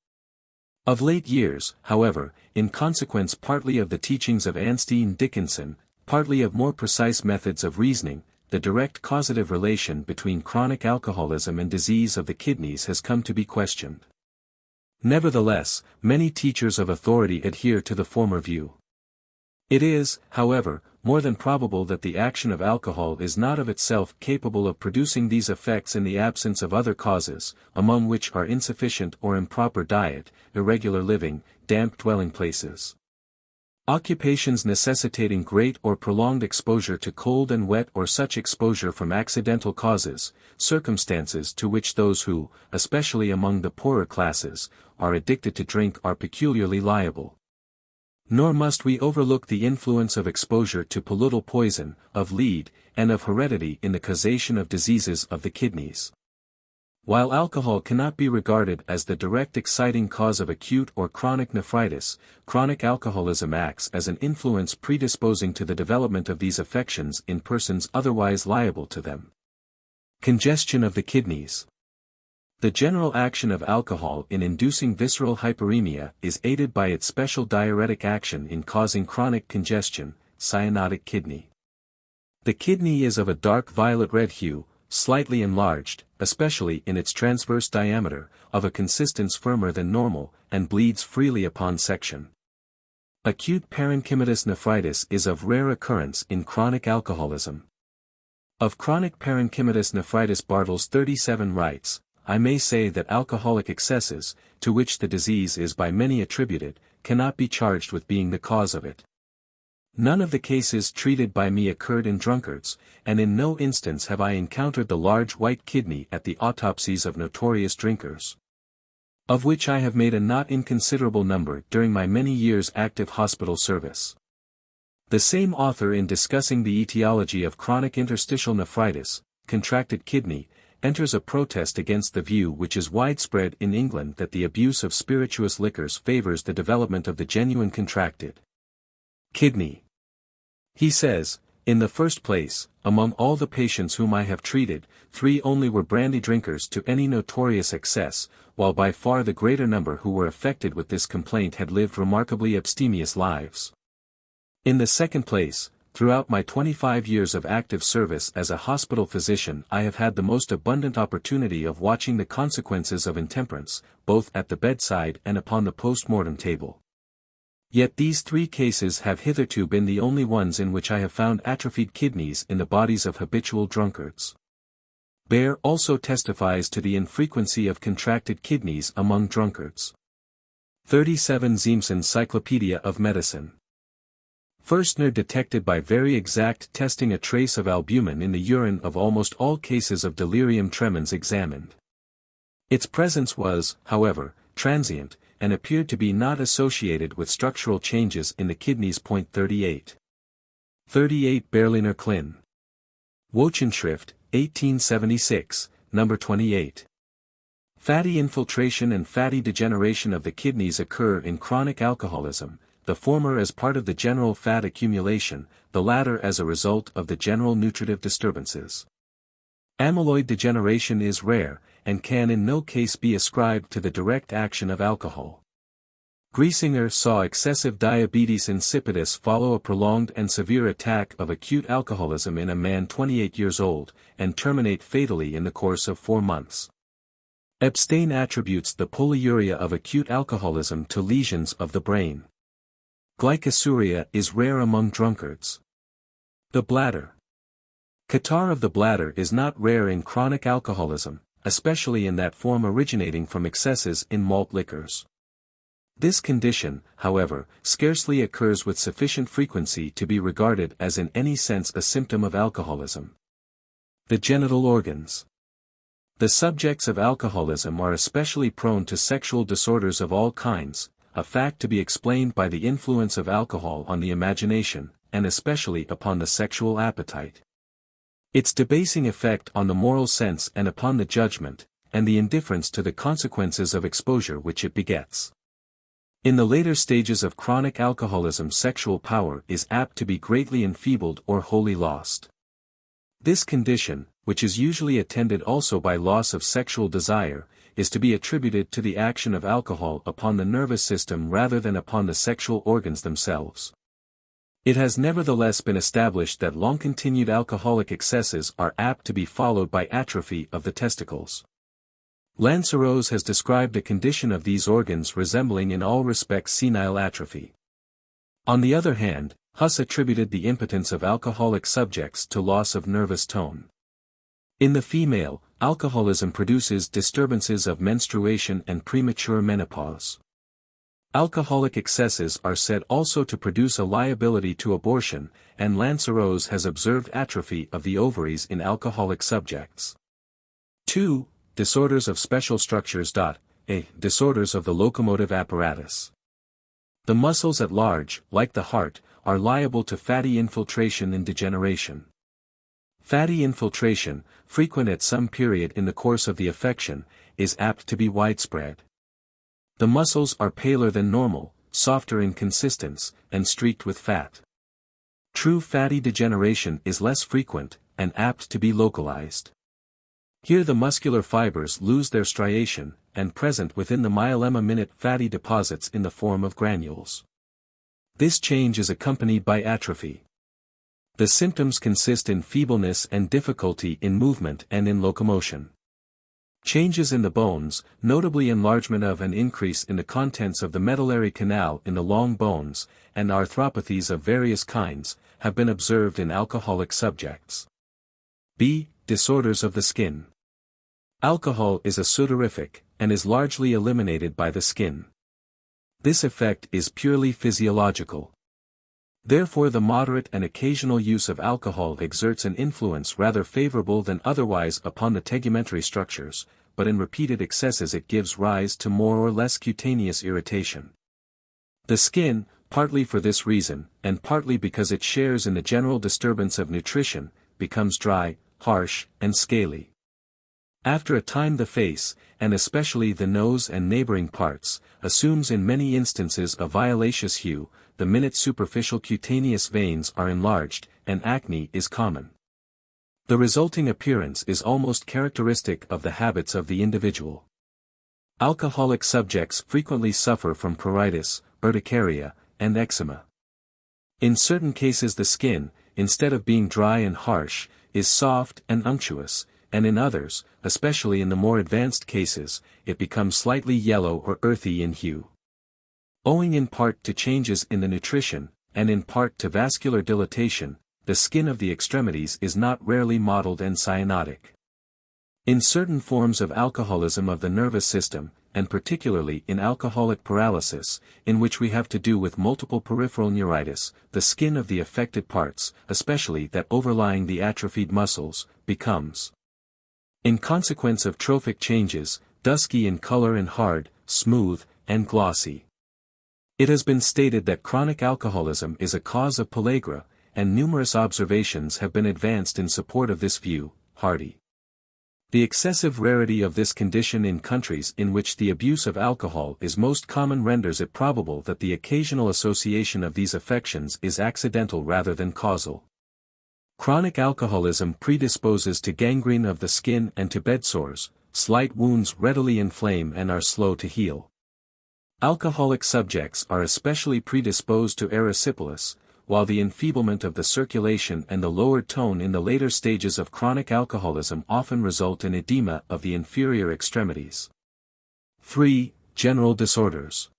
Of late years, however, in consequence partly of the teachings of Anstey Dickinson, partly of more precise methods of reasoning, the direct causative relation between chronic alcoholism and disease of the kidneys has come to be questioned. Nevertheless, many teachers of authority adhere to the former view. It is, however, more than probable that the action of alcohol is not of itself capable of producing these effects in the absence of other causes, among which are insufficient or improper diet, irregular living, damp dwelling places, occupations necessitating great or prolonged exposure to cold and wet, or such exposure from accidental causes, circumstances to which those who, especially among the poorer classes, are addicted to drink are peculiarly liable. Nor must we overlook the influence of exposure to pollutal poison, of lead, and of heredity in the causation of diseases of the kidneys. While alcohol cannot be regarded as the direct exciting cause of acute or chronic nephritis, chronic alcoholism acts as an influence predisposing to the development of these affections in persons otherwise liable to them. Congestion of the kidneys. The general action of alcohol in inducing visceral hyperemia is aided by its special diuretic action in causing chronic congestion, cyanotic kidney. The kidney is of a dark violet-red hue, slightly enlarged, especially in its transverse diameter, of a consistence firmer than normal, and bleeds freely upon section. Acute parenchymatous nephritis is of rare occurrence in chronic alcoholism. Of chronic parenchymatous nephritis Bartels 37 writes, "I may say that alcoholic excesses, to which the disease is by many attributed, cannot be charged with being the cause of it. None of the cases treated by me occurred in drunkards, and in no instance have I encountered the large white kidney at the autopsies of notorious drinkers, of which I have made a not inconsiderable number during my many years' active hospital service." The same author, in discussing the etiology of chronic interstitial nephritis, contracted kidney, enters a protest against the view which is widespread in England that the abuse of spirituous liquors favors the development of the genuine contracted kidney. He says, "In the first place, among all the patients whom I have treated, 3 only were brandy drinkers to any notorious excess, while by far the greater number who were affected with this complaint had lived remarkably abstemious lives. In the second place, throughout my 25 years of active service as a hospital physician I have had the most abundant opportunity of watching the consequences of intemperance, both at the bedside and upon the post-mortem table. Yet these 3 cases have hitherto been the only ones in which I have found atrophied kidneys in the bodies of habitual drunkards." Baer also testifies to the infrequency of contracted kidneys among drunkards. 37 Ziem's Encyclopedia of Medicine. Forstner detected by very exact testing a trace of albumin in the urine of almost all cases of delirium tremens examined. Its presence was, however, transient, and appeared to be not associated with structural changes in the kidneys. 38. 38 Berliner Klin. Wochenschrift, 1876, number 28. Fatty infiltration and fatty degeneration of the kidneys occur in chronic alcoholism, the former as part of the general fat accumulation, the latter as a result of the general nutritive disturbances. Amyloid degeneration is rare, and can in no case be ascribed to the direct action of alcohol. Griesinger saw excessive diabetes insipidus follow a prolonged and severe attack of acute alcoholism in a man 28 years old, and terminate fatally in the course of 4 months. Epstein attributes the polyuria of acute alcoholism to lesions of the brain. Glycosuria is rare among drunkards. The bladder. Catarrh of the bladder is not rare in chronic alcoholism, especially in that form originating from excesses in malt liquors. This condition, however, scarcely occurs with sufficient frequency to be regarded as in any sense a symptom of alcoholism. The genital organs. The subjects of alcoholism are especially prone to sexual disorders of all kinds, a fact to be explained by the influence of alcohol on the imagination, and especially upon the sexual appetite. Its debasing effect on the moral sense and upon the judgment, and the indifference to the consequences of exposure which it begets. In the later stages of chronic alcoholism, sexual power is apt to be greatly enfeebled or wholly lost. This condition, which is usually attended also by loss of sexual desire, is to be attributed to the action of alcohol upon the nervous system rather than upon the sexual organs themselves. It has nevertheless been established that long-continued alcoholic excesses are apt to be followed by atrophy of the testicles. Lanceros has described a condition of these organs resembling in all respects senile atrophy. On the other hand, Huss attributed the impotence of alcoholic subjects to loss of nervous tone. In the female, alcoholism produces disturbances of menstruation and premature menopause. Alcoholic excesses are said also to produce a liability to abortion, and Lancerose has observed atrophy of the ovaries in alcoholic subjects. 2. Disorders of special structures. A. Disorders of the locomotive apparatus. The muscles at large, like the heart, are liable to fatty infiltration and degeneration. Fatty infiltration, frequent at some period in the course of the affection, is apt to be widespread. The muscles are paler than normal, softer in consistence, and streaked with fat. True fatty degeneration is less frequent, and apt to be localized. Here the muscular fibers lose their striation, and present within the myelema-minute fatty deposits in the form of granules. This change is accompanied by atrophy. The symptoms consist in feebleness and difficulty in movement and in locomotion. Changes in the bones, notably enlargement of and increase in the contents of the medullary canal in the long bones, and arthropathies of various kinds, have been observed in alcoholic subjects. B. Disorders of the skin. Alcohol is a sudorific, and is largely eliminated by the skin. This effect is purely physiological. Therefore the moderate and occasional use of alcohol exerts an influence rather favorable than otherwise upon the tegumentary structures, but in repeated excesses it gives rise to more or less cutaneous irritation. The skin, partly for this reason, and partly because it shares in the general disturbance of nutrition, becomes dry, harsh, and scaly. After a time the face, and especially the nose and neighboring parts, assumes in many instances a violaceous hue, the minute superficial cutaneous veins are enlarged, and acne is common. The resulting appearance is almost characteristic of the habits of the individual. Alcoholic subjects frequently suffer from pruritus, urticaria, and eczema. In certain cases the skin, instead of being dry and harsh, is soft and unctuous, and in others, especially in the more advanced cases, it becomes slightly yellow or earthy in hue. Owing in part to changes in the nutrition, and in part to vascular dilatation, the skin of the extremities is not rarely mottled and cyanotic. In certain forms of alcoholism of the nervous system, and particularly in alcoholic paralysis, in which we have to do with multiple peripheral neuritis, the skin of the affected parts, especially that overlying the atrophied muscles, becomes, in consequence of trophic changes, dusky in color and hard, smooth, and glossy. It has been stated that chronic alcoholism is a cause of pellagra, and numerous observations have been advanced in support of this view. Hardy. The excessive rarity of this condition in countries in which the abuse of alcohol is most common renders it probable that the occasional association of these affections is accidental rather than causal. Chronic alcoholism predisposes to gangrene of the skin and to bedsores. Slight wounds readily inflame and are slow to heal. Alcoholic subjects are especially predisposed to erysipelas, while the enfeeblement of the circulation and the lowered tone in the later stages of chronic alcoholism often result in edema of the inferior extremities. 3. General disorders.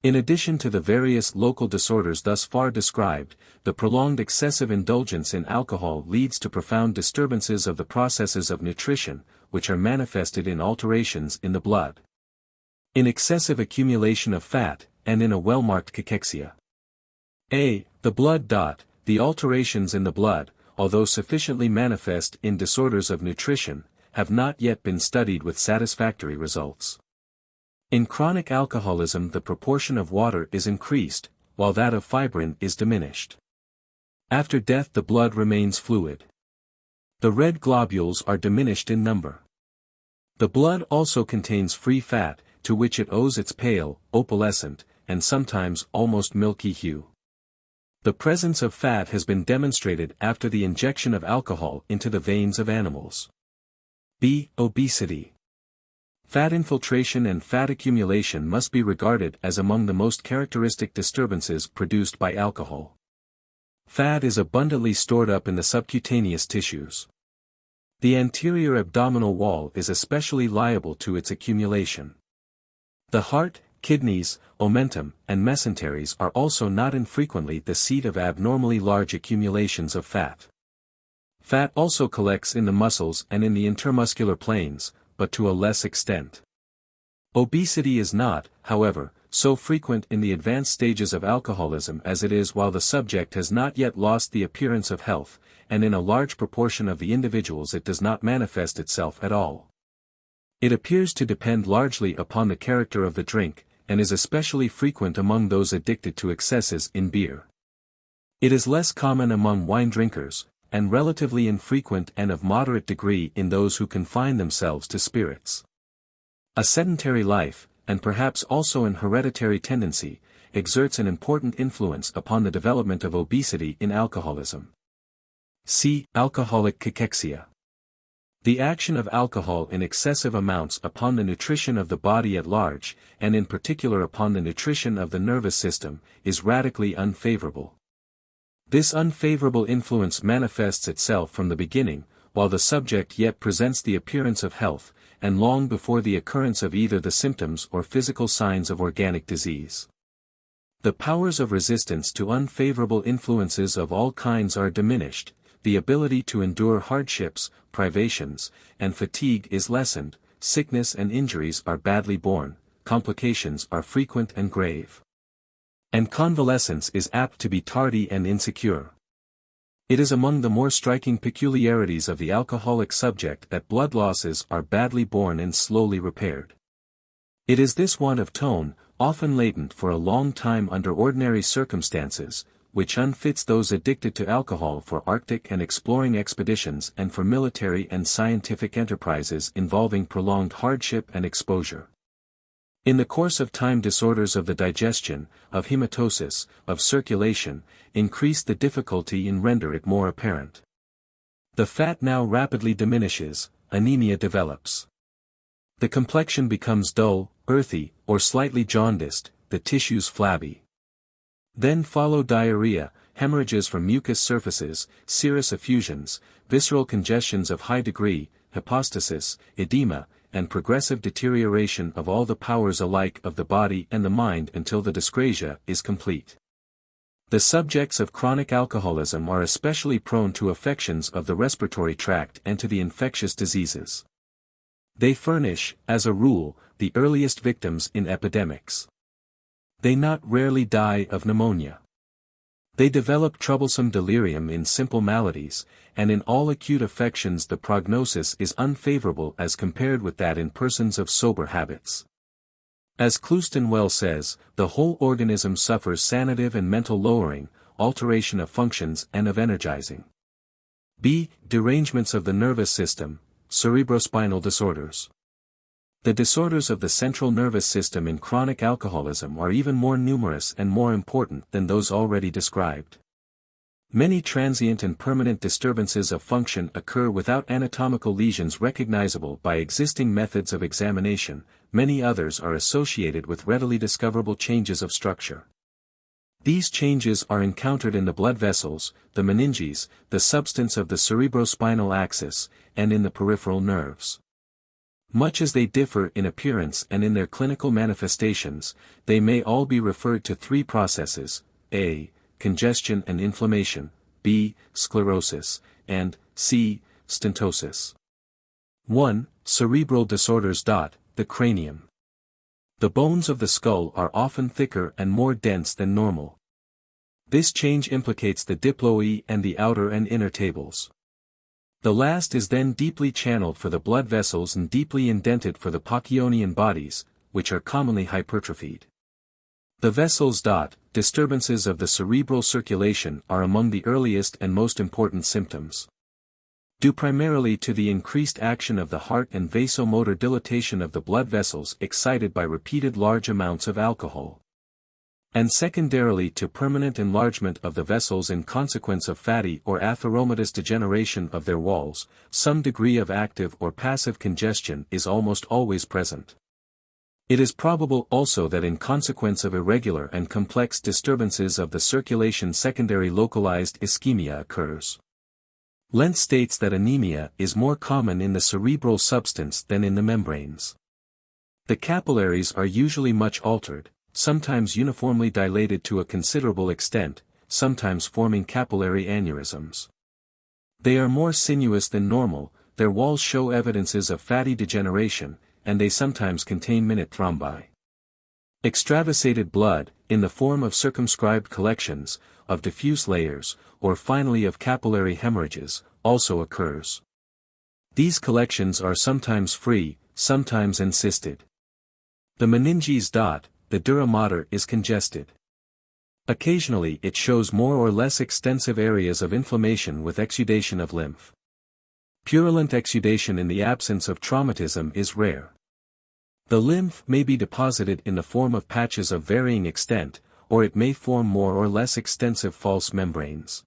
In addition to the various local disorders thus far described, the prolonged excessive indulgence in alcohol leads to profound disturbances of the processes of nutrition, which are manifested in alterations in the blood, in excessive accumulation of fat, and in a well-marked cachexia. A. The blood. The alterations in the blood, although sufficiently manifest in disorders of nutrition, have not yet been studied with satisfactory results. In chronic alcoholism the proportion of water is increased, while that of fibrin is diminished. After death the blood remains fluid. The red globules are diminished in number. The blood also contains free fat, to which it owes its pale, opalescent, and sometimes almost milky hue. The presence of fat has been demonstrated after the injection of alcohol into the veins of animals. B. Obesity. Fat infiltration and fat accumulation must be regarded as among the most characteristic disturbances produced by alcohol. Fat is abundantly stored up in the subcutaneous tissues. The anterior abdominal wall is especially liable to its accumulation. The heart, kidneys, omentum, and mesenteries are also not infrequently the seat of abnormally large accumulations of fat. Fat also collects in the muscles and in the intermuscular planes, but to a less extent. Obesity is not, however, so frequent in the advanced stages of alcoholism as it is while the subject has not yet lost the appearance of health, and in a large proportion of the individuals it does not manifest itself at all. It appears to depend largely upon the character of the drink, and is especially frequent among those addicted to excesses in beer. It is less common among wine drinkers, and relatively infrequent and of moderate degree in those who confine themselves to spirits. A sedentary life, and perhaps also an hereditary tendency, exerts an important influence upon the development of obesity in alcoholism. See alcoholic cachexia. The action of alcohol in excessive amounts upon the nutrition of the body at large, and in particular upon the nutrition of the nervous system, is radically unfavorable. This unfavorable influence manifests itself from the beginning, while the subject yet presents the appearance of health, and long before the occurrence of either the symptoms or physical signs of organic disease. The powers of resistance to unfavorable influences of all kinds are diminished, the ability to endure hardships, privations, and fatigue is lessened, sickness and injuries are badly borne, complications are frequent and grave. And convalescence is apt to be tardy and insecure. It is among the more striking peculiarities of the alcoholic subject that blood losses are badly borne and slowly repaired. It is this want of tone, often latent for a long time under ordinary circumstances, which unfits those addicted to alcohol for Arctic and exploring expeditions and for military and scientific enterprises involving prolonged hardship and exposure. In the course of time disorders of the digestion, of hematosis, of circulation, increase the difficulty and render it more apparent. The fat now rapidly diminishes, anemia develops. The complexion becomes dull, earthy, or slightly jaundiced, the tissues flabby. Then follow diarrhea, hemorrhages from mucous surfaces, serous effusions, visceral congestions of high degree, hypostasis, edema, and progressive deterioration of all the powers alike of the body and the mind until the dyscrasia is complete. The subjects of chronic alcoholism are especially prone to affections of the respiratory tract and to the infectious diseases. They furnish, as a rule, the earliest victims in epidemics. They not rarely die of pneumonia. They develop troublesome delirium in simple maladies, and in all acute affections the prognosis is unfavorable as compared with that in persons of sober habits. As Clouston well says, the whole organism suffers sanative and mental lowering, alteration of functions and of energizing. B. Derangements of the nervous system, cerebrospinal disorders. The disorders of the central nervous system in chronic alcoholism are even more numerous and more important than those already described. Many transient and permanent disturbances of function occur without anatomical lesions recognizable by existing methods of examination, many others are associated with readily discoverable changes of structure. These changes are encountered in the blood vessels, the meninges, the substance of the cerebrospinal axis, and in the peripheral nerves. Much as they differ in appearance and in their clinical manifestations, they may all be referred to three processes: A. Congestion and inflammation, B. Sclerosis, and C. Stenosis. 1. Cerebral disorders. The cranium. The bones of the skull are often thicker and more dense than normal. This change implicates the diploe and the outer and inner tables. The last is then deeply channeled for the blood vessels and deeply indented for the Pacchionian bodies, which are commonly hypertrophied. The vessels. Disturbances of the cerebral circulation are among the earliest and most important symptoms. Due primarily to the increased action of the heart and vasomotor dilatation of the blood vessels excited by repeated large amounts of alcohol. And secondarily to permanent enlargement of the vessels in consequence of fatty or atheromatous degeneration of their walls, some degree of active or passive congestion is almost always present. It is probable also that in consequence of irregular and complex disturbances of the circulation secondary localized ischemia occurs. Lentz states that anemia is more common in the cerebral substance than in the membranes. The capillaries are usually much altered, sometimes uniformly dilated to a considerable extent, sometimes forming capillary aneurysms. They are more sinuous than normal, their walls show evidences of fatty degeneration, and they sometimes contain minute thrombi. Extravasated blood, in the form of circumscribed collections, of diffuse layers, or finally of capillary hemorrhages, also occurs. These collections are sometimes free, sometimes encysted. The meninges dot, the dura mater is congested. Occasionally it shows more or less extensive areas of inflammation with exudation of lymph. Purulent exudation in the absence of traumatism is rare. The lymph may be deposited in the form of patches of varying extent, or it may form more or less extensive false membranes.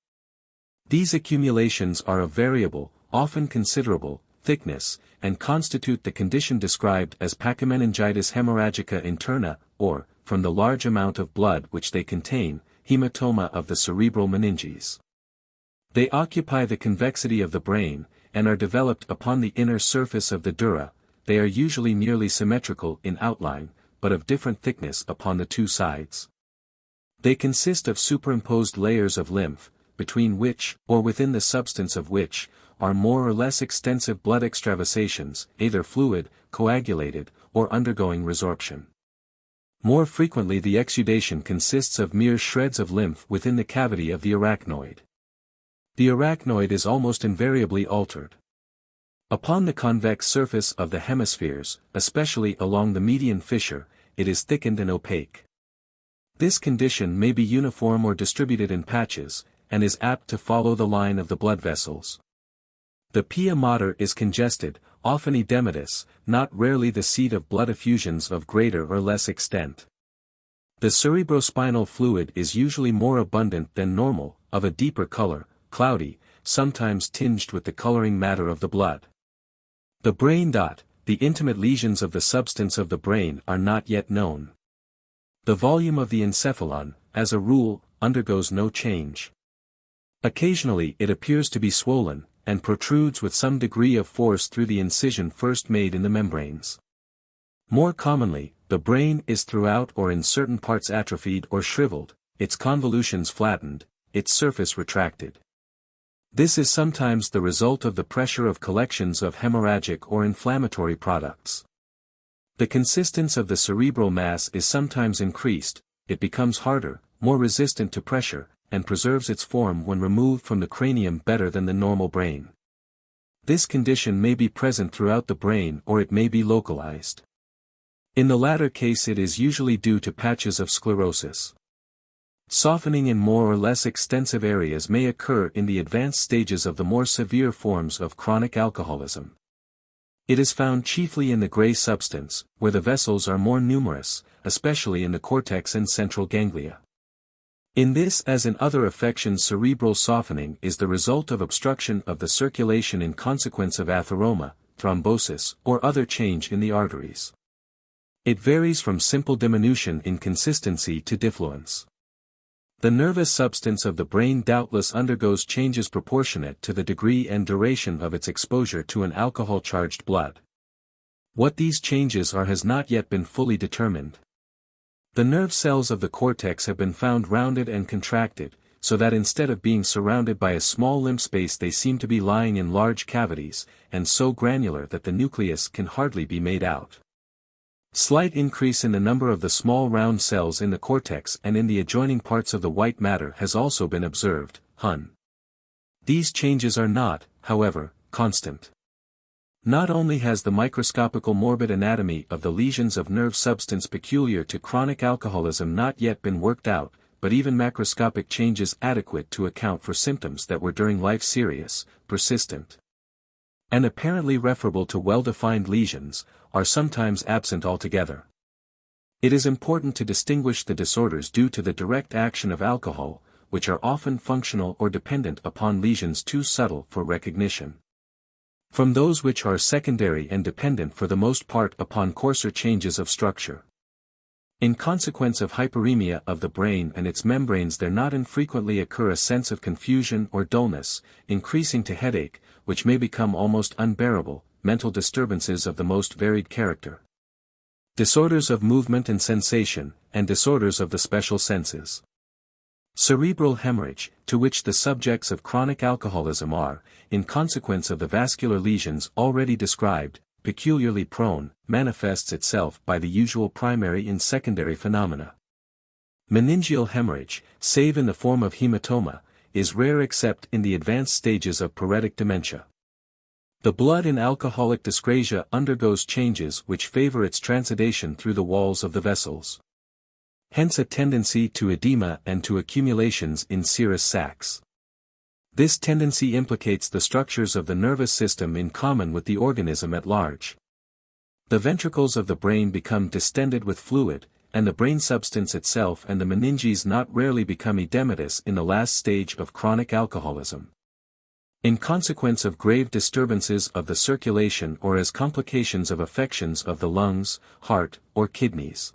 These accumulations are of variable, often considerable, thickness, and constitute the condition described as pachymeningitis hemorrhagica interna, or, from the large amount of blood which they contain, hematoma of the cerebral meninges. They occupy the convexity of the brain, and are developed upon the inner surface of the dura. They are usually nearly symmetrical in outline, but of different thickness upon the two sides. They consist of superimposed layers of lymph, between which, or within the substance of which, are more or less extensive blood extravasations, either fluid, coagulated, or undergoing resorption. More frequently the exudation consists of mere shreds of lymph within the cavity of the arachnoid. The arachnoid is almost invariably altered. Upon the convex surface of the hemispheres, especially along the median fissure, it is thickened and opaque. This condition may be uniform or distributed in patches, and is apt to follow the line of the blood vessels. The pia mater is congested, often edematous, not rarely the seat of blood effusions of greater or less extent. The cerebrospinal fluid is usually more abundant than normal, of a deeper color, cloudy, sometimes tinged with the coloring matter of the blood. The brain dot, the intimate lesions of the substance of the brain are not yet known. The volume of the encephalon, as a rule, undergoes no change. Occasionally it appears to be swollen, and protrudes with some degree of force through the incision first made in the membranes. More commonly, the brain is throughout or in certain parts atrophied or shriveled, its convolutions flattened, its surface retracted. This is sometimes the result of the pressure of collections of hemorrhagic or inflammatory products. The consistence of the cerebral mass is sometimes increased, it becomes harder, more resistant to pressure, and preserves its form when removed from the cranium better than the normal brain. This condition may be present throughout the brain or it may be localized. In the latter case it is usually due to patches of sclerosis. Softening in more or less extensive areas may occur in the advanced stages of the more severe forms of chronic alcoholism. It is found chiefly in the gray substance, where the vessels are more numerous, especially in the cortex and central ganglia. In this as in other affections cerebral softening is the result of obstruction of the circulation in consequence of atheroma, thrombosis, or other change in the arteries. It varies from simple diminution in consistency to diffluence. The nervous substance of the brain doubtless undergoes changes proportionate to the degree and duration of its exposure to an alcohol-charged blood. What these changes are has not yet been fully determined. The nerve cells of the cortex have been found rounded and contracted, so that instead of being surrounded by a small lymph space they seem to be lying in large cavities, and so granular that the nucleus can hardly be made out. Slight increase in the number of the small round cells in the cortex and in the adjoining parts of the white matter has also been observed, Hun. These changes are not, however, constant. Not only has the microscopical morbid anatomy of the lesions of nerve substance peculiar to chronic alcoholism not yet been worked out, but even macroscopic changes adequate to account for symptoms that were during life serious, persistent, and apparently referable to well-defined lesions, are sometimes absent altogether. It is important to distinguish the disorders due to the direct action of alcohol, which are often functional or dependent upon lesions too subtle for recognition, from those which are secondary and dependent for the most part upon coarser changes of structure. In consequence of hyperemia of the brain and its membranes there not infrequently occur a sense of confusion or dullness, increasing to headache, which may become almost unbearable, mental disturbances of the most varied character. Disorders of movement and sensation, and disorders of the special senses. Cerebral hemorrhage, to which the subjects of chronic alcoholism are, in consequence of the vascular lesions already described, peculiarly prone, manifests itself by the usual primary and secondary phenomena. Meningeal hemorrhage, save in the form of hematoma, is rare except in the advanced stages of paretic dementia. The blood in alcoholic dyscrasia undergoes changes which favor its transitation through the walls of the vessels. Hence a tendency to edema and to accumulations in serous sacs. This tendency implicates the structures of the nervous system in common with the organism at large. The ventricles of the brain become distended with fluid, and the brain substance itself and the meninges not rarely become edematous in the last stage of chronic alcoholism. In consequence of grave disturbances of the circulation or as complications of affections of the lungs, heart, or kidneys.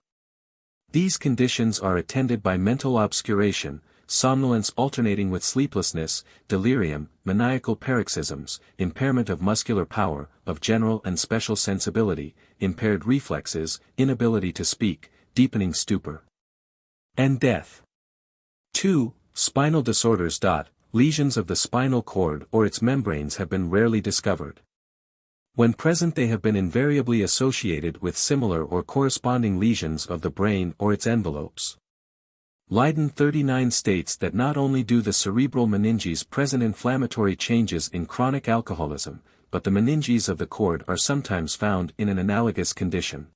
These conditions are attended by mental obscuration, somnolence alternating with sleeplessness, delirium, maniacal paroxysms, impairment of muscular power, of general and special sensibility, impaired reflexes, inability to speak, deepening stupor, and death. 2. Spinal disorders. Lesions of the spinal cord or its membranes have been rarely discovered. When present they have been invariably associated with similar or corresponding lesions of the brain or its envelopes. Leiden 39 states that not only do the cerebral meninges present inflammatory changes in chronic alcoholism, but the meninges of the cord are sometimes found in an analogous condition.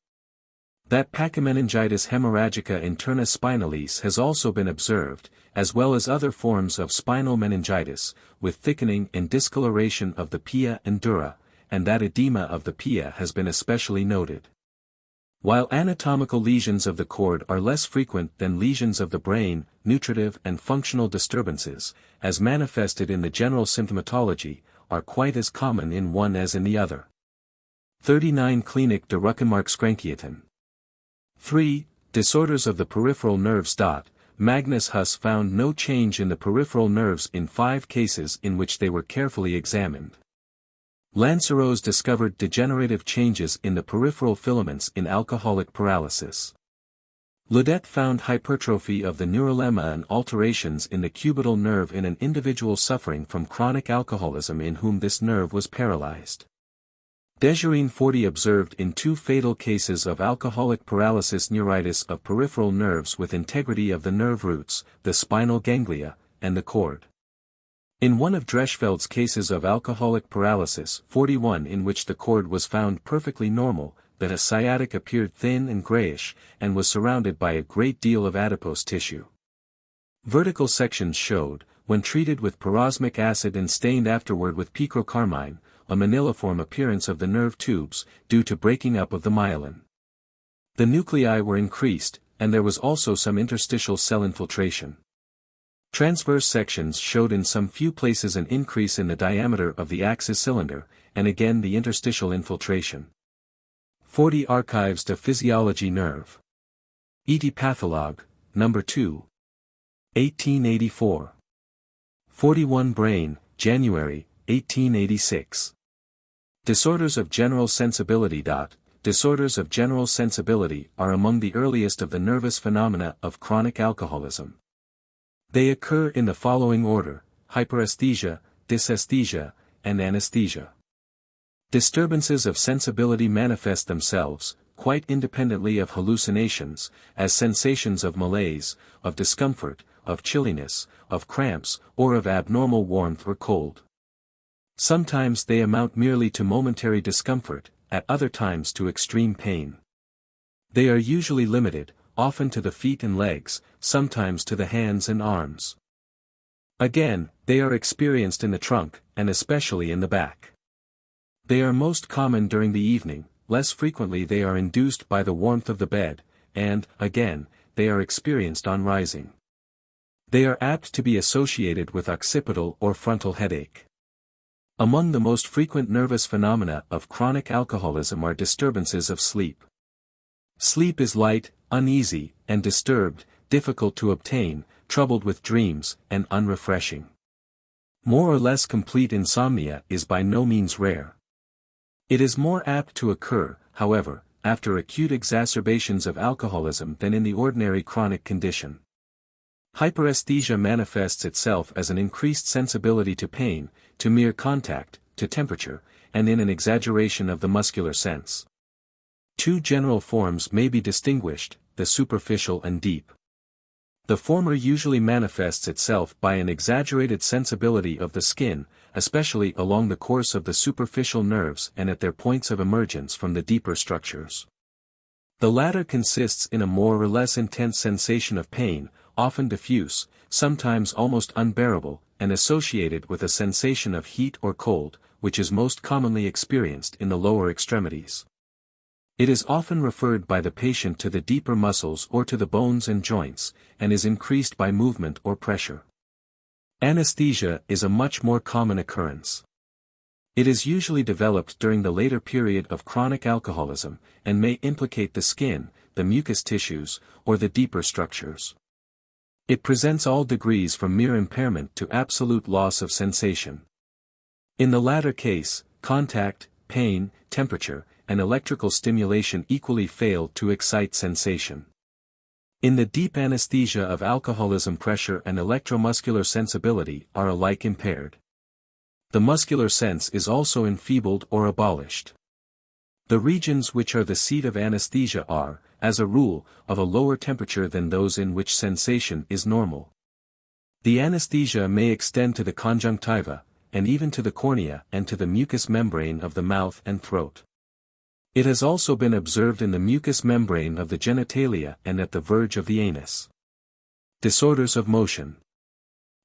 That pachymeningitis hemorrhagica interna spinalis has also been observed, as well as other forms of spinal meningitis, with thickening and discoloration of the pia and dura, and that edema of the pia has been especially noted. While anatomical lesions of the cord are less frequent than lesions of the brain, nutritive and functional disturbances, as manifested in the general symptomatology, are quite as common in one as in the other. 39 Klinik der Rückenmarkskrankheiten. 3. Disorders of the peripheral nerves. Magnus Huss found no change in the peripheral nerves in 5 cases in which they were carefully examined. Lanceros discovered degenerative changes in the peripheral filaments in alcoholic paralysis. Ledet found hypertrophy of the neurolemma and alterations in the cubital nerve in an individual suffering from chronic alcoholism in whom this nerve was paralyzed. Desjardins 40 observed in 2 fatal cases of alcoholic paralysis neuritis of peripheral nerves with integrity of the nerve roots, the spinal ganglia, and the cord. In one of Dreschfeld's cases of alcoholic paralysis 41 in which the cord was found perfectly normal, that a sciatic appeared thin and grayish, and was surrounded by a great deal of adipose tissue. Vertical sections showed, when treated with pyrosmic acid and stained afterward with picrocarmine, a maniliform appearance of the nerve tubes, due to breaking up of the myelin. The nuclei were increased, and there was also some interstitial cell infiltration. Transverse sections showed in some few places an increase in the diameter of the axis cylinder, and again the interstitial infiltration. 40 Archives de Physiologie Nerve. Et Pathologue, No. 2. 1884. 41 Brain, January, 1886. Disorders of general sensibility. Disorders of general sensibility are among the earliest of the nervous phenomena of chronic alcoholism. They occur in the following order: hyperesthesia, dysesthesia, and anesthesia. Disturbances of sensibility manifest themselves, quite independently of hallucinations, as sensations of malaise, of discomfort, of chilliness, of cramps, or of abnormal warmth or cold. Sometimes they amount merely to momentary discomfort, at other times to extreme pain. They are usually limited, often to the feet and legs, sometimes to the hands and arms. Again, they are experienced in the trunk, and especially in the back. They are most common during the evening, less frequently they are induced by the warmth of the bed, and, again, they are experienced on rising. They are apt to be associated with occipital or frontal headache. Among the most frequent nervous phenomena of chronic alcoholism are disturbances of sleep. Sleep is light, uneasy, and disturbed, difficult to obtain, troubled with dreams, and unrefreshing. More or less complete insomnia is by no means rare. It is more apt to occur, however, after acute exacerbations of alcoholism than in the ordinary chronic condition. Hyperesthesia manifests itself as an increased sensibility to pain, to mere contact, to temperature, and in an exaggeration of the muscular sense. Two general forms may be distinguished, the superficial and deep. The former usually manifests itself by an exaggerated sensibility of the skin, especially along the course of the superficial nerves and at their points of emergence from the deeper structures. The latter consists in a more or less intense sensation of pain, often diffuse, sometimes almost unbearable, and associated with a sensation of heat or cold, which is most commonly experienced in the lower extremities. It is often referred by the patient to the deeper muscles or to the bones and joints, and is increased by movement or pressure. Anesthesia is a much more common occurrence. It is usually developed during the later period of chronic alcoholism, and may implicate the skin, the mucous tissues, or the deeper structures. It presents all degrees from mere impairment to absolute loss of sensation. In the latter case, contact, pain, temperature, and electrical stimulation equally fail to excite sensation. In the deep anesthesia of alcoholism, pressure and electromuscular sensibility are alike impaired. The muscular sense is also enfeebled or abolished. The regions which are the seat of anesthesia are, as a rule, of a lower temperature than those in which sensation is normal. The anesthesia may extend to the conjunctiva, and even to the cornea and to the mucous membrane of the mouth and throat. It has also been observed in the mucous membrane of the genitalia and at the verge of the anus. Disorders of motion.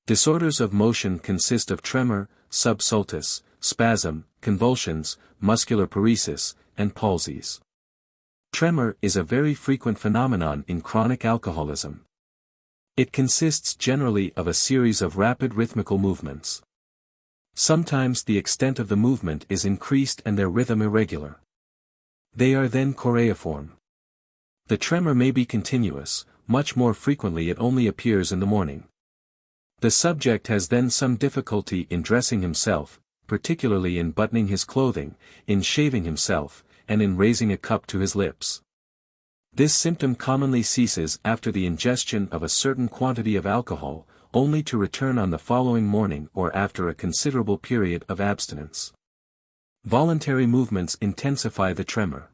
Disorders of motion consist of tremor, subsultus, spasm, convulsions, muscular paresis, and palsies. Tremor is a very frequent phenomenon in chronic alcoholism. It consists generally of a series of rapid rhythmical movements. Sometimes the extent of the movement is increased and their rhythm irregular. They are then choreiform. The tremor may be continuous, much more frequently it only appears in the morning. The subject has then some difficulty in dressing himself, particularly in buttoning his clothing, in shaving himself, and in raising a cup to his lips. This symptom commonly ceases after the ingestion of a certain quantity of alcohol, only to return on the following morning or after a considerable period of abstinence. Voluntary movements intensify the tremor.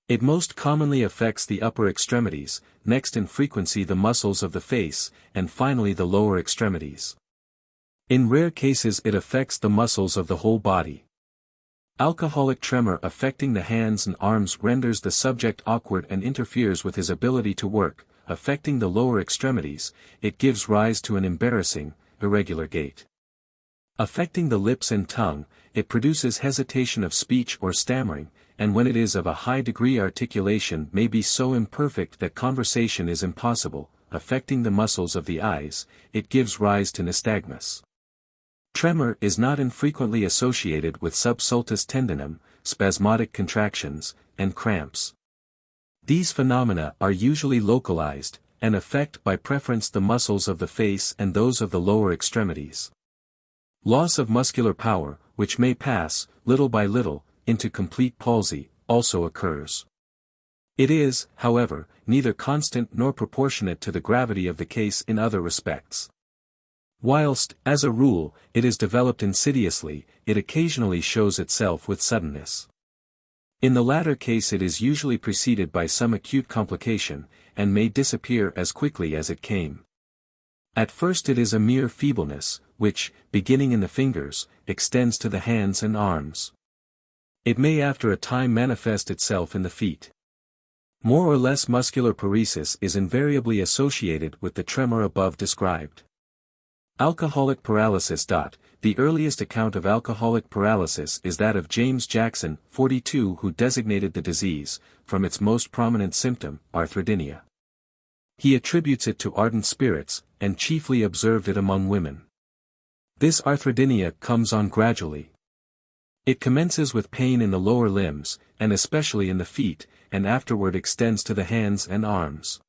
It most commonly affects the upper extremities, next in frequency the muscles of the face, and finally the lower extremities. In rare cases it affects the muscles of the whole body. Alcoholic tremor affecting the hands and arms renders the subject awkward and interferes with his ability to work. Affecting the lower extremities, it gives rise to an embarrassing, irregular gait. Affecting the lips and tongue, it produces hesitation of speech or stammering, and when it is of a high degree articulation may be so imperfect that conversation is impossible. Affecting the muscles of the eyes, it gives rise to nystagmus. Tremor is not infrequently associated with subsultus tendinum, spasmodic contractions, and cramps. These phenomena are usually localized, and affect by preference the muscles of the face and those of the lower extremities. Loss of muscular power, which may pass, little by little, into complete palsy, also occurs. It is, however, neither constant nor proportionate to the gravity of the case in other respects. Whilst, as a rule, it is developed insidiously, it occasionally shows itself with suddenness. In the latter case it is usually preceded by some acute complication, and may disappear as quickly as it came. At first it is a mere feebleness, which, beginning in the fingers, extends to the hands and arms. It may after a time manifest itself in the feet. More or less muscular paresis is invariably associated with the tremor above described. Alcoholic paralysis. The earliest account of alcoholic paralysis is that of James Jackson, 42, who designated the disease, from its most prominent symptom, arthrodynia. He attributes it to ardent spirits, and chiefly observed it among women. This arthrodynia comes on gradually. It commences with pain in the lower limbs, and especially in the feet, and afterward extends to the hands and arms.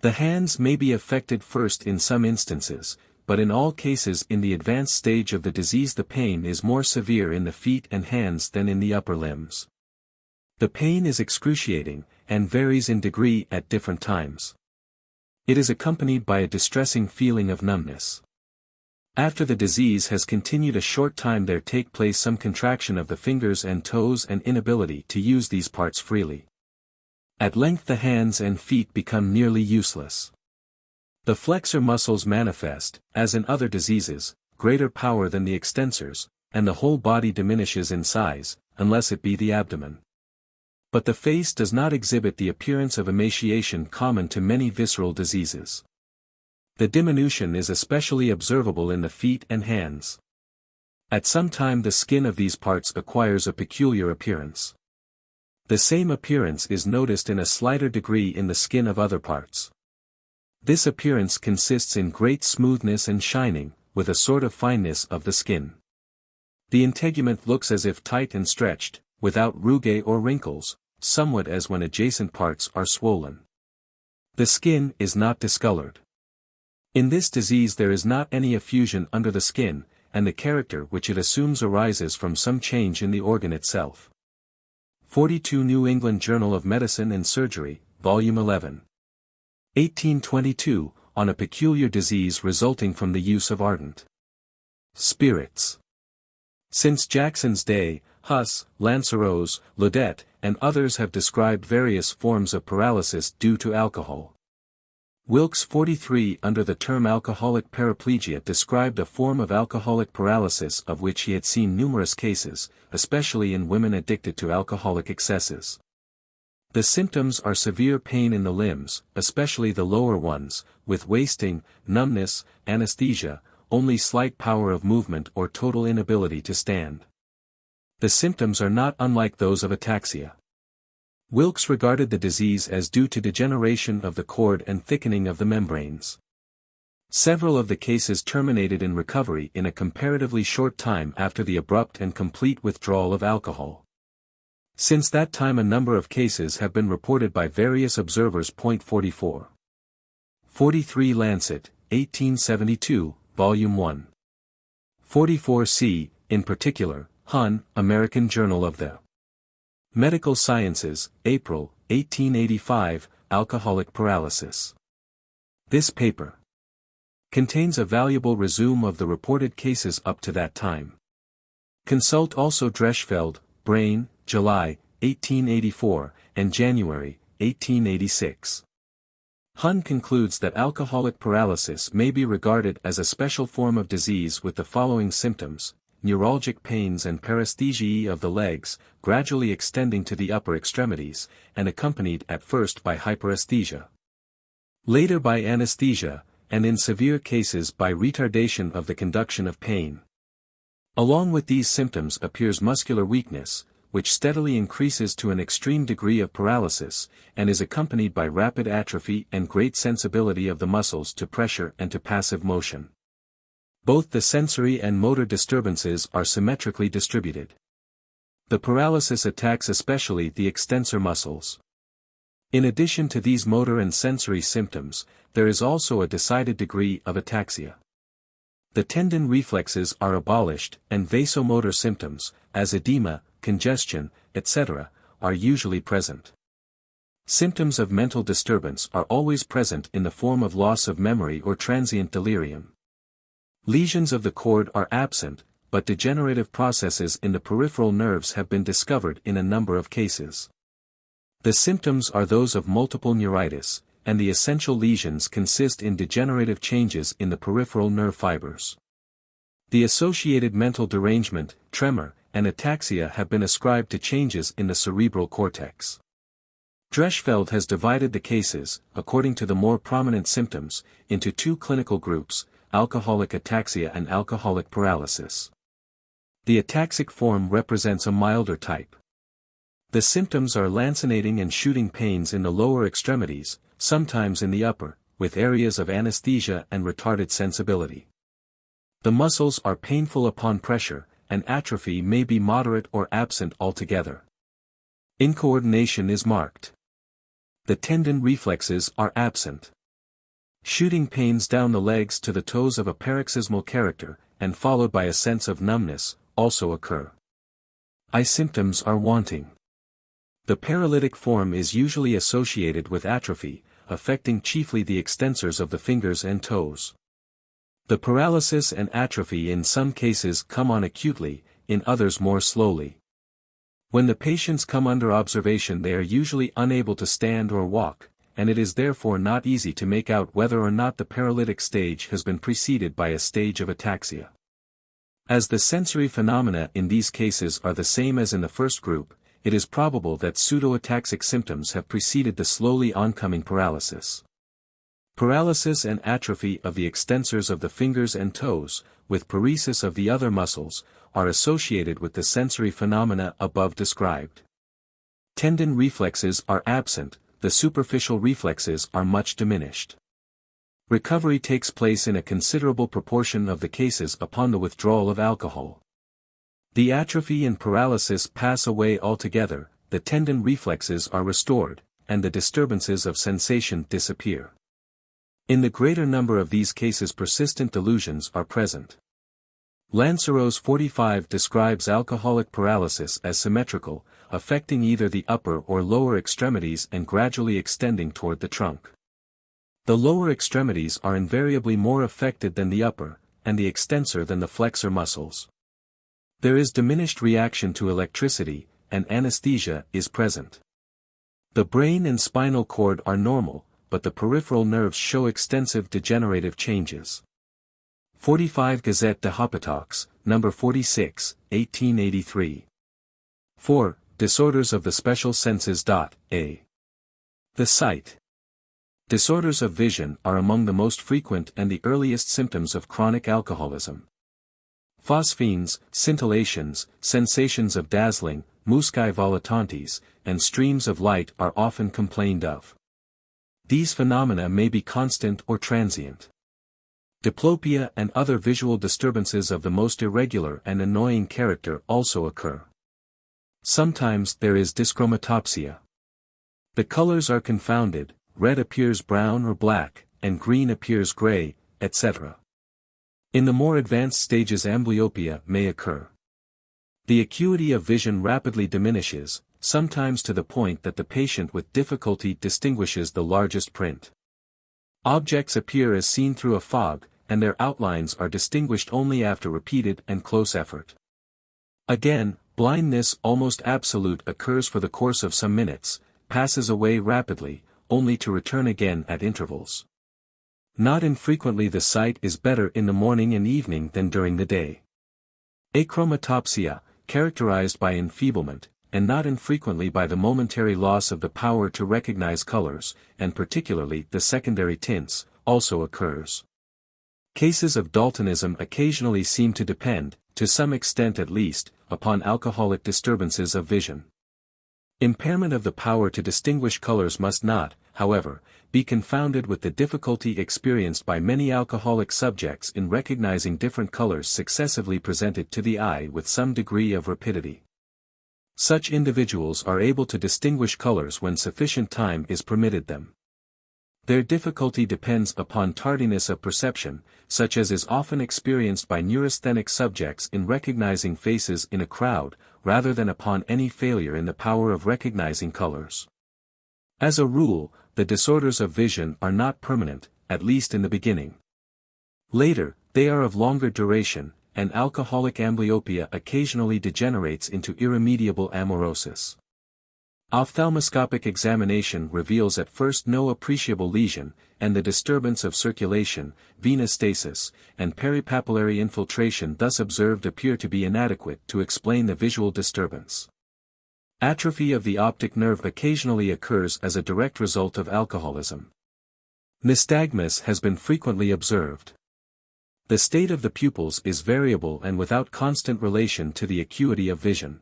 The hands may be affected first in some instances, but in all cases in the advanced stage of the disease the pain is more severe in the feet and hands than in the upper limbs. The pain is excruciating, and varies in degree at different times. It is accompanied by a distressing feeling of numbness. After the disease has continued a short time there take place some contraction of the fingers and toes and inability to use these parts freely. At length the hands and feet become nearly useless. The flexor muscles manifest, as in other diseases, greater power than the extensors, and the whole body diminishes in size, unless it be the abdomen. But the face does not exhibit the appearance of emaciation common to many visceral diseases. The diminution is especially observable in the feet and hands. At some time the skin of these parts acquires a peculiar appearance. The same appearance is noticed in a slighter degree in the skin of other parts. This appearance consists in great smoothness and shining, with a sort of fineness of the skin. The integument looks as if tight and stretched, without rugae or wrinkles, somewhat as when adjacent parts are swollen. The skin is not discolored. In this disease there is not any effusion under the skin, and the character which it assumes arises from some change in the organ itself. 42 New England Journal of Medicine and Surgery, Volume 11. 1822, on a peculiar disease resulting from the use of ardent spirits. Since Jackson's day, Huss, Lanceros, Laudet, and others have described various forms of paralysis due to alcohol. Wilkes 43 under the term alcoholic paraplegia described a form of alcoholic paralysis of which he had seen numerous cases, especially in women addicted to alcoholic excesses. The symptoms are severe pain in the limbs, especially the lower ones, with wasting, numbness, anesthesia, only slight power of movement or total inability to stand. The symptoms are not unlike those of ataxia. Wilkes regarded the disease as due to degeneration of the cord and thickening of the membranes. Several of the cases terminated in recovery in a comparatively short time after the abrupt and complete withdrawal of alcohol. Since that time a number of cases have been reported by various observers. 44. 43 Lancet, 1872, Volume 1. 44c, in particular, Hun, American Journal of the Medical Sciences, April, 1885, Alcoholic Paralysis. This paper contains a valuable resume of the reported cases up to that time. Consult also Dreschfeld, Brain, July, 1884, and January, 1886. Hun concludes that alcoholic paralysis may be regarded as a special form of disease with the following symptoms: neuralgic pains and paresthesiae of the legs, gradually extending to the upper extremities, and accompanied at first by hyperesthesia. Later by anesthesia, and in severe cases by retardation of the conduction of pain. Along with these symptoms appears muscular weakness, which steadily increases to an extreme degree of paralysis, and is accompanied by rapid atrophy and great sensibility of the muscles to pressure and to passive motion. Both the sensory and motor disturbances are symmetrically distributed. The paralysis attacks especially the extensor muscles. In addition to these motor and sensory symptoms, there is also a decided degree of ataxia. The tendon reflexes are abolished, and vasomotor symptoms, as edema, congestion, etc., are usually present. Symptoms of mental disturbance are always present in the form of loss of memory or transient delirium. Lesions of the cord are absent, but degenerative processes in the peripheral nerves have been discovered in a number of cases. The symptoms are those of multiple neuritis, and the essential lesions consist in degenerative changes in the peripheral nerve fibers. The associated mental derangement, tremor, and ataxia have been ascribed to changes in the cerebral cortex. Dreschfeld has divided the cases, according to the more prominent symptoms, into two clinical groups: alcoholic ataxia and alcoholic paralysis. The ataxic form represents a milder type. The symptoms are lancinating and shooting pains in the lower extremities, sometimes in the upper, with areas of anesthesia and retarded sensibility. The muscles are painful upon pressure, and atrophy may be moderate or absent altogether. Incoordination is marked. The tendon reflexes are absent. Shooting pains down the legs to the toes of a paroxysmal character, and followed by a sense of numbness, also occur. Eye symptoms are wanting. The paralytic form is usually associated with atrophy, affecting chiefly the extensors of the fingers and toes. The paralysis and atrophy in some cases come on acutely, in others more slowly. When the patients come under observation, they are usually unable to stand or walk, and it is therefore not easy to make out whether or not the paralytic stage has been preceded by a stage of ataxia. As the sensory phenomena in these cases are the same as in the first group, it is probable that pseudo-ataxic symptoms have preceded the slowly oncoming paralysis. Paralysis and atrophy of the extensors of the fingers and toes, with paresis of the other muscles, are associated with the sensory phenomena above described. Tendon reflexes are absent, the superficial reflexes are much diminished. Recovery takes place in a considerable proportion of the cases upon the withdrawal of alcohol. The atrophy and paralysis pass away altogether, the tendon reflexes are restored, and the disturbances of sensation disappear. In the greater number of these cases persistent delusions are present. Lanceros 45 describes alcoholic paralysis as symmetrical, affecting either the upper or lower extremities and gradually extending toward the trunk. The lower extremities are invariably more affected than the upper, and the extensor than the flexor muscles. There is diminished reaction to electricity, and anesthesia is present. The brain and spinal cord are normal, but the peripheral nerves show extensive degenerative changes. 45 Gazette de Hôpitaux, No. 46, 1883. 4. Disorders of the special senses. A. The sight. Disorders of vision are among the most frequent and the earliest symptoms of chronic alcoholism. Phosphenes, scintillations, sensations of dazzling, muscae volitantes, and streams of light are often complained of. These phenomena may be constant or transient. Diplopia and other visual disturbances of the most irregular and annoying character also occur. Sometimes there is dyschromatopsia. The colors are confounded, red appears brown or black, and green appears gray, etc. In the more advanced stages amblyopia may occur. The acuity of vision rapidly diminishes, sometimes to the point that the patient with difficulty distinguishes the largest print. Objects appear as seen through a fog, and their outlines are distinguished only after repeated and close effort. Again, blindness almost absolute occurs for the course of some minutes, passes away rapidly, only to return again at intervals. Not infrequently the sight is better in the morning and evening than during the day. Achromatopsia, characterized by enfeeblement, and not infrequently by the momentary loss of the power to recognize colors, and particularly the secondary tints, also occurs. Cases of daltonism occasionally seem to depend, to some extent at least, upon alcoholic disturbances of vision. Impairment of the power to distinguish colors must not, however, be confounded with the difficulty experienced by many alcoholic subjects in recognizing different colors successively presented to the eye with some degree of rapidity. Such individuals are able to distinguish colors when sufficient time is permitted them. Their difficulty depends upon tardiness of perception, such as is often experienced by neurasthenic subjects in recognizing faces in a crowd, rather than upon any failure in the power of recognizing colors. As a rule, the disorders of vision are not permanent, at least in the beginning. Later, they are of longer duration, and alcoholic amblyopia occasionally degenerates into irremediable amaurosis. Ophthalmoscopic examination reveals at first no appreciable lesion, and the disturbance of circulation, venous stasis, and peripapillary infiltration thus observed appear to be inadequate to explain the visual disturbance. Atrophy of the optic nerve occasionally occurs as a direct result of alcoholism. Nystagmus has been frequently observed. The state of the pupils is variable and without constant relation to the acuity of vision.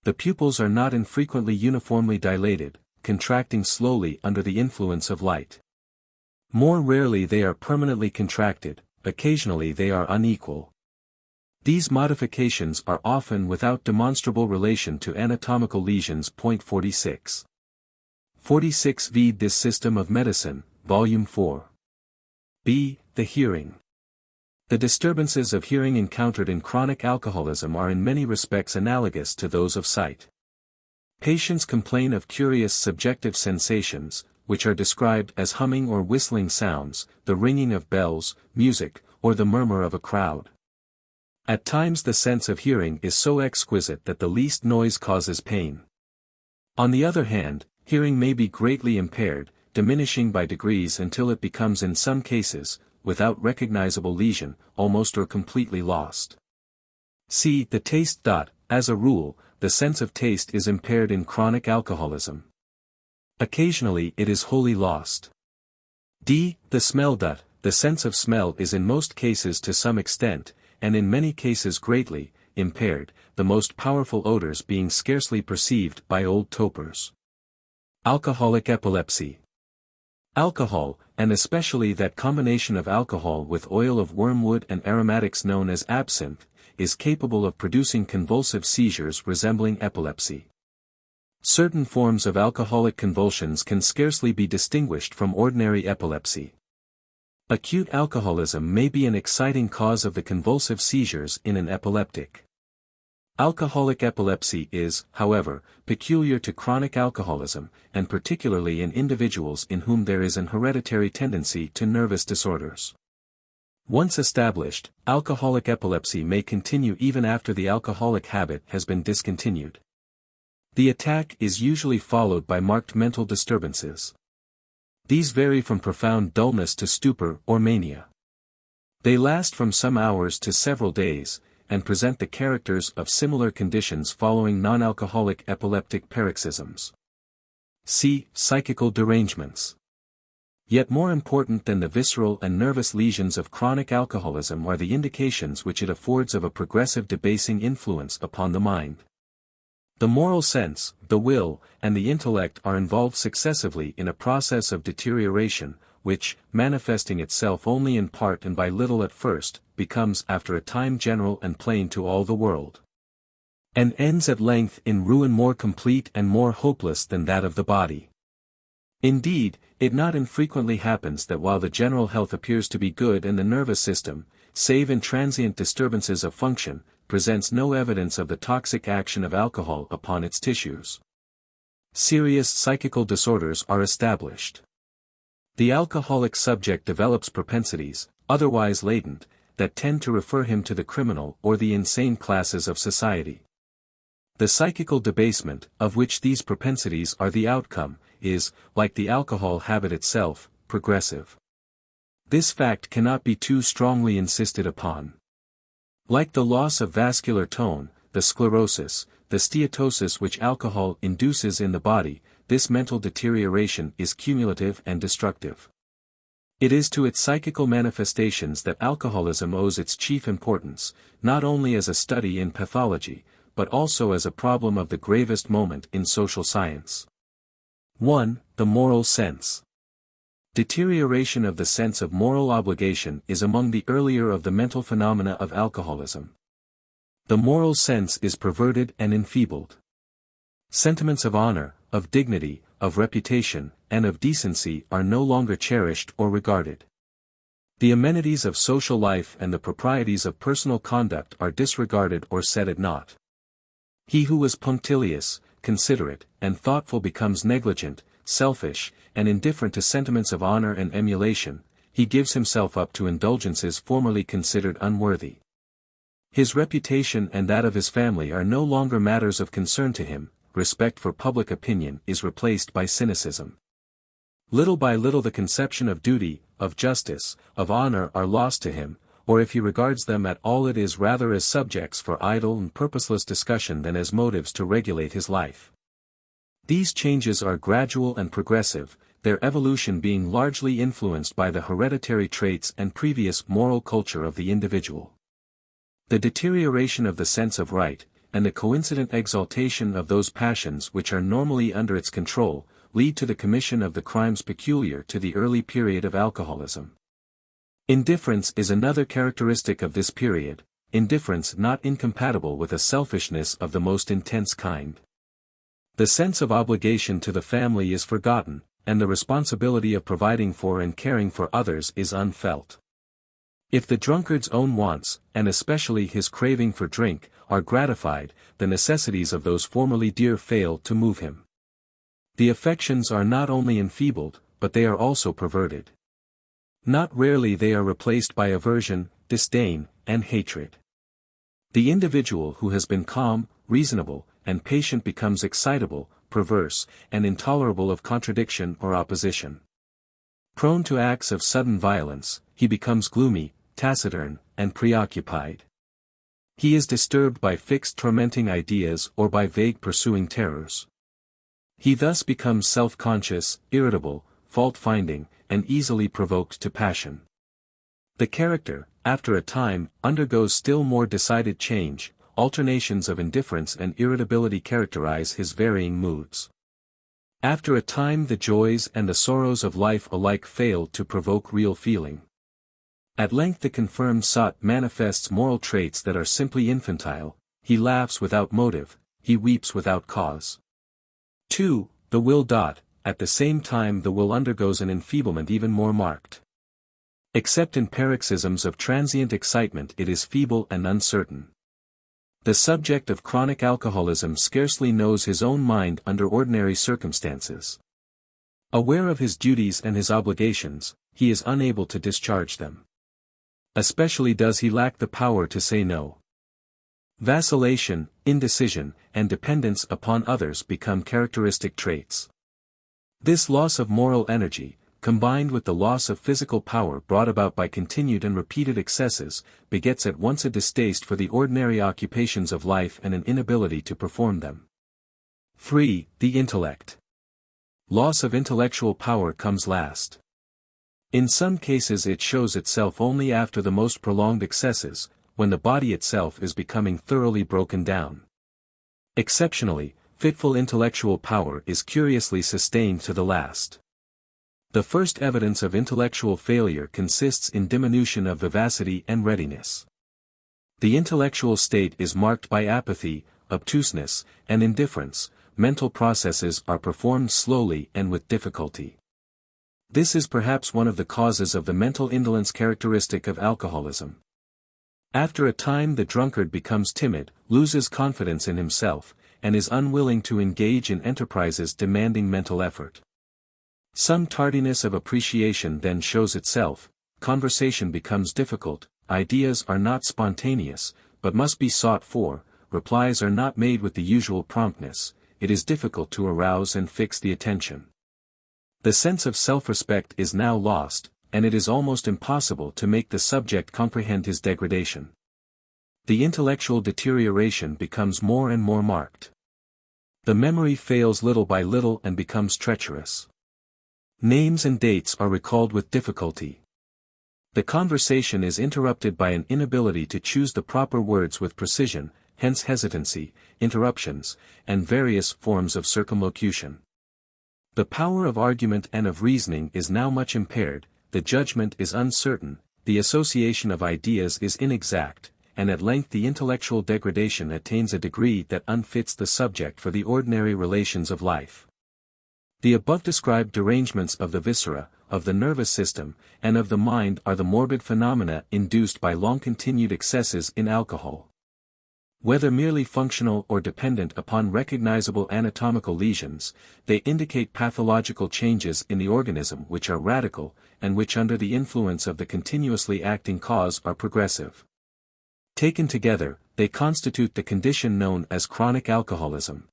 The pupils are not infrequently uniformly dilated, contracting slowly under the influence of light. More rarely they are permanently contracted, occasionally they are unequal. These modifications are often without demonstrable relation to anatomical lesions. 46. 46 Vide this System of Medicine, Volume 4. B. The hearing. The disturbances of hearing encountered in chronic alcoholism are in many respects analogous to those of sight. Patients complain of curious subjective sensations, which are described as humming or whistling sounds, the ringing of bells, music, or the murmur of a crowd. At times the sense of hearing is so exquisite that the least noise causes pain. On the other hand, hearing may be greatly impaired, diminishing by degrees until it becomes in some cases, without recognizable lesion, almost or completely lost. See the taste. As a rule, the sense of taste is impaired in chronic alcoholism. Occasionally it is wholly lost. The smell. The sense of smell is in most cases to some extent, and in many cases greatly, impaired, the most powerful odors being scarcely perceived by old topers. Alcoholic epilepsy. Alcohol, and especially that combination of alcohol with oil of wormwood and aromatics known as absinthe, is capable of producing convulsive seizures resembling epilepsy. Certain forms of alcoholic convulsions can scarcely be distinguished from ordinary epilepsy. Acute alcoholism may be an exciting cause of the convulsive seizures in an epileptic. Alcoholic epilepsy is, however, peculiar to chronic alcoholism, and particularly in individuals in whom there is an hereditary tendency to nervous disorders. Once established, alcoholic epilepsy may continue even after the alcoholic habit has been discontinued. The attack is usually followed by marked mental disturbances. These vary from profound dullness to stupor or mania. They last from some hours to several days, and present the characters of similar conditions following non-alcoholic epileptic paroxysms. See psychical derangements. Yet more important than the visceral and nervous lesions of chronic alcoholism are the indications which it affords of a progressive debasing influence upon the mind. The moral sense, the will, and the intellect are involved successively in a process of deterioration, which, manifesting itself only in part and by little at first, becomes after a time general and plain to all the world, and ends at length in ruin more complete and more hopeless than that of the body. Indeed, it not infrequently happens that while the general health appears to be good and the nervous system, save in transient disturbances of function, presents no evidence of the toxic action of alcohol upon its tissues. Serious psychical disorders are established. The alcoholic subject develops propensities, otherwise latent, that tend to refer him to the criminal or the insane classes of society. The psychical debasement, of which these propensities are the outcome, is, like the alcohol habit itself, progressive. This fact cannot be too strongly insisted upon. Like the loss of vascular tone, the sclerosis, the steatosis which alcohol induces in the body, this mental deterioration is cumulative and destructive. It is to its psychical manifestations that alcoholism owes its chief importance, not only as a study in pathology, but also as a problem of the gravest moment in social science. 1. The moral sense. Deterioration of the sense of moral obligation is among the earlier of the mental phenomena of alcoholism. The moral sense is perverted and enfeebled. Sentiments of honor, of dignity, of reputation, and of decency are no longer cherished or regarded. The amenities of social life and the proprieties of personal conduct are disregarded or set at naught. He who was punctilious, considerate, and thoughtful becomes negligent, selfish, and indifferent to sentiments of honor and emulation. He gives himself up to indulgences formerly considered unworthy. His reputation and that of his family are no longer matters of concern to him. Respect for public opinion is replaced by cynicism. Little by little the conception of duty, of justice, of honor are lost to him, or if he regards them at all it is rather as subjects for idle and purposeless discussion than as motives to regulate his life. These changes are gradual and progressive, their evolution being largely influenced by the hereditary traits and previous moral culture of the individual. The deterioration of the sense of right, and the coincident exaltation of those passions which are normally under its control, lead to the commission of the crimes peculiar to the early period of alcoholism. Indifference is another characteristic of this period, indifference not incompatible with a selfishness of the most intense kind. The sense of obligation to the family is forgotten, and the responsibility of providing for and caring for others is unfelt. If the drunkard's own wants, and especially his craving for drink, are gratified, the necessities of those formerly dear fail to move him. The affections are not only enfeebled, but they are also perverted. Not rarely they are replaced by aversion, disdain, and hatred. The individual who has been calm, reasonable, and patient becomes excitable, perverse, and intolerable of contradiction or opposition. Prone to acts of sudden violence, he becomes gloomy, taciturn, and preoccupied. He is disturbed by fixed tormenting ideas or by vague pursuing terrors. He thus becomes self-conscious, irritable, fault-finding, and easily provoked to passion. The character, after a time, undergoes still more decided change. Alternations of indifference and irritability characterize his varying moods. After a time the joys and the sorrows of life alike fail to provoke real feeling. At length the confirmed sot manifests moral traits that are simply infantile. He laughs without motive, he weeps without cause. 2. The will. At the same time the will undergoes an enfeeblement even more marked. Except in paroxysms of transient excitement it is feeble and uncertain. The subject of chronic alcoholism scarcely knows his own mind under ordinary circumstances. Aware of his duties and his obligations, he is unable to discharge them. Especially does he lack the power to say no. Vacillation, indecision, and dependence upon others become characteristic traits. This loss of moral energy, combined with the loss of physical power brought about by continued and repeated excesses, begets at once a distaste for the ordinary occupations of life and an inability to perform them. 3. The intellect. Loss of intellectual power comes last. In some cases it shows itself only after the most prolonged excesses, when the body itself is becoming thoroughly broken down. Exceptionally, fitful intellectual power is curiously sustained to the last. The first evidence of intellectual failure consists in diminution of vivacity and readiness. The intellectual state is marked by apathy, obtuseness, and indifference. Mental processes are performed slowly and with difficulty. This is perhaps one of the causes of the mental indolence characteristic of alcoholism. After a time the drunkard becomes timid, loses confidence in himself, and is unwilling to engage in enterprises demanding mental effort. Some tardiness of appreciation then shows itself, conversation becomes difficult, ideas are not spontaneous, but must be sought for, replies are not made with the usual promptness, it is difficult to arouse and fix the attention. The sense of self-respect is now lost, and it is almost impossible to make the subject comprehend his degradation. The intellectual deterioration becomes more and more marked. The memory fails little by little and becomes treacherous. Names and dates are recalled with difficulty. The conversation is interrupted by an inability to choose the proper words with precision, hence hesitancy, interruptions, and various forms of circumlocution. The power of argument and of reasoning is now much impaired, the judgment is uncertain, the association of ideas is inexact, and at length the intellectual degradation attains a degree that unfits the subject for the ordinary relations of life. The above-described derangements of the viscera, of the nervous system, and of the mind are the morbid phenomena induced by long-continued excesses in alcohol. Whether merely functional or dependent upon recognizable anatomical lesions, they indicate pathological changes in the organism which are radical, and which under the influence of the continuously acting cause are progressive. Taken together, they constitute the condition known as chronic alcoholism.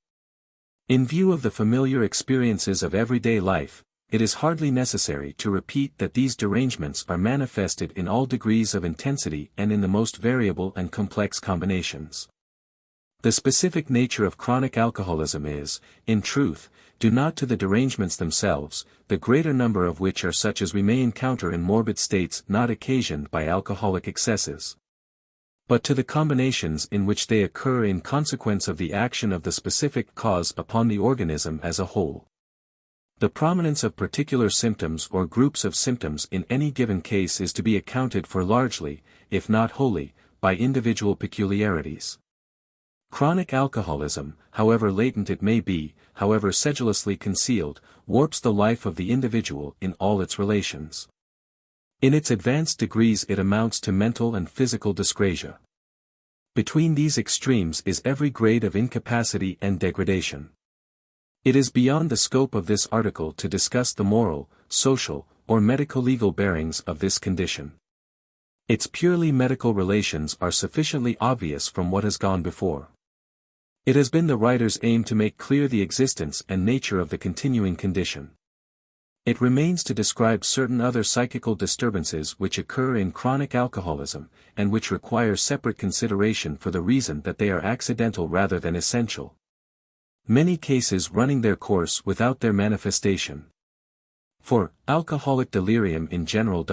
In view of the familiar experiences of everyday life, it is hardly necessary to repeat that these derangements are manifested in all degrees of intensity and in the most variable and complex combinations. The specific nature of chronic alcoholism is, in truth, due not to the derangements themselves, the greater number of which are such as we may encounter in morbid states not occasioned by alcoholic excesses, but to the combinations in which they occur in consequence of the action of the specific cause upon the organism as a whole. The prominence of particular symptoms or groups of symptoms in any given case is to be accounted for largely, if not wholly, by individual peculiarities. Chronic alcoholism, however latent it may be, however sedulously concealed, warps the life of the individual in all its relations. In its advanced degrees it amounts to mental and physical dyscrasia. Between these extremes is every grade of incapacity and degradation. It is beyond the scope of this article to discuss the moral, social, or medico-legal bearings of this condition. Its purely medical relations are sufficiently obvious from what has gone before. It has been the writer's aim to make clear the existence and nature of the continuing condition. It remains to describe certain other psychical disturbances which occur in chronic alcoholism, and which require separate consideration for the reason that they are accidental rather than essential. Many cases running their course without their manifestation. For alcoholic delirium in general.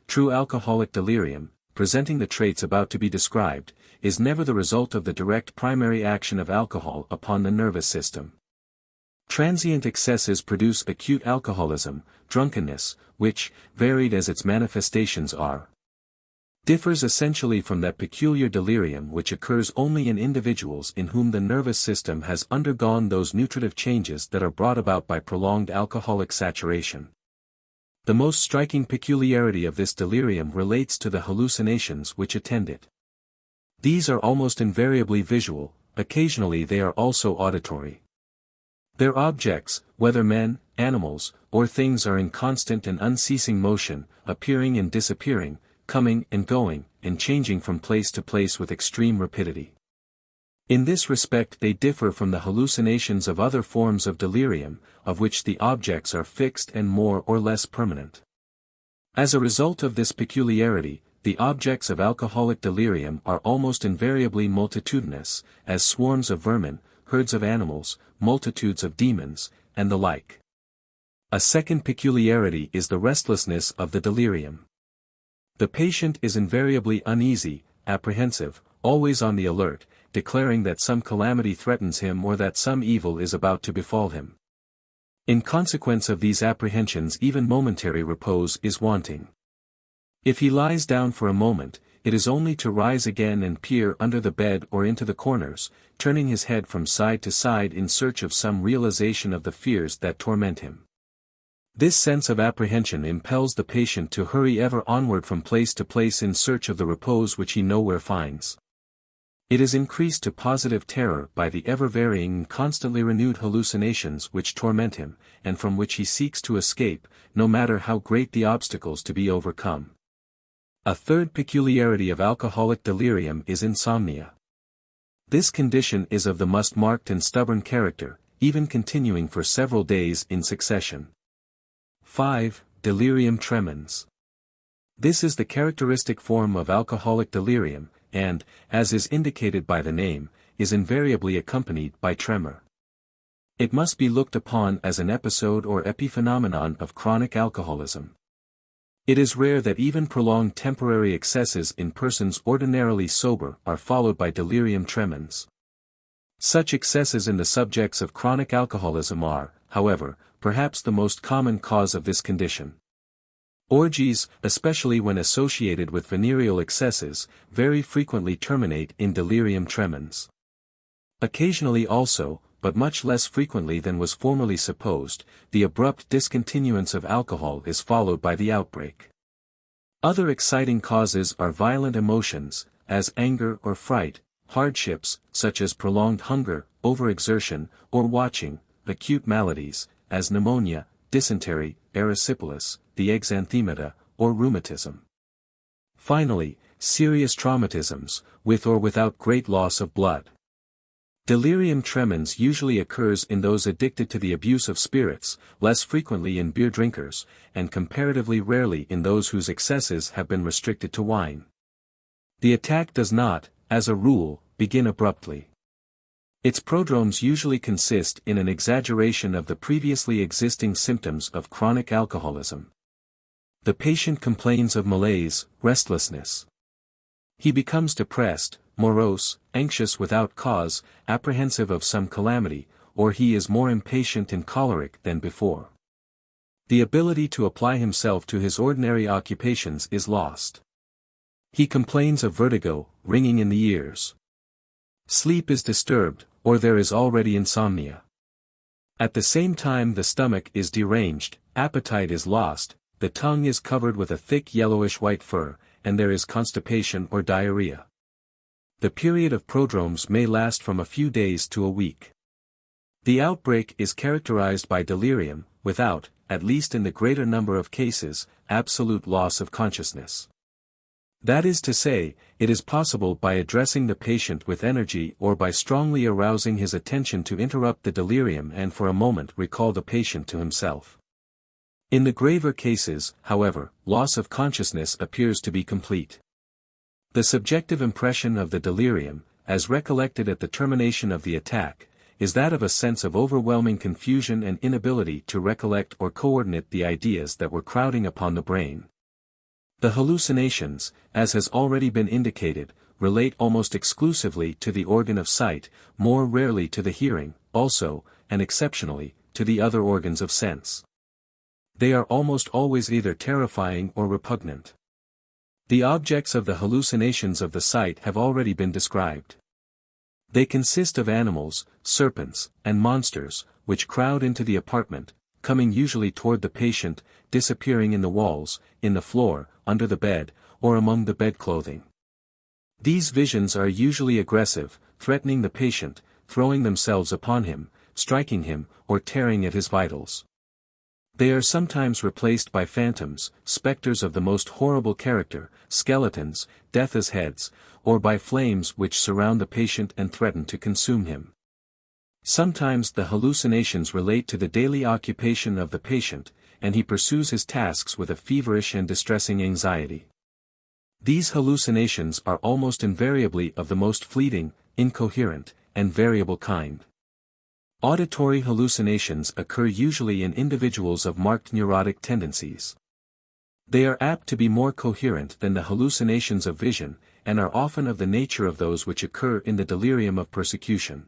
True alcoholic delirium, presenting the traits about to be described, is never the result of the direct primary action of alcohol upon the nervous system. Transient excesses produce acute alcoholism, drunkenness, which, varied as its manifestations are, differs essentially from that peculiar delirium which occurs only in individuals in whom the nervous system has undergone those nutritive changes that are brought about by prolonged alcoholic saturation. The most striking peculiarity of this delirium relates to the hallucinations which attend it. These are almost invariably visual, occasionally they are also auditory. Their objects, whether men, animals, or things, are in constant and unceasing motion, appearing and disappearing, coming and going, and changing from place to place with extreme rapidity. In this respect they differ from the hallucinations of other forms of delirium, of which the objects are fixed and more or less permanent. As a result of this peculiarity, the objects of alcoholic delirium are almost invariably multitudinous, as swarms of vermin, herds of animals, multitudes of demons, and the like. A second peculiarity is the restlessness of the delirium. The patient is invariably uneasy, apprehensive, always on the alert, declaring that some calamity threatens him or that some evil is about to befall him. In consequence of these apprehensions even momentary repose is wanting. If he lies down for a moment, it is only to rise again and peer under the bed or into the corners, turning his head from side to side in search of some realization of the fears that torment him. This sense of apprehension impels the patient to hurry ever onward from place to place in search of the repose which he nowhere finds. It is increased to positive terror by the ever-varying and constantly renewed hallucinations which torment him, and from which he seeks to escape, no matter how great the obstacles to be overcome. A third peculiarity of alcoholic delirium is insomnia. This condition is of the most marked and stubborn character, even continuing for several days in succession. 5. Delirium tremens. This is the characteristic form of alcoholic delirium, and, as is indicated by the name, is invariably accompanied by tremor. It must be looked upon as an episode or epiphenomenon of chronic alcoholism. It is rare that even prolonged temporary excesses in persons ordinarily sober are followed by delirium tremens. Such excesses in the subjects of chronic alcoholism are, however, perhaps the most common cause of this condition. Orgies, especially when associated with venereal excesses, very frequently terminate in delirium tremens. Occasionally also, but much less frequently than was formerly supposed, the abrupt discontinuance of alcohol is followed by the outbreak. Other exciting causes are violent emotions, as anger or fright, hardships, such as prolonged hunger, overexertion, or watching, acute maladies, as pneumonia, dysentery, erysipelas, the exanthemata, or rheumatism. Finally, serious traumatisms, with or without great loss of blood. Delirium tremens usually occurs in those addicted to the abuse of spirits, less frequently in beer drinkers, and comparatively rarely in those whose excesses have been restricted to wine. The attack does not, as a rule, begin abruptly. Its prodromes usually consist in an exaggeration of the previously existing symptoms of chronic alcoholism. The patient complains of malaise, restlessness. He becomes depressed, morose, anxious without cause, apprehensive of some calamity, or he is more impatient and choleric than before. The ability to apply himself to his ordinary occupations is lost. He complains of vertigo, ringing in the ears. Sleep is disturbed, or there is already insomnia. At the same time the stomach is deranged, appetite is lost, the tongue is covered with a thick yellowish white fur, and there is constipation or diarrhea. The period of prodromes may last from a few days to a week. The outbreak is characterized by delirium, without, at least in the greater number of cases, absolute loss of consciousness. That is to say, it is possible by addressing the patient with energy or by strongly arousing his attention to interrupt the delirium and for a moment recall the patient to himself. In the graver cases, however, loss of consciousness appears to be complete. The subjective impression of the delirium, as recollected at the termination of the attack, is that of a sense of overwhelming confusion and inability to recollect or coordinate the ideas that were crowding upon the brain. The hallucinations, as has already been indicated, relate almost exclusively to the organ of sight, more rarely to the hearing, also, and exceptionally, to the other organs of sense. They are almost always either terrifying or repugnant. The objects of the hallucinations of the sight have already been described. They consist of animals, serpents, and monsters, which crowd into the apartment, coming usually toward the patient, disappearing in the walls, in the floor, under the bed, or among the bedclothing. These visions are usually aggressive, threatening the patient, throwing themselves upon him, striking him, or tearing at his vitals. They are sometimes replaced by phantoms, specters of the most horrible character, skeletons, death as heads, or by flames which surround the patient and threaten to consume him. Sometimes the hallucinations relate to the daily occupation of the patient, and he pursues his tasks with a feverish and distressing anxiety. These hallucinations are almost invariably of the most fleeting, incoherent, and variable kind. Auditory hallucinations occur usually in individuals of marked neurotic tendencies. They are apt to be more coherent than the hallucinations of vision, and are often of the nature of those which occur in the delirium of persecution.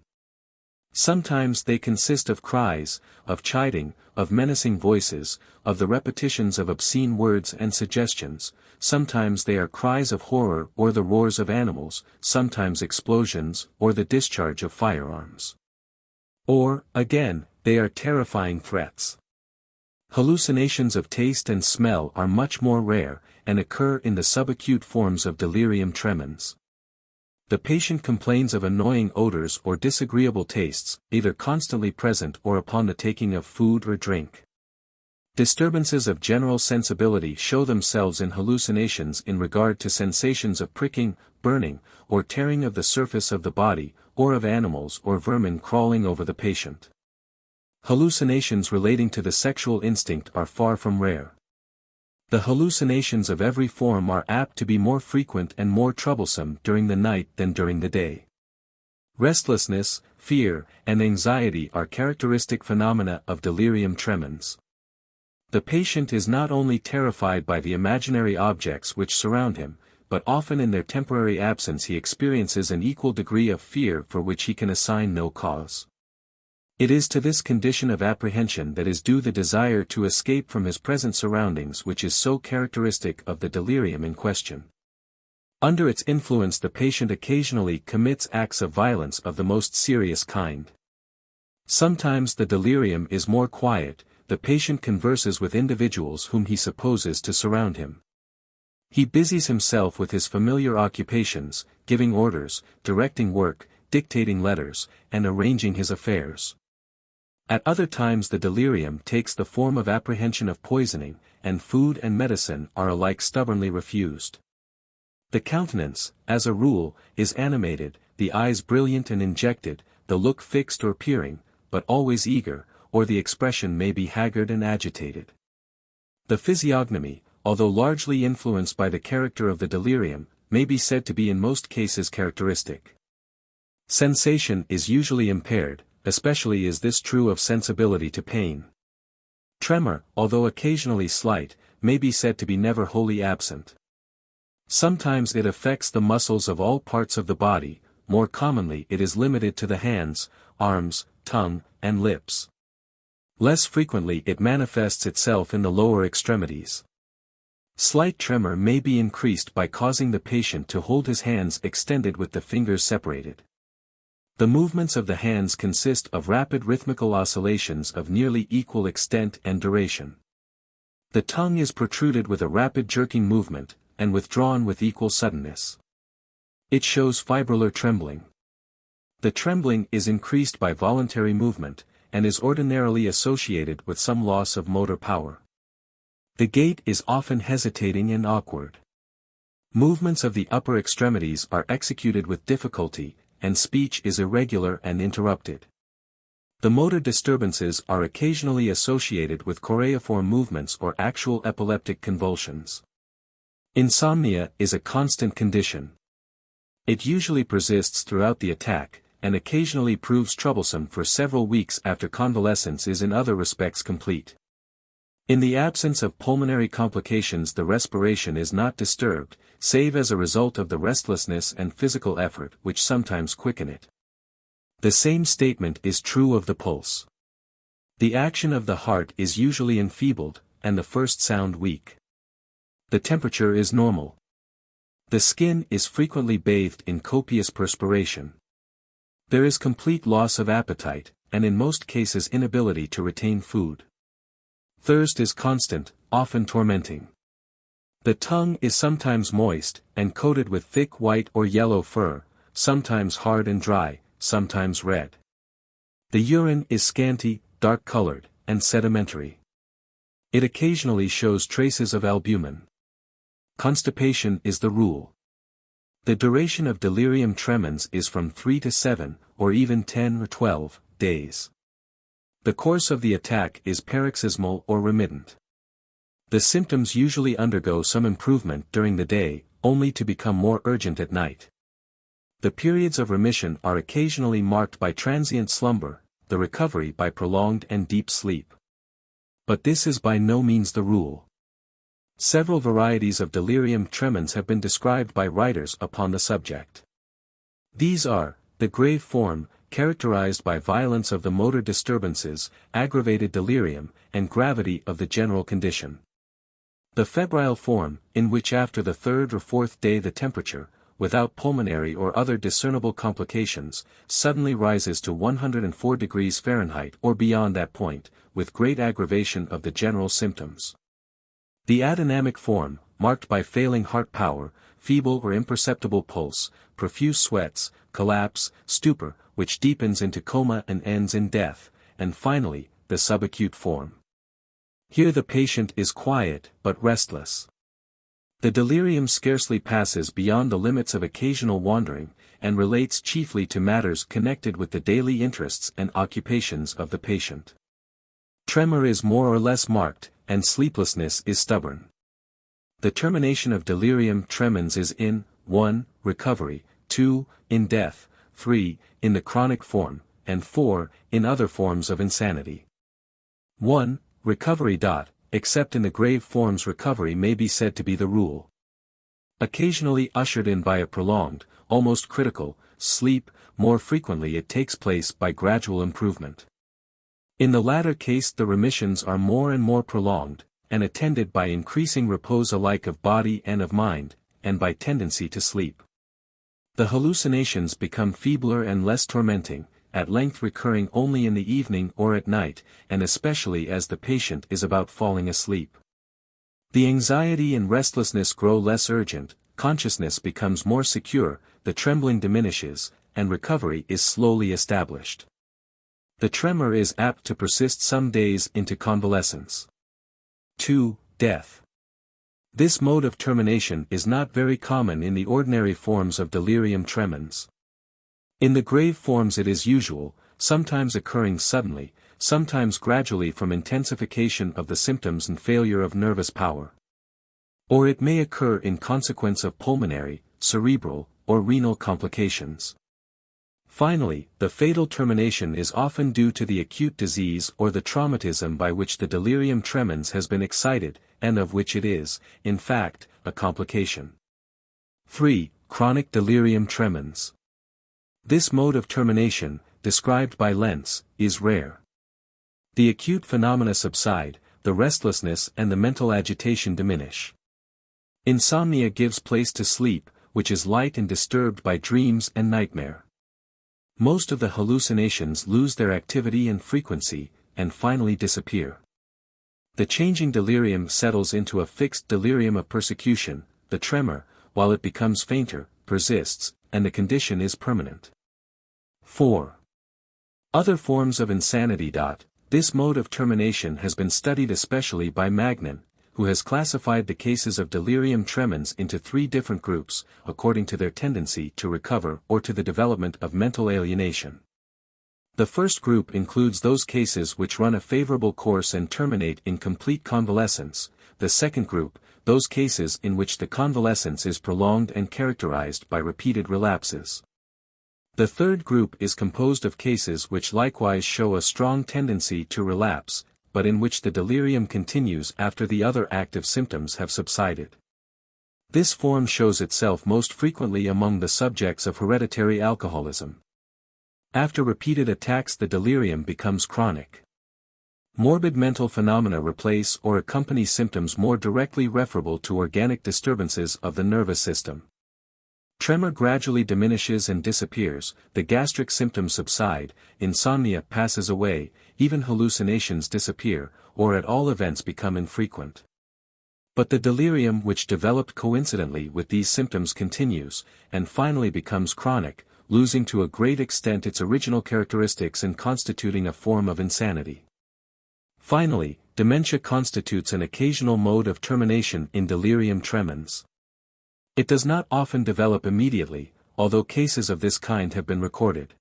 Sometimes they consist of cries, of chiding, of menacing voices, of the repetitions of obscene words and suggestions, sometimes they are cries of horror or the roars of animals, sometimes explosions or the discharge of firearms. Or, again, they are terrifying threats. Hallucinations of taste and smell are much more rare, and occur in the subacute forms of delirium tremens. The patient complains of annoying odors or disagreeable tastes, either constantly present or upon the taking of food or drink. Disturbances of general sensibility show themselves in hallucinations in regard to sensations of pricking, burning, or tearing of the surface of the body, or of animals or vermin crawling over the patient. Hallucinations relating to the sexual instinct are far from rare. The hallucinations of every form are apt to be more frequent and more troublesome during the night than during the day. Restlessness, fear, and anxiety are characteristic phenomena of delirium tremens. The patient is not only terrified by the imaginary objects which surround him, but often in their temporary absence he experiences an equal degree of fear for which he can assign no cause. It is to this condition of apprehension that is due the desire to escape from his present surroundings which is so characteristic of the delirium in question. Under its influence the patient occasionally commits acts of violence of the most serious kind. Sometimes the delirium is more quiet, the patient converses with individuals whom he supposes to surround him. He busies himself with his familiar occupations, giving orders, directing work, dictating letters, and arranging his affairs. At other times the delirium takes the form of apprehension of poisoning, and food and medicine are alike stubbornly refused. The countenance, as a rule, is animated, the eyes brilliant and injected, the look fixed or peering, but always eager, or the expression may be haggard and agitated. The physiognomy, although largely influenced by the character of the delirium, may be said to be in most cases characteristic. Sensation is usually impaired, especially is this true of sensibility to pain. Tremor, although occasionally slight, may be said to be never wholly absent. Sometimes it affects the muscles of all parts of the body, more commonly it is limited to the hands, arms, tongue, and lips. Less frequently it manifests itself in the lower extremities. Slight tremor may be increased by causing the patient to hold his hands extended with the fingers separated. The movements of the hands consist of rapid rhythmical oscillations of nearly equal extent and duration. The tongue is protruded with a rapid jerking movement, and withdrawn with equal suddenness. It shows fibrillar trembling. The trembling is increased by voluntary movement, and is ordinarily associated with some loss of motor power. The gait is often hesitating and awkward. Movements of the upper extremities are executed with difficulty, and speech is irregular and interrupted. The motor disturbances are occasionally associated with choreiform movements or actual epileptic convulsions. Insomnia is a constant condition. It usually persists throughout the attack, and occasionally proves troublesome for several weeks after convalescence is in other respects complete. In the absence of pulmonary complications, the respiration is not disturbed, save as a result of the restlessness and physical effort which sometimes quicken it. The same statement is true of the pulse. The action of the heart is usually enfeebled, and the first sound weak. The temperature is normal. The skin is frequently bathed in copious perspiration. There is complete loss of appetite, and in most cases inability to retain food. Thirst is constant, often tormenting. The tongue is sometimes moist, and coated with thick white or yellow fur, sometimes hard and dry, sometimes red. The urine is scanty, dark-colored, and sedimentary. It occasionally shows traces of albumin. Constipation is the rule. The duration of delirium tremens is from 3 to 7, or even 10 or 12, days. The course of the attack is paroxysmal or remittent. The symptoms usually undergo some improvement during the day, only to become more urgent at night. The periods of remission are occasionally marked by transient slumber, the recovery by prolonged and deep sleep. But this is by no means the rule. Several varieties of delirium tremens have been described by writers upon the subject. These are, the grave form, characterized by violence of the motor disturbances, aggravated delirium, and gravity of the general condition. The febrile form, in which after the third or fourth day the temperature, without pulmonary or other discernible complications, suddenly rises to 104 degrees Fahrenheit or beyond that point, with great aggravation of the general symptoms. The adynamic form, marked by failing heart power, feeble or imperceptible pulse, profuse sweats, collapse, stupor, which deepens into coma and ends in death, and finally, the subacute form. Here the patient is quiet but restless. The delirium scarcely passes beyond the limits of occasional wandering, and relates chiefly to matters connected with the daily interests and occupations of the patient. Tremor is more or less marked, and sleeplessness is stubborn. The termination of delirium tremens is in 1. Recovery, 2. In death, 3. In the chronic form, and 4. In other forms of insanity. 1. Recovery. Except in the grave forms, recovery may be said to be the rule. Occasionally ushered in by a prolonged, almost critical, sleep, more frequently it takes place by gradual improvement. In the latter case the remissions are more and more prolonged, and attended by increasing repose alike of body and of mind, and by tendency to sleep. The hallucinations become feebler and less tormenting, at length recurring only in the evening or at night, and especially as the patient is about falling asleep. The anxiety and restlessness grow less urgent, consciousness becomes more secure, the trembling diminishes, and recovery is slowly established. The tremor is apt to persist some days into convalescence. 2. Death. This mode of termination is not very common in the ordinary forms of delirium tremens. In the grave forms it is usual, sometimes occurring suddenly, sometimes gradually from intensification of the symptoms and failure of nervous power. Or it may occur in consequence of pulmonary, cerebral, or renal complications. Finally, the fatal termination is often due to the acute disease or the traumatism by which the delirium tremens has been excited, and of which it is, in fact, a complication. 3. Chronic delirium tremens. This mode of termination, described by Lentz, is rare. The acute phenomena subside, the restlessness and the mental agitation diminish. Insomnia gives place to sleep, which is light and disturbed by dreams and nightmare. Most of the hallucinations lose their activity and frequency, and finally disappear. The changing delirium settles into a fixed delirium of persecution, the tremor, while it becomes fainter, persists, and the condition is permanent. 4. Other forms of insanity. This mode of termination has been studied especially by Magnan, who has classified the cases of delirium tremens into 3 different groups, according to their tendency to recover or to the development of mental alienation. The first group includes those cases which run a favorable course and terminate in complete convalescence. The second group, those cases in which the convalescence is prolonged and characterized by repeated relapses. The third group is composed of cases which likewise show a strong tendency to relapse, but in which the delirium continues after the other active symptoms have subsided. This form shows itself most frequently among the subjects of hereditary alcoholism. After repeated attacks, the delirium becomes chronic. Morbid mental phenomena replace or accompany symptoms more directly referable to organic disturbances of the nervous system. Tremor gradually diminishes and disappears, the gastric symptoms subside, insomnia passes away, even hallucinations disappear, or at all events become infrequent. But the delirium which developed coincidentally with these symptoms continues, and finally becomes chronic, losing to a great extent its original characteristics and constituting a form of insanity. Finally, dementia constitutes an occasional mode of termination in delirium tremens. It does not often develop immediately, although cases of this kind have been recorded.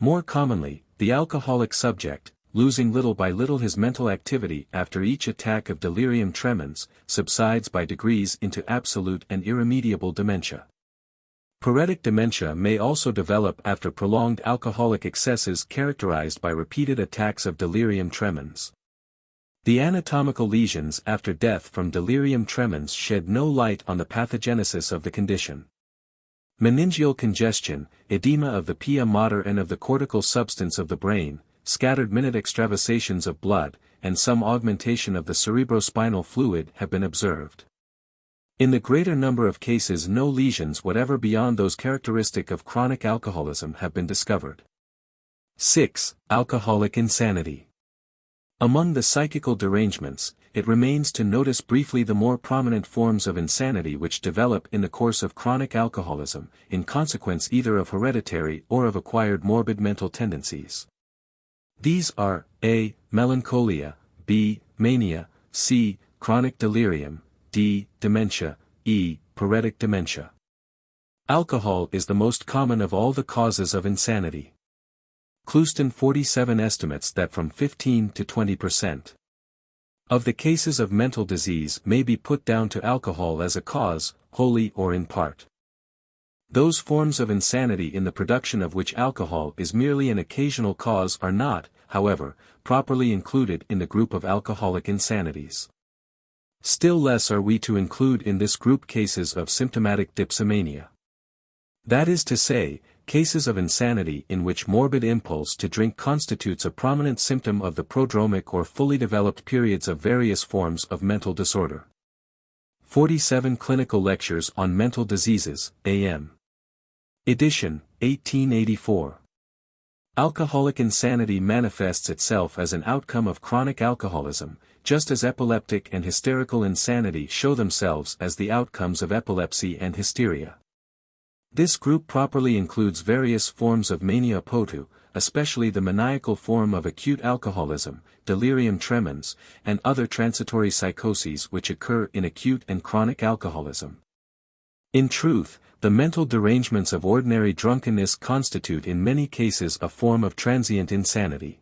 More commonly, the alcoholic subject, losing little by little his mental activity after each attack of delirium tremens, subsides by degrees into absolute and irremediable dementia. Paretic dementia may also develop after prolonged alcoholic excesses characterized by repeated attacks of delirium tremens. The anatomical lesions after death from delirium tremens shed no light on the pathogenesis of the condition. Meningeal congestion, edema of the pia mater and of the cortical substance of the brain, scattered minute extravasations of blood, and some augmentation of the cerebrospinal fluid have been observed. In the greater number of cases no lesions whatever beyond those characteristic of chronic alcoholism have been discovered. 6. Alcoholic insanity. Among the psychical derangements, it remains to notice briefly the more prominent forms of insanity which develop in the course of chronic alcoholism, in consequence either of hereditary or of acquired morbid mental tendencies. These are a. Melancholia, b. Mania, c. Chronic delirium, d. Dementia, e. Paretic dementia. Alcohol is the most common of all the causes of insanity. Clouston 47 estimates that from 15 to 20% of the cases of mental disease may be put down to alcohol as a cause, wholly or in part. Those forms of insanity in the production of which alcohol is merely an occasional cause are not, however, properly included in the group of alcoholic insanities. Still less are we to include in this group cases of symptomatic dipsomania. That is to say, cases of insanity in which morbid impulse to drink constitutes a prominent symptom of the prodromic or fully developed periods of various forms of mental disorder. 47 Clinical Lectures on Mental Diseases, A.M. Edition, 1884. Alcoholic insanity manifests itself as an outcome of chronic alcoholism, just as epileptic and hysterical insanity show themselves as the outcomes of epilepsy and hysteria. This group properly includes various forms of mania potu, especially the maniacal form of acute alcoholism, delirium tremens, and other transitory psychoses which occur in acute and chronic alcoholism. In truth, the mental derangements of ordinary drunkenness constitute in many cases a form of transient insanity.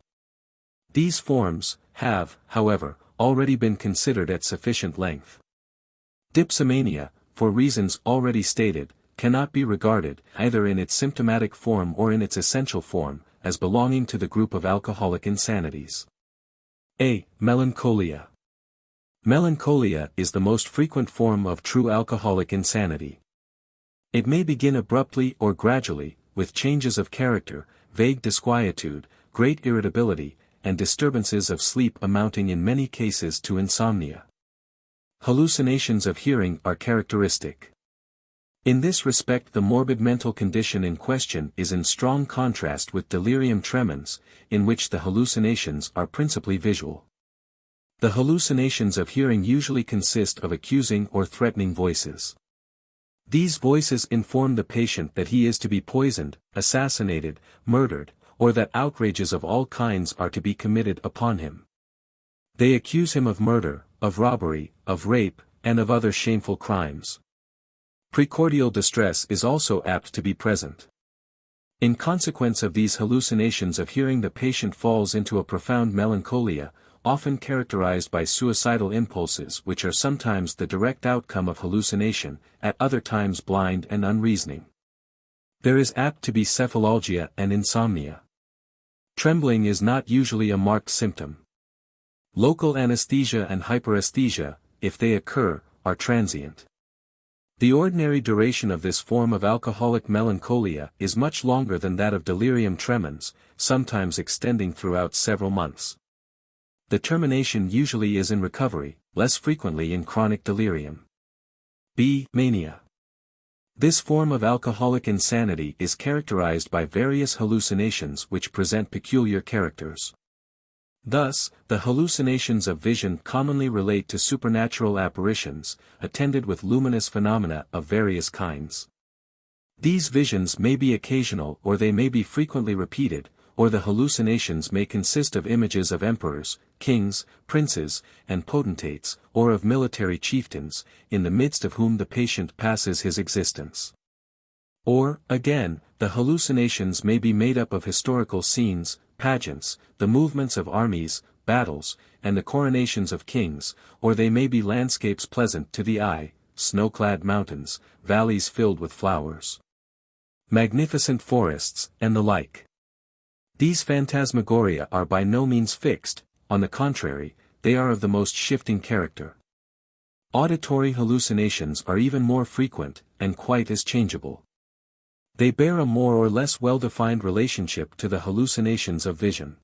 These forms have, however, already been considered at sufficient length. Dipsomania, for reasons already stated, cannot be regarded, either in its symptomatic form or in its essential form, as belonging to the group of alcoholic insanities. A. Melancholia. Melancholia is the most frequent form of true alcoholic insanity. It may begin abruptly or gradually, with changes of character, vague disquietude, great irritability, and disturbances of sleep amounting in many cases to insomnia. Hallucinations of hearing are characteristic. In this respect the morbid mental condition in question is in strong contrast with delirium tremens, in which the hallucinations are principally visual. The hallucinations of hearing usually consist of accusing or threatening voices. These voices inform the patient that he is to be poisoned, assassinated, murdered, or that outrages of all kinds are to be committed upon him. They accuse him of murder, of robbery, of rape, and of other shameful crimes. Precordial distress is also apt to be present. In consequence of these hallucinations of hearing, the patient falls into a profound melancholia, often characterized by suicidal impulses which are sometimes the direct outcome of hallucination, at other times blind and unreasoning. There is apt to be cephalalgia and insomnia. Trembling is not usually a marked symptom. Local anesthesia and hyperesthesia, if they occur, are transient. The ordinary duration of this form of alcoholic melancholia is much longer than that of delirium tremens, sometimes extending throughout several months. The termination usually is in recovery, less frequently in chronic delirium. B. Mania. This form of alcoholic insanity is characterized by various hallucinations which present peculiar characters. Thus, the hallucinations of vision commonly relate to supernatural apparitions, attended with luminous phenomena of various kinds. These visions may be occasional or they may be frequently repeated, or the hallucinations may consist of images of emperors, kings, princes, and potentates, or of military chieftains, in the midst of whom the patient passes his existence. Or, again, the hallucinations may be made up of historical scenes, pageants, the movements of armies, battles, and the coronations of kings, or they may be landscapes pleasant to the eye, snow-clad mountains, valleys filled with flowers, magnificent forests, and the like. These phantasmagoria are by no means fixed, on the contrary, they are of the most shifting character. Auditory hallucinations are even more frequent, and quite as changeable. They bear a more or less well-defined relationship to the hallucinations of vision.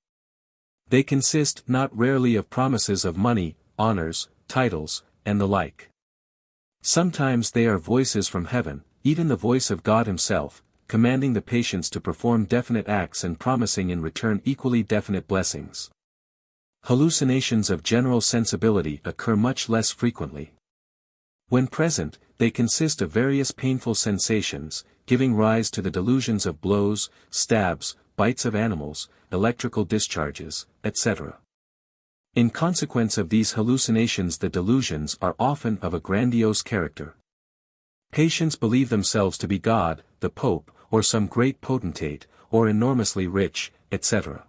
They consist not rarely of promises of money, honors, titles, and the like. Sometimes they are voices from heaven, even the voice of God himself, commanding the patients to perform definite acts and promising in return equally definite blessings. Hallucinations of general sensibility occur much less frequently. When present, they consist of various painful sensations, giving rise to the delusions of blows, stabs, bites of animals, electrical discharges, etc. In consequence of these hallucinations, the delusions are often of a grandiose character. Patients believe themselves to be God, the Pope, or some great potentate, or enormously rich, etc.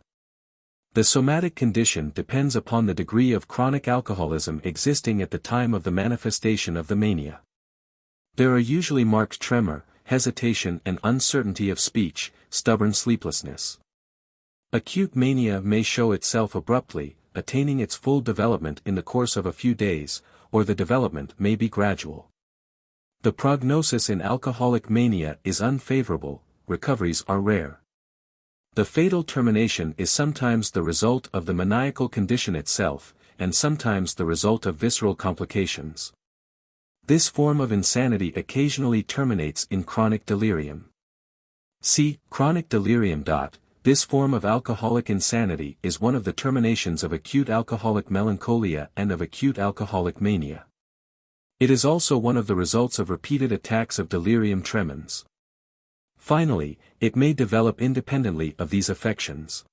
The somatic condition depends upon the degree of chronic alcoholism existing at the time of the manifestation of the mania. There are usually marked tremor, hesitation and uncertainty of speech, stubborn sleeplessness. Acute mania may show itself abruptly, attaining its full development in the course of a few days, or the development may be gradual. The prognosis in alcoholic mania is unfavorable, recoveries are rare. The fatal termination is sometimes the result of the maniacal condition itself, and sometimes the result of visceral complications. This form of insanity occasionally terminates in chronic delirium. See, chronic delirium. This form of alcoholic insanity is one of the terminations of acute alcoholic melancholia and of acute alcoholic mania. It is also one of the results of repeated attacks of delirium tremens. Finally, it may develop independently of these affections.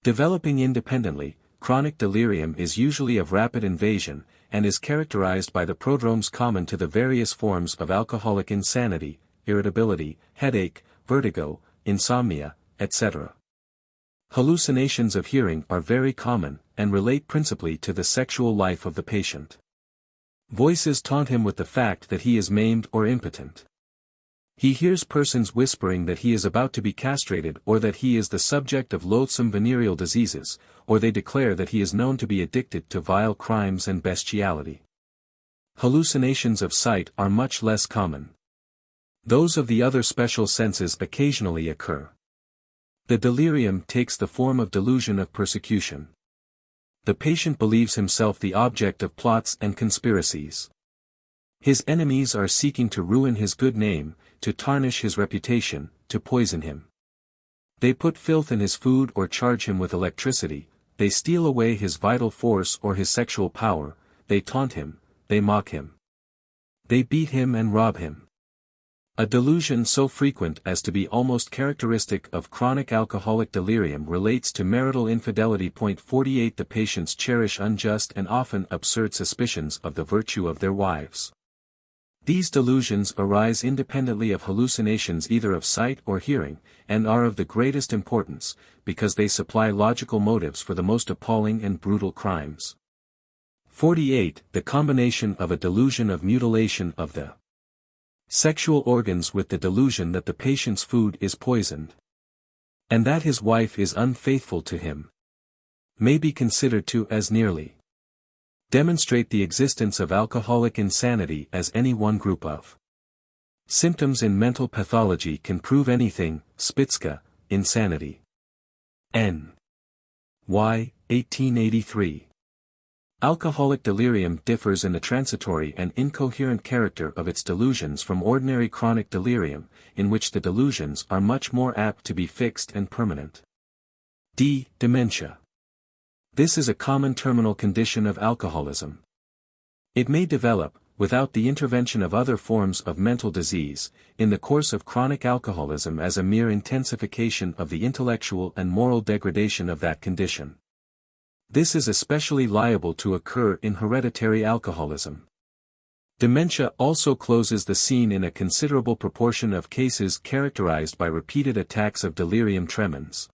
Developing independently, chronic delirium is usually of rapid invasion, and is characterized by the prodromes common to the various forms of alcoholic insanity, irritability, headache, vertigo, insomnia, etc. Hallucinations of hearing are very common, and relate principally to the sexual life of the patient. Voices taunt him with the fact that he is maimed or impotent. He hears persons whispering that he is about to be castrated or that he is the subject of loathsome venereal diseases, or they declare that he is known to be addicted to vile crimes and bestiality. Hallucinations of sight are much less common. Those of the other special senses occasionally occur. The delirium takes the form of delusion of persecution. The patient believes himself the object of plots and conspiracies. His enemies are seeking to ruin his good name, to tarnish his reputation, to poison him. They put filth in his food or charge him with electricity, they steal away his vital force or his sexual power, they taunt him, they mock him. They beat him and rob him. A delusion so frequent as to be almost characteristic of chronic alcoholic delirium relates to marital infidelity. 48 The patients cherish unjust and often absurd suspicions of the virtue of their wives. These delusions arise independently of hallucinations either of sight or hearing, and are of the greatest importance, because they supply logical motives for the most appalling and brutal crimes. 48 The combination of a delusion of mutilation of the sexual organs with the delusion that the patient's food is poisoned, and that his wife is unfaithful to him, may be considered to as nearly demonstrate the existence of alcoholic insanity as any one group of symptoms in mental pathology can prove anything. Spitzka, Insanity. N. Y. 1883. Alcoholic delirium differs in the transitory and incoherent character of its delusions from ordinary chronic delirium, in which the delusions are much more apt to be fixed and permanent. D. Dementia. This is a common terminal condition of alcoholism. It may develop, without the intervention of other forms of mental disease, in the course of chronic alcoholism as a mere intensification of the intellectual and moral degradation of that condition. This is especially liable to occur in hereditary alcoholism. Dementia also closes the scene in a considerable proportion of cases characterized by repeated attacks of delirium tremens.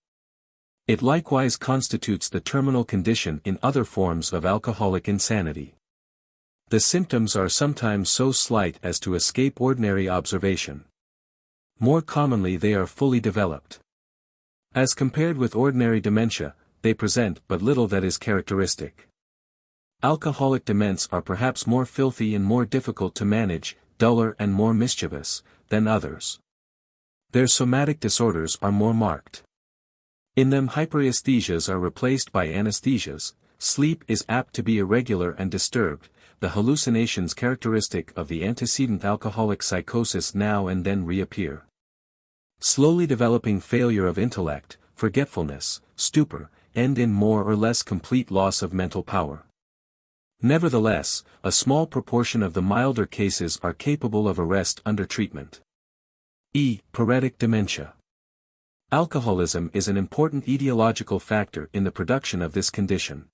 It likewise constitutes the terminal condition in other forms of alcoholic insanity. The symptoms are sometimes so slight as to escape ordinary observation. More commonly they are fully developed. As compared with ordinary dementia, they present but little that is characteristic. Alcoholic dements are perhaps more filthy and more difficult to manage, duller and more mischievous, than others. Their somatic disorders are more marked. In them hyperesthesias are replaced by anesthesias, sleep is apt to be irregular and disturbed, the hallucinations characteristic of the antecedent alcoholic psychosis now and then reappear. Slowly developing failure of intellect, forgetfulness, stupor, end in more or less complete loss of mental power. Nevertheless, a small proportion of the milder cases are capable of arrest under treatment. E. Paretic dementia. Alcoholism is an important etiological factor in the production of this condition.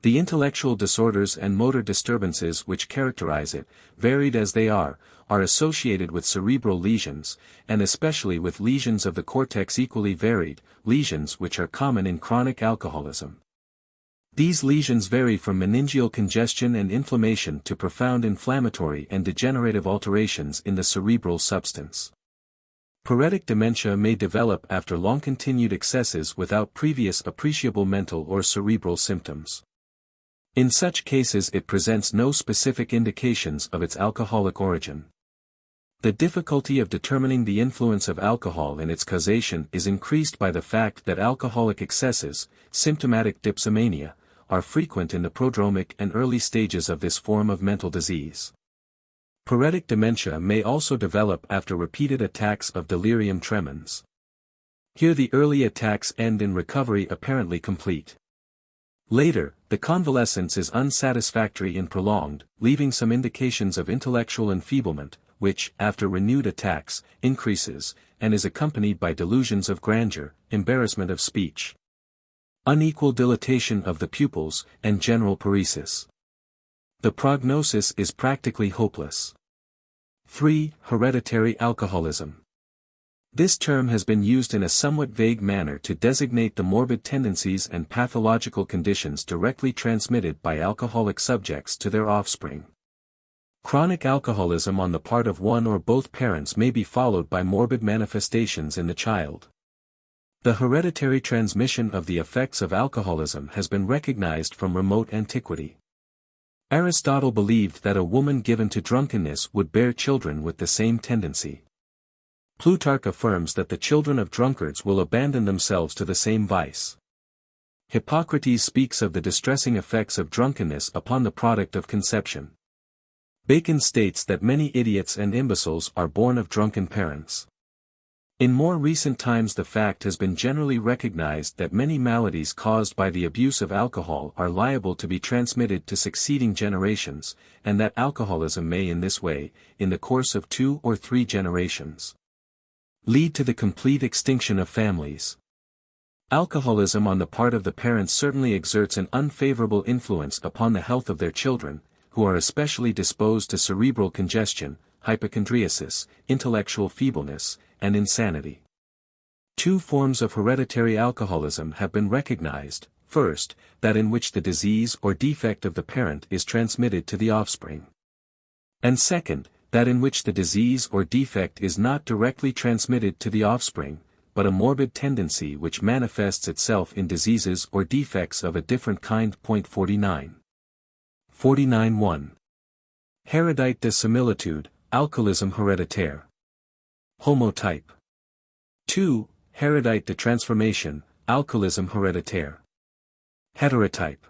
The intellectual disorders and motor disturbances which characterize it, varied as they are associated with cerebral lesions, and especially with lesions of the cortex equally varied, lesions which are common in chronic alcoholism. These lesions vary from meningeal congestion and inflammation to profound inflammatory and degenerative alterations in the cerebral substance. Paretic dementia may develop after long-continued excesses without previous appreciable mental or cerebral symptoms. In such cases it presents no specific indications of its alcoholic origin. The difficulty of determining the influence of alcohol in its causation is increased by the fact that alcoholic excesses, symptomatic dipsomania, are frequent in the prodromic and early stages of this form of mental disease. Paretic dementia may also develop after repeated attacks of delirium tremens. Here the early attacks end in recovery apparently complete. Later, the convalescence is unsatisfactory and prolonged, leaving some indications of intellectual enfeeblement, which, after renewed attacks, increases, and is accompanied by delusions of grandeur, embarrassment of speech, unequal dilatation of the pupils, and general paresis. The prognosis is practically hopeless. 3. Hereditary alcoholism. This term has been used in a somewhat vague manner to designate the morbid tendencies and pathological conditions directly transmitted by alcoholic subjects to their offspring. Chronic alcoholism on the part of one or both parents may be followed by morbid manifestations in the child. The hereditary transmission of the effects of alcoholism has been recognized from remote antiquity. Aristotle believed that a woman given to drunkenness would bear children with the same tendency. Plutarch affirms that the children of drunkards will abandon themselves to the same vice. Hippocrates speaks of the distressing effects of drunkenness upon the product of conception. Bacon states that many idiots and imbeciles are born of drunken parents. In more recent times the fact has been generally recognized that many maladies caused by the abuse of alcohol are liable to be transmitted to succeeding generations, and that alcoholism may in this way, in the course of 2 or 3 generations, lead to the complete extinction of families. Alcoholism on the part of the parents certainly exerts an unfavorable influence upon the health of their children, who are especially disposed to cerebral congestion, hypochondriasis, intellectual feebleness, and insanity. 2 forms of hereditary alcoholism have been recognized: first, that in which the disease or defect of the parent is transmitted to the offspring. And second, that in which the disease or defect is not directly transmitted to the offspring, but a morbid tendency which manifests itself in diseases or defects of a different kind. 49. 49.1. Heredite de similitude, alcoolisme hereditaire. Homotype. 2. Heredite de transformation, alcoolisme hereditaire. Heterotype.